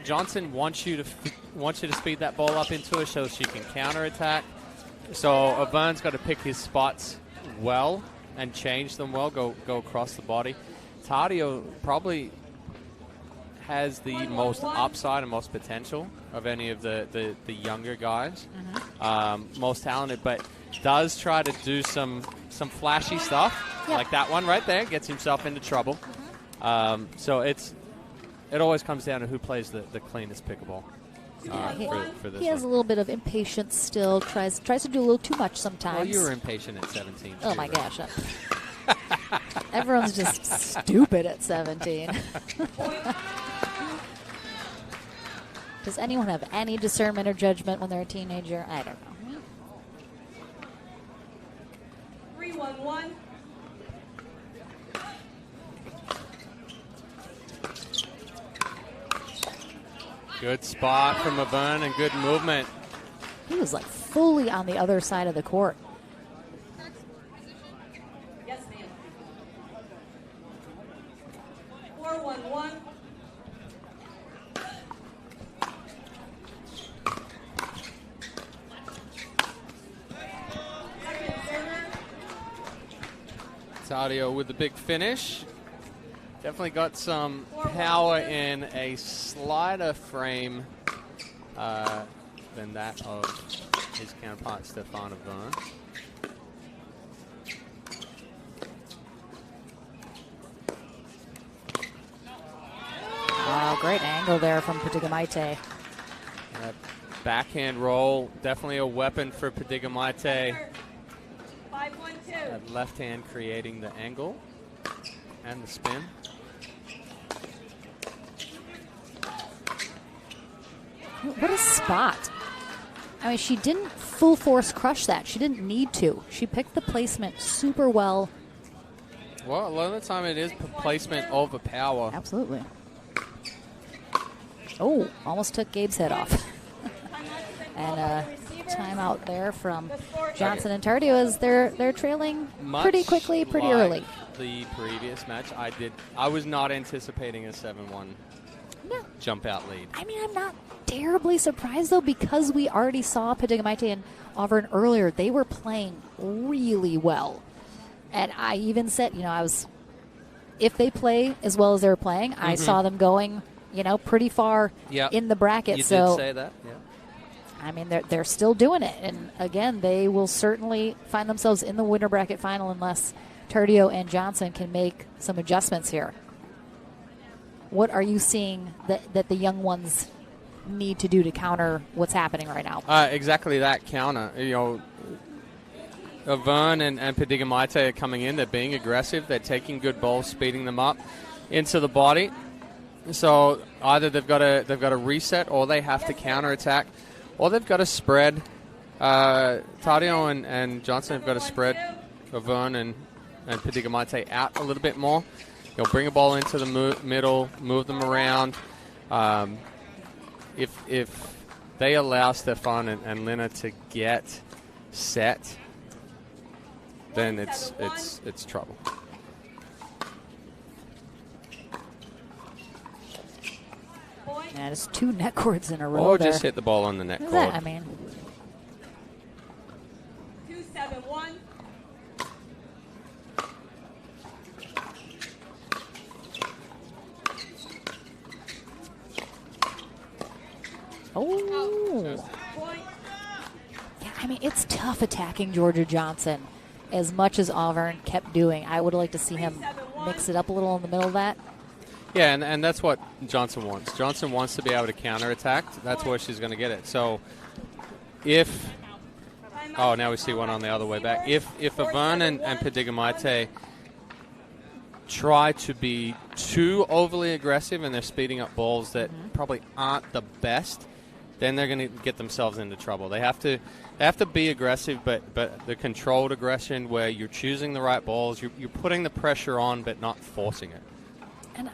Johnson wants you to speed that ball up into her so she can counterattack. So Auvergne's got to pick his spots well and change them well, go across the body. Tardio probably has the most upside and most potential of any of the younger guys. Most talented, but does try to do some flashy stuff, like that one right there, gets himself into trouble. So it always comes down to who plays the cleanest pickleball. For this he has a little bit of impatience still, tries to do a little too much sometimes. Well, you were impatient at 17. Oh, my gosh. Everyone's just stupid at 17. Does anyone have any discernment or judgment when they're a teenager? I don't know. 3-1-1. Good spot from Auvergne and good movement. He was like fully on the other side of the court. Yes, ma'am. 4-1-1. Tardio with the big finish. Definitely got some power in a slighter frame than that of his counterpart, Stefan Auvergne. Great angle there from Padigamite. That backhand roll, definitely a weapon for Padigamite. That left hand creating the angle and the spin. What a spot. I mean, she didn't full force crush that. She didn't need to. She picked the placement super well. Well, a lot of the time it is placement over power. Absolutely. Oh, almost took Gabe's head off. And timeout there from Johnson and Tardio as they're trailing pretty quickly, pretty early. The previous match, I was not anticipating a 7-1 jump out lead. I mean, I'm not terribly surprised though, because we already saw Padigamite and Auburn earlier. They were playing really well, and I even said, if they play as well as they're playing, I saw them going, pretty far in the bracket. You did say that, yeah. I mean, they're still doing it. And, again, they will certainly find themselves in the winter bracket final unless Tardio and Johnson can make some adjustments here. What are you seeing that the young ones need to do to counter what's happening right now? Exactly that, counter. Vern and Padigamite are coming in. They're being aggressive. They're taking good balls, speeding them up into the body. So either they've got to reset, or they have to counterattack, or they've got to spread. Tardio and Johnson have got to spread Vern and Padigamite out a little bit more. Bring a ball into the middle, move them around. If they allow Stefan and Lena to get set, then it's trouble. Yeah, just 2 net cords in a row. Or just hit the ball on the net cord. I mean, 2-7-1. oh. Yeah, I mean, it's tough attacking Georgia Johnson as much as Auburn kept doing. I would like to see him mix it up a little in the middle of that. Yeah, and that's what Johnson wants. Johnson wants to be able to counterattack. That's where she's going to get it. So if... Oh, now we see one on the other way back. If Vern and Padigamite try to be too overly aggressive and they're speeding up balls that probably aren't the best, then they're going to get themselves into trouble. They have to be aggressive, but the controlled aggression where you're choosing the right balls, you're putting the pressure on but not forcing it. And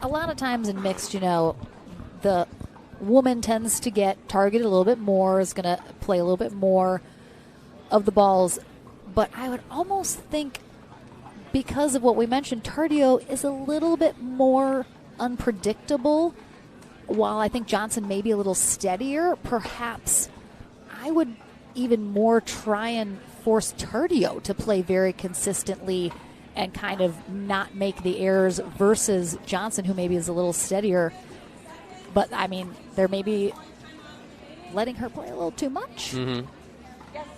a lot of times in mixed, the woman tends to get targeted a little bit more, is going to play a little bit more of the balls. But I would almost think, because of what we mentioned, Tardio is a little bit more unpredictable. While I think Johnson may be a little steadier, perhaps I would even more try and force Tardio to play very consistently and kind of not make the errors versus Johnson, who maybe is a little steadier. But, I mean, they're maybe letting her play a little too much.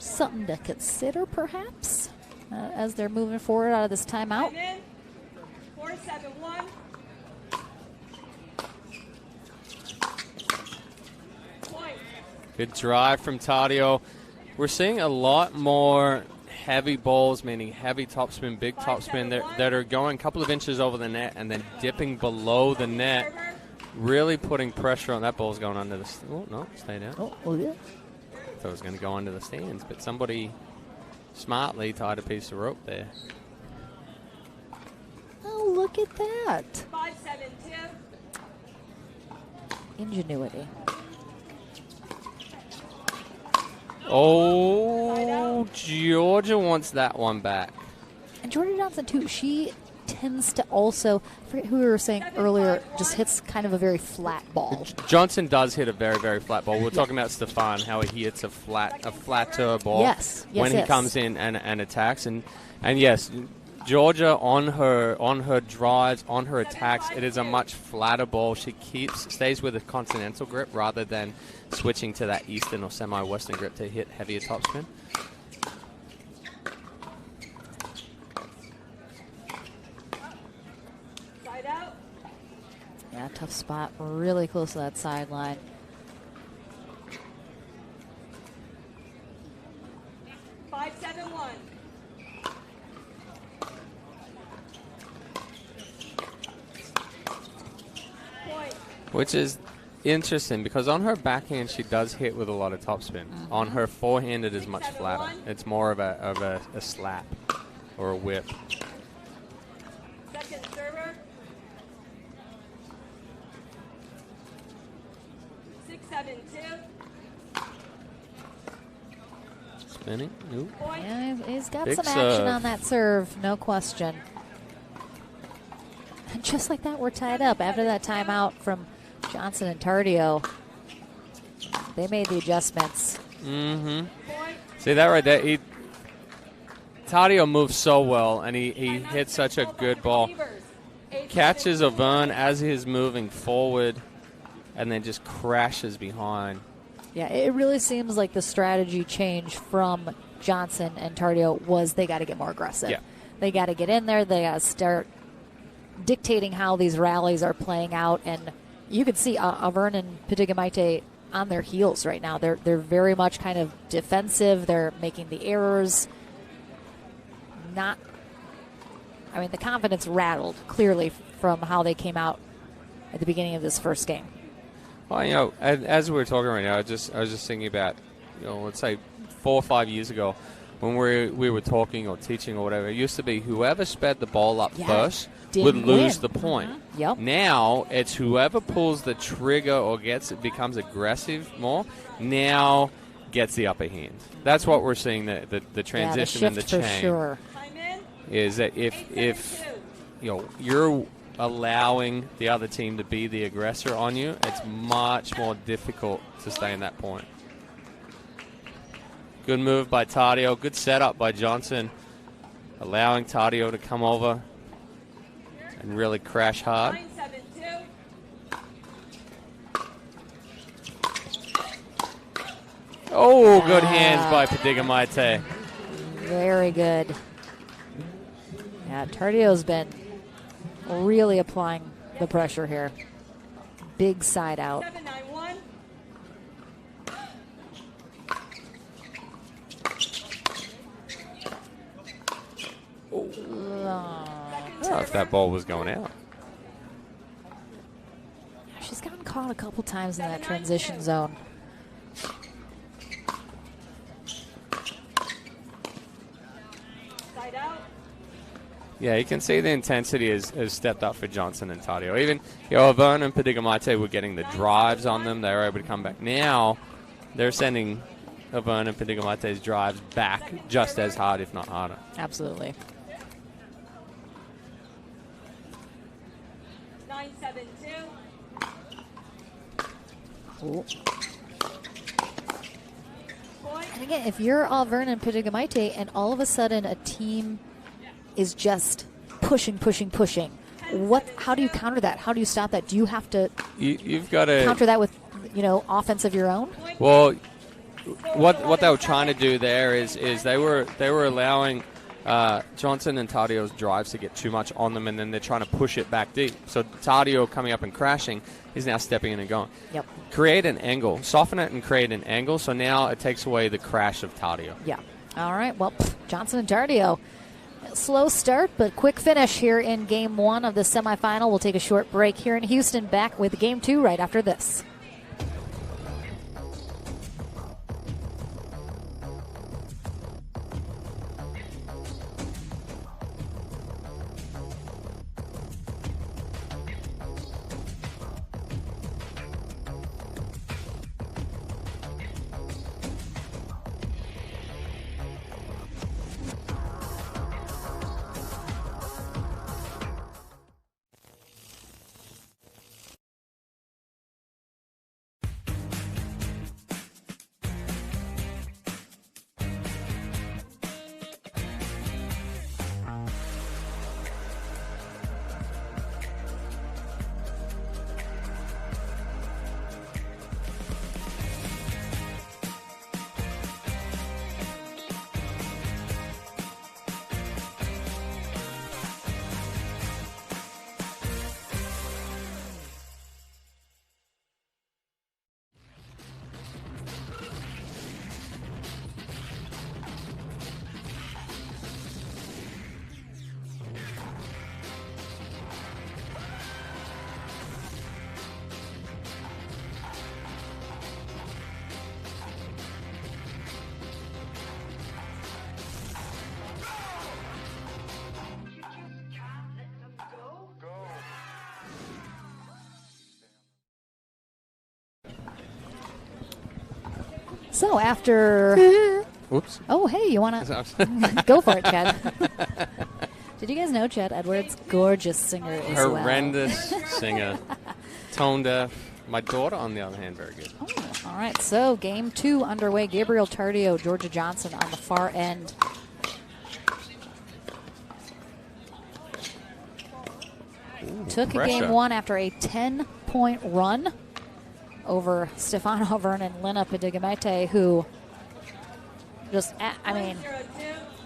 Something to consider, perhaps, as they're moving forward out of this timeout. 4-7-1. Good drive from Tardio. We're seeing a lot more heavy balls, meaning heavy topspin, big topspin, that are going a couple of inches over the net and then dipping below the net, really putting pressure on. That ball's going under the... Oh, no, stay down. Oh, yeah. Thought it was going to go under the stands, but somebody smartly tied a piece of rope there. Oh, look at that. 5-7-2. Ingenuity. Oh, Georgia wants that one back. And Georgia Johnson, too, she tends to also, I forget who we were saying earlier, just hits kind of a very flat ball. Johnson does hit a very, very flat ball. We're talking about Stefan, how he hits a flatter ball when he comes in and attacks. And yes, Georgia on her drives, on her attacks, it is a much flatter ball. She stays with a continental grip rather than switching to that eastern or semi-western grip to hit heavier topspin. Yeah, Tough spot, really close to that sideline. Which is interesting because on her backhand she does hit with a lot of topspin. On her forehand it is much flatter. It's more of a slap or a whip. Second server. 6-7-2. Spinning. Nope. Yeah, he's got Big some action serve. on that serve, no question. And just like that, we're tied up. After that timeout from Johnson and Tardio, they made the adjustments. Mm-hmm. See that right there? Tardio moves so well, and he hits such a good ball. Catches Avern as he's moving forward, and then just crashes behind. Yeah, it really seems like the strategy change from Johnson and Tardio was they got to get more aggressive. Yeah. They got to get in there. They got to start dictating how these rallies are playing out. And you can see Avern and Padigamite on their heels right now. They're very much kind of defensive. They're making the errors. The confidence rattled clearly from how they came out at the beginning of this first game. Well, as we were talking right now, I was just thinking about, let's say 4 or 5 years ago when we were talking or teaching or whatever, it used to be whoever sped the ball up first would lose the point. Yep. Now it's whoever pulls the trigger or becomes aggressive more, now gets the upper hand. That's what we're seeing, the transition and the change. For sure. Is that if you're allowing the other team to be the aggressor on you, it's much more difficult to stay in that point. Good move by Tardio. Good setup by Johnson, allowing Tardio to come over and really crash hard. 9-7-2. Oh, good hands by Padigamite. Very good. Yeah, Tardio's been really applying the pressure here. Big side out. 7-9-1. I don't know if that ball was going out. She's gotten caught a couple times in that transition zone. Side out. Yeah, you can see the intensity has stepped up for Johnson and Tardio. Even Avern and Padigamite were getting the drives on them. They were able to come back. Now they're sending Avern and Padigamite's drives back just as hard, if not harder. Absolutely. 9-7-2. Cool. And again, if you're Avern and Padigamite and all of a sudden a team is just pushing, how do you counter that? How do you stop that? Do you have to You've got to counter that with, offense of your own? Well, what they were trying to do there is they were allowing Johnson and Tardio's drives to get too much on them, and then they're trying to push it back deep. So Tardio coming up and crashing is now stepping in and going. Yep. Create an angle, soften it and create an angle. So now it takes away the crash of Tardio. Yeah. All right. Well, Johnson and Tardio. Slow start, but quick finish here in Game 1 of the semifinal. We'll take a short break here in Houston. Back with Game 2 right after this. So after... Oops. Oh, hey, you want to... Go for it, Chad. Did you guys know Chad Edwards, gorgeous singer as well? Horrendous singer. Tone deaf. My daughter, on the other hand, very good. Oh, all right, so game 2 underway. Gabriel Tardio, Georgia Johnson on the far end. Ooh, Took pressure. game 1 after a 10-point run over Stefano Vernon and Lena Pedigamete, who just,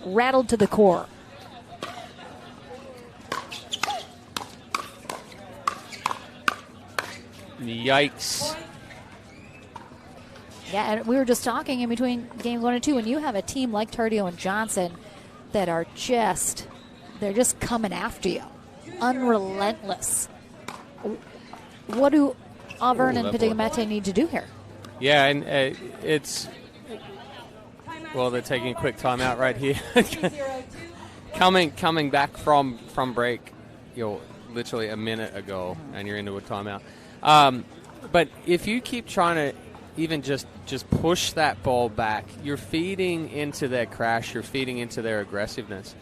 rattled to the core. Yikes. Yeah, and we were just talking in between games 1 and 2, and you have a team like Tardio and Johnson that are they're just coming after you. Unrelentless. What do Auburn and Pedigamete need to do here? Yeah, and it's... Well, they're taking a quick timeout right here. coming back from break, literally a minute ago, and you're into a timeout. But if you keep trying to even just push that ball back, you're feeding into their crash, you're feeding into their aggressiveness.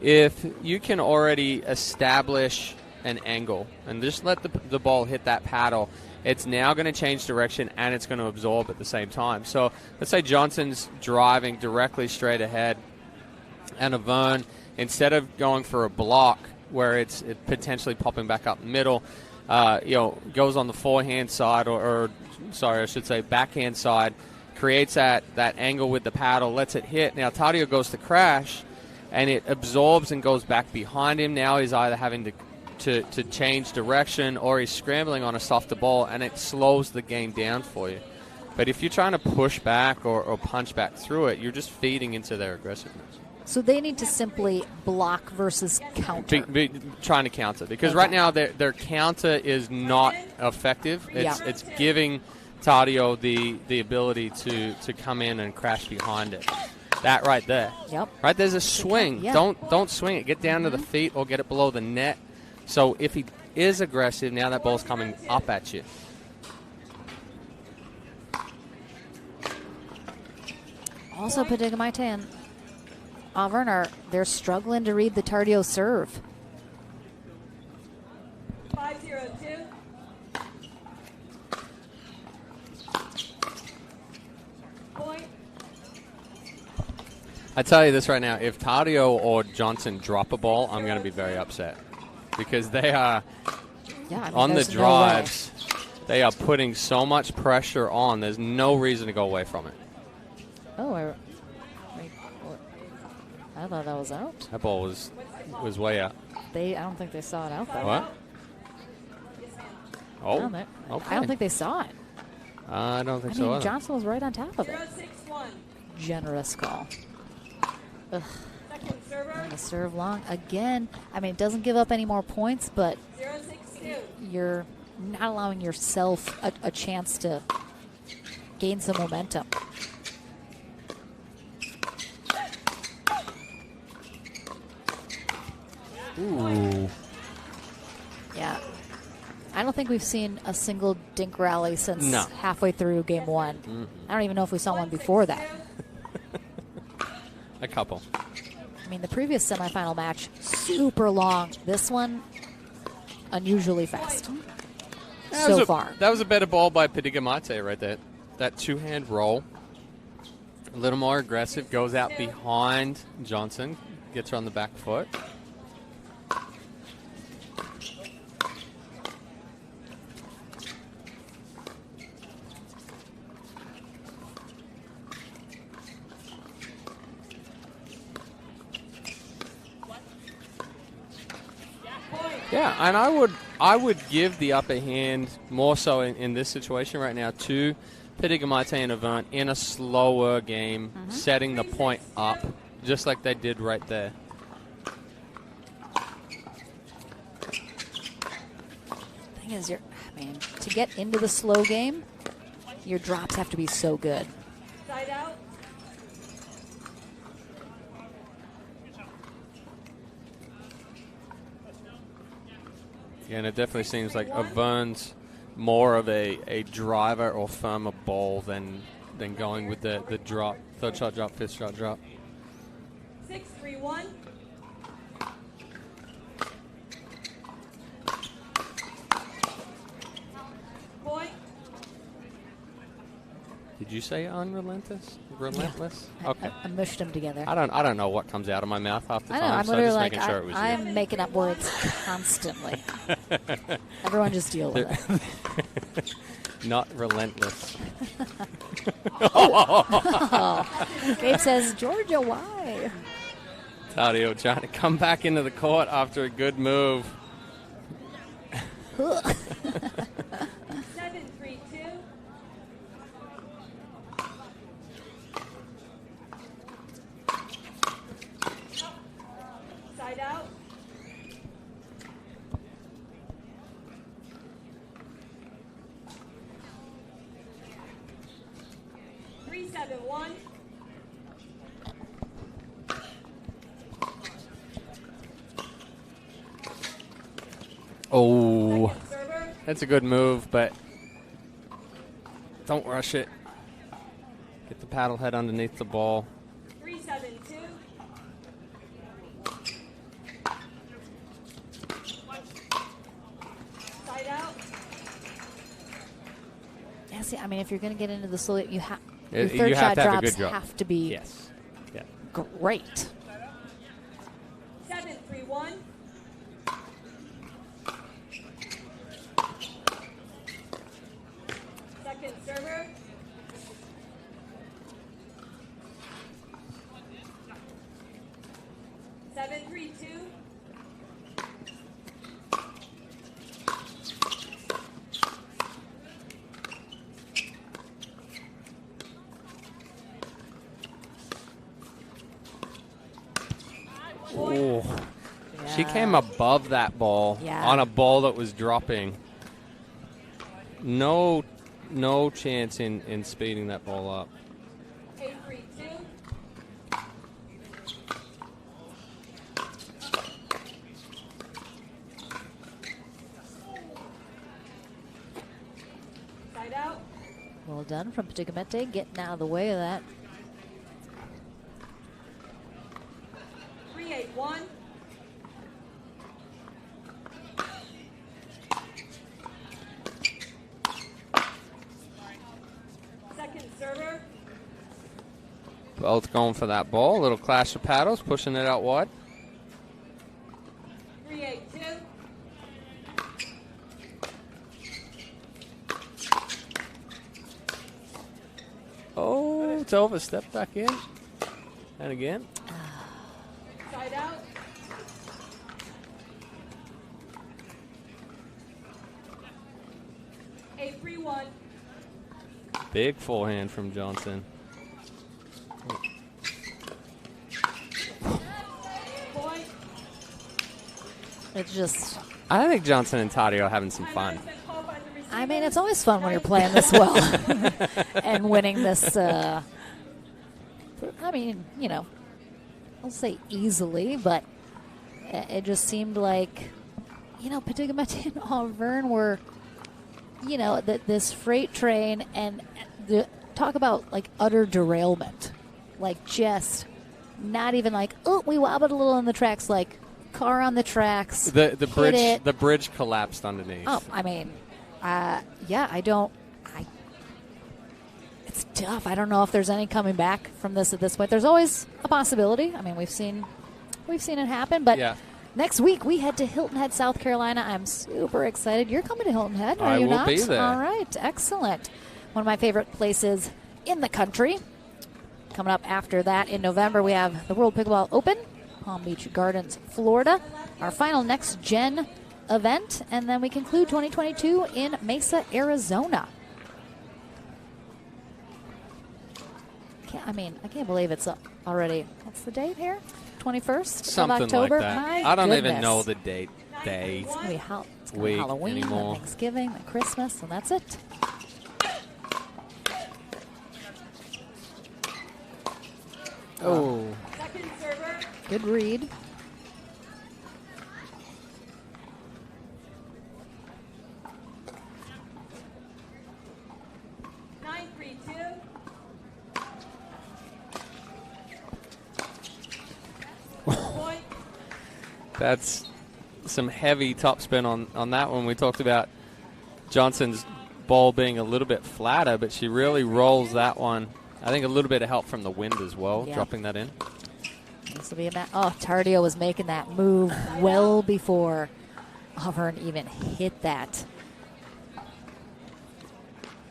If you can already establish an angle and just let the ball hit that paddle, it's now going to change direction and it's going to absorb at the same time. So let's say Johnson's driving directly straight ahead, and Avern, instead of going for a block where it's potentially popping back up middle, goes on the forehand side or backhand side, creates that angle with the paddle, lets it hit. Now Tardio goes to crash, and it absorbs and goes back behind him. Now he's either having to change direction or he's scrambling on a softer ball, and it slows the game down for you. But if you're trying to push back or punch back through it, you're just feeding into their aggressiveness. So they need to simply block versus counter. Trying to counter, because right now their counter is not effective. It's giving Tardio the ability to come in and crash behind it. That right there. Yep. Right, there's a swing. Yeah. Don't swing it. Get down to the feet or get it below the net. So if he is aggressive, now that ball's coming up at you. Also, Pedigamete and Auburn they're struggling to read the Tardio serve. 5-0-2. Point. I tell you this right now, if Tardio or Johnson drop a ball, I'm going to be very upset, because they are on the drives. They are putting so much pressure on. There's no reason to go away from it. Oh, I thought that was out. That ball was way out. I don't think they saw it out though. What? Oh, okay. I don't think they saw it. I don't think so either. Johnson was right on top of it. 0-6-1. Generous call. Ugh. Second server. And the serve long again. It doesn't give up any more points, but 0-6-2. you're not allowing yourself a chance to gain some momentum. Ooh. Yeah. I don't think we've seen a single dink rally since No. halfway through game 1. Mm-hmm. I don't even know if we saw one before that. A couple. The previous semifinal match, super long. This one, unusually fast so far. That was a better ball by Pedigamete right there. That two-hand roll. A little more aggressive. Goes out behind Johnson. Gets her on the back foot. Yeah, and I would give the upper hand more so in this situation right now to Pedigamete and Avant in a slower game, setting the point up, just like they did right there. The thing is, to get into the slow game, your drops have to be so good. Side out. Yeah, and it definitely seems like Avern's more of a driver or firmer ball than than going with the drop, third shot drop, fifth shot drop. 6-3-1. Point. Did you say unrelentless? Relentless? Yeah. Okay. I mushed them together. I don't know what comes out of my mouth half the I know. time, I'm so literally just like, making sure it was I'm you. making up words constantly. Everyone just deal with it. Not relentless. Gabe says, Georgia, why? Tardio trying to come back into the court after a good move. 7-3-2. Side out. 3-7-1. Oh, that's a good move, but don't rush it. Get the paddle head underneath the ball. 3-7-2. Side out. Yeah, see, I mean, if you're going to get into the slow, you have You your third have shot to have a drops good drop. have to be Yes. Yeah. great. 7-3-1. Second server. Seven, 3-2. Oh. She came above that ball on a ball that was dropping. No chance in speeding that ball up. 8-3-2. Side out. Well done from Patigamente, getting out of the way of that. 3-8-1. Second server. Both going for that ball. Little clash of paddles, pushing it out wide. 3-8-2. Oh, it's over. Step back in. And again. Side out. Eight, 3-1. Big forehand from Johnson. Point. It's just, I think Johnson and Tardio are having some fun. I mean, it's always fun when you're playing this well and winning this. I mean, you know, I'll say easily, but it just seemed like, you know, Patigamente and Auvergne were, you know, this freight train, and talk about like utter derailment, like just not even like, oh, we wobbled a little on the tracks, like car on the tracks. The bridge collapsed underneath. Oh, I mean, it's tough. I don't know if there's any coming back from this at this point. There's always a possibility. I mean, we've seen it happen, but next week we head to Hilton Head, South Carolina. I'm super excited. You're coming to Hilton Head, are you not? I will be there. All right, excellent. One of my favorite places in the country. Coming up after that in November, we have the World Pickleball Open, Palm Beach Gardens, Florida. Our final next gen event, and then we conclude 2022 in Mesa, Arizona. I can't believe it's already, what's the date here? 21st Something of October? like that. My I don't goodness. even know the date, day, It's going to be week Halloween, anymore. and Thanksgiving, and Christmas, and that's it. Oh. Second server. Good read. Nine, 3-2. That's some heavy topspin on that one. We talked about Johnson's ball being a little bit flatter, but she really rolls that one. I think a little bit of help from the wind as well, dropping that in. This will be a Tardio was making that move well before Auburn even hit that.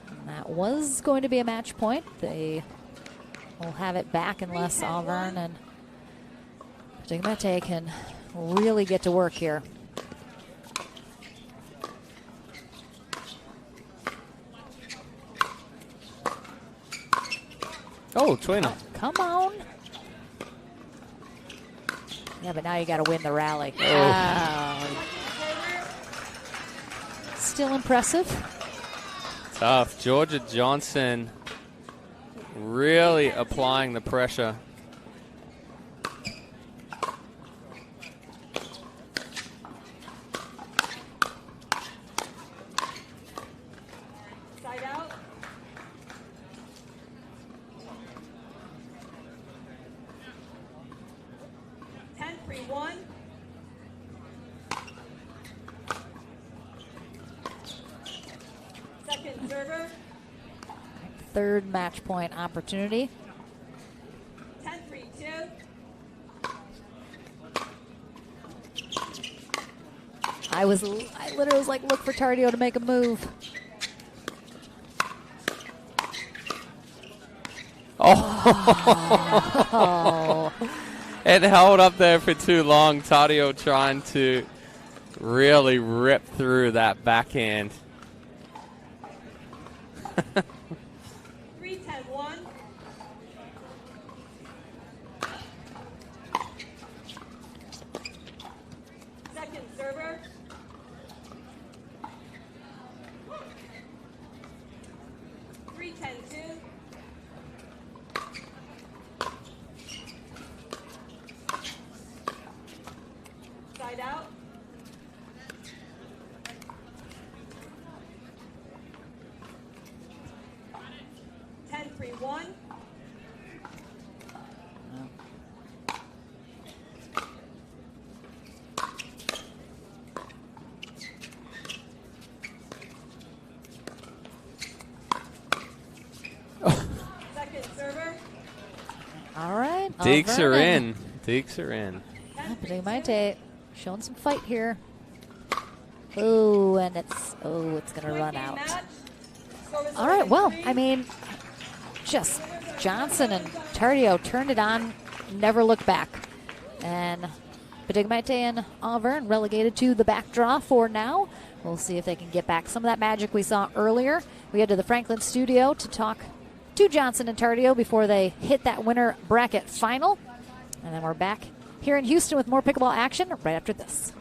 And that was going to be a match point. They will have it back unless Auburn and Digmete can really get to work here. Oh, Twina. Come on. Yeah, but now you got to win the rally. Still impressive. Tough. Georgia Johnson really applying the pressure. Third match point opportunity. 10-3-2. I literally was like, look for Tardio to make a move. Oh. It held up there for too long. Tardio trying to really rip through that backhand. 3-10-1. Second server. 3-10-2. Side out. 10-3-1. Second server. All right. Deeks are in. Deeks are in. Digmete showing some fight here. Oh, and it's going to run out. All right, well, I mean, just Johnson and Tardio turned it on, never looked back. And Digmete and Auburn relegated to the back draw for now. We'll see if they can get back some of that magic we saw earlier. We head to the Franklin studio to talk to Johnson and Tardio before they hit that winner bracket final. And then we're back here in Houston with more pickleball action right after this.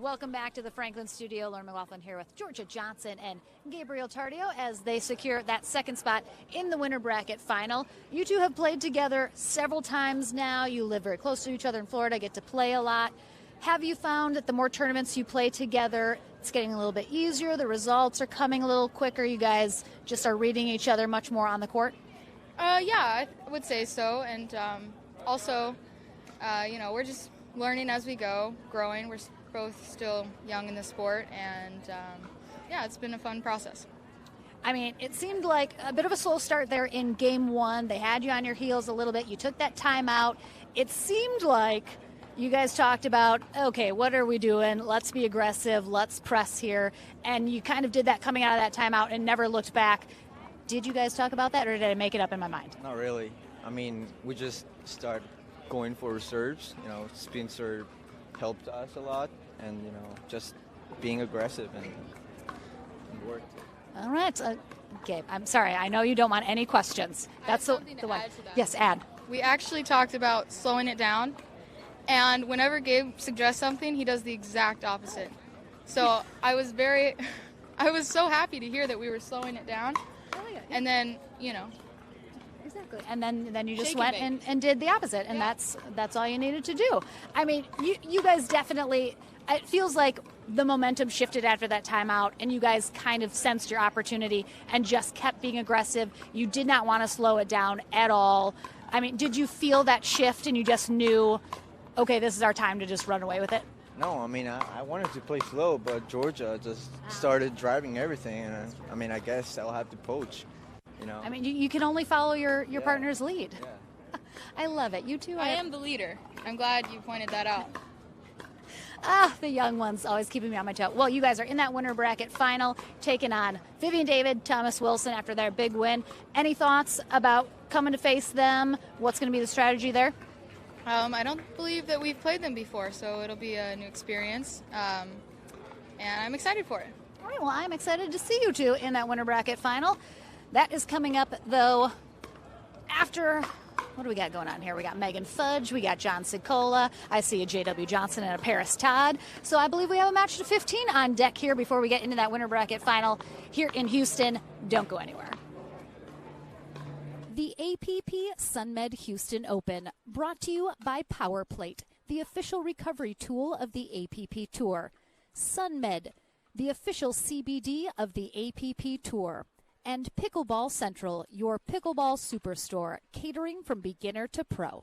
Welcome back to the Franklin studio. Lauren McLaughlin here with Georgia Johnson and Gabriel Tardio as they secure that second spot in the winter bracket final. You two have played together several times now. You live very close to each other in Florida, get to play a lot. Have you found that the more tournaments you play together, it's getting a little bit easier, the results are coming a little quicker, you guys just are reading each other much more on the court? Yeah, I would say so. And also, we're just learning as we go, growing. We're both still young in the sport, and it's been a fun process. I mean, it seemed like a bit of a slow start there in game one. They had you on your heels a little bit. You took that timeout. It seemed like you guys talked about, okay, what are we doing? Let's be aggressive. Let's press here. And you kind of did that coming out of that timeout and never looked back. Did you guys talk about that, or did I make it up in my mind? Not really. I mean, we just started going for serves. Spin serve helped us a lot, and just being aggressive and worked. All right, Gabe. I'm sorry. I know you don't want any questions. That's the one. Yes, add. We actually talked about slowing it down, and whenever Gabe suggests something, he does the exact opposite. So I was so happy to hear that we were slowing it down, and then Exactly. And then you just went and did the opposite, and that's all you needed to do. I mean, you guys definitely, it feels like the momentum shifted after that timeout, and you guys kind of sensed your opportunity and just kept being aggressive. You did not want to slow it down at all. I mean, did you feel that shift and you just knew, okay, this is our time to just run away with it? No, I mean, I wanted to play slow, but Georgia just started driving everything, and I guess I'll have to poach. I mean, you can only follow your partner's lead. Yeah. I love it. You two I am the leader. I'm glad you pointed that out. The young ones always keeping me on my toe. Well, you guys are in that winter bracket final, taking on Vivian David, Thomas Wilson after their big win. Any thoughts about coming to face them? What's going to be the strategy there? I don't believe that we've played them before, so it'll be a new experience, and I'm excited for it. All right, well, I'm excited to see you two in that winter bracket final. That is coming up, though, after, what do we got going on here? We got Megan Fudge, we got John Sicola, I see a J.W. Johnson and a Paris Todd. So I believe we have a match to 15 on deck here before we get into that winter bracket final here in Houston. Don't go anywhere. The APP Sunmed Houston Open, brought to you by PowerPlate, the official recovery tool of the APP Tour. Sunmed, the official CBD of the APP Tour. And Pickleball Central, your pickleball superstore, catering from beginner to pro.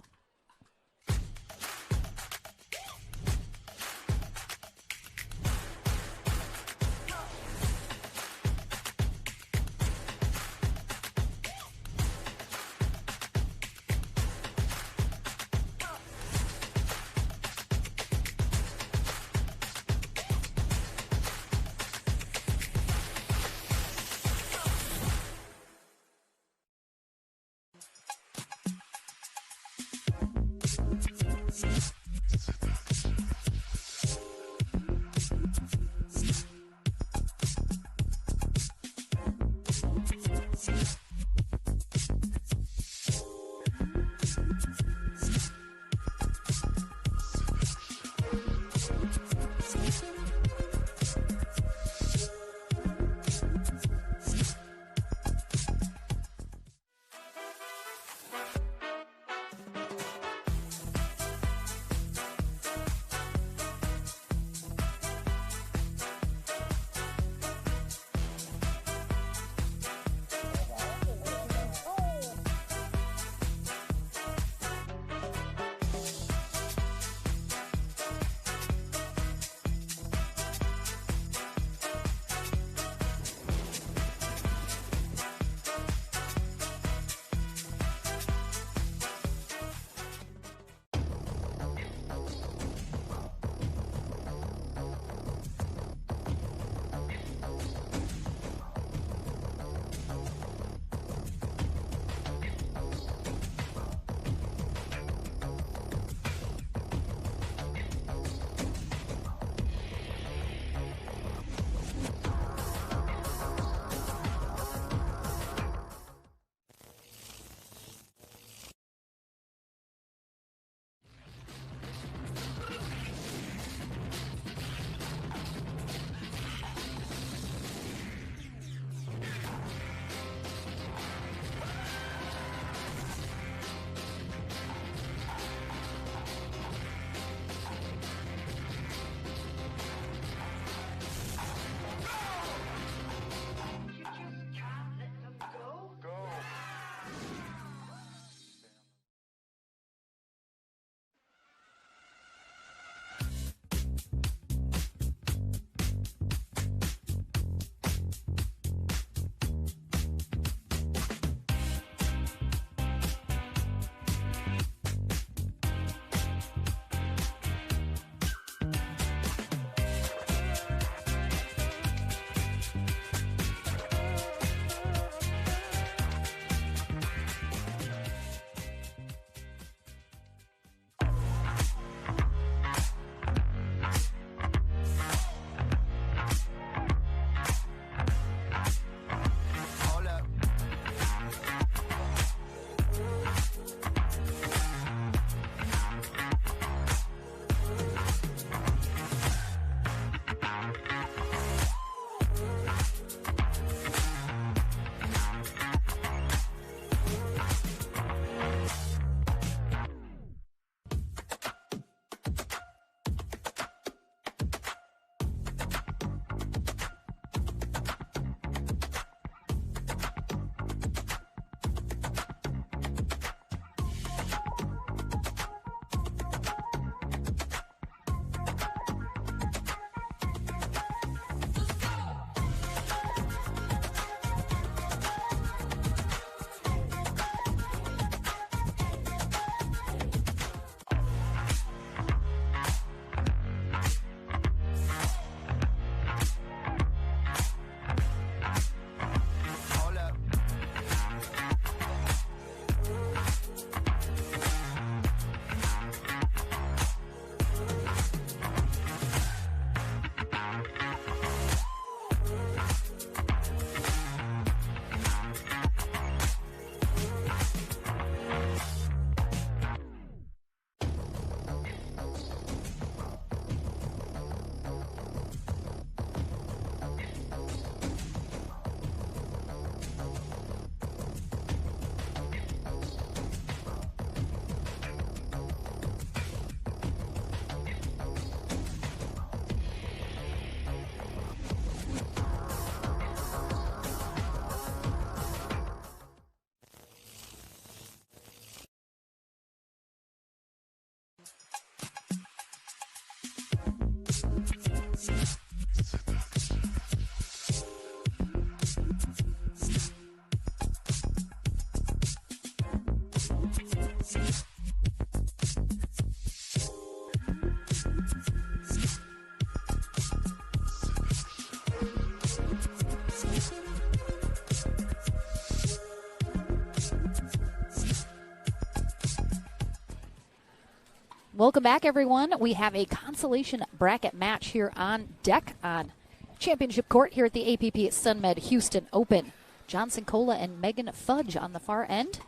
Welcome back, everyone. We have a consolation bracket match here on deck on Championship Court here at the APP Sunmed Houston Open. Johnson Cola and Megan Fudge on the far end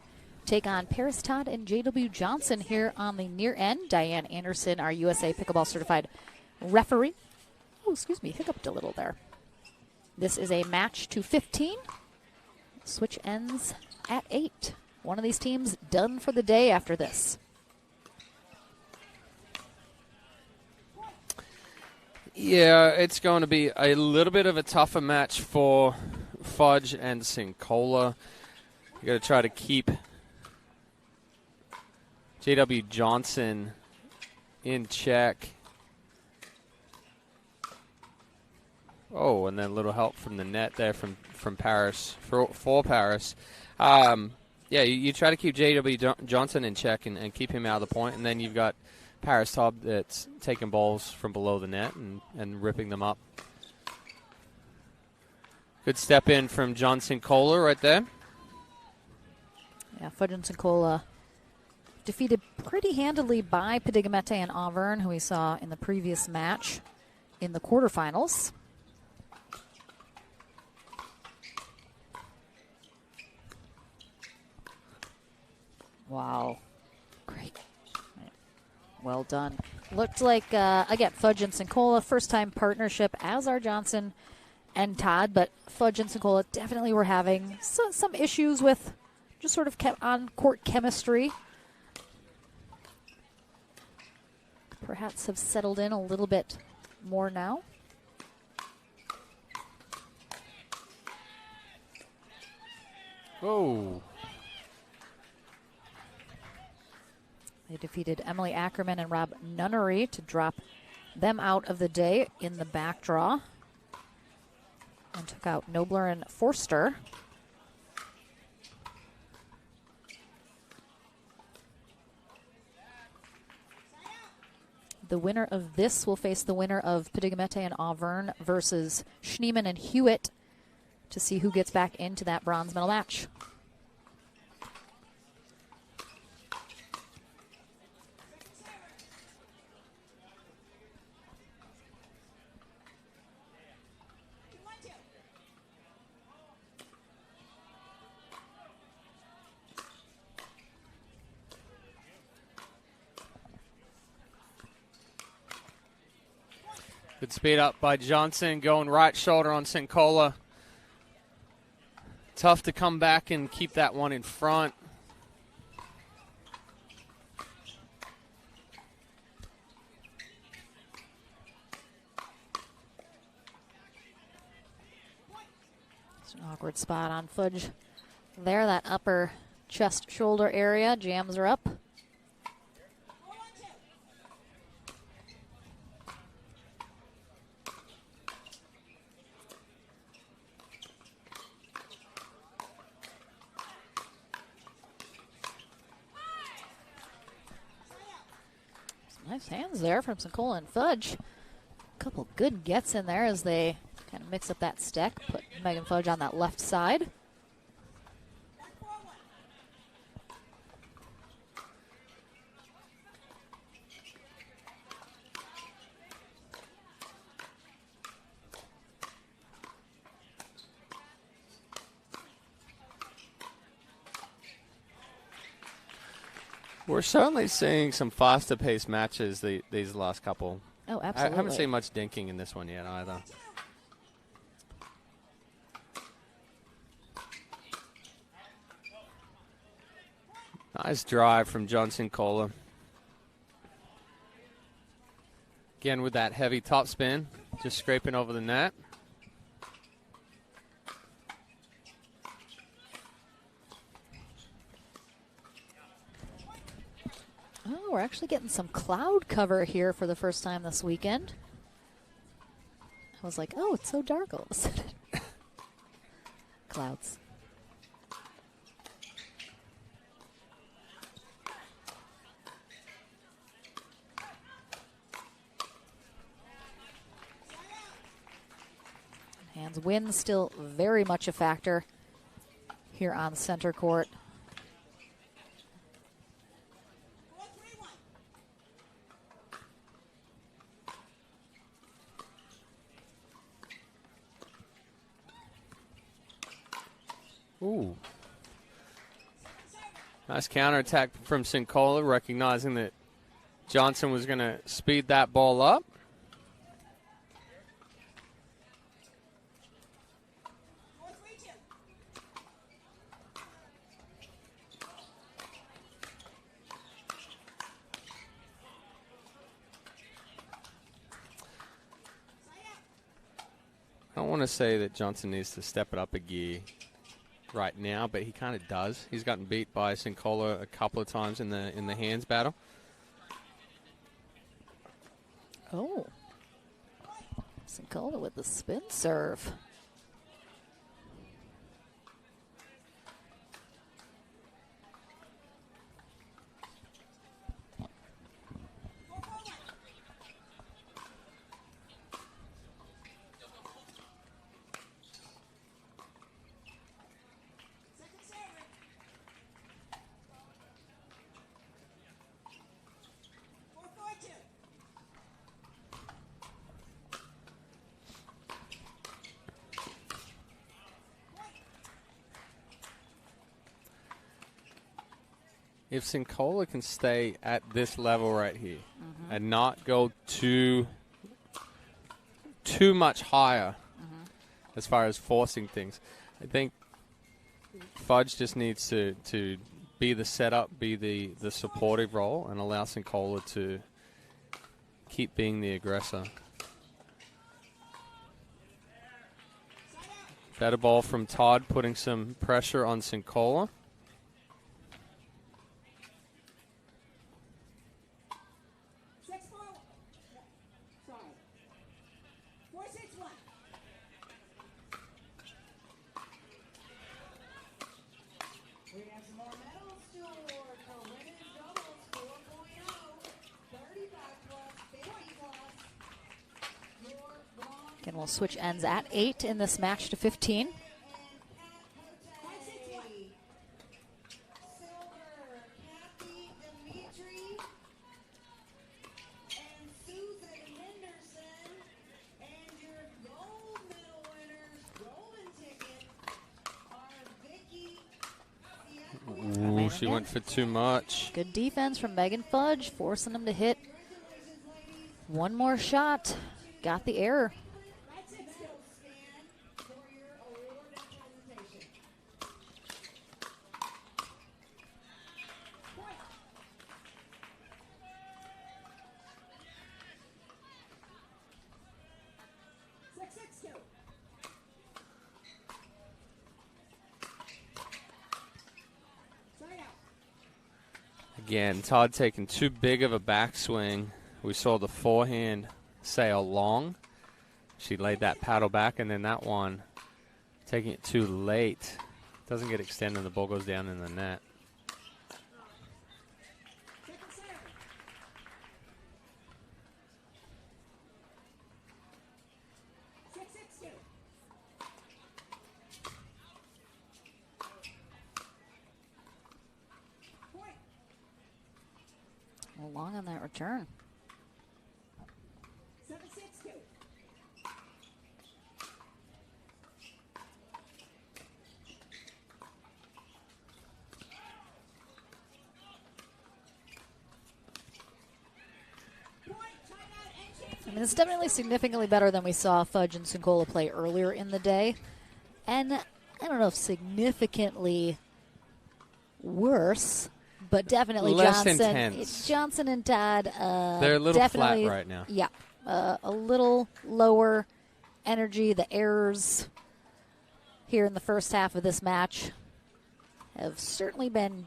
take on Paris Todd and JW Johnson here on the near end. Diane Anderson, our USA Pickleball Certified referee. Oh, excuse me, hiccuped a little there. This is a match to 15. Switch ends at 8. One of these teams done for the day after this. Yeah, it's going to be a little bit of a tougher match for Fudge and Sincola. You got to try to keep JW Johnson in check. Oh, and then a little help from the net there from Paris, for Paris. Yeah, you try to keep JW Johnson in check and keep him out of the point, and then you've got Paris Todd that's taking balls from below the net and ripping them up. Good step in from Johnson Kohler right there. Yeah, Fudge and Sincola defeated pretty handily by Pedigamete and Auvergne, who we saw in the previous match in the quarterfinals. Wow. Great. Well done. Looked like, again, Fudge and Sincola, first-time partnership, as are Johnson and Todd, but Fudge and Sincola definitely were having some issues with just sort of on-court chemistry. Perhaps have settled in a little bit more now. Whoa. They defeated Emily Ackerman and Rob Nunnery to drop them out of the day in the back draw. And took out Nobler and Forster. The winner of this will face the winner of Pedigamete and Auvergne versus Schneemann and Hewitt to see who gets back into that bronze medal match. Good speed up by Johnson, going right shoulder on Sincola. Tough to come back and keep that one in front. It's an awkward spot on Fudge there. That upper chest shoulder area jams her up. Nice hands there from Sincola and Fudge. A couple good gets in there as they kind of mix up that stack. Put Megan Fudge on that left side. We're certainly seeing some faster-paced matches these last couple. Oh, absolutely. I haven't seen much dinking in this one yet either. Nice drive from Johnson Kohler. Again with that heavy top spin, just scraping over the net. Oh, we're actually getting some cloud cover here for the first time this weekend. I was like, oh, it's so dark all of a sudden. Clouds. Hands wind still very much a factor here on center court. Ooh. Nice counterattack from Sincola, recognizing that Johnson was going to speed that ball up. I don't want to say that Johnson needs to step it up a gear right now, but he kind of does. He's gotten beat by Sincola a couple of times in the hands battle. Oh. Sincola with the spin serve. If Sincola can stay at this level right here and not go too much higher as far as forcing things, I think Fudge just needs to be the setup, be the supportive role, and allow Sincola to keep being the aggressor. Better ball from Todd, putting some pressure on Sincola. Again, we'll switch ends at 8 in this match to 15. Ooh, she went for too much. Good defense from Megan Fudge, forcing them to hit one more shot. Got the error. Again, Todd taking too big of a backswing. We saw the forehand sail long. She laid that paddle back, and then that one taking it too late. Doesn't get extended, the ball goes down in the net. Long on that return. I mean, it's definitely significantly better than we saw Fudge and Sincola play earlier in the day. And I don't know if significantly worse, but definitely less Johnson. Intense. Johnson and Todd. They're a little flat right now. Yeah, a little lower energy. The errors here in the first half of this match have certainly been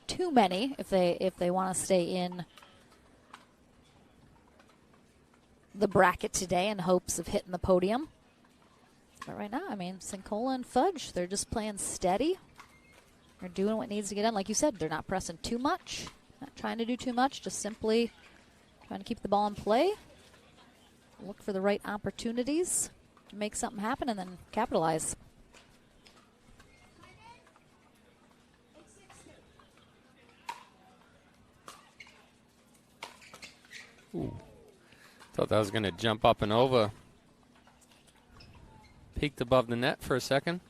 too many if they want to stay in the bracket today in hopes of hitting the podium. But right now, I mean, Sincola and Fudge, they're just playing steady. They're doing what needs to get done. Like you said, they're not pressing too much, not trying to do too much, just simply trying to keep the ball in play, look for the right opportunities to make something happen, and then capitalize. Ooh. Thought that was going to jump up and over. Peeked above the net for a second.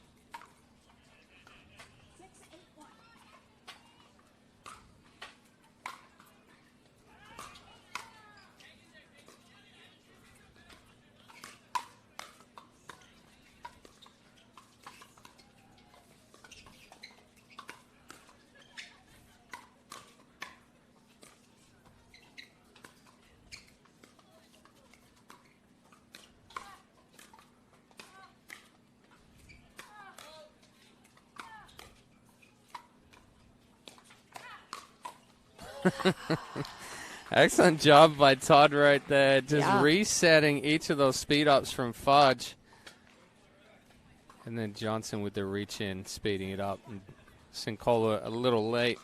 Excellent job by Todd right there, just Yeah. resetting each of those speed ups from Fudge. And then Johnson with the reach in, speeding it up. And Sincola a little late.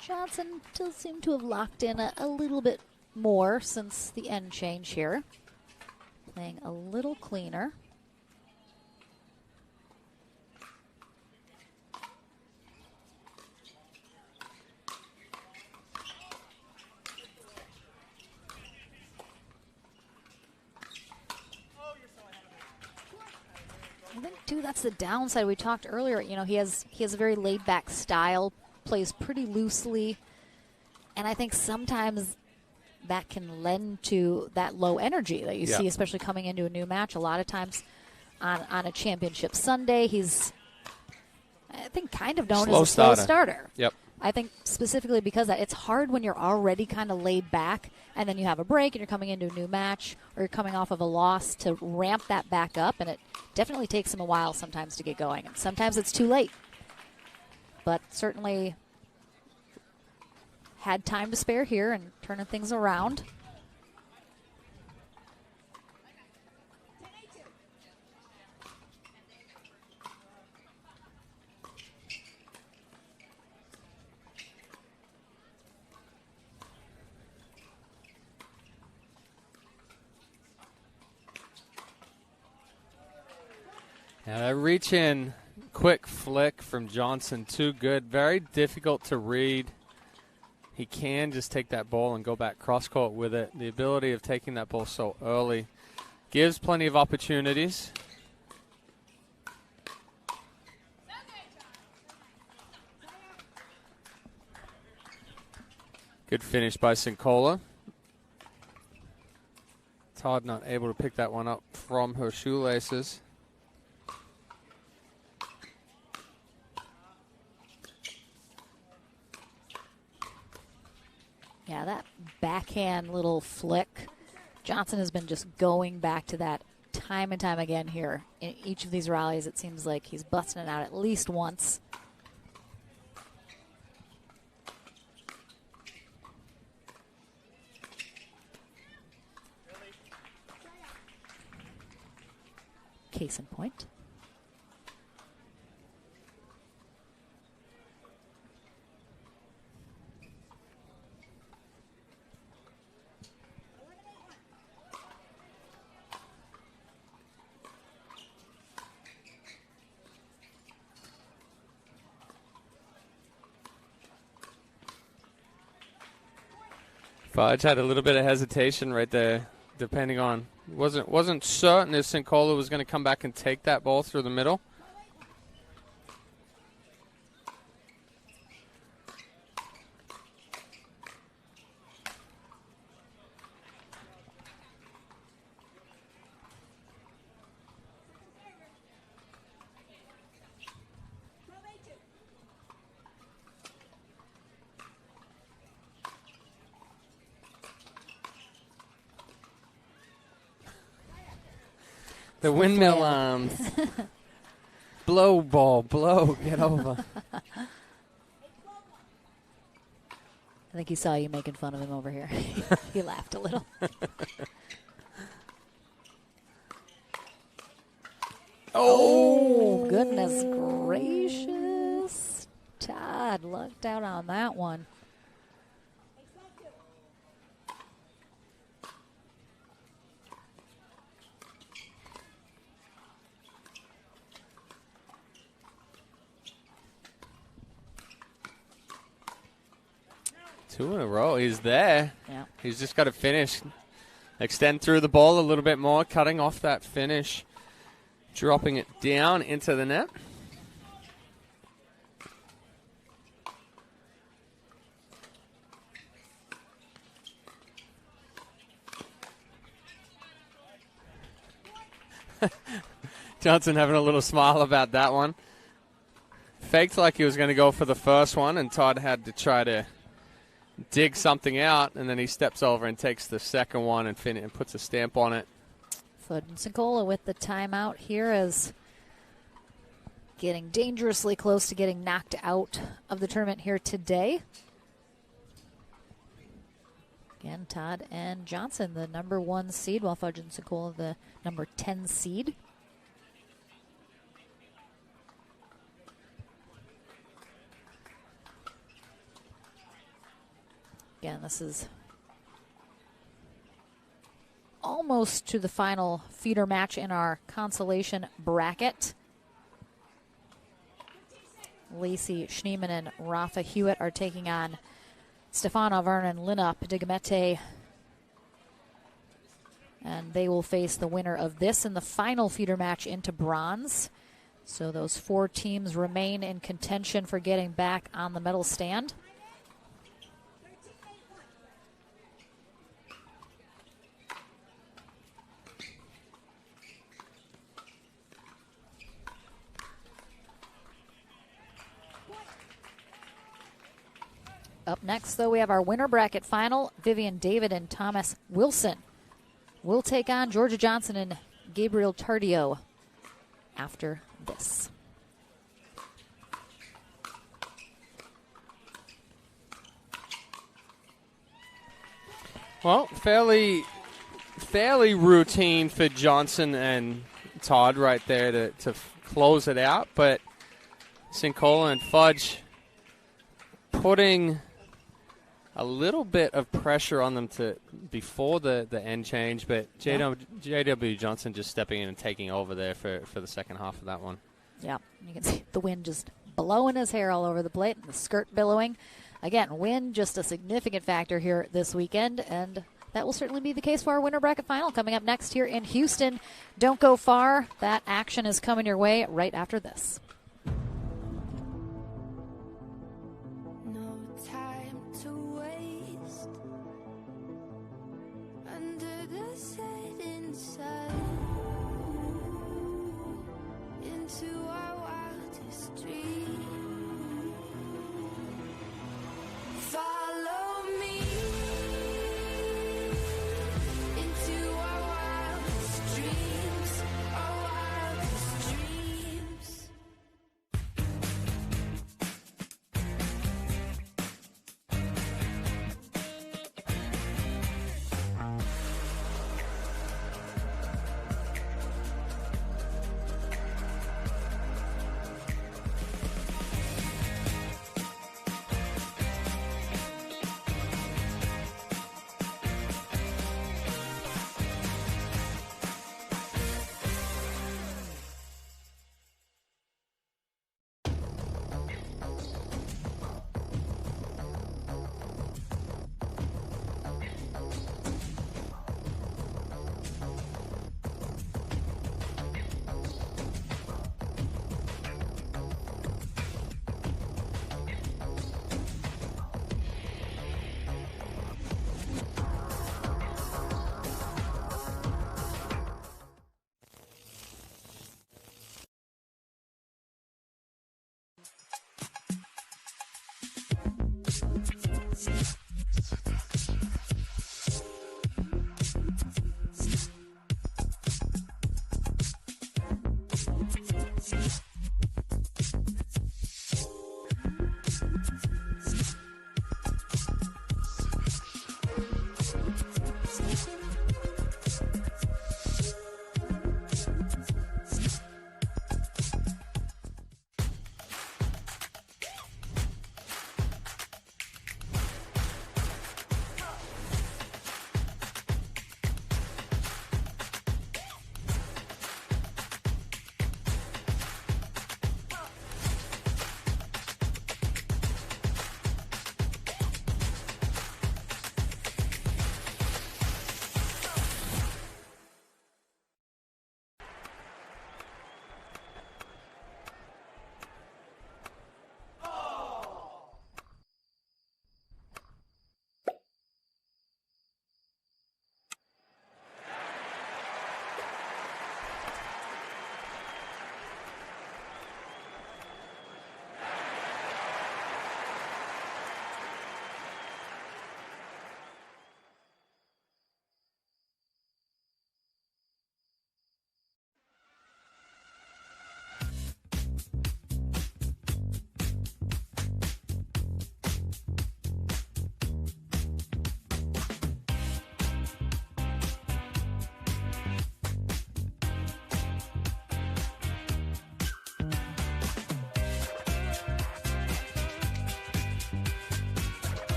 Johnson does seem to have locked in a little bit more since the end change here. Playing a little cleaner. I think, too, that's the downside. We talked earlier, you know, he has a very laid-back style, plays pretty loosely, and I think sometimes that can lend to that low energy that you see, especially coming into a new match. A lot of times on a championship Sunday, he's, I think, kind of known as a slow starter. Yep. I think specifically because that it's hard when you're already kind of laid back and then you have a break and you're coming into a new match or you're coming off of a loss to ramp that back up, and it definitely takes him a while sometimes to get going, and sometimes it's too late. But certainly had time to spare here and turning things around. Now that reach in, quick flick from Johnson, too good. Very difficult to read. He can just take that ball and go back cross court with it. The ability of taking that ball so early gives plenty of opportunities. Good finish by Sincola. Todd not able to pick that one up from her shoelaces. Yeah, that backhand little flick. Johnson has been just going back to that time and time again here. In each of these rallies, it seems like he's busting it out at least once. Case in point. Fudge had a little bit of hesitation right there, depending on wasn't certain if Sincola was going to come back and take that ball through the middle. The windmill arms. Blow ball, blow, get over. I think he saw you making fun of him over here. He laughed a little. Oh, goodness gracious. Todd lucked out on that one. Two in a row. He's there. Yeah. He's just got to finish. Extend through the ball a little bit more, cutting off that finish. Dropping it down into the net. Johnson having a little smile about that one. Faked like he was going to go for the first one, and Todd had to try to dig something out, and then he steps over and takes the second one and puts a stamp on it. Fudge-Nsincola with the timeout here as getting dangerously close to getting knocked out of the tournament here today. Again, Todd and Johnson, the number 1 seed, while Fudge-Nsincola, the number 10 seed. Again, this is almost to the final feeder match in our consolation bracket. Lacey Schneemann and Rafa Hewitt are taking on Stefano Vernon, Lina Padigamete. And they will face the winner of this in the final feeder match into bronze. So those 4 teams remain in contention for getting back on the medal stand. Up next, though, we have our winner bracket final. Vivian David and Thomas Wilson will take on Georgia Johnson and Gabriel Tardio after this. Well, fairly routine for Johnson and Todd right there to close it out, but Nsincola and Fudge putting a little bit of pressure on them before the end change, but J.W. Johnson just stepping in and taking over there for the second half of that one. Yeah, you can see the wind just blowing his hair all over the plate, and the skirt billowing. Again, wind just a significant factor here this weekend, and that will certainly be the case for our winner bracket final coming up next here in Houston. Don't go far. That action is coming your way right after this.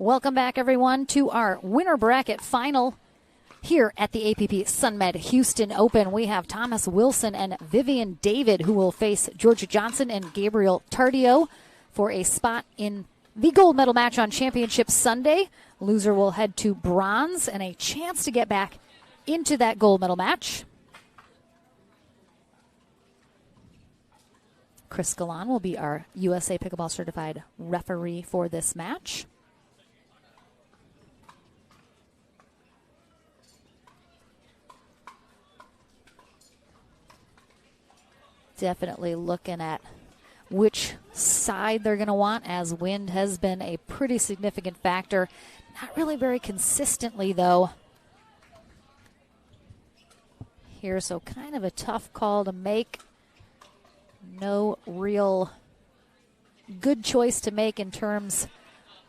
Welcome back, everyone, to our winner bracket final here at the APP Sunmed Houston Open. We have Thomas Wilson and Vivian David, who will face Georgia Johnson and Gabriel Tardio for a spot in the gold medal match on Championship Sunday. Loser will head to bronze and a chance to get back into that gold medal match. Chris Galan will be our USA Pickleball Certified referee for this match. Definitely looking at which side they're going to want, as wind has been a pretty significant factor. Not really very consistently, though. Here, so kind of a tough call to make. No real good choice to make in terms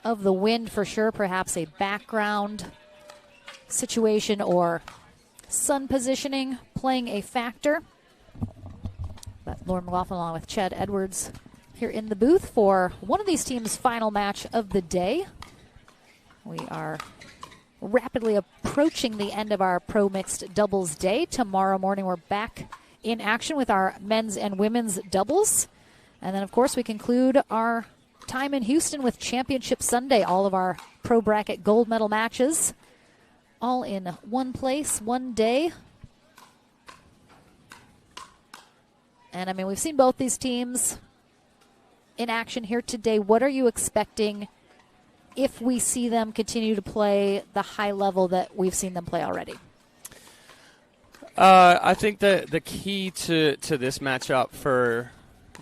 of the wind for sure. Perhaps a background situation or sun positioning playing a factor. But Lauren McLaughlin along with Chad Edwards here in the booth for one of these teams' final match of the day. We are rapidly approaching the end of our Pro Mixed Doubles day. Tomorrow morning we're back in action with our men's and women's doubles. And then, of course, we conclude our time in Houston with Championship Sunday. All of our Pro Bracket gold medal matches all in one place, one day. And, I mean, we've seen both these teams in action here today. What are you expecting if we see them continue to play the high level that we've seen them play already? I think the key to this matchup for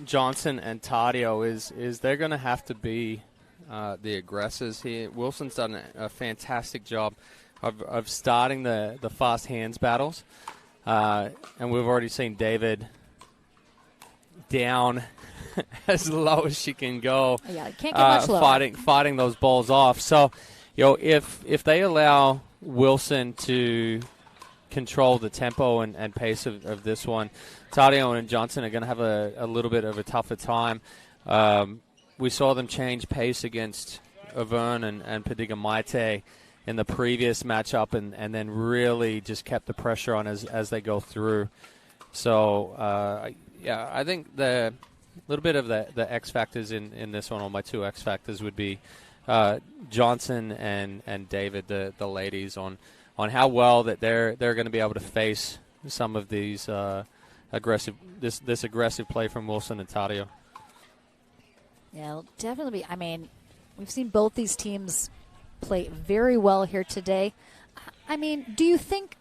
Johnson and Tardio is they're going to have to be the aggressors here. Wilson's done a fantastic job of starting the fast hands battles. And we've already seen David down as low as she can go. Yeah, can't get much lower. Fighting those balls off. So, if they allow Wilson to control the tempo and pace of this one, Tardio and Johnson are going to have a little bit of a tougher time. We saw them change pace against Auvergne and Padiga Maite in the previous matchup and then really just kept the pressure on as they go through. So, yeah, I think the little bit of the X factors in this one, or my two X factors, would be Johnson and David, the ladies, on how well that they're going to be able to face some of these aggressive play from Wilson and Tardio. Yeah, it'll definitely be. I mean, we've seen both these teams play very well here today. I mean, do you think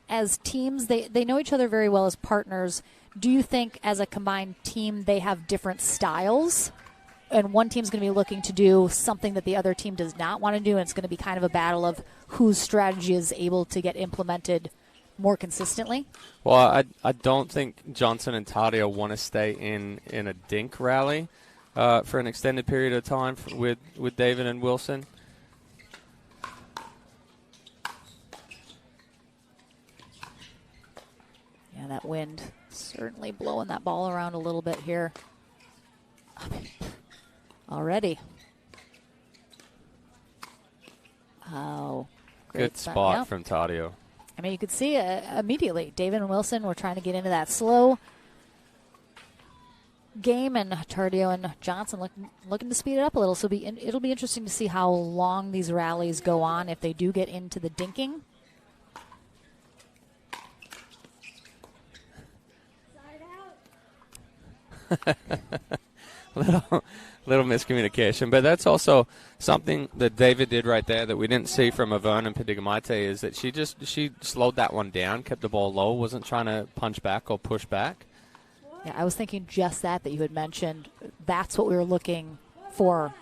as teams, they know each other very well as partners? Do you think as a combined team they have different styles? And one team's going to be looking to do something that the other team does not want to do, and it's going to be kind of a battle of whose strategy is able to get implemented more consistently? Well, I don't think Johnson and Tardio want to stay in a dink rally for an extended period of time with David and Wilson. Yeah, And that wind certainly blowing that ball around a little bit here. Already. Oh, great Good spot Yep. from Tardio. I mean, you could see immediately David and Wilson were trying to get into that slow game, and Tardio and Johnson looking to speed it up a little. So it'll be interesting to see how long these rallies go on if they do get into the dinking. little miscommunication, but that's also something that David did right there that we didn't see from Avern and Padigamite, is that she slowed that one down, kept the ball low, wasn't trying to punch back or push back. Yeah, I was thinking just that you had mentioned. That's what we were looking for,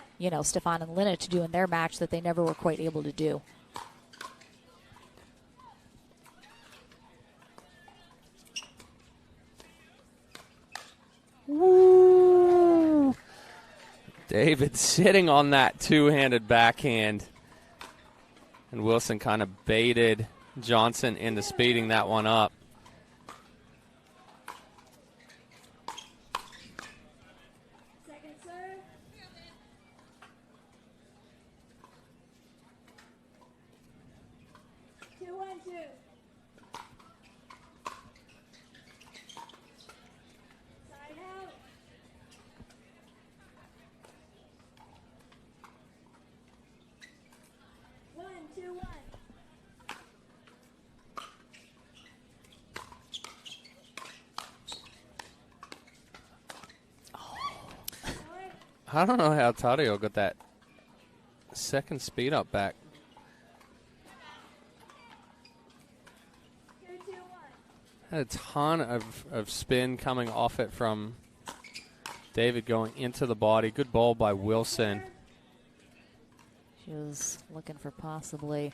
Stefan and Lina to do in their match that they never were quite able to do. Woo! David sitting on that two-handed backhand. And Wilson kind of baited Johnson into speeding that one up. Second serve. Two, 1-2. Side out. One, 2, 1. I don't know how Tardio got that second speed up back. Had a ton of spin coming off it from David going into the body. Good ball by Wilson. She was looking for possibly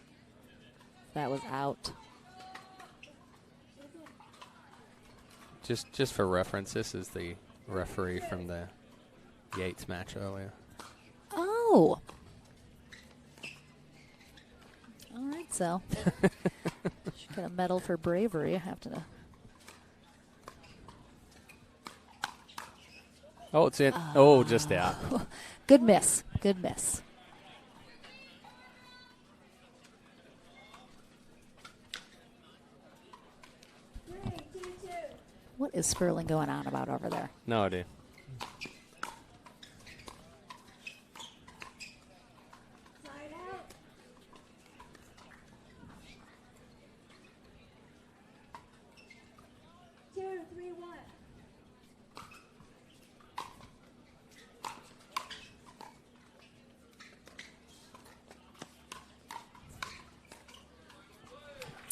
that was out. Just for reference, this is the referee from the Yates match earlier. Oh. All right, so. She got a medal for bravery. I have to. Oh, it's in. Just out. Good miss. Good miss. What is Sperling going on about over there? No idea.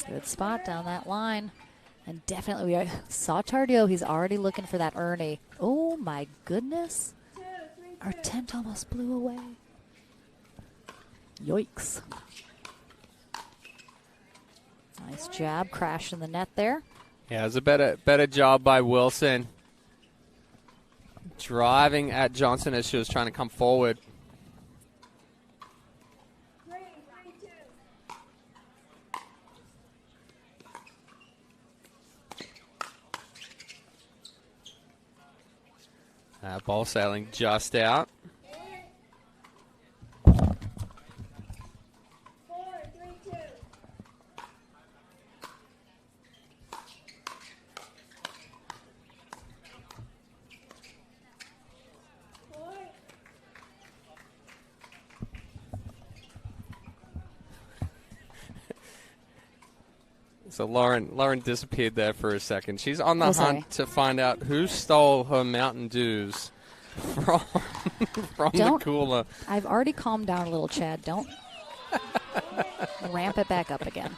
Good spot down that line. And definitely we saw Tardio. He's already looking for that Ernie. Oh, my goodness. Our tent almost blew away. Yoicks. Nice job crashing the net there. Yeah, it was a better job by Wilson. Driving at Johnson as she was trying to come forward. Ball sailing just out. So Lauren disappeared there for a second. She's on the hunt to find out who stole her Mountain Dews from the cooler. I've already calmed down a little, Chad. Don't ramp it back up again.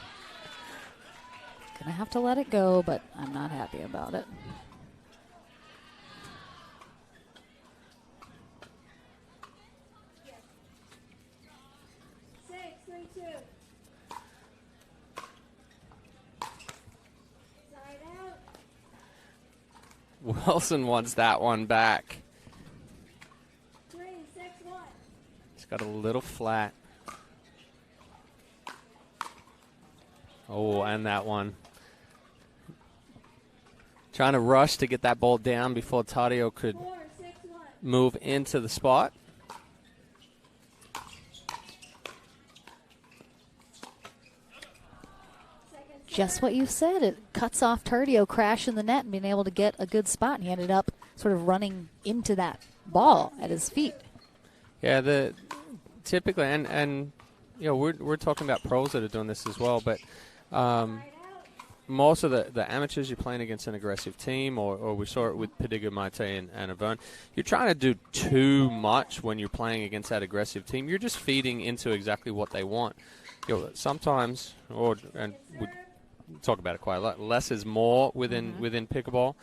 Gonna have to let it go, but I'm not happy about it. Wilson wants that one back. 3, 6, 1. It's got a little flat. Oh, and that one. Trying to rush to get that ball down before Tardio could move into the spot. Just what you said. It cuts off Tardio crash in the net and being able to get a good spot. And he ended up sort of running into that ball at his feet. Yeah, typically, and you know, we're talking about pros that are doing this as well, but most of the amateurs you're playing against an aggressive team, or we saw it with Padiga, Maite, and Avern, you're trying to do too much when you're playing against that aggressive team. You're just feeding into exactly what they want. You know, sometimes, and we talk about it quite a lot, less is more within pickleball.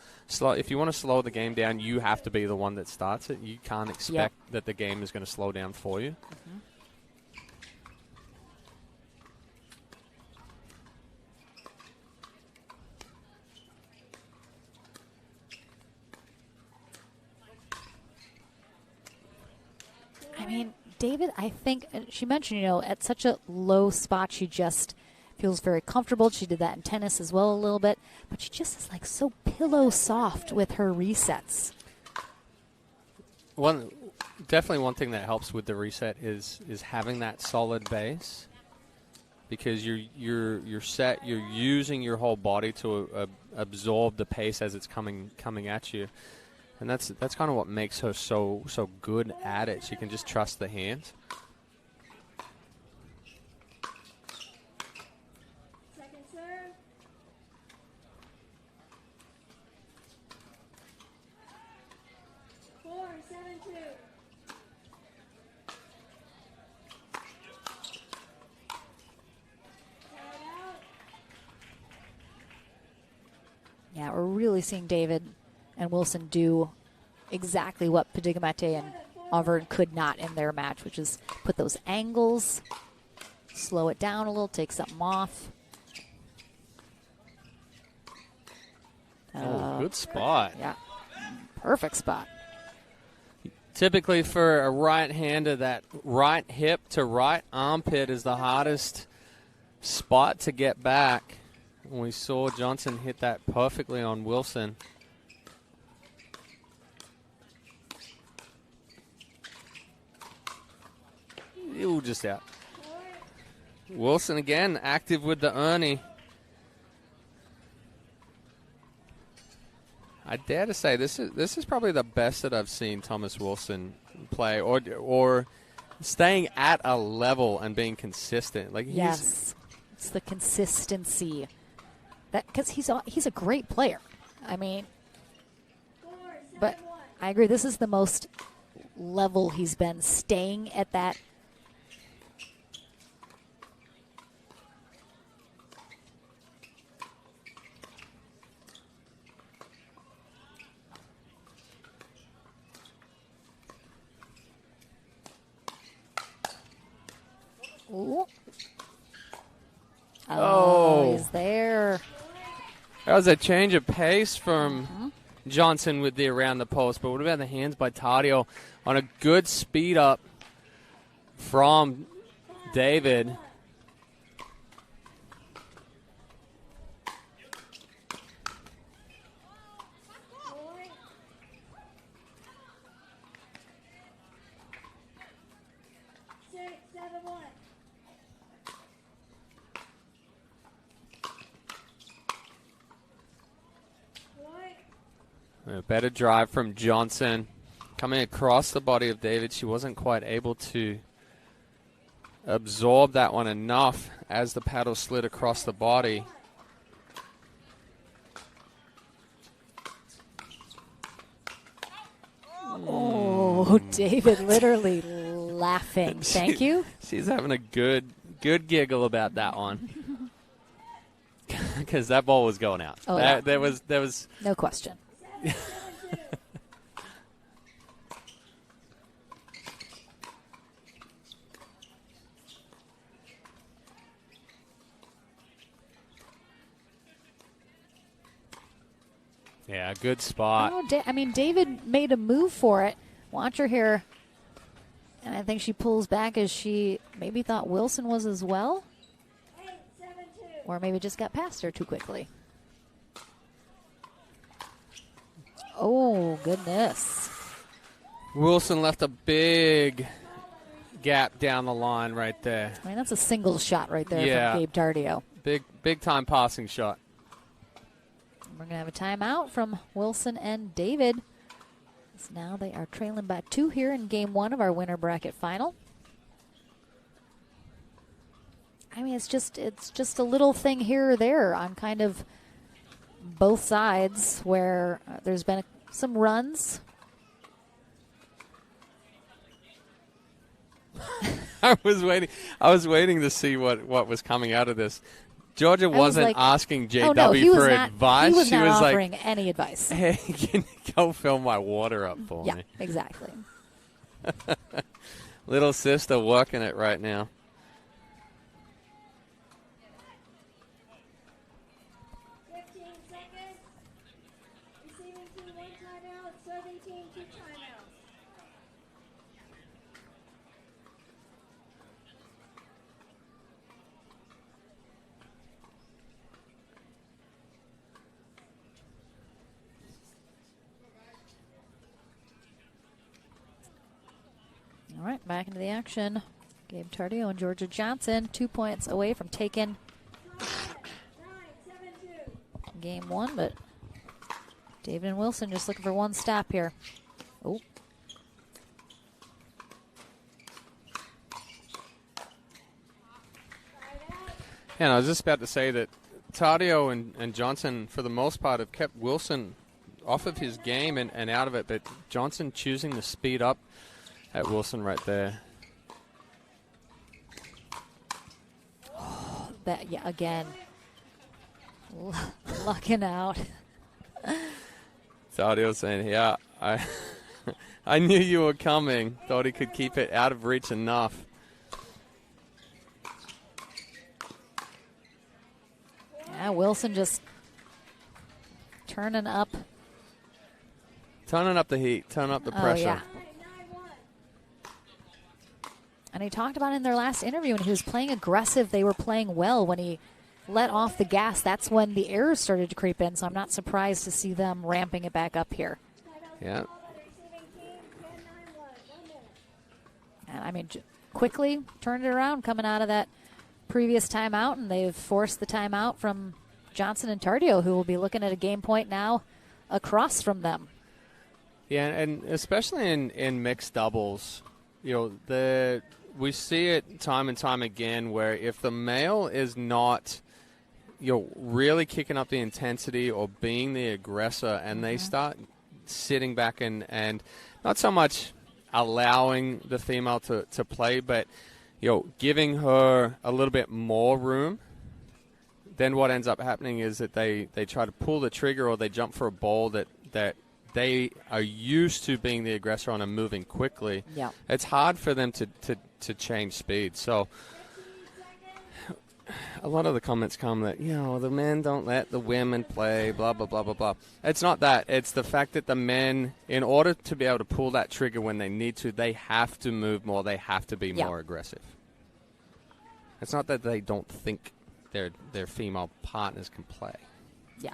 If you want to slow the game down, you have to be the one that starts it. You can't expect that the game is going to slow down for you. I mean, David, I think she mentioned, you know, at such a low spot, she just feels very comfortable. She did that in tennis as well a little bit, but she just is like so pillow soft with her resets. Definitely one thing that helps with the reset is having that solid base, because you're set. You're using your whole body to absorb the pace as it's coming at you. And that's kind of what makes her so good at it. She can just trust the hands. Second serve. Four, 7-2. Yeah, we're really seeing David and Wilson do exactly what Padigamate and Auburn could not in their match, which is put those angles, slow it down a little, take something off. Good spot. Yeah, perfect spot. Typically for a right-hander, that right hip to right armpit is the hardest spot to get back. We saw Johnson hit that perfectly on Wilson. Ooh, just out. Wilson again, active with the Ernie. I dare to say this is probably the best that I've seen Thomas Wilson play, or staying at a level and being consistent. Like yes, it's the consistency. That because he's a great player. I mean, but I agree. This is the most level he's been, staying at that. Ooh. Oh, he's there. That was a change of pace from Johnson with the around the post, but what about the hands by Tardio on a good speed up from David? A better drive from Johnson. Coming across the body of David, she wasn't quite able to absorb that one enough as the paddle slid across the body. Oh, David literally laughing. Thank you. She's having a good giggle about that one. Because that ball was going out. Oh, there was no question. Yeah, good spot. Oh, I mean, David made a move for it. Watch her here. And I think she pulls back as she maybe thought Wilson was as well. Or maybe just got past her too quickly. Oh, goodness. Wilson left a big gap down the line right there. I mean, that's a single shot right there Yeah. from Gabe Tardio. Big time passing shot. We're going to have a timeout from Wilson and David. So now they are trailing by 2 here in game 1 of our winter bracket final. I mean, it's just a little thing here or there on kind of both sides where there's been some runs. I was waiting to see what was coming out of this. Georgia wasn't asking JW for advice. He was she not was offering like, any advice. "Hey, can you go fill my water up for me?" Yeah, exactly. Little sister working it right now. All right, back into the action. Gabe Tardio and Georgia Johnson, 2 points away from taking game 1, but David and Wilson just looking for one stop here. Oh. And I was just about to say that Tardio and Johnson, for the most part, have kept Wilson off of his game and out of it, but Johnson choosing to speed up at Wilson right there. Oh, that, yeah, again. Lucking out. Tardio saying, yeah, I knew you were coming. Thought he could keep it out of reach enough. Yeah, Wilson just turning up the heat, turning up the pressure. Yeah. And he talked about in their last interview when he was playing aggressive, they were playing well. When he let off the gas, that's when the errors started to creep in. So I'm not surprised to see them ramping it back up here. Yeah. And I mean, quickly turned it around coming out of that previous timeout, and they've forced the timeout from Johnson and Tardio, who will be looking at a game point now across from them. Yeah, and especially in mixed doubles, you know, we see it time and time again where if the male is not, you know, really kicking up the intensity or being the aggressor, and they start sitting back and not so much allowing the female to play, but, you know, giving her a little bit more room, then what ends up happening is that they try to pull the trigger or they jump for a ball that they are used to being the aggressor on and moving quickly. Yeah. It's hard for them to change speed. So a lot of the comments come that, you know, the men don't let the women play, blah, blah, blah, blah, blah. It's not that. It's the fact that the men, in order to be able to pull that trigger when they need to, they have to move more. They have to be more aggressive. It's not that they don't think their female partners can play. Yeah.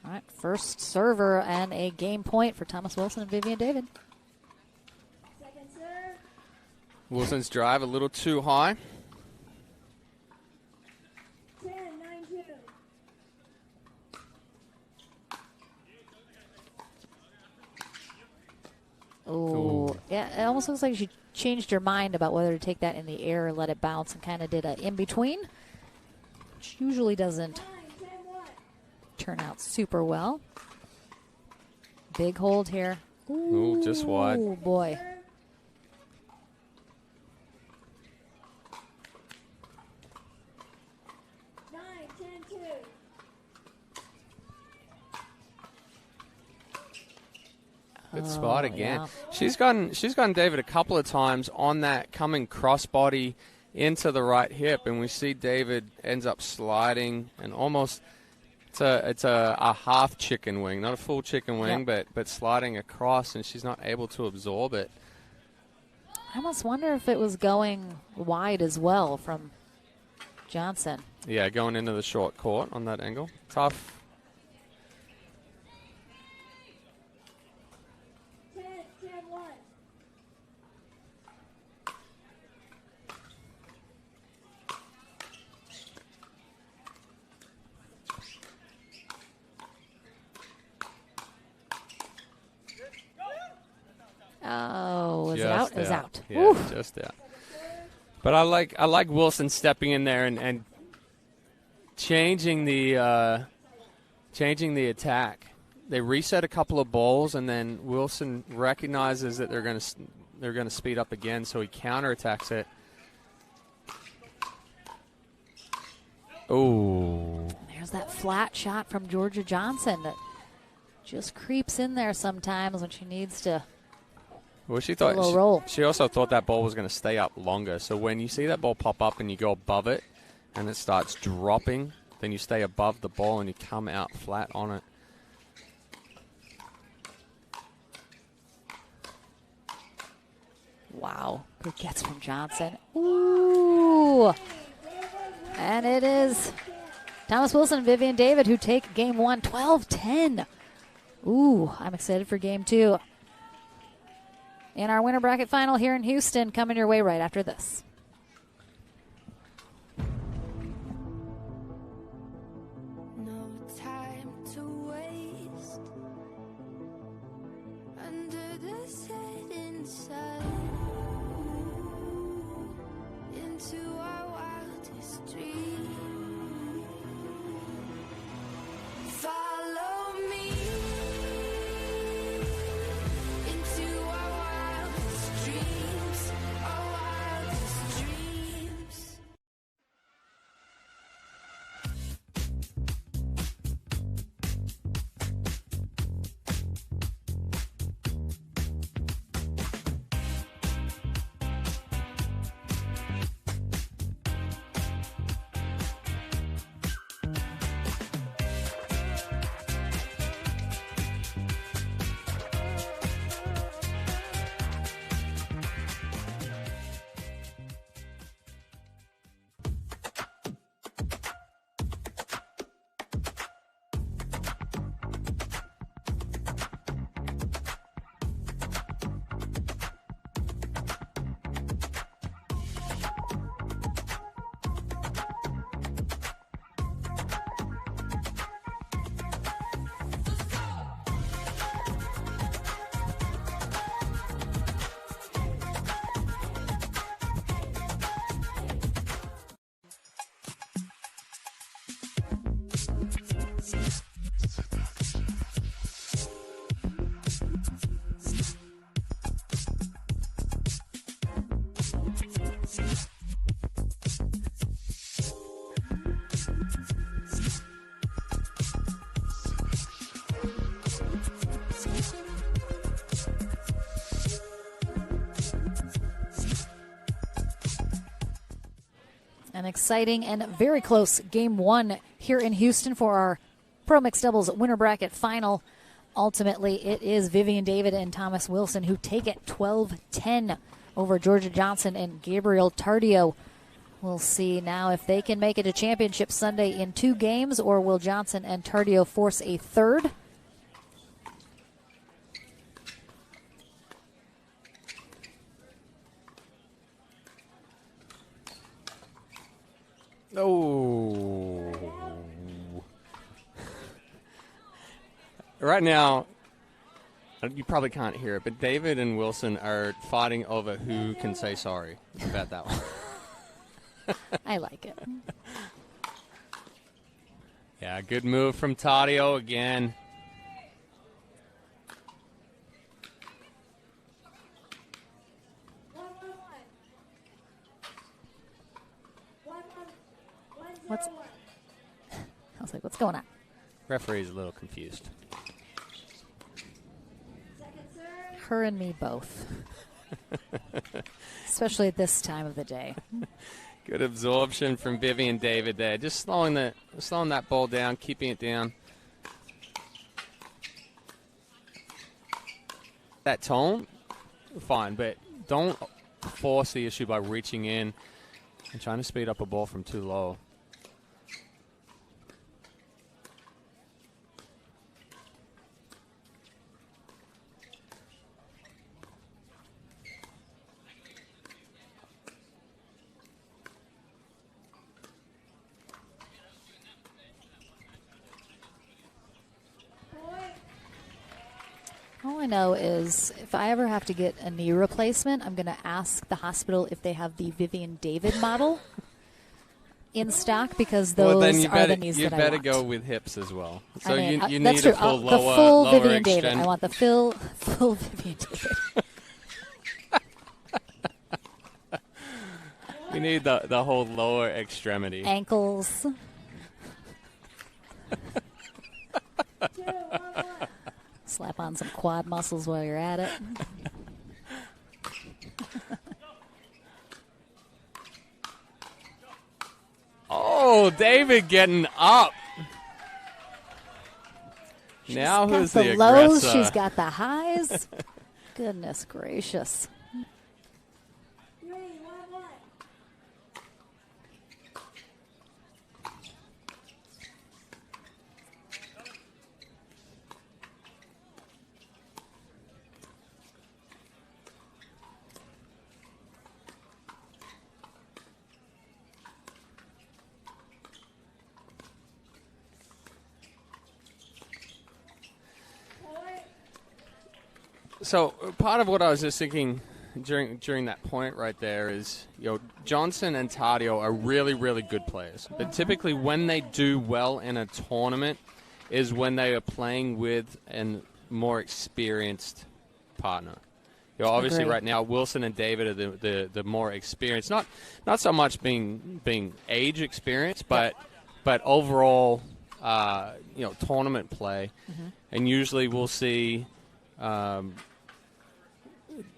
All right, first server and a game point for Thomas Wilson and Vivian David. Second serve. Wilson's drive a little too high. 10-9-2. Oh, yeah, it almost looks like she changed her mind about whether to take that in the air or let it bounce and kind of did a in-between, which usually doesn't turn out super well. Big hold here. Ooh, just wide. Oh, boy. Good spot again. Yeah. She's gotten David a couple of times on that coming crossbody into the right hip, and we see David ends up sliding and almost It's a half chicken wing, not a full chicken wing, Yep. but sliding across, and she's not able to absorb it. I almost wonder if it was going wide as well from Johnson. Yeah, going into the short court on that angle. Tough. 10, 1. Oh, was it Just out? It was out. Yeah, Oof. just out. But I like Wilson stepping in there and changing the attack. They reset a couple of balls, and then Wilson recognizes that they're going to speed up again, so he counterattacks it. Oh. There's that flat shot from Georgia Johnson that just creeps in there sometimes when she needs to. Well, she A little roll. she also thought that ball was going to stay up longer. So when you see that ball pop up and you go above it and it starts dropping, then you stay above the ball and you come out flat on it. Wow. Good gets from Johnson. Ooh. And it is Thomas Wilson and Vivian David who take game one, 12-10. Ooh, I'm excited for game two. In our winter bracket final here in Houston, coming your way right after this. No time to waste under the setting sun into our wildest dream. Follow me into our wildest dreams, our wildest dreams. An exciting and very close game one here in Houston for our Pro Mixed Doubles winter bracket final. Ultimately, it is Vivian David and Thomas Wilson who take it 12-10 over Georgia Johnson and Gabriel Tardio. We'll see now if they can make it to championship Sunday in 2 games, or will Johnson and Tardio force a third? Oh. Right now, you probably can't hear it, but David and Wilson are fighting over who can say sorry about that one. I like it. Yeah, good move from Tardio again. What's? I was like, what's going on? Referee's a little confused. Her and me both. Especially at this time of the day. Good absorption from Vivian David there. Just slowing that ball down, keeping it down. That tone, fine, but don't force the issue by reaching in and trying to speed up a ball from too low. All I know is if I ever have to get a knee replacement, I'm going to ask the hospital if they have the Vivian David model in stock, because those are the knees that I want. You better go with hips as well. So I mean, you that's need true. a full The lower, full lower Vivian David. extend. I want the full Vivian David. You need the whole lower extremity. Ankles. Slap on some quad muscles while you're at it. Oh, David getting up. Now who's the aggressor? Lows, she's got the highs. Goodness gracious. So part of what I was just thinking during that point right there is, Johnson and Tardio are really, really good players. But typically when they do well in a tournament is when they are playing with a more experienced partner. Obviously Agreed. right now Wilson and David are the more experienced. Not so much being age experienced, but overall tournament play. Mm-hmm. And usually we'll see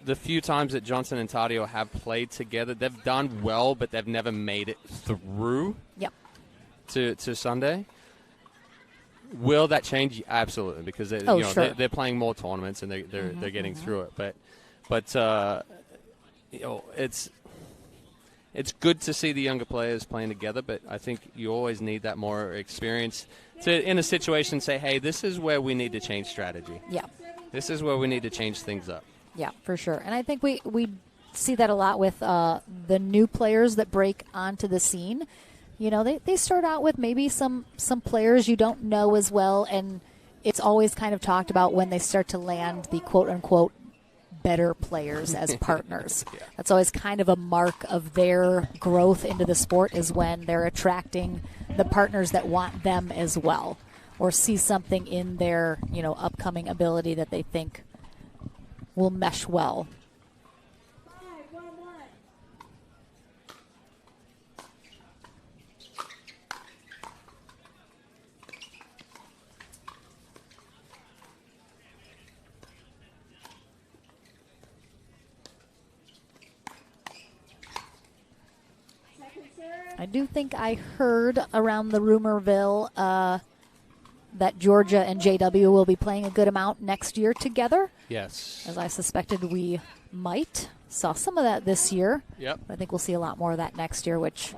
the few times that Johnson and Tardio have played together, they've done well, but they've never made it through to Sunday. Will that change? Absolutely, because they're playing more tournaments and they're getting through it. But it's good to see the younger players playing together. But I think you always need that more experience to, in a situation, say, hey, this is where we need to change strategy. Yeah. This is where we need to change things up. Yeah, for sure. And I think we see that a lot with the new players that break onto the scene. They start out with maybe some players you don't know as well, and it's always kind of talked about when they start to land the quote-unquote better players as partners. Yeah. That's always kind of a mark of their growth into the sport, is when they're attracting the partners that want them as well, or see something in their upcoming ability that they think will mesh well. I do think I heard around the rumorville that Georgia and JW will be playing a good amount next year together. Yes. As I suspected we might. Saw some of that this year. Yep. I think we'll see a lot more of that next year, which,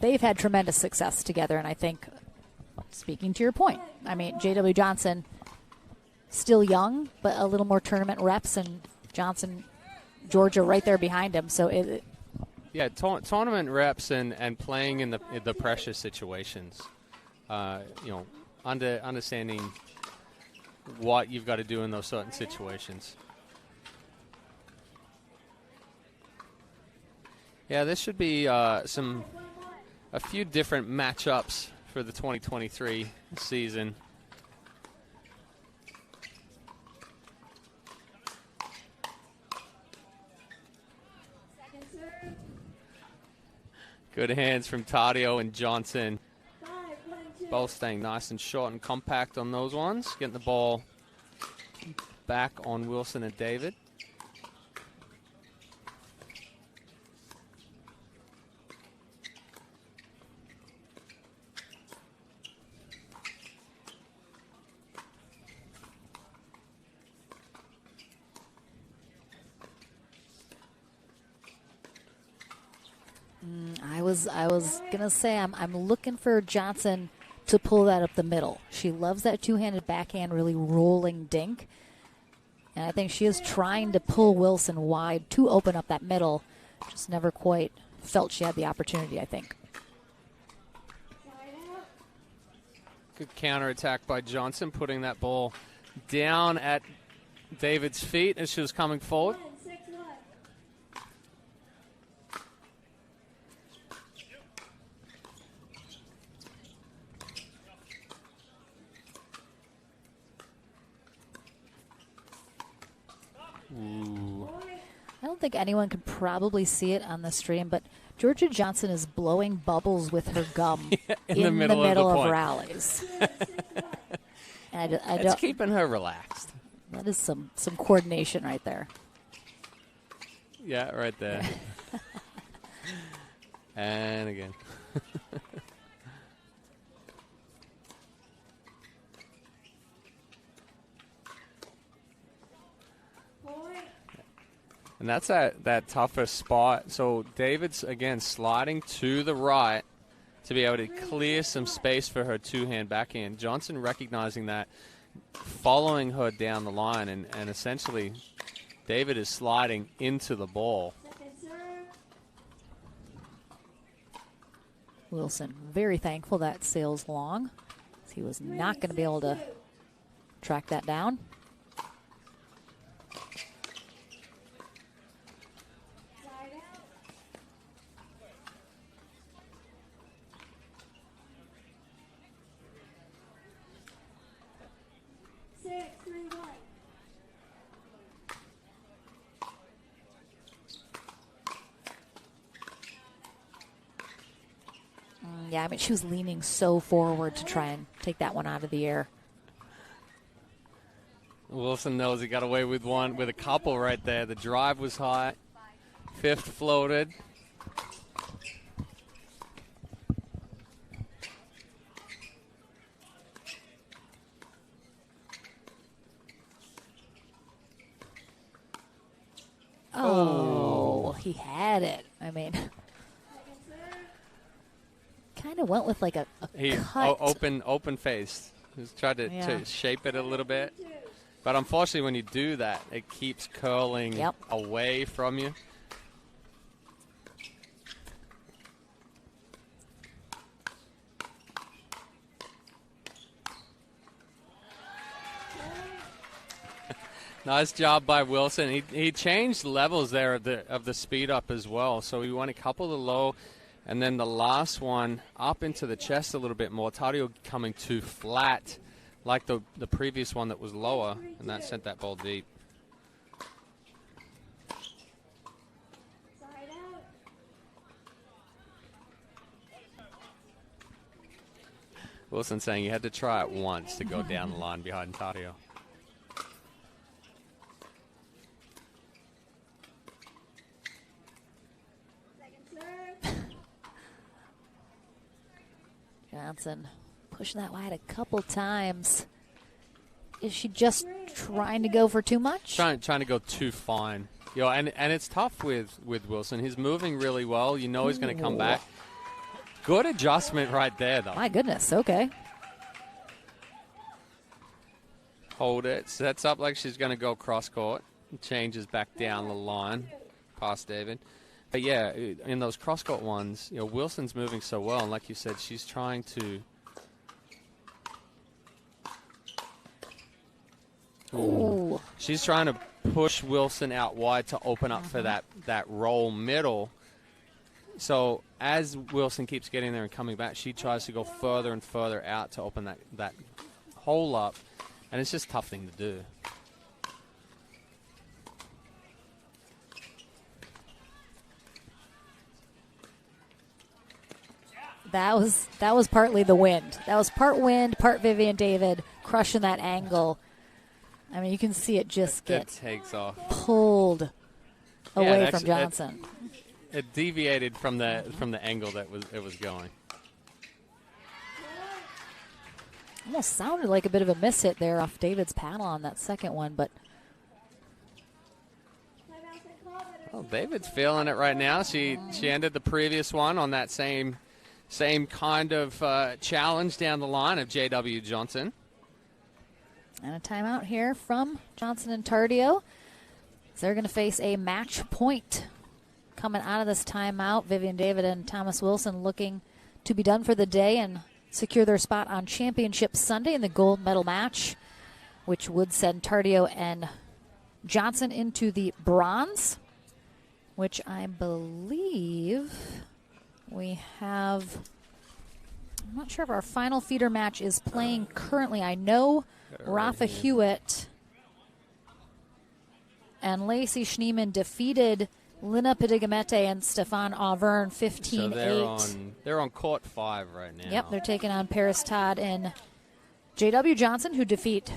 they've had tremendous success together. And I think, speaking to your point, JW Johnson, still young, but a little more tournament reps, and Johnson, Georgia right there behind him. So tournament reps and playing in the pressure situations. Understanding what you've got to do in those certain situations. Yeah, this should be a few different matchups for the 2023 season. Good hands from Tardio and Johnson. Both staying nice and short and compact on those ones. Getting the ball back on Wilson and David. I was gonna say I'm looking for Johnson to pull that up the middle. She loves that two-handed backhand, really rolling dink, and I think she is trying to pull Wilson wide to open up that middle. Just never quite felt she had the opportunity, I think. Good counterattack by Johnson, putting that ball down at David's feet as she was coming forward. Ooh. I don't think anyone could probably see it on the stream, but Georgia Johnson is blowing bubbles with her gum in the middle of rallies. And It's keeping her relaxed. That is some coordination right there. Yeah, right there. And again. And that's that toughest spot. So David's, again, sliding to the right to be able to clear some space for her two-hand backhand. Johnson recognizing that, following her down the line, and essentially David is sliding into the ball. Wilson very thankful that sails long. He was not going to be able to track that down. Yeah, I mean, she was leaning so forward to try and take that one out of the air. Wilson knows he got away with a couple right there. The drive was high. Fifth floated. Oh, he had it. I mean, kind of went with like a cut. Open face. Just tried to shape it a little bit. But unfortunately, when you do that, it keeps curling away from you. Nice job by Wilson. He changed levels there of the speed up as well. So he went a couple of low, and then the last one up into the chest a little bit more. Tardio coming too flat, like the previous one that was lower, and that sent that ball deep. Wilson saying you had to try it once to go down the line behind Tardio. Johnson pushing that wide a couple times. Is she just trying to go for too much? Trying to go too fine. You know, and it's tough with Wilson. He's moving really well. You know he's going to come back. Good adjustment right there, though. My goodness, okay. Hold it. Sets up like she's going to go cross court. Changes back down the line past David. But yeah, in those cross court ones, you know, Wilson's moving so well, and like you said, she's trying to. Ooh. She's trying to push Wilson out wide to open up for that roll middle. So as Wilson keeps getting there and coming back, she tries to go further and further out to open that hole up, and it's just a tough thing to do. That was partly the wind. That was part wind, part Vivian David crushing that angle. I mean, you can see it just get it takes off, pulled away from Johnson. It deviated from the angle that it was going. Almost sounded like a bit of a miss hit there off David's paddle on that second one, but Well, David's feeling it right now. She ended the previous one on that same kind of challenge down the line of J.W. Johnson. And a timeout here from Johnson and Tardio. So they're going to face a match point coming out of this timeout. Vivian David and Thomas Wilson looking to be done for the day and secure their spot on Championship Sunday in the gold medal match, which would send Tardio and Johnson into the bronze, which I believe we have. I'm not sure if our final feeder match is playing currently. I know Rafa Hewitt and Lacey Schneemann defeated Lina Pedigamete and Stefan Auvergne 15-8. So they're on court 5 right now. Yep, they're taking on Paris Todd and J.W. Johnson, who defeat,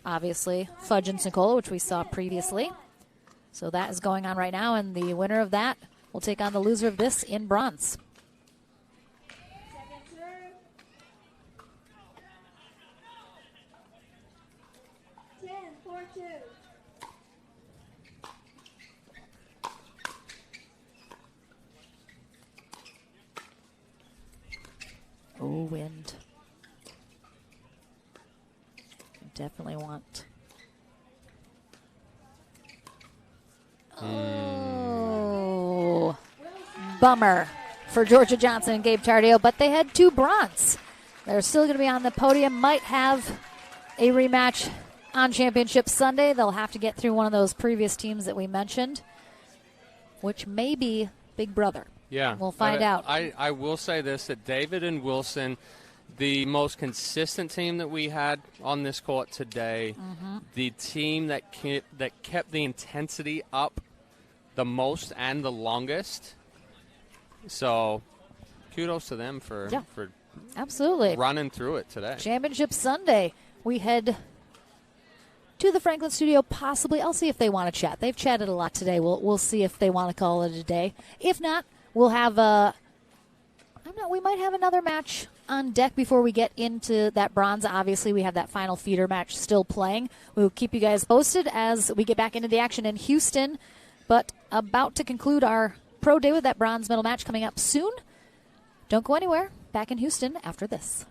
obviously, Fudge and Nicola, which we saw previously. So that is going on right now, and the winner of that will take on the loser of this in bronze. Oh, wind. Definitely want. Oh, bummer for Georgia Johnson and Gabe Tardio, but they had 2 bronze. They're still going to be on the podium. Might have a rematch on Championship Sunday. They'll have to get through one of those previous teams that we mentioned, which may be Big Brother. Yeah. We'll find out. I will say this, that David and Wilson, the most consistent team that we had on this court today, the team that kept the intensity up the most and the longest. So kudos to them for absolutely running through it today. Championship Sunday. We head to the Franklin studio, possibly. I'll see if they want to chat. They've chatted a lot today. We'll see if they want to call it a day. If not, we'll have we might have another match on deck before we get into that bronze. Obviously, we have that final feeder match still playing. We'll keep you guys posted as we get back into the action in Houston. But about to conclude our pro day with that bronze medal match coming up soon. Don't go anywhere. Back in Houston after this.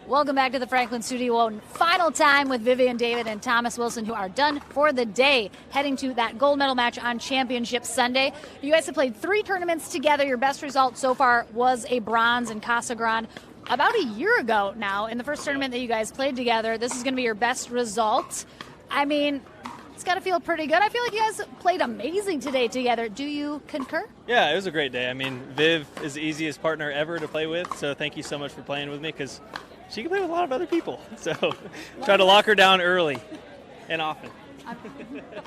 Welcome back to the Franklin Studio. Final time with Vivian David and Thomas Wilson, who are done for the day, heading to that gold medal match on Championship Sunday. You guys have played 3 tournaments together. Your best result so far was a bronze in Casa Grande about a year ago now in the first tournament that you guys played together. This is going to be your best result. I mean, it's got to feel pretty good. I feel like you guys played amazing today together. Do you concur? Yeah, it was a great day. I mean, Viv is the easiest partner ever to play with, so thank you so much for playing with me because she can play with a lot of other people. So try to lock her down early and often.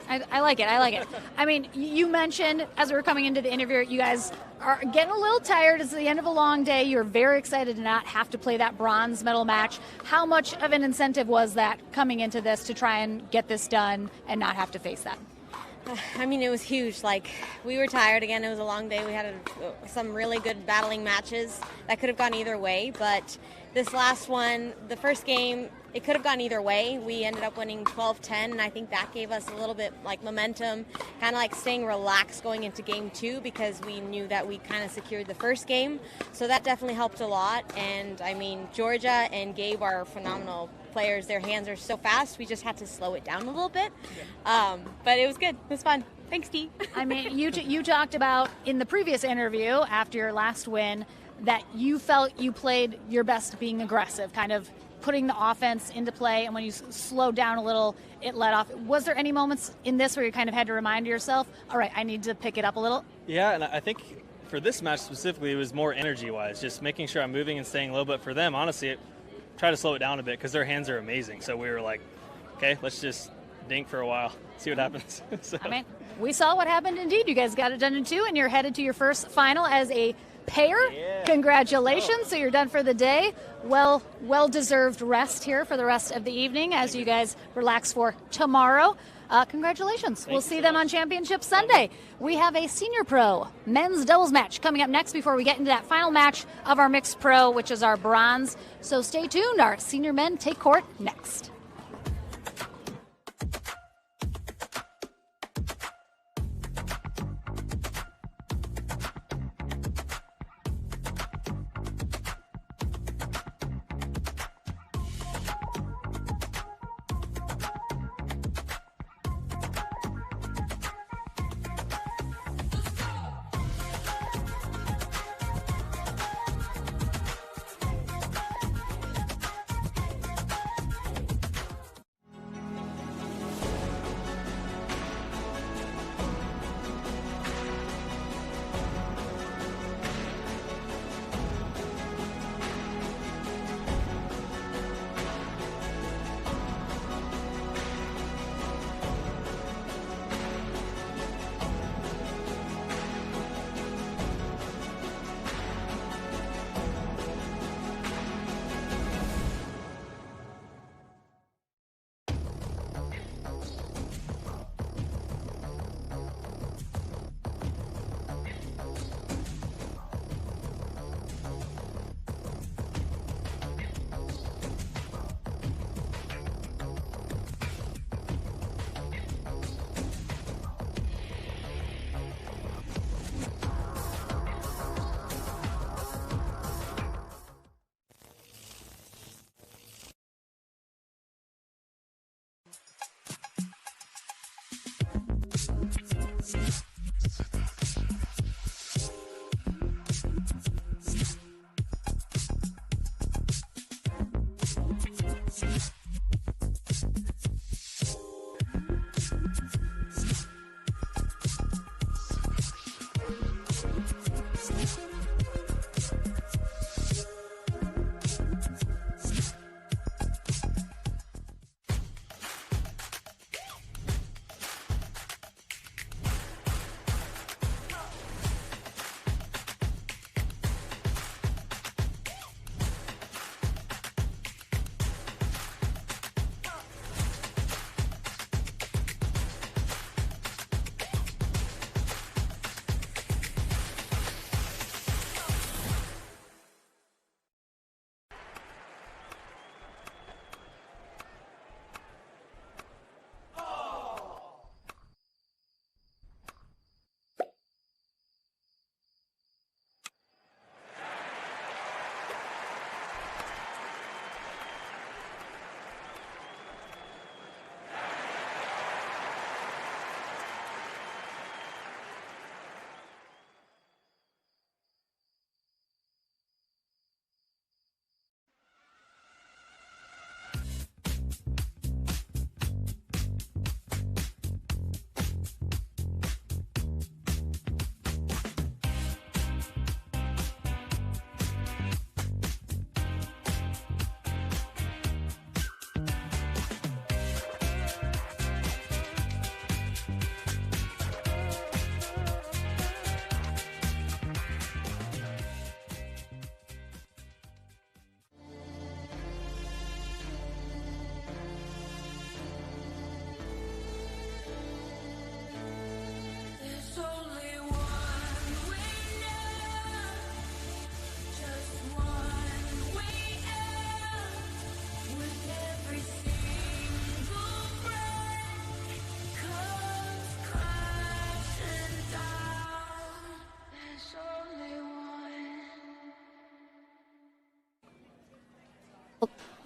I like it. I like it. I mean, you mentioned as we were coming into the interview, you guys are getting a little tired. It's the end of a long day. You're very excited to not have to play that bronze medal match. How much of an incentive was that coming into this to try and get this done and not have to face that? I mean, it was huge. Like, we were tired again. It was a long day. We had some really good battling matches that could have gone either way, but this last one, the first game, it could have gone either way. We ended up winning 12-10, and I think that gave us a little bit like momentum, kind of like staying relaxed going into game 2 because we knew that we kind of secured the first game. So that definitely helped a lot. And I mean, Georgia and Gabe are phenomenal players. Their hands are so fast. We just had to slow it down a little bit. But it was good. It was fun. Thanks, Dee. I mean, you talked about in the previous interview after your last win that you felt you played your best being aggressive, kind of putting the offense into play, and when you slowed down a little, it let off. Was there any moments in this where you kind of had to remind yourself, all right, I need to pick it up a little? Yeah, and I think for this match specifically, it was more energy-wise, just making sure I'm moving and staying low. But for them, honestly, try to slow it down a bit because their hands are amazing. So we were like, okay, let's just dink for a while, see what happens. So. I mean, we saw what happened indeed. You guys got it done in 2, and you're headed to your first final as a pair. Yeah. Congratulations. So you're done for the day. Well-deserved rest here for the rest of the evening as you guys relax for tomorrow. Congratulations. We'll see them on Championship Sunday. We have a senior pro men's doubles match coming up next before we get into that final match of our mixed pro, which is our bronze. So stay tuned. Our senior men take court next.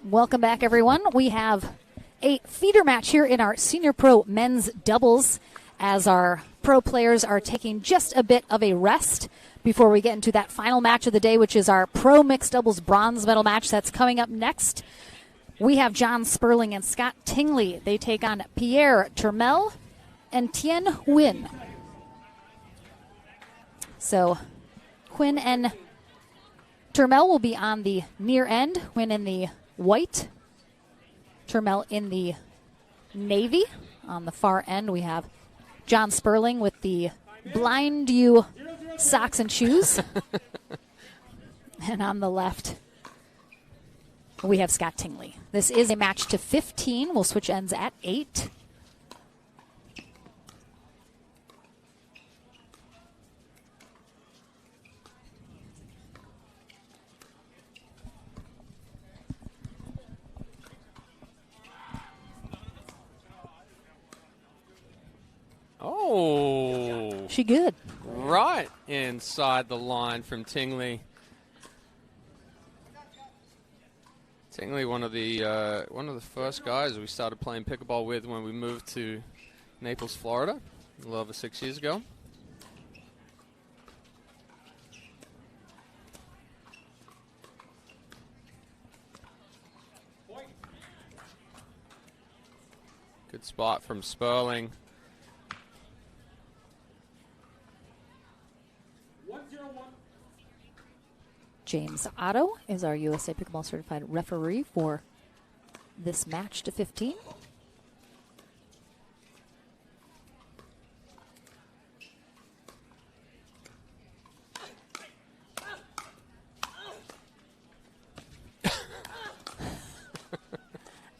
Welcome back, everyone. We have a feeder match here in our Senior Pro men's doubles as our pro players are taking just a bit of a rest before we get into that final match of the day, which is our pro mixed doubles bronze medal match that's coming up next. We have John Sperling and Scott Tingley. They take on Pierre Turmel and Tien Nguyen. So Nguyen and Turmel will be on the near end, Nguyen in the white, Turmel in the navy. On the far end, we have John Sperling with the blind you socks and shoes. And on the left, we have Scott Tingley. This is a match to 15. We'll switch ends at 8. Oh. She good. Right inside the line from Tingley. Tingley, one of the first guys we started playing pickleball with when we moved to Naples, Florida, a little over 6 years ago. Good spot from Sperling. James Otto is our USA Pickleball Certified referee for this match to 15.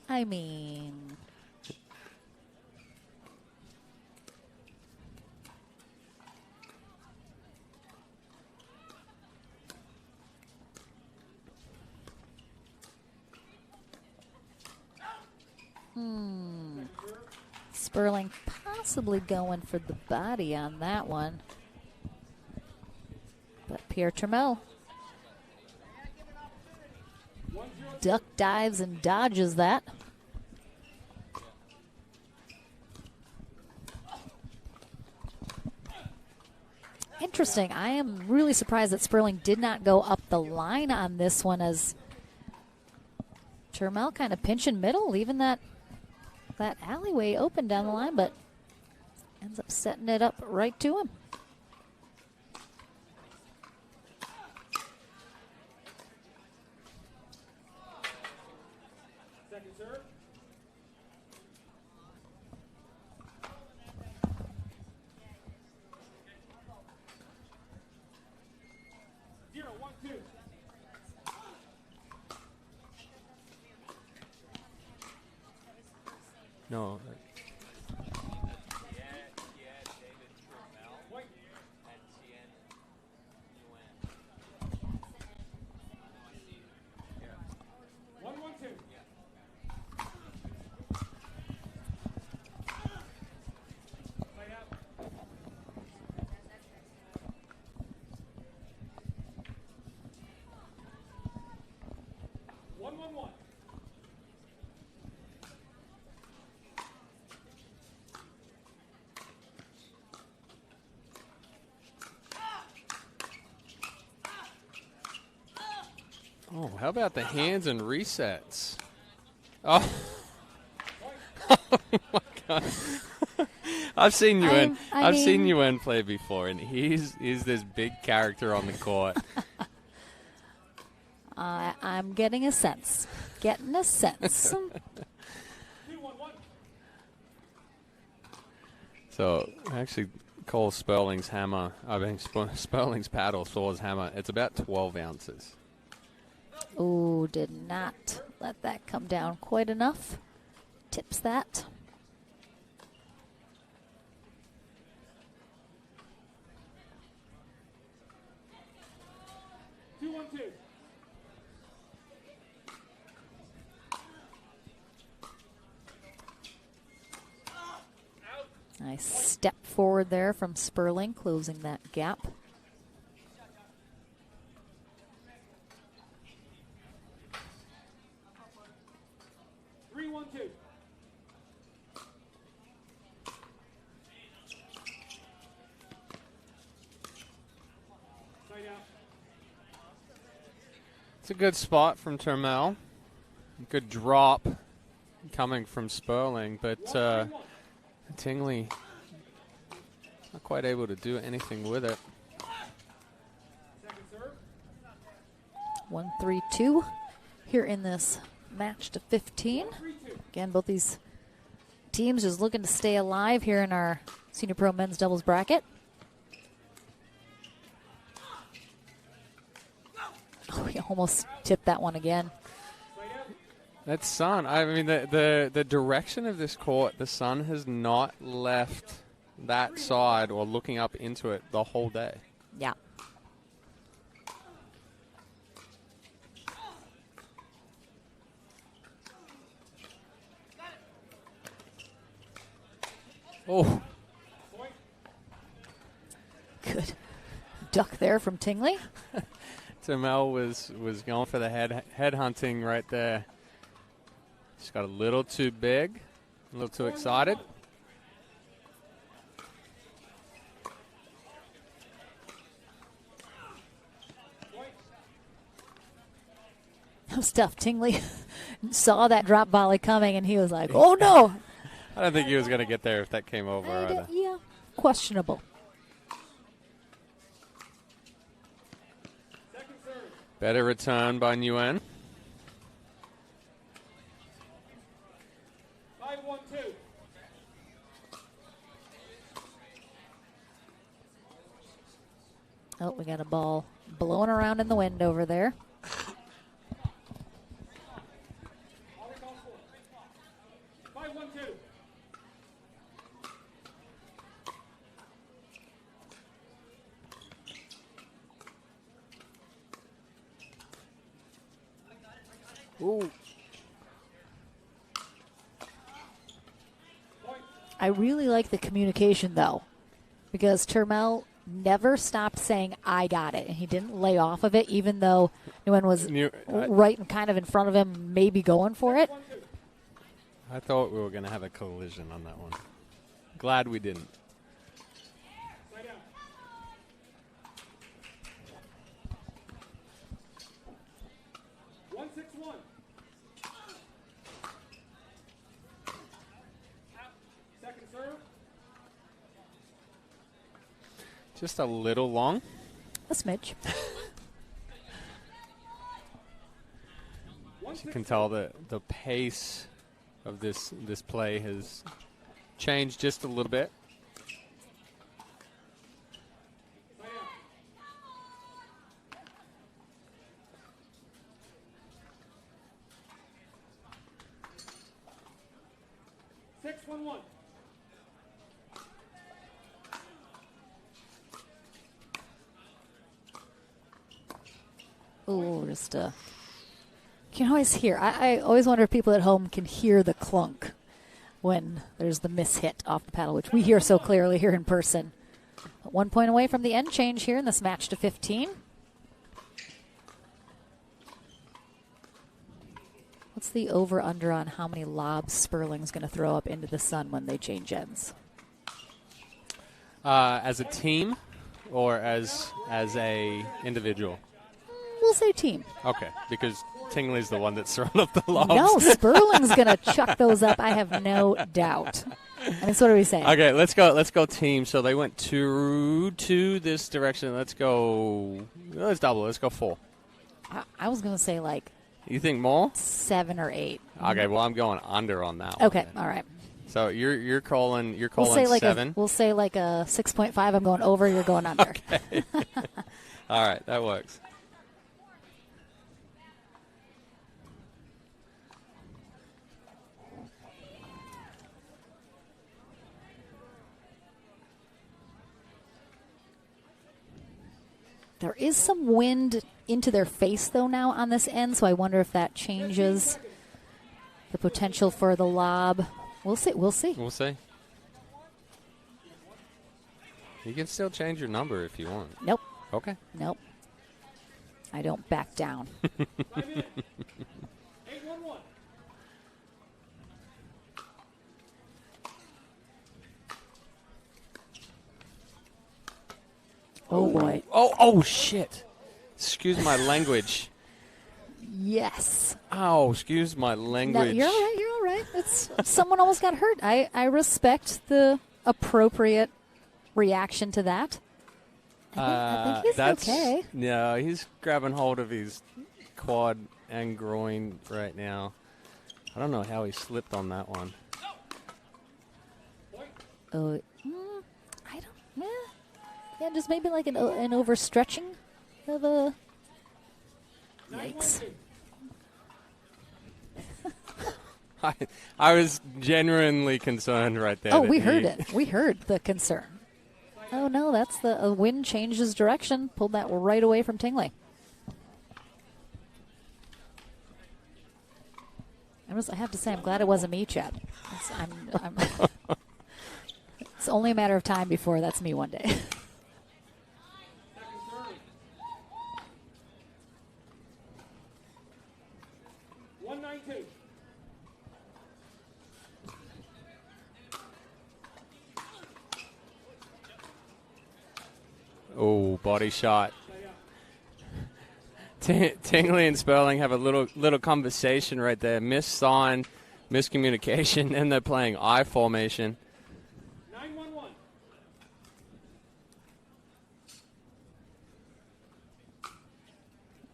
I mean... Sperling possibly going for the body on that one. But Pierre Turmel duck dives and dodges that. Interesting. I am really surprised that Sperling did not go up the line on this one, as Turmel kind of pinching middle, leaving that alleyway open down the line, but ends up setting it up right to him. Second serve. 0-1-2. No. Oh, how about the hands and resets? Oh, oh my God! I've seen Nguyen. I've seen Nguyen play before, and he's this big character on the court. I'm getting a sense. Getting a sense. So actually, Cole Sperling's hammer. I mean, Sperling's paddle, Thor's hammer. It's about 12 ounces. Oh, did not let that come down quite enough. Tips that. Nice step forward there from Sperling, closing that gap. It's a good spot from Termel. Good drop coming from Sperling, but Tingley not quite able to do anything with it. 1-3-2 here in this match to 15. Again, both these teams just looking to stay alive here in our Senior Pro Men's Doubles bracket. Oh, he almost tipped that one again. That sun, I mean, the direction of this court, the sun has not left that side or looking up into it the whole day. Yeah. Oh. Good duck there from Tingley. Termel was going for the head hunting right there. Just got a little too big, a little too excited. That was tough. Tingley saw that drop volley coming, and he was like, oh, no. I don't think he was going to get there if that came over either. Yeah, questionable. Better return by Nguyen. 5-1-2. Oh, we got a ball blowing around in the wind over there. Ooh. I really like the communication, though, because Termel never stopped saying, I got it, and he didn't lay off of it, even though Nguyen was right and kind of in front of him, maybe going for it. I thought we were going to have a collision on that one. Glad we didn't. Just a little long. A smidge. You can tell the pace of this play has changed just a little bit. Oh, just you can always hear. I always wonder if people at home can hear the clunk when there's the miss-hit off the paddle, which we hear so clearly here in person. But 1 point away from the end change here in this match to 15. What's the over-under on how many lobs Sperling's going to throw up into the sun when they change ends? As a team or as a individual? We'll say team. Okay, because Tingley's the one that's thrown up the lobs. No, Sperling's going to chuck those up. I have no doubt. I mean, so what are we saying? Okay, let's go team. So they went to this direction. Let's double. Let's go 4. I was going to say like. You think more? 7 or 8. Okay, well I'm going under on that one. Okay, then. all right. So you're calling we'll say like 7. We'll say like a 6.5. I'm going over. You're going under. Okay. All right, that works. There is some wind into their face, though, now on this end, so I wonder if that changes the potential for the lob. We'll see. We'll see. You can still change your number if you want. Nope. Okay. Nope. I don't back down. Oh, boy. Oh, shit. Excuse my language. Yes. Oh, excuse my No, language. you're all right. You're all right. It's someone almost got hurt. I respect the appropriate reaction to that. I think he's okay. No, he's grabbing hold of his quad and groin right now. I don't know how he slipped on that one. Oh, I don't. Yeah, just maybe like an overstretching of a. Yikes. I was genuinely concerned right there. Oh, we heard it. We heard the concern. Oh, no, that's the wind changed his direction. Pulled that right away from Tingley. I have to say, I'm glad it wasn't me, Chad. It's only a matter of time before that's me one day. Oh, body shot. Tingley and Sperling have a little conversation right there. Missed sign, miscommunication, and they're playing I formation. 9-1-1.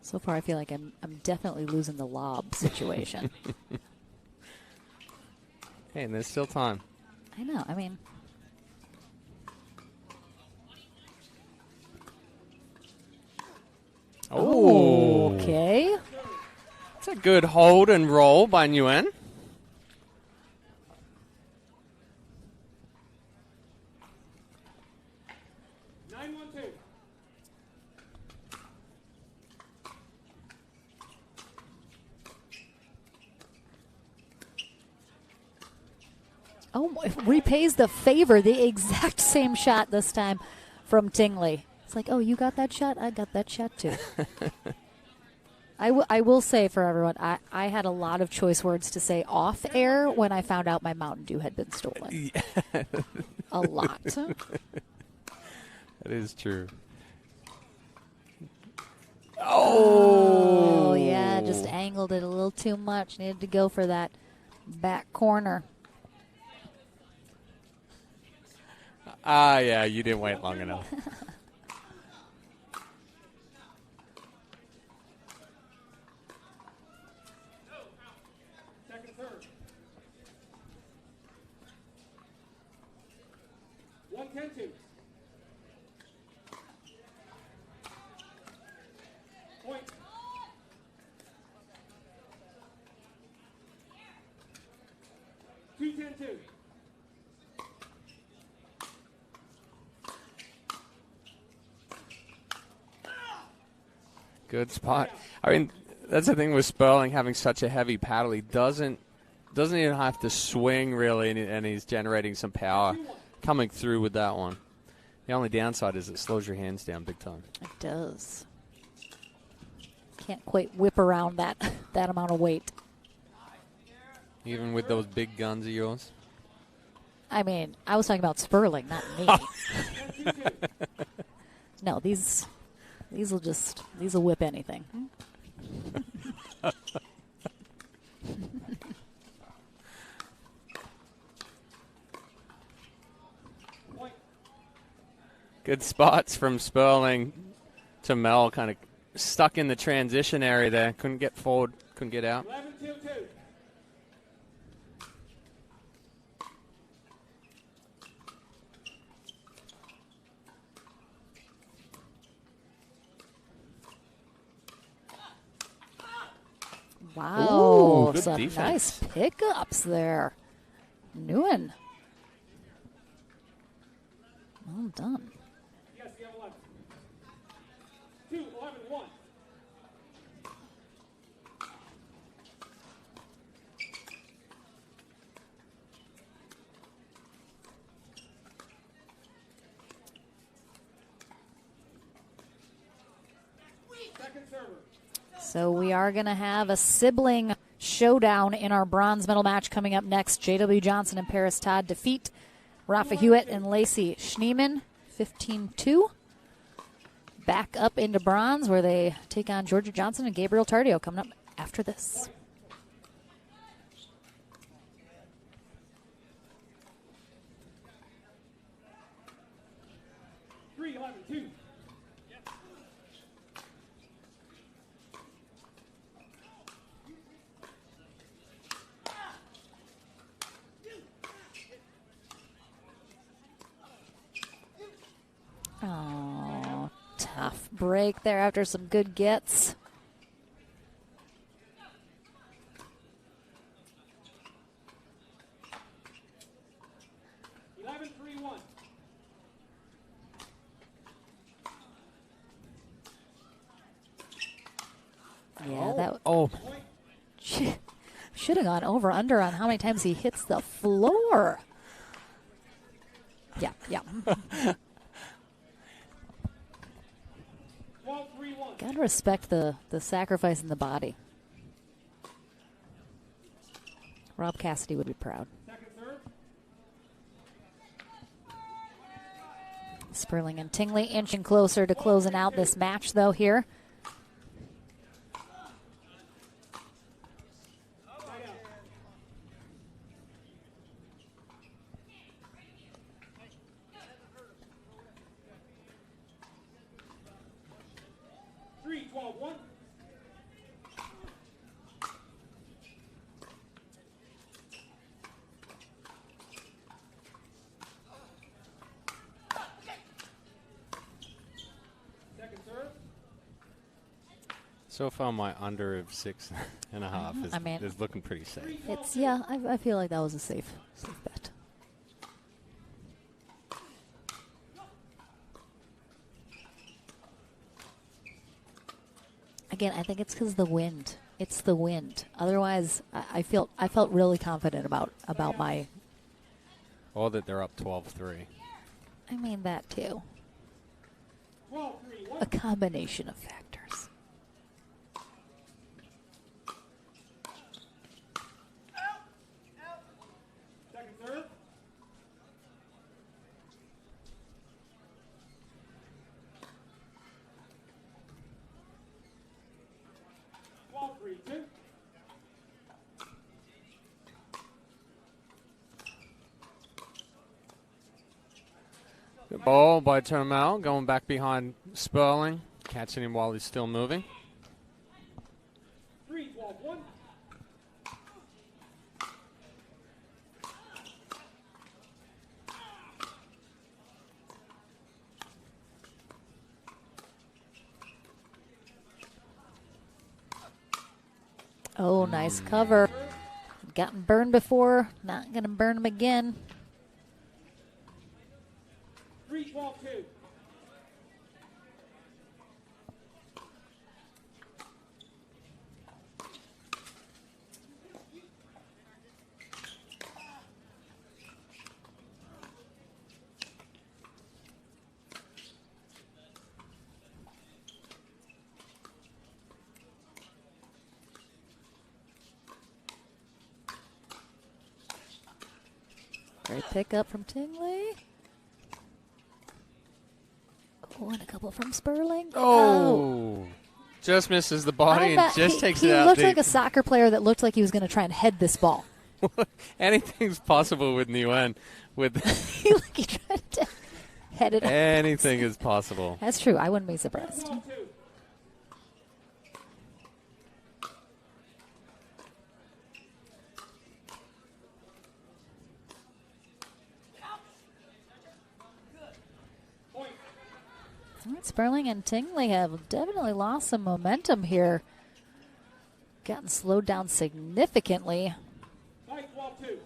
So far, I feel like I'm definitely losing the lob situation. Hey, and there's still time. I know. I mean, oh, okay. It's a good hold and roll by Nguyen. Oh, repays the favor. The exact same shot this time from Tingley. It's like, oh, you got that shot? I got that shot too. I will say for everyone, I had a lot of choice words to say off air when I found out my Mountain Dew had been stolen. Yeah. A lot. That is true. Oh, yeah, just angled it a little too much. Needed to go for that back corner. Yeah, you didn't wait long enough. Second serve. 1-10-2. Point. Two 10-2. Good spot. I mean, that's the thing with Sperling having such a heavy paddle. He doesn't even have to swing really, and he's generating some power coming through with that one. The only downside is it slows your hands down big time. It does. Can't quite whip around that amount of weight. Even with those big guns of yours. I mean, I was talking about Sperling, not me. No, these will whip anything. Good spots from Sperling to Mel, kind of stuck in the transition area there. Couldn't get forward, couldn't get out. 11-2-2. Wow, Ooh, good some defense. nice pickups there. Nguyen. Well done. Yes, you have 11. 2-11-1. Second server. So we are going to have a sibling showdown in our bronze medal match coming up next. J.W. Johnson and Paris Todd defeat Rafa Hewitt and Lacey Schneemann 15-2. Back up into bronze where they take on Georgia Johnson and Gabriel Tardio coming up after this. 3-11-2. Oh, tough break there after some good gets. Yeah, that Oh. should have gone over under on how many times he hits the floor. Yeah, yeah. Gotta respect the sacrifice in the body. Rob Cassidy would be proud. Sperling and Tingley inching closer to closing out this match, though, here. So far, my under of 6.5 is looking pretty safe. It's I feel like that was a safe bet. Again, I think it's because the wind. It's the wind. Otherwise, I felt really confident about my. Or that they're up 12-3. I mean that too. A combination of factors. Good ball by Termel, going back behind Sperling, catching him while he's still moving. 3-12-1. Oh, nice cover. Gotten burned before, not going to burn him again. 3-12-2. Great pickup from Tingley. Oh, and a couple from Sperling. Oh. Just misses the body and just takes it out. He looked like a soccer player that looked like he was going to try and head this ball. Anything's possible with Nguyen. He tried to head it. Anything is possible. That's true. I wouldn't be surprised. Sperling and Tingley have definitely lost some momentum here. Gotten slowed down significantly. 5-12-2.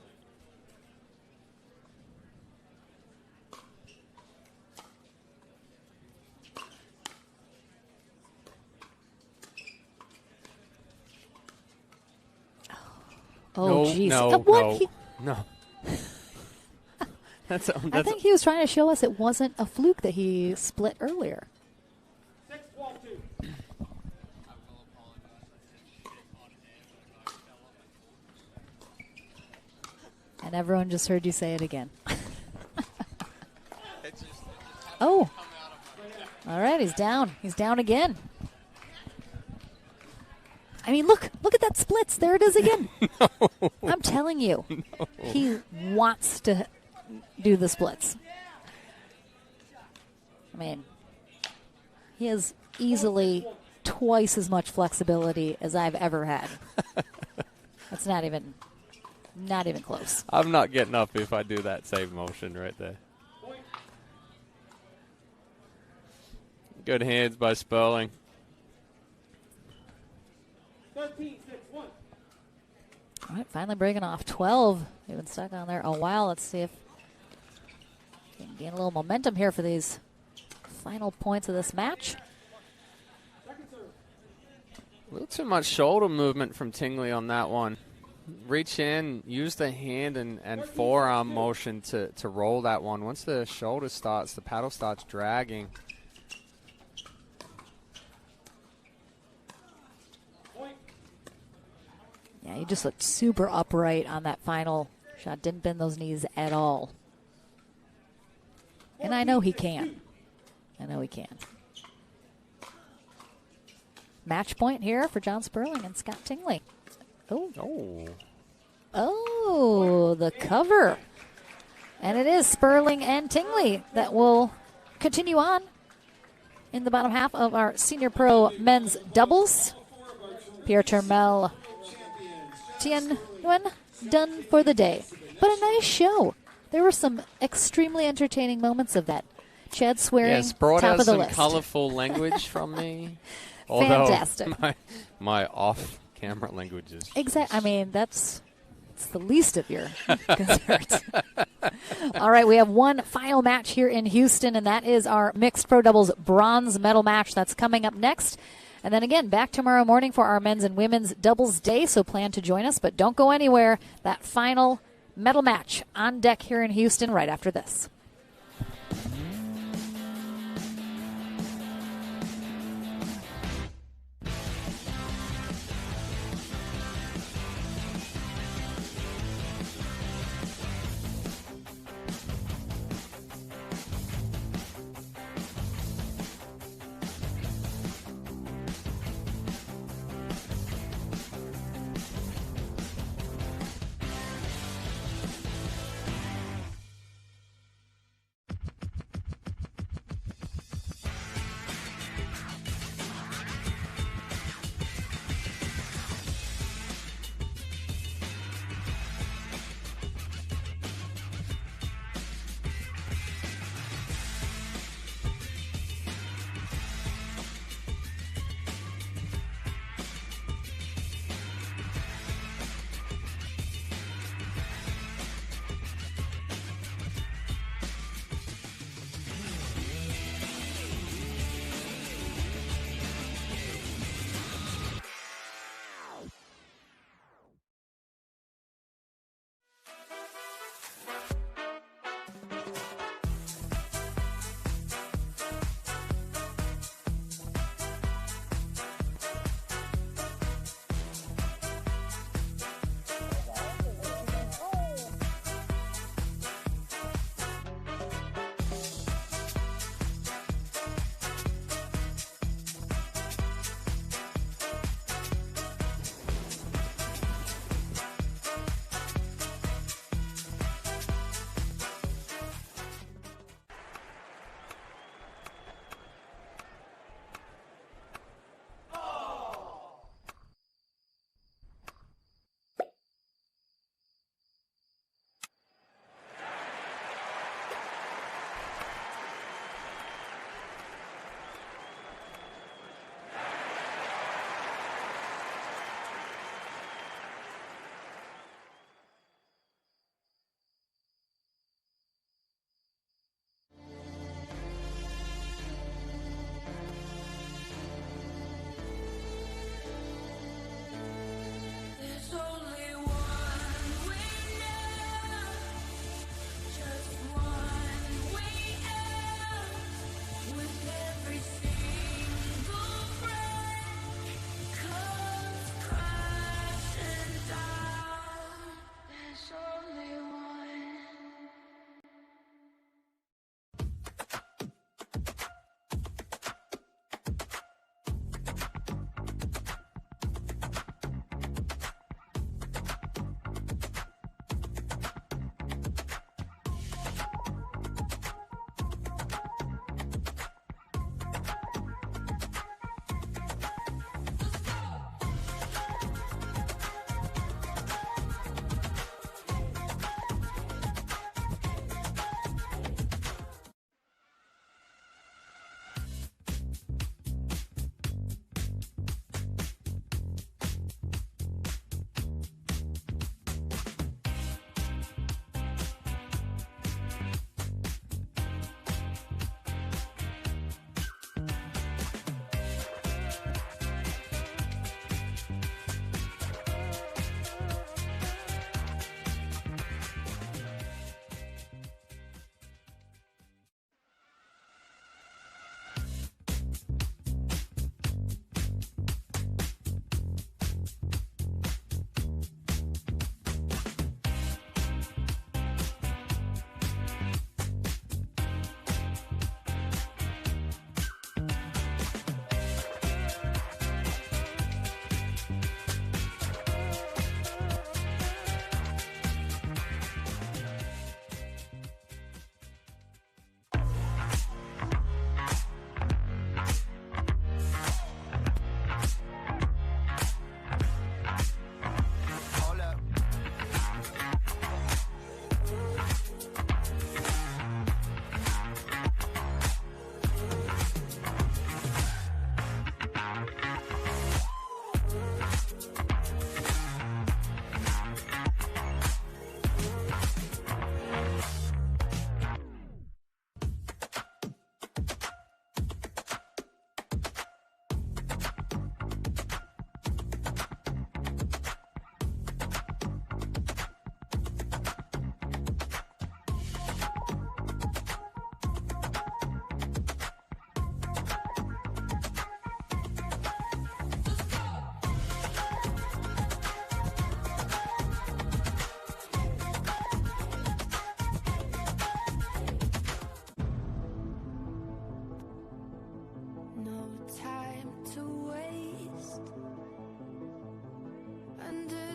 Oh, jeez. No. That's I think he was trying to show us it wasn't a fluke that he split earlier. 6-12-2. And everyone just heard you say it again. Oh. All right, he's down. He's down again. I mean, look at that splits. There it is again. No. I'm telling you, he wants to do the splits. I mean, he has easily twice as much flexibility as I've ever had. That's not even close. I'm not getting up if I do that same motion right there. Good hands by Sperling. 13-6-1. All right, finally breaking off 12. They've been stuck on there a while. Let's see if we can gain a little momentum here for these final points of this match. A little too much shoulder movement from Tingley on that one. Reach in, use the hand and forearm motion to roll that one. Once the shoulder starts, the paddle starts dragging. Yeah, he just looked super upright on that final shot. Didn't bend those knees at all. And I know he can. Match point here for John Sperling and Scott Tingley. Oh, the cover. And it is Sperling and Tingley that will continue on in the bottom half of our Senior Pro men's doubles. Pierre Termel, Tien Nguyen done for the day. But a nice show. There were some extremely entertaining moments of that. Chad swearing, Yes, brought top out of the some list. colorful language from me. Fantastic. Although my off-camera language is... Exactly. I mean, it's the least of your concerns. All right, we have one final match here in Houston, and that is our mixed pro doubles bronze medal match. That's coming up next. And then again, back tomorrow morning for our men's and women's doubles day, so plan to join us, but don't go anywhere. That final medal match on deck here in Houston right after this.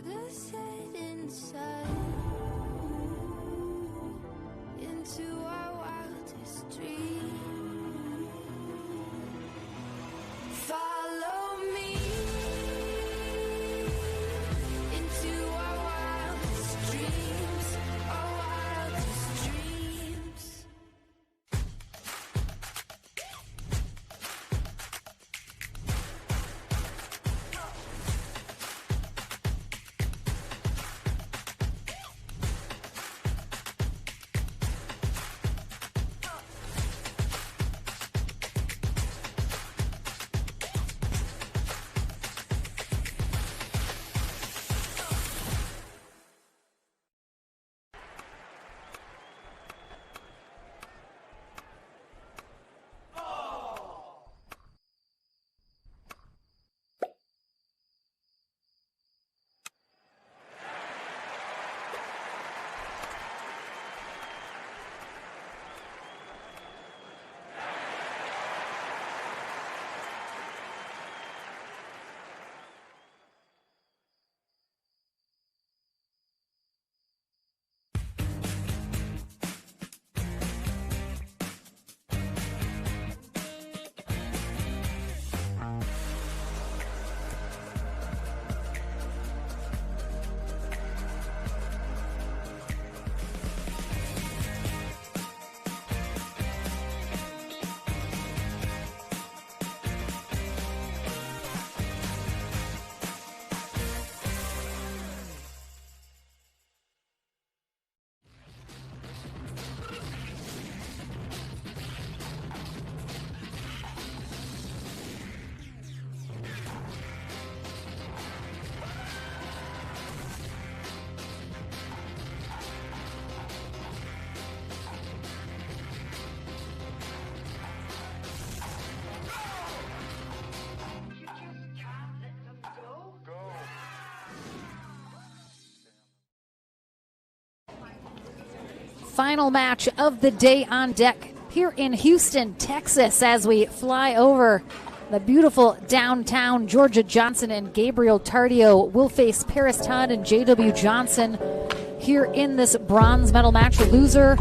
the setting sun into our wildest dream. Follow me into our wildest dreams, our wildest dreams. Final match of the day on deck here in Houston, Texas, as we fly over the beautiful downtown. Georgia Johnson and Gabriel Tardio will face Paris Todd and J.W. Johnson here in this bronze medal match. Loser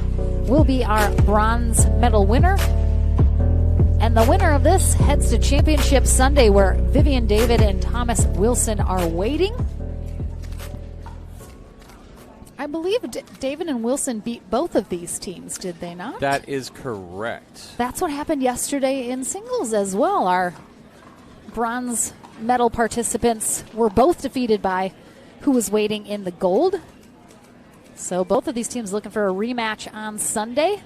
will be our bronze medal winner. And the winner of this heads to Championship Sunday, where Vivian David and Thomas Wilson are waiting. I believe David and Wilson beat both of these teams, did they not? That is correct. That's what happened yesterday in singles as well. Our bronze medal participants were both defeated by who was waiting in the gold. So both of these teams looking for a rematch on Sunday.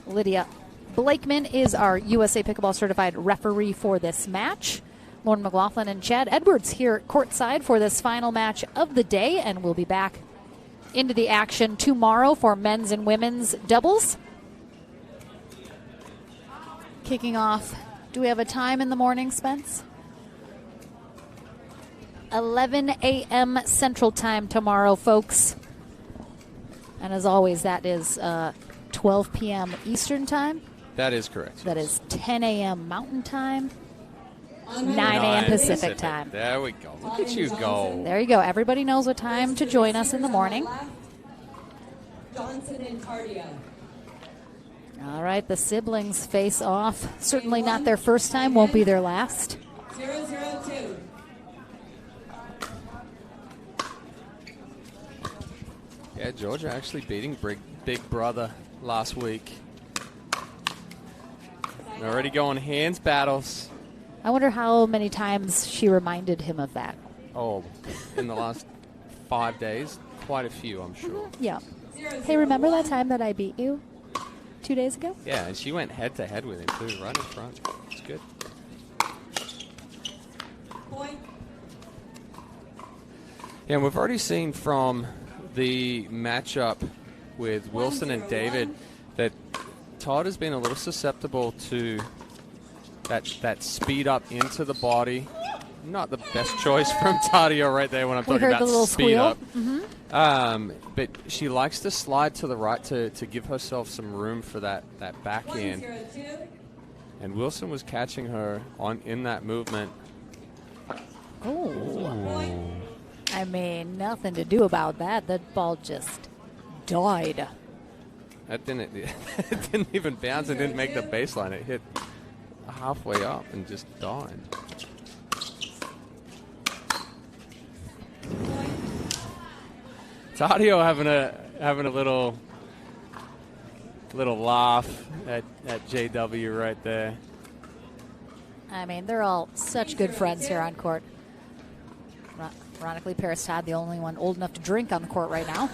Lydia Blakeman is our USA Pickleball certified referee for this match. Lauren McLaughlin and Chad Edwards here courtside for this final match of the day, and we'll be back into the action tomorrow for men's and women's doubles. Kicking off, do we have a time in the morning, Spence? 11 a.m. Central Time tomorrow, folks. And as always, that is 12 p.m. Eastern Time. That is correct. That is 10 a.m. Mountain Time. 9 a.m. Pacific Time. There we go. Look at you go. There you go. Everybody knows what time to join us in the morning. Johnson and Tardio. All right, the siblings face off. Certainly not their first time, won't be their last. 002. Yeah, Georgia actually beating Big Brother last week. They're already going hands battles. I wonder how many times she reminded him of that. Oh, in the last 5 days? Quite a few, I'm sure. Yeah. Hey, remember that time that I beat you 2 days ago? Yeah, and she went head-to-head with him, too, right in front. It's good. Point. Yeah, and we've already seen from the matchup with Wilson and David that Todd has been a little susceptible to that speed up into the body. Not the best choice from Tardio right there when I'm talking about the little speed squeal. up. Mm-hmm. But she likes to slide to the right to give herself some room for that backhand. 102. And Wilson was catching her in that movement. Oh. I mean, nothing to do about that. That ball just died. That didn't. It didn't even bounce. It didn't make the baseline. It hit halfway up and just died. Tardio having a little laugh at JW right there. I mean, they're all such good friends here on court. Ironically, Paris Todd, the only one old enough to drink on the court right now.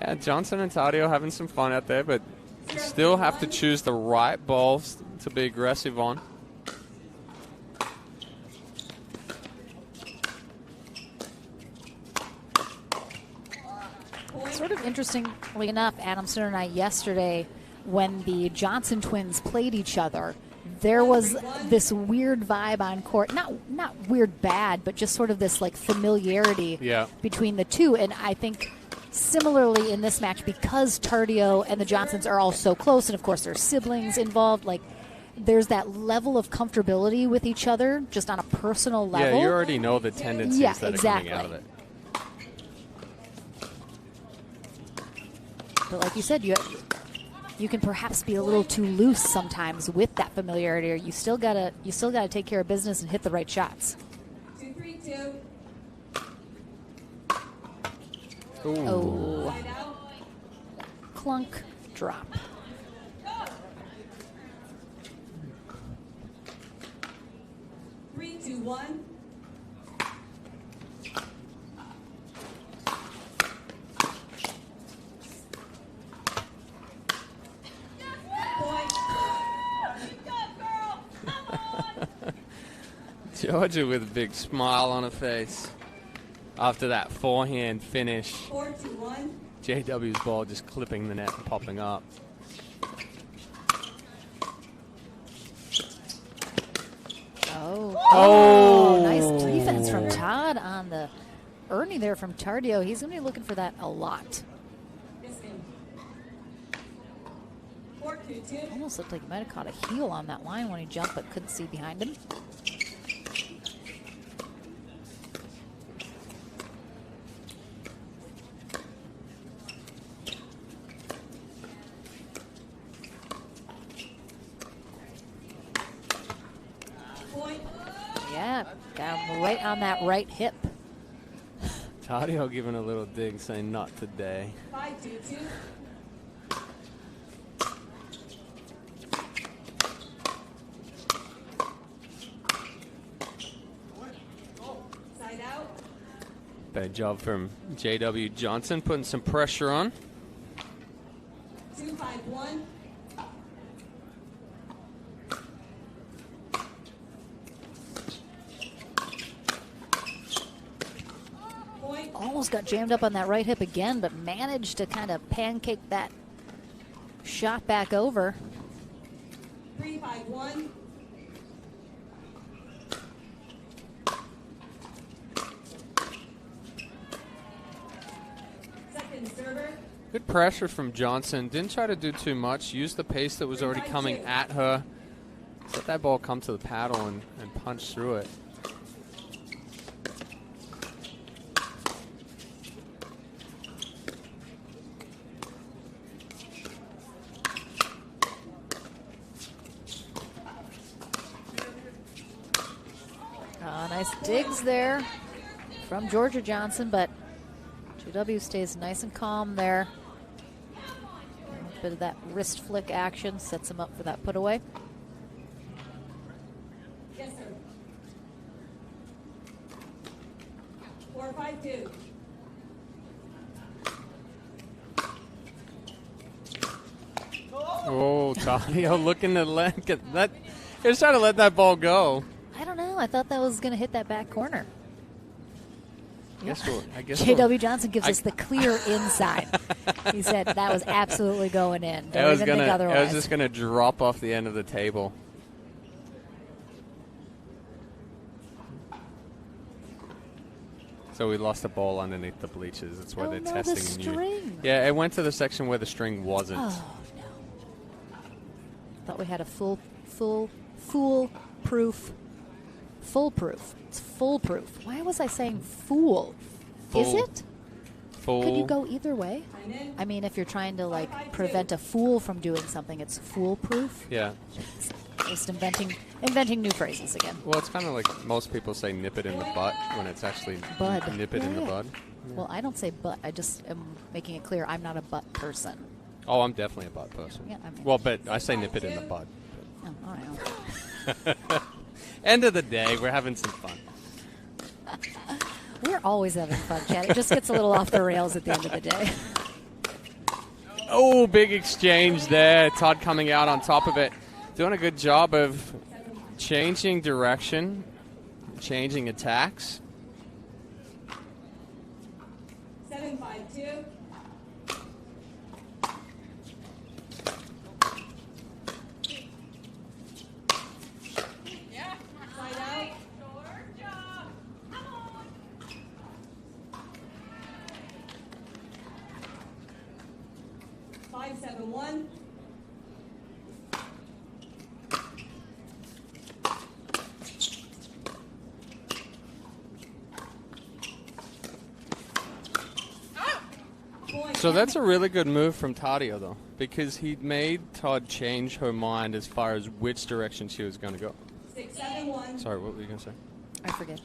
Yeah, Johnson and Tardio having some fun out there, but still have to choose the right balls to be aggressive on. Sort of interestingly enough, Adam Stern and I yesterday, when the Johnson twins played each other, there was this weird vibe on court. Not weird bad, but just sort of this like familiarity between the two. And I think similarly in this match, because Tardio and the Johnsons are all so close, and of course there's siblings involved, like there's that level of comfortability with each other just on a personal level. Yeah, you already know the tendencies that are coming out of it. But like you said, you can perhaps be a little too loose sometimes with that familiarity, or you still gotta take care of business and hit the right shots. 2-3-2. Ooh. Oh. Clunk, drop. Three, two, one. Georgia with a big smile on her face after that forehand finish. 4-2-1. JW's ball just clipping the net and popping up. Oh, nice defense from Todd on the Ernie there from Tardio. He's going to be looking for that a lot. 4-2-2. Almost looked like he might have caught a heel on that line when he jumped, but couldn't see behind him. Yeah, got him right on that right hip. Tardio giving a little dig, saying not today. 5-2-2. Side out. Bad job from JW Johnson, putting some pressure on. 2-5-1. Almost got jammed up on that right hip again, but managed to kind of pancake that shot back over. 3-5-1. Second server. Good pressure from Johnson. Didn't try to do too much. Used the pace that was already coming at her. Let that ball come to the paddle and punch through it. Nice digs there from Georgia Johnson, but JW stays nice and calm there. A bit of that wrist flick action sets him up for that put away. Yes, sir. 4-5-2. Oh, Tardio looking to get that. He was trying to let that ball go. I don't know. I thought that was going to hit that back corner. I guess JW Johnson gives us the clear inside. He said that was absolutely going in. Don't even think otherwise. It was just going to drop off the end of the table. So we lost a ball underneath the bleachers. That's where they're testing the new. string. Yeah, it went to the section where the string wasn't. Oh, no. Thought we had a foolproof. It's foolproof. Why was I saying fool? Is Fool. it? Full. Could you go either way? I mean, if you're trying to like prevent a fool from doing something, it's foolproof. Yeah. Just inventing new phrases again. Well, it's kind of like most people say nip it in the butt when it's actually Bud. nip it in the Yeah. bud. Well, I don't say butt. I just am making it clear I'm not a butt person. Oh, I'm definitely a butt person. Yeah, I mean- well, but I say nip it in the bud. Oh, I know. End of the day, we're having some fun. We're always having fun, Chad. It just gets a little off the rails at the end of the day. Oh, big exchange there. Todd coming out on top of it. Doing a good job of changing direction, changing attacks. 7-5-2. Side out. 5-7-1. So that's a really good move from Tardio, though, because he made Todd change her mind as far as which direction she was going to go. 6-7-1. Sorry, what were you going to say? I forget.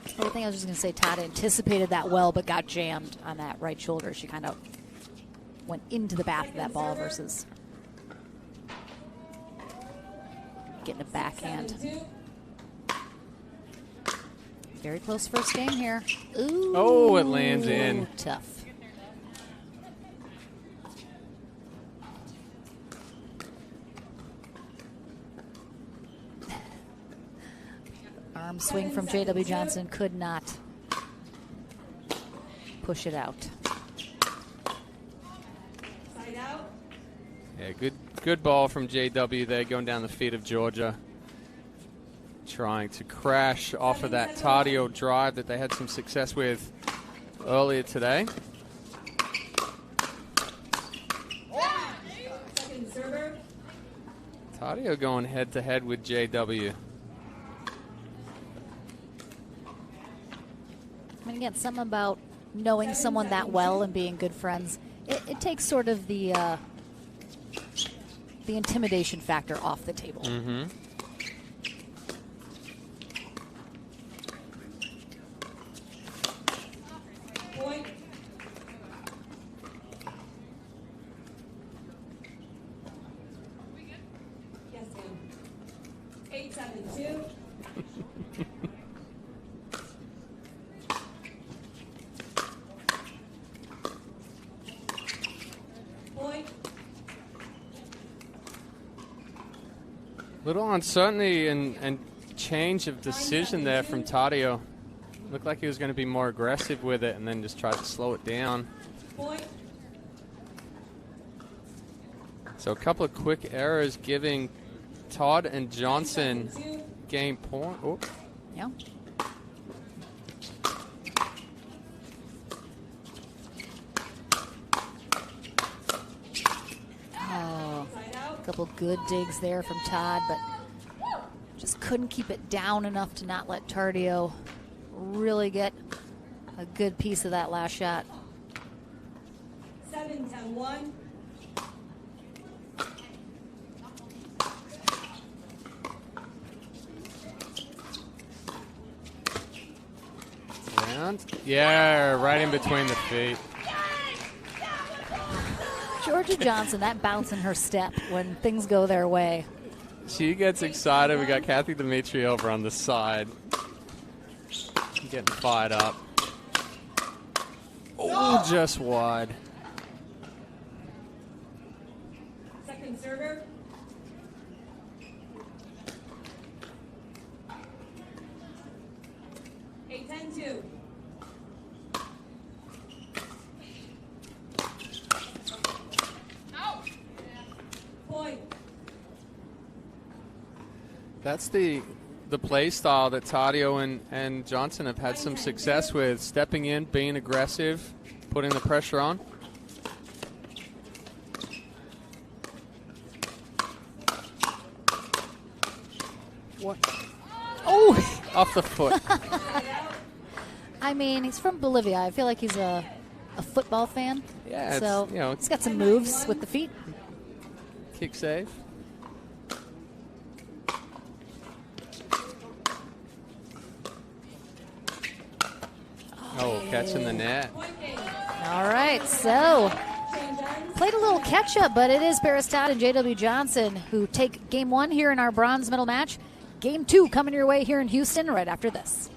The only thing I was just going to say, Todd anticipated that well, but got jammed on that right shoulder. She kind of went into the back of that ball versus getting a backhand. 7-2. Very close first game here. Ooh. Oh, it lands in. Tough. Arm swing from J.W. Johnson could not push it out. Side out. Yeah, good ball from JW there, going down the feet of Georgia. Trying to crash off of that Tardio drive that they had some success with earlier today. Second server. Tardio going head-to-head with JW. And again, something about knowing someone that well and being good friends, it takes sort of the intimidation factor off the table. Mm-hmm. Point. Yes, ma'am. 8-7-2. Point. Little uncertainty and change of decision there from Tardio. Looked like he was going to be more aggressive with it and then just tried to slow it down. Point. So a couple of quick errors giving Todd and Johnson 7-2. game point. Oh. Yeah. Oh, a couple good digs there from Todd, but just couldn't keep it down enough to not let Tardio really get a good piece of that last shot. 7-10-1. Round. Yeah, right in between the feet. Georgia Johnson, that bounce in her step when things go their way. She gets excited. We got Kathy Dimitri over on the side. Getting fired up. Oh, just wide. Second server. Eight, 10-2. Point. That's the the play style that Tardio and Johnson have had some success with, stepping in, being aggressive, putting the pressure on. What? Oh! Off the foot. I mean, he's from Bolivia. I feel like he's a football fan. Yeah, so you know, he's got some moves with the feet. Kick save. Oh, catching the net. All right, so played a little catch-up, but it is Paris Todd and J.W. Johnson who take game 1 here in our bronze medal match. Game 2 coming your way here in Houston right after this.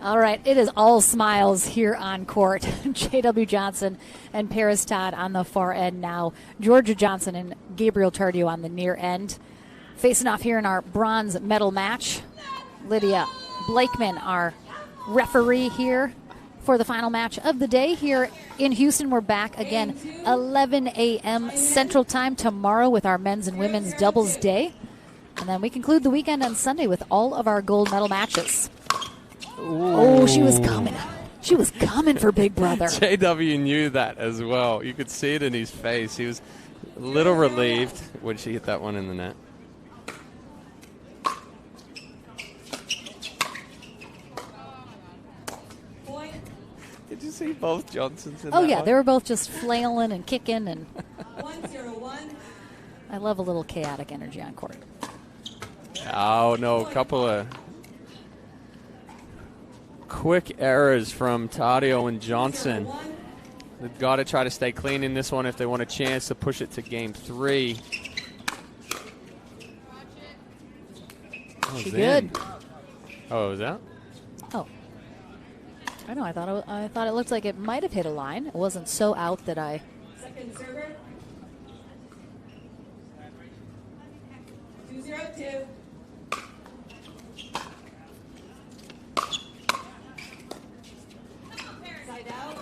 All right, it is all smiles here on court. J.W. Johnson and Paris Todd on the far end now. Georgia Johnson and Gabriel Tardio on the near end. Facing off here in our bronze medal match. Lydia Blakeman, our referee here for the final match of the day here in Houston. We're back again 11 a.m. Central Time tomorrow with our men's and women's doubles day. And then we conclude the weekend on Sunday with all of our gold medal matches. Oh, she was coming. She was coming for Big Brother. JW knew that as well. You could see it in his face. He was a little relieved when she hit that one in the net. Did you see both Johnsons in that yeah, one? they were both just flailing and kicking. And I love a little chaotic energy on court. Oh, no, a couple of quick errors from Tardio and Johnson. They've got to try to stay clean in this one if they want a chance to push it to game 3. She good. Oh, was that? Oh. I know. I thought it looked like it might have hit a line. It wasn't so out that I. Second server. 2-0-2. Side out.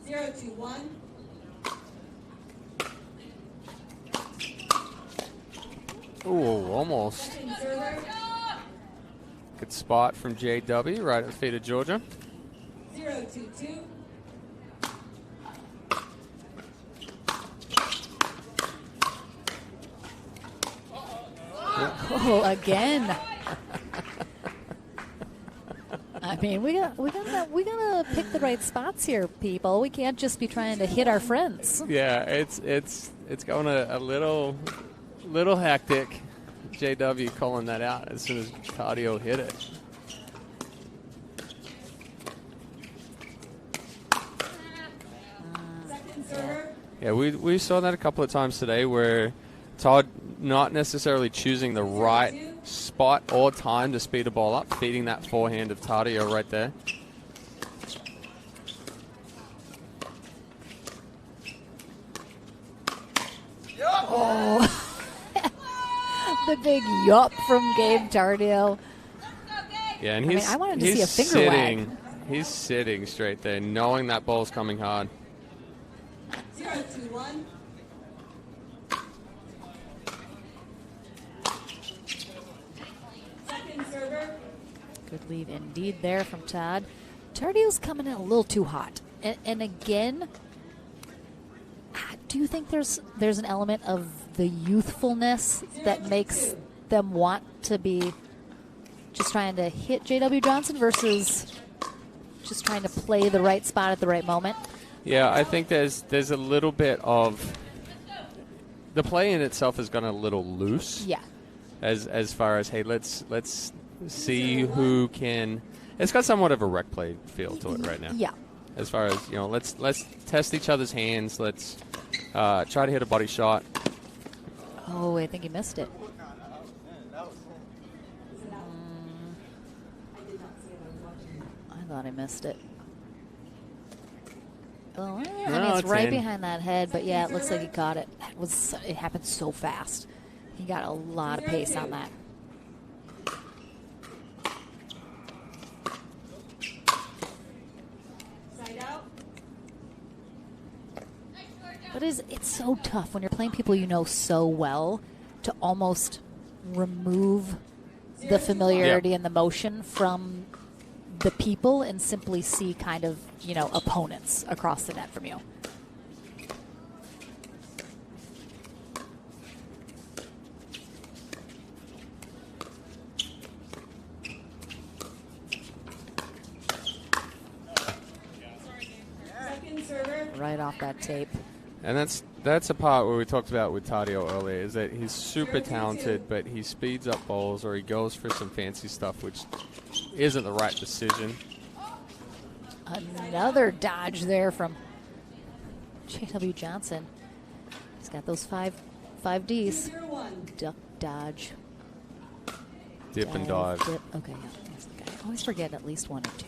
0-2-1. Ooh, almost. Good spot from JW right at the feet of Georgia. 0-2-2. Oh, again. I mean, we gotta pick the right spots here, people. We can't just be trying to hit our friends. Yeah, it's going a little hectic. JW calling that out as soon as Tardio hit it. Yeah, we saw that a couple of times today where Todd not necessarily choosing the right spot or time to speed the ball up, feeding that forehand of Tardio right there. Oh, the big yup from Gabe Tardio. Yeah, and I wanted to see a finger wag. He's sitting straight there, knowing that ball's coming hard. 0-2-1. Second server. Good lead indeed there from Todd. Tardio's coming in a little too hot. And again, do you think there's an element of the youthfulness that makes them want to be just trying to hit J.W. Johnson versus just trying to play the right spot at the right moment? Yeah, I think there's a little bit of the play in itself has gone a little loose. Yeah. As far as, hey, let's see who can. It's got somewhat of a rec play feel to it right now. Yeah. As far as, let's test each other's hands. Let's try to hit a body shot. Oh, I think he missed it. I thought I missed it. Oh, it's right behind that head, but yeah, it looks like he caught it. It happened so fast. He got a lot of pace on that. Side out. But it's so tough when you're playing people you know so well to almost remove the familiarity and the motion from the people and simply see kind of, opponents across the net from you. Second server. Right off that tape. And that's a part where we talked about with Tardio earlier, is that he's super talented, but he speeds up balls or he goes for some fancy stuff, which isn't the right decision. Another dodge there from J.W. Johnson. He's got those five Ds. Duck, dodge. Dip and dive. Dip. Okay, yeah. I always forget at least one or two.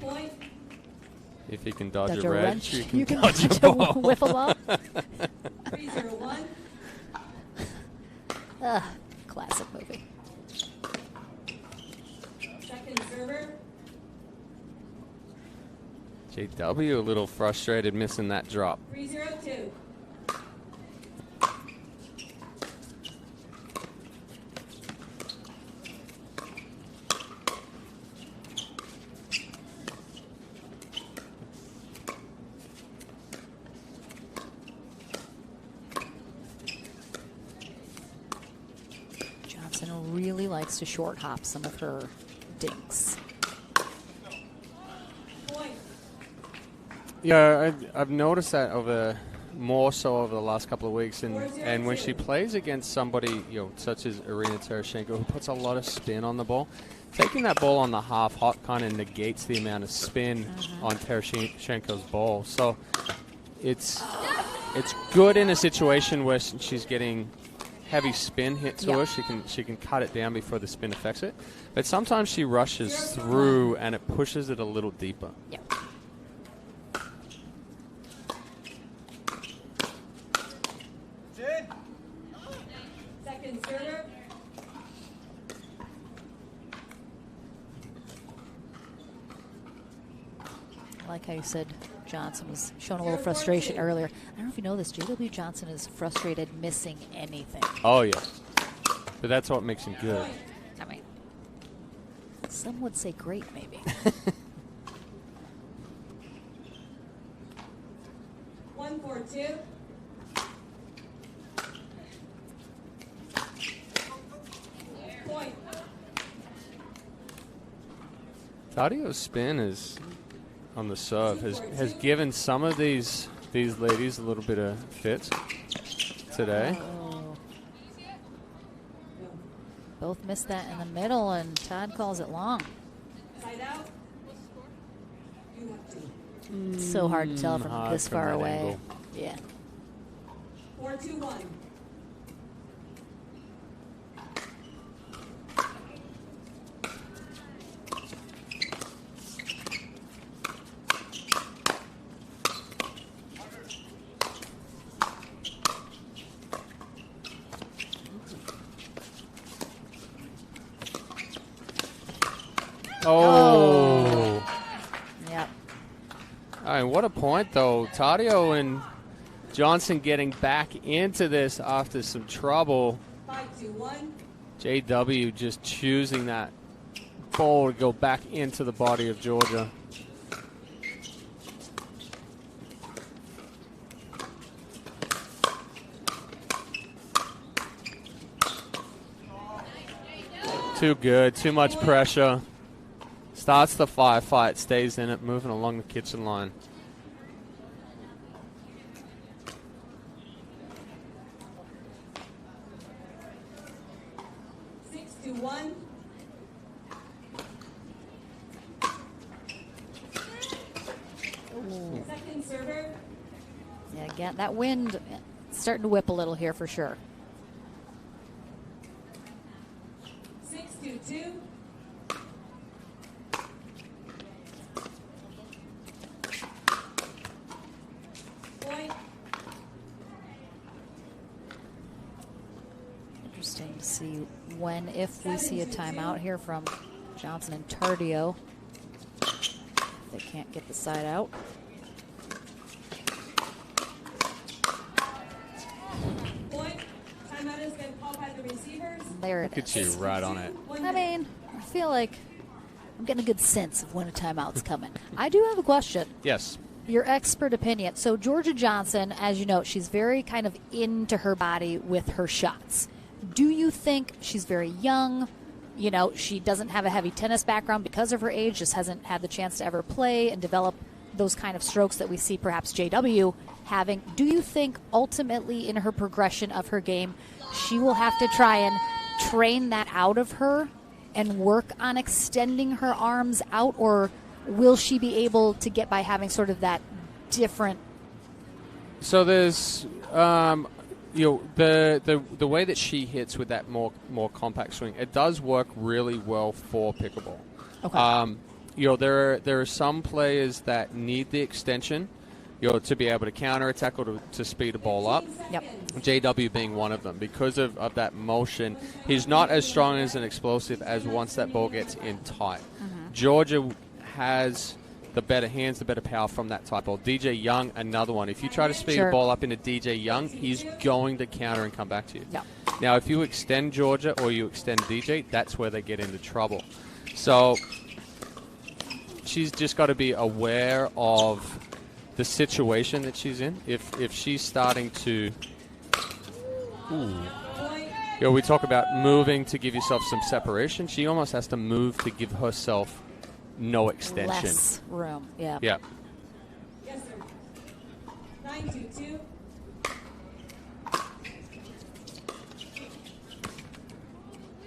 Point. If you can dodge Dodge a a wrench, wrench, you can dodge a wiffle ball. 3-0-1. Classic movie. Second server. JW a little frustrated missing that drop. 3-0-2. Johnson really likes to short hop some of her dinks. Yeah, I've noticed that more so over the last couple of weeks, and when she plays against somebody such as Irina Tereshchenko, who puts a lot of spin on the ball, taking that ball on the half hop kind of negates the amount of spin on Tereshchenko's ball. So it's good in a situation where she's getting heavy spin hit to her. She can cut it down before the spin affects it, but sometimes she rushes through and it pushes it a little deeper. Yep. Second server. I like how you said Johnson was showing a little frustration earlier. I don't know if you know this, J.W. Johnson is frustrated missing anything. Oh, yeah. But that's what makes him good. I mean, some would say great, maybe. 1-4-2. Point. Tardio's spin is on the serve has given some of these ladies a little bit of fits today. Oh. Both missed that in the middle, and Todd calls it long. It's so hard to tell from this far away. Angle. Yeah. 4-2-1. Oh. Yep. All right, what a point, though. Tardio and Johnson getting back into this after some trouble. 5-2-1. JW just choosing that ball to go back into the body of Georgia. Too good, too much pressure. Starts the firefight, stays in it, moving along the kitchen line. Second server. Yeah, again, that wind starting to whip a little here for sure. 6-2-2. Point. Interesting to see when, if we see a timeout here from Johnson and Tardio. They can't get the side out. Point. Timeout has been called by the receivers. There it Look at is. you, right on it. I mean, I feel like I'm getting a good sense of when a timeout's coming. I do have a question. Yes. Your expert opinion. So Georgia Johnson, as you know, she's very kind of into her body with her shots. Do you think she's very young? You know, she doesn't have a heavy tennis background because of her age, just hasn't had the chance to ever play and develop those kind of strokes that we see perhaps JW having. Do you think ultimately in her progression of her game, she will have to try and train that out of her and work on extending her arms out, or will she be able to get by having sort of that different? So there's, you know, the way that she hits with that more compact swing, it does work really well for pickleball. Okay. You know, there are some players that need the extension, you know, to be able to counterattack or to speed a ball up. Yep. JW being one of them. Because of that motion, he's not as strong as an explosive as once that ball gets in tight. Mm-hmm. Georgia has the better hands, the better power from that type ball. DJ Young, another one. If you try to speed Sure. the ball up into DJ Young, he's going to counter and come back to you. Yep. Now, if you extend Georgia or you extend DJ, that's where they get into trouble. So she's just got to be aware of the situation that she's in. If she's starting to, you know, we talk about moving to give yourself some separation. She almost has to move to give herself no extension. Less room. Yeah. Yeah. Yes, sir. 9-2-2.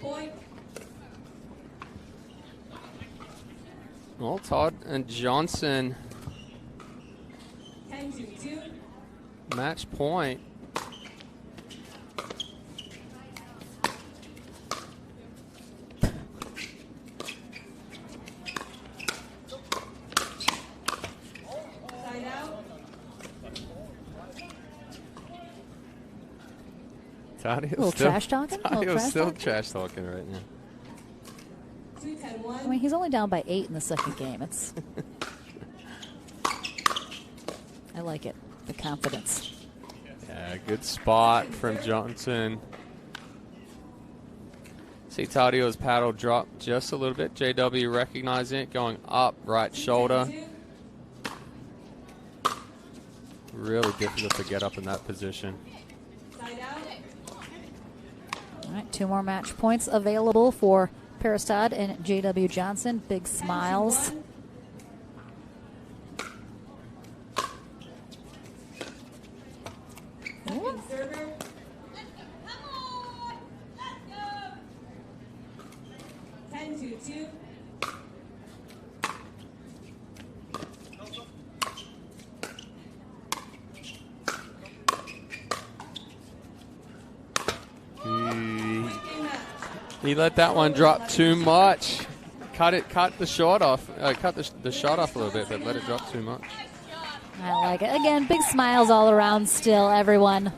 Point. Well, Todd and Johnson 10-2-2. match point. Side out. Little trash talking? Little Tardio's trash still talking? trash talking right now. 2-10-1. I mean, he's only down by 8 in the second game. It's. I like it. The confidence. Yeah, good spot from Johnson. See Tardio's paddle drop just a little bit. JW recognizing it, going up, right shoulder. Really difficult to get up in that position. Side out. All right, 2 more match points available for Paris Todd and J.W. Johnson. Big smiles. Second server. 10-2. He let that one drop too much. Cut the shot off. Cut the shot off a little bit, but let it drop too much. I like it. Again, big smiles all around still, everyone.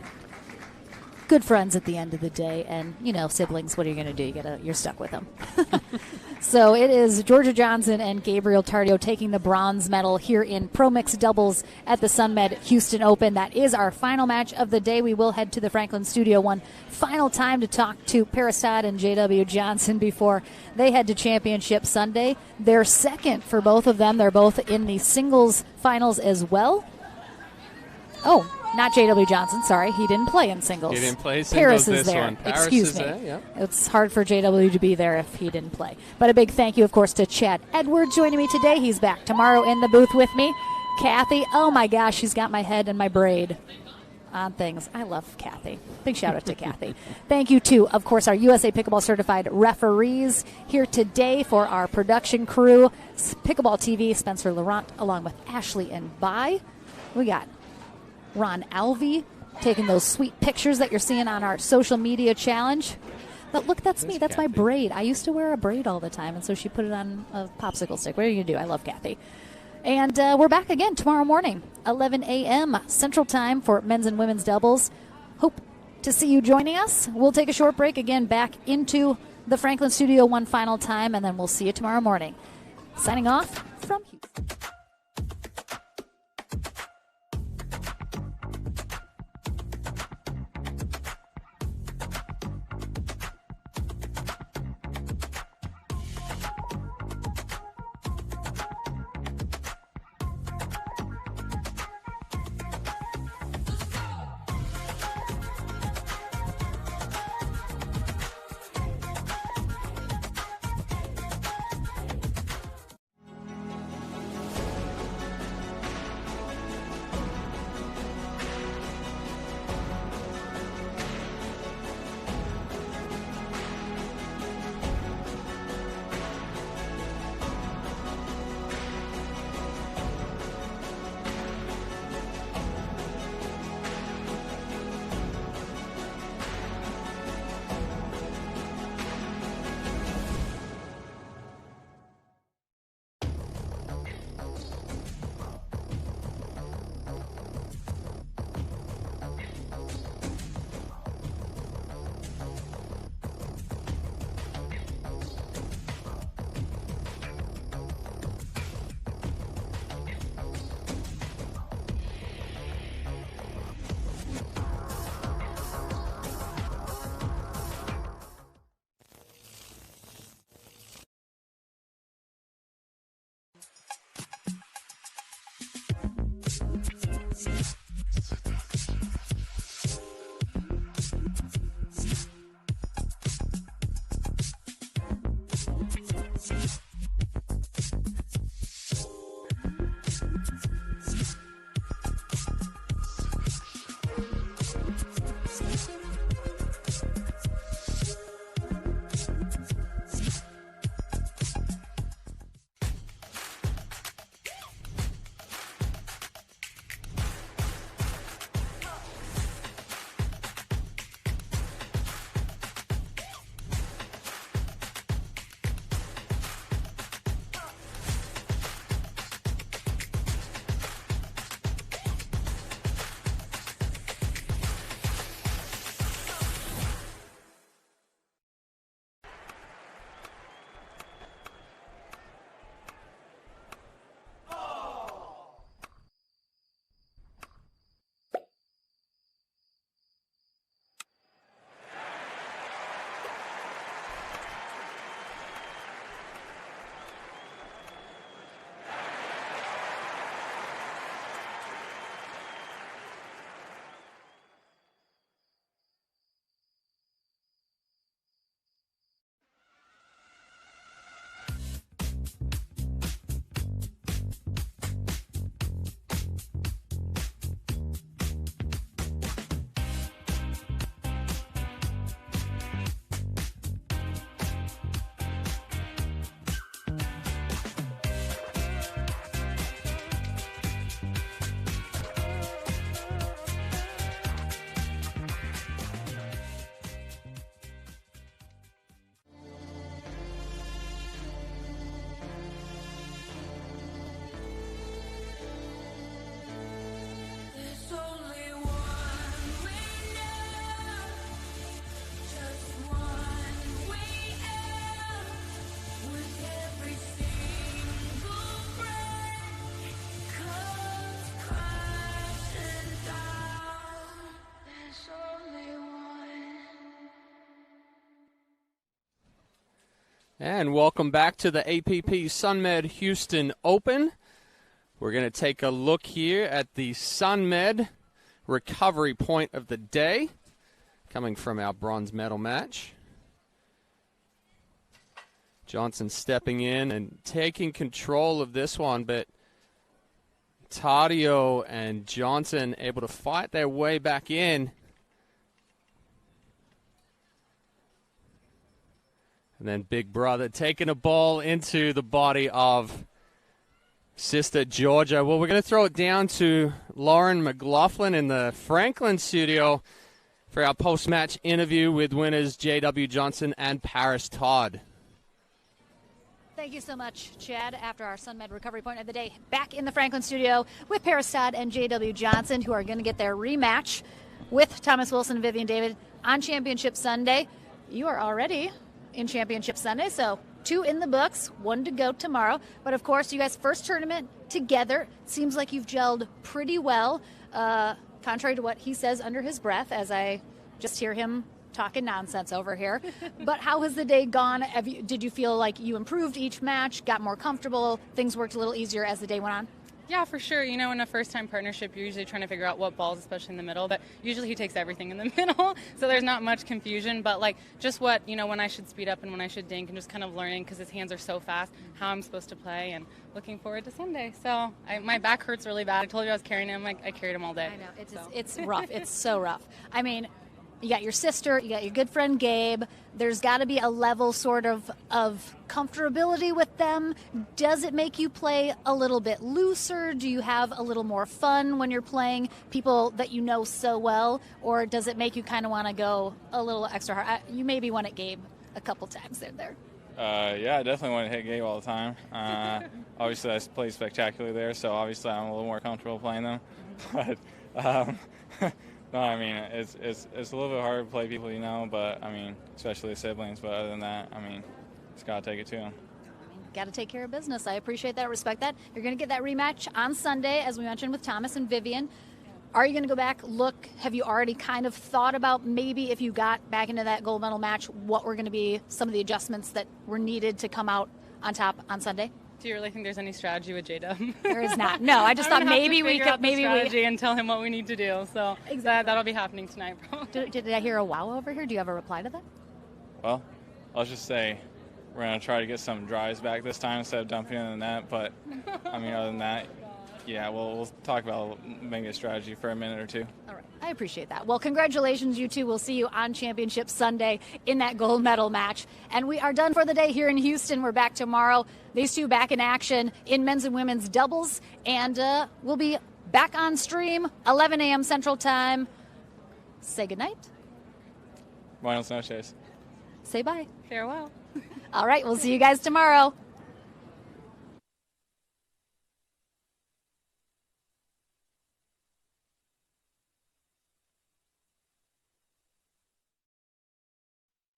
Good friends at the end of the day. And, you know, siblings, what are you going to do? You're stuck with them. So it is Georgia Johnson and Gabriel Tardio taking the bronze medal here in Pro Mixed Doubles at the Sunmed Houston Open. That is our final match of the day. We will head to the Franklin Studio one final time to talk to Paris Todd and J.W. Johnson before they head to Championship Sunday. They're second for both of them. They're both in the singles finals as well. Oh, not J.W. Johnson, sorry. He didn't play in singles. He didn't play singles Paris is this there. one. Paris Excuse is me. there, yep. It's hard for J.W. to be there if he didn't play. But a big thank you, of course, to Chad Edwards joining me today. He's back tomorrow in the booth with me. Kathy, oh my gosh, she's got my head and my braid on things. I love Kathy. Big shout out to Kathy. Thank you to, of course, our USA Pickleball certified referees here today for our production crew. Pickleball TV, Spencer Laurent, along with Ashley and Vi. We got Ron Alvey taking those sweet pictures that you're seeing on our social media challenge. But look, that's me. That's my braid. I used to wear a braid all the time, and so she put it on a popsicle stick. What are you going to do? I love Kathy. And we're back again tomorrow morning, 11 a.m. Central Time for men's and women's doubles. Hope to see you joining us. We'll take a short break again back into the Franklin Studio one final time, and then we'll see you tomorrow morning. Signing off from Houston. And welcome back to the APP Sunmed Houston Open. We're going to take a look here at the Sunmed recovery point of the day, coming from our bronze medal match. Johnson stepping in and taking control of this one, but Tardio and Johnson able to fight their way back in. And then Big Brother taking a ball into the body of Sister Georgia. Well, we're going to throw it down to Lauren McLaughlin in the Franklin studio for our post-match interview with winners J.W. Johnson and Paris Todd. Thank you so much, Chad. After our Sunmed recovery point of the day, back in the Franklin studio with Paris Todd and J.W. Johnson, who are going to get their rematch with Thomas Wilson and Vivian David on Championship Sunday. You are already in Championship Sunday, so 2 in the books, 1 to go tomorrow. But of course, you guys' first tournament together. Seems like you've gelled pretty well, contrary to what he says under his breath, as I just hear him talking nonsense over here. But how has the day gone? Did you feel like you improved each match, got more comfortable, things worked a little easier as the day went on? Yeah, for sure. You know, in a first-time partnership, you're usually trying to figure out what balls, especially in the middle, but usually he takes everything in the middle, so there's not much confusion, but, like, just what, you know, when I should speed up and when I should dink, and just kind of learning, because his hands are so fast, how I'm supposed to play, and looking forward to Sunday. So my back hurts really bad. I told you I was carrying him. I carried him all day. I know. It's rough. It's so rough. I mean, you got your sister, you got your good friend Gabe. There's got to be a level sort of comfortability with them. Does it make you play a little bit looser? Do you have a little more fun when you're playing people that you know so well? Or does it make you kind of want to go a little extra hard? You maybe won at Gabe a couple times there. Yeah, I definitely want to hit Gabe all the time. Obviously, I play spectacularly there, so obviously I'm a little more comfortable playing them. But no, I mean, it's a little bit harder to play people you know, but, I mean, especially siblings. But other than that, I mean, just got to take it to them. Got to take care of business. I appreciate that, respect that. You're going to get that rematch on Sunday, as we mentioned, with Thomas and Vivian. Are you going to go back, look, have you already kind of thought about maybe if you got back into that gold medal match, what were going to be some of the adjustments that were needed to come out on top on Sunday? Do you really think there's any strategy with J-Dub? There is not. No, I just thought maybe we could and tell him what we need to do. So exactly. That'll be happening tonight, probably. Did I hear a wow over here? Do you have a reply to that? Well, I'll just say we're going to try to get some drives back this time instead of dumping in the net. But, I mean, other than that, yeah, we'll talk about maybe a strategy for a minute or two. All right. I appreciate that. Well, congratulations, you two. We'll see you on Championship Sunday in that gold medal match. And we are done for the day here in Houston. We're back tomorrow. These two back in action in men's and women's doubles. And we'll be back on stream, 11 a.m. Central Time. Say goodnight. Buenos noches. Say bye. Farewell. All right. We'll see you guys tomorrow.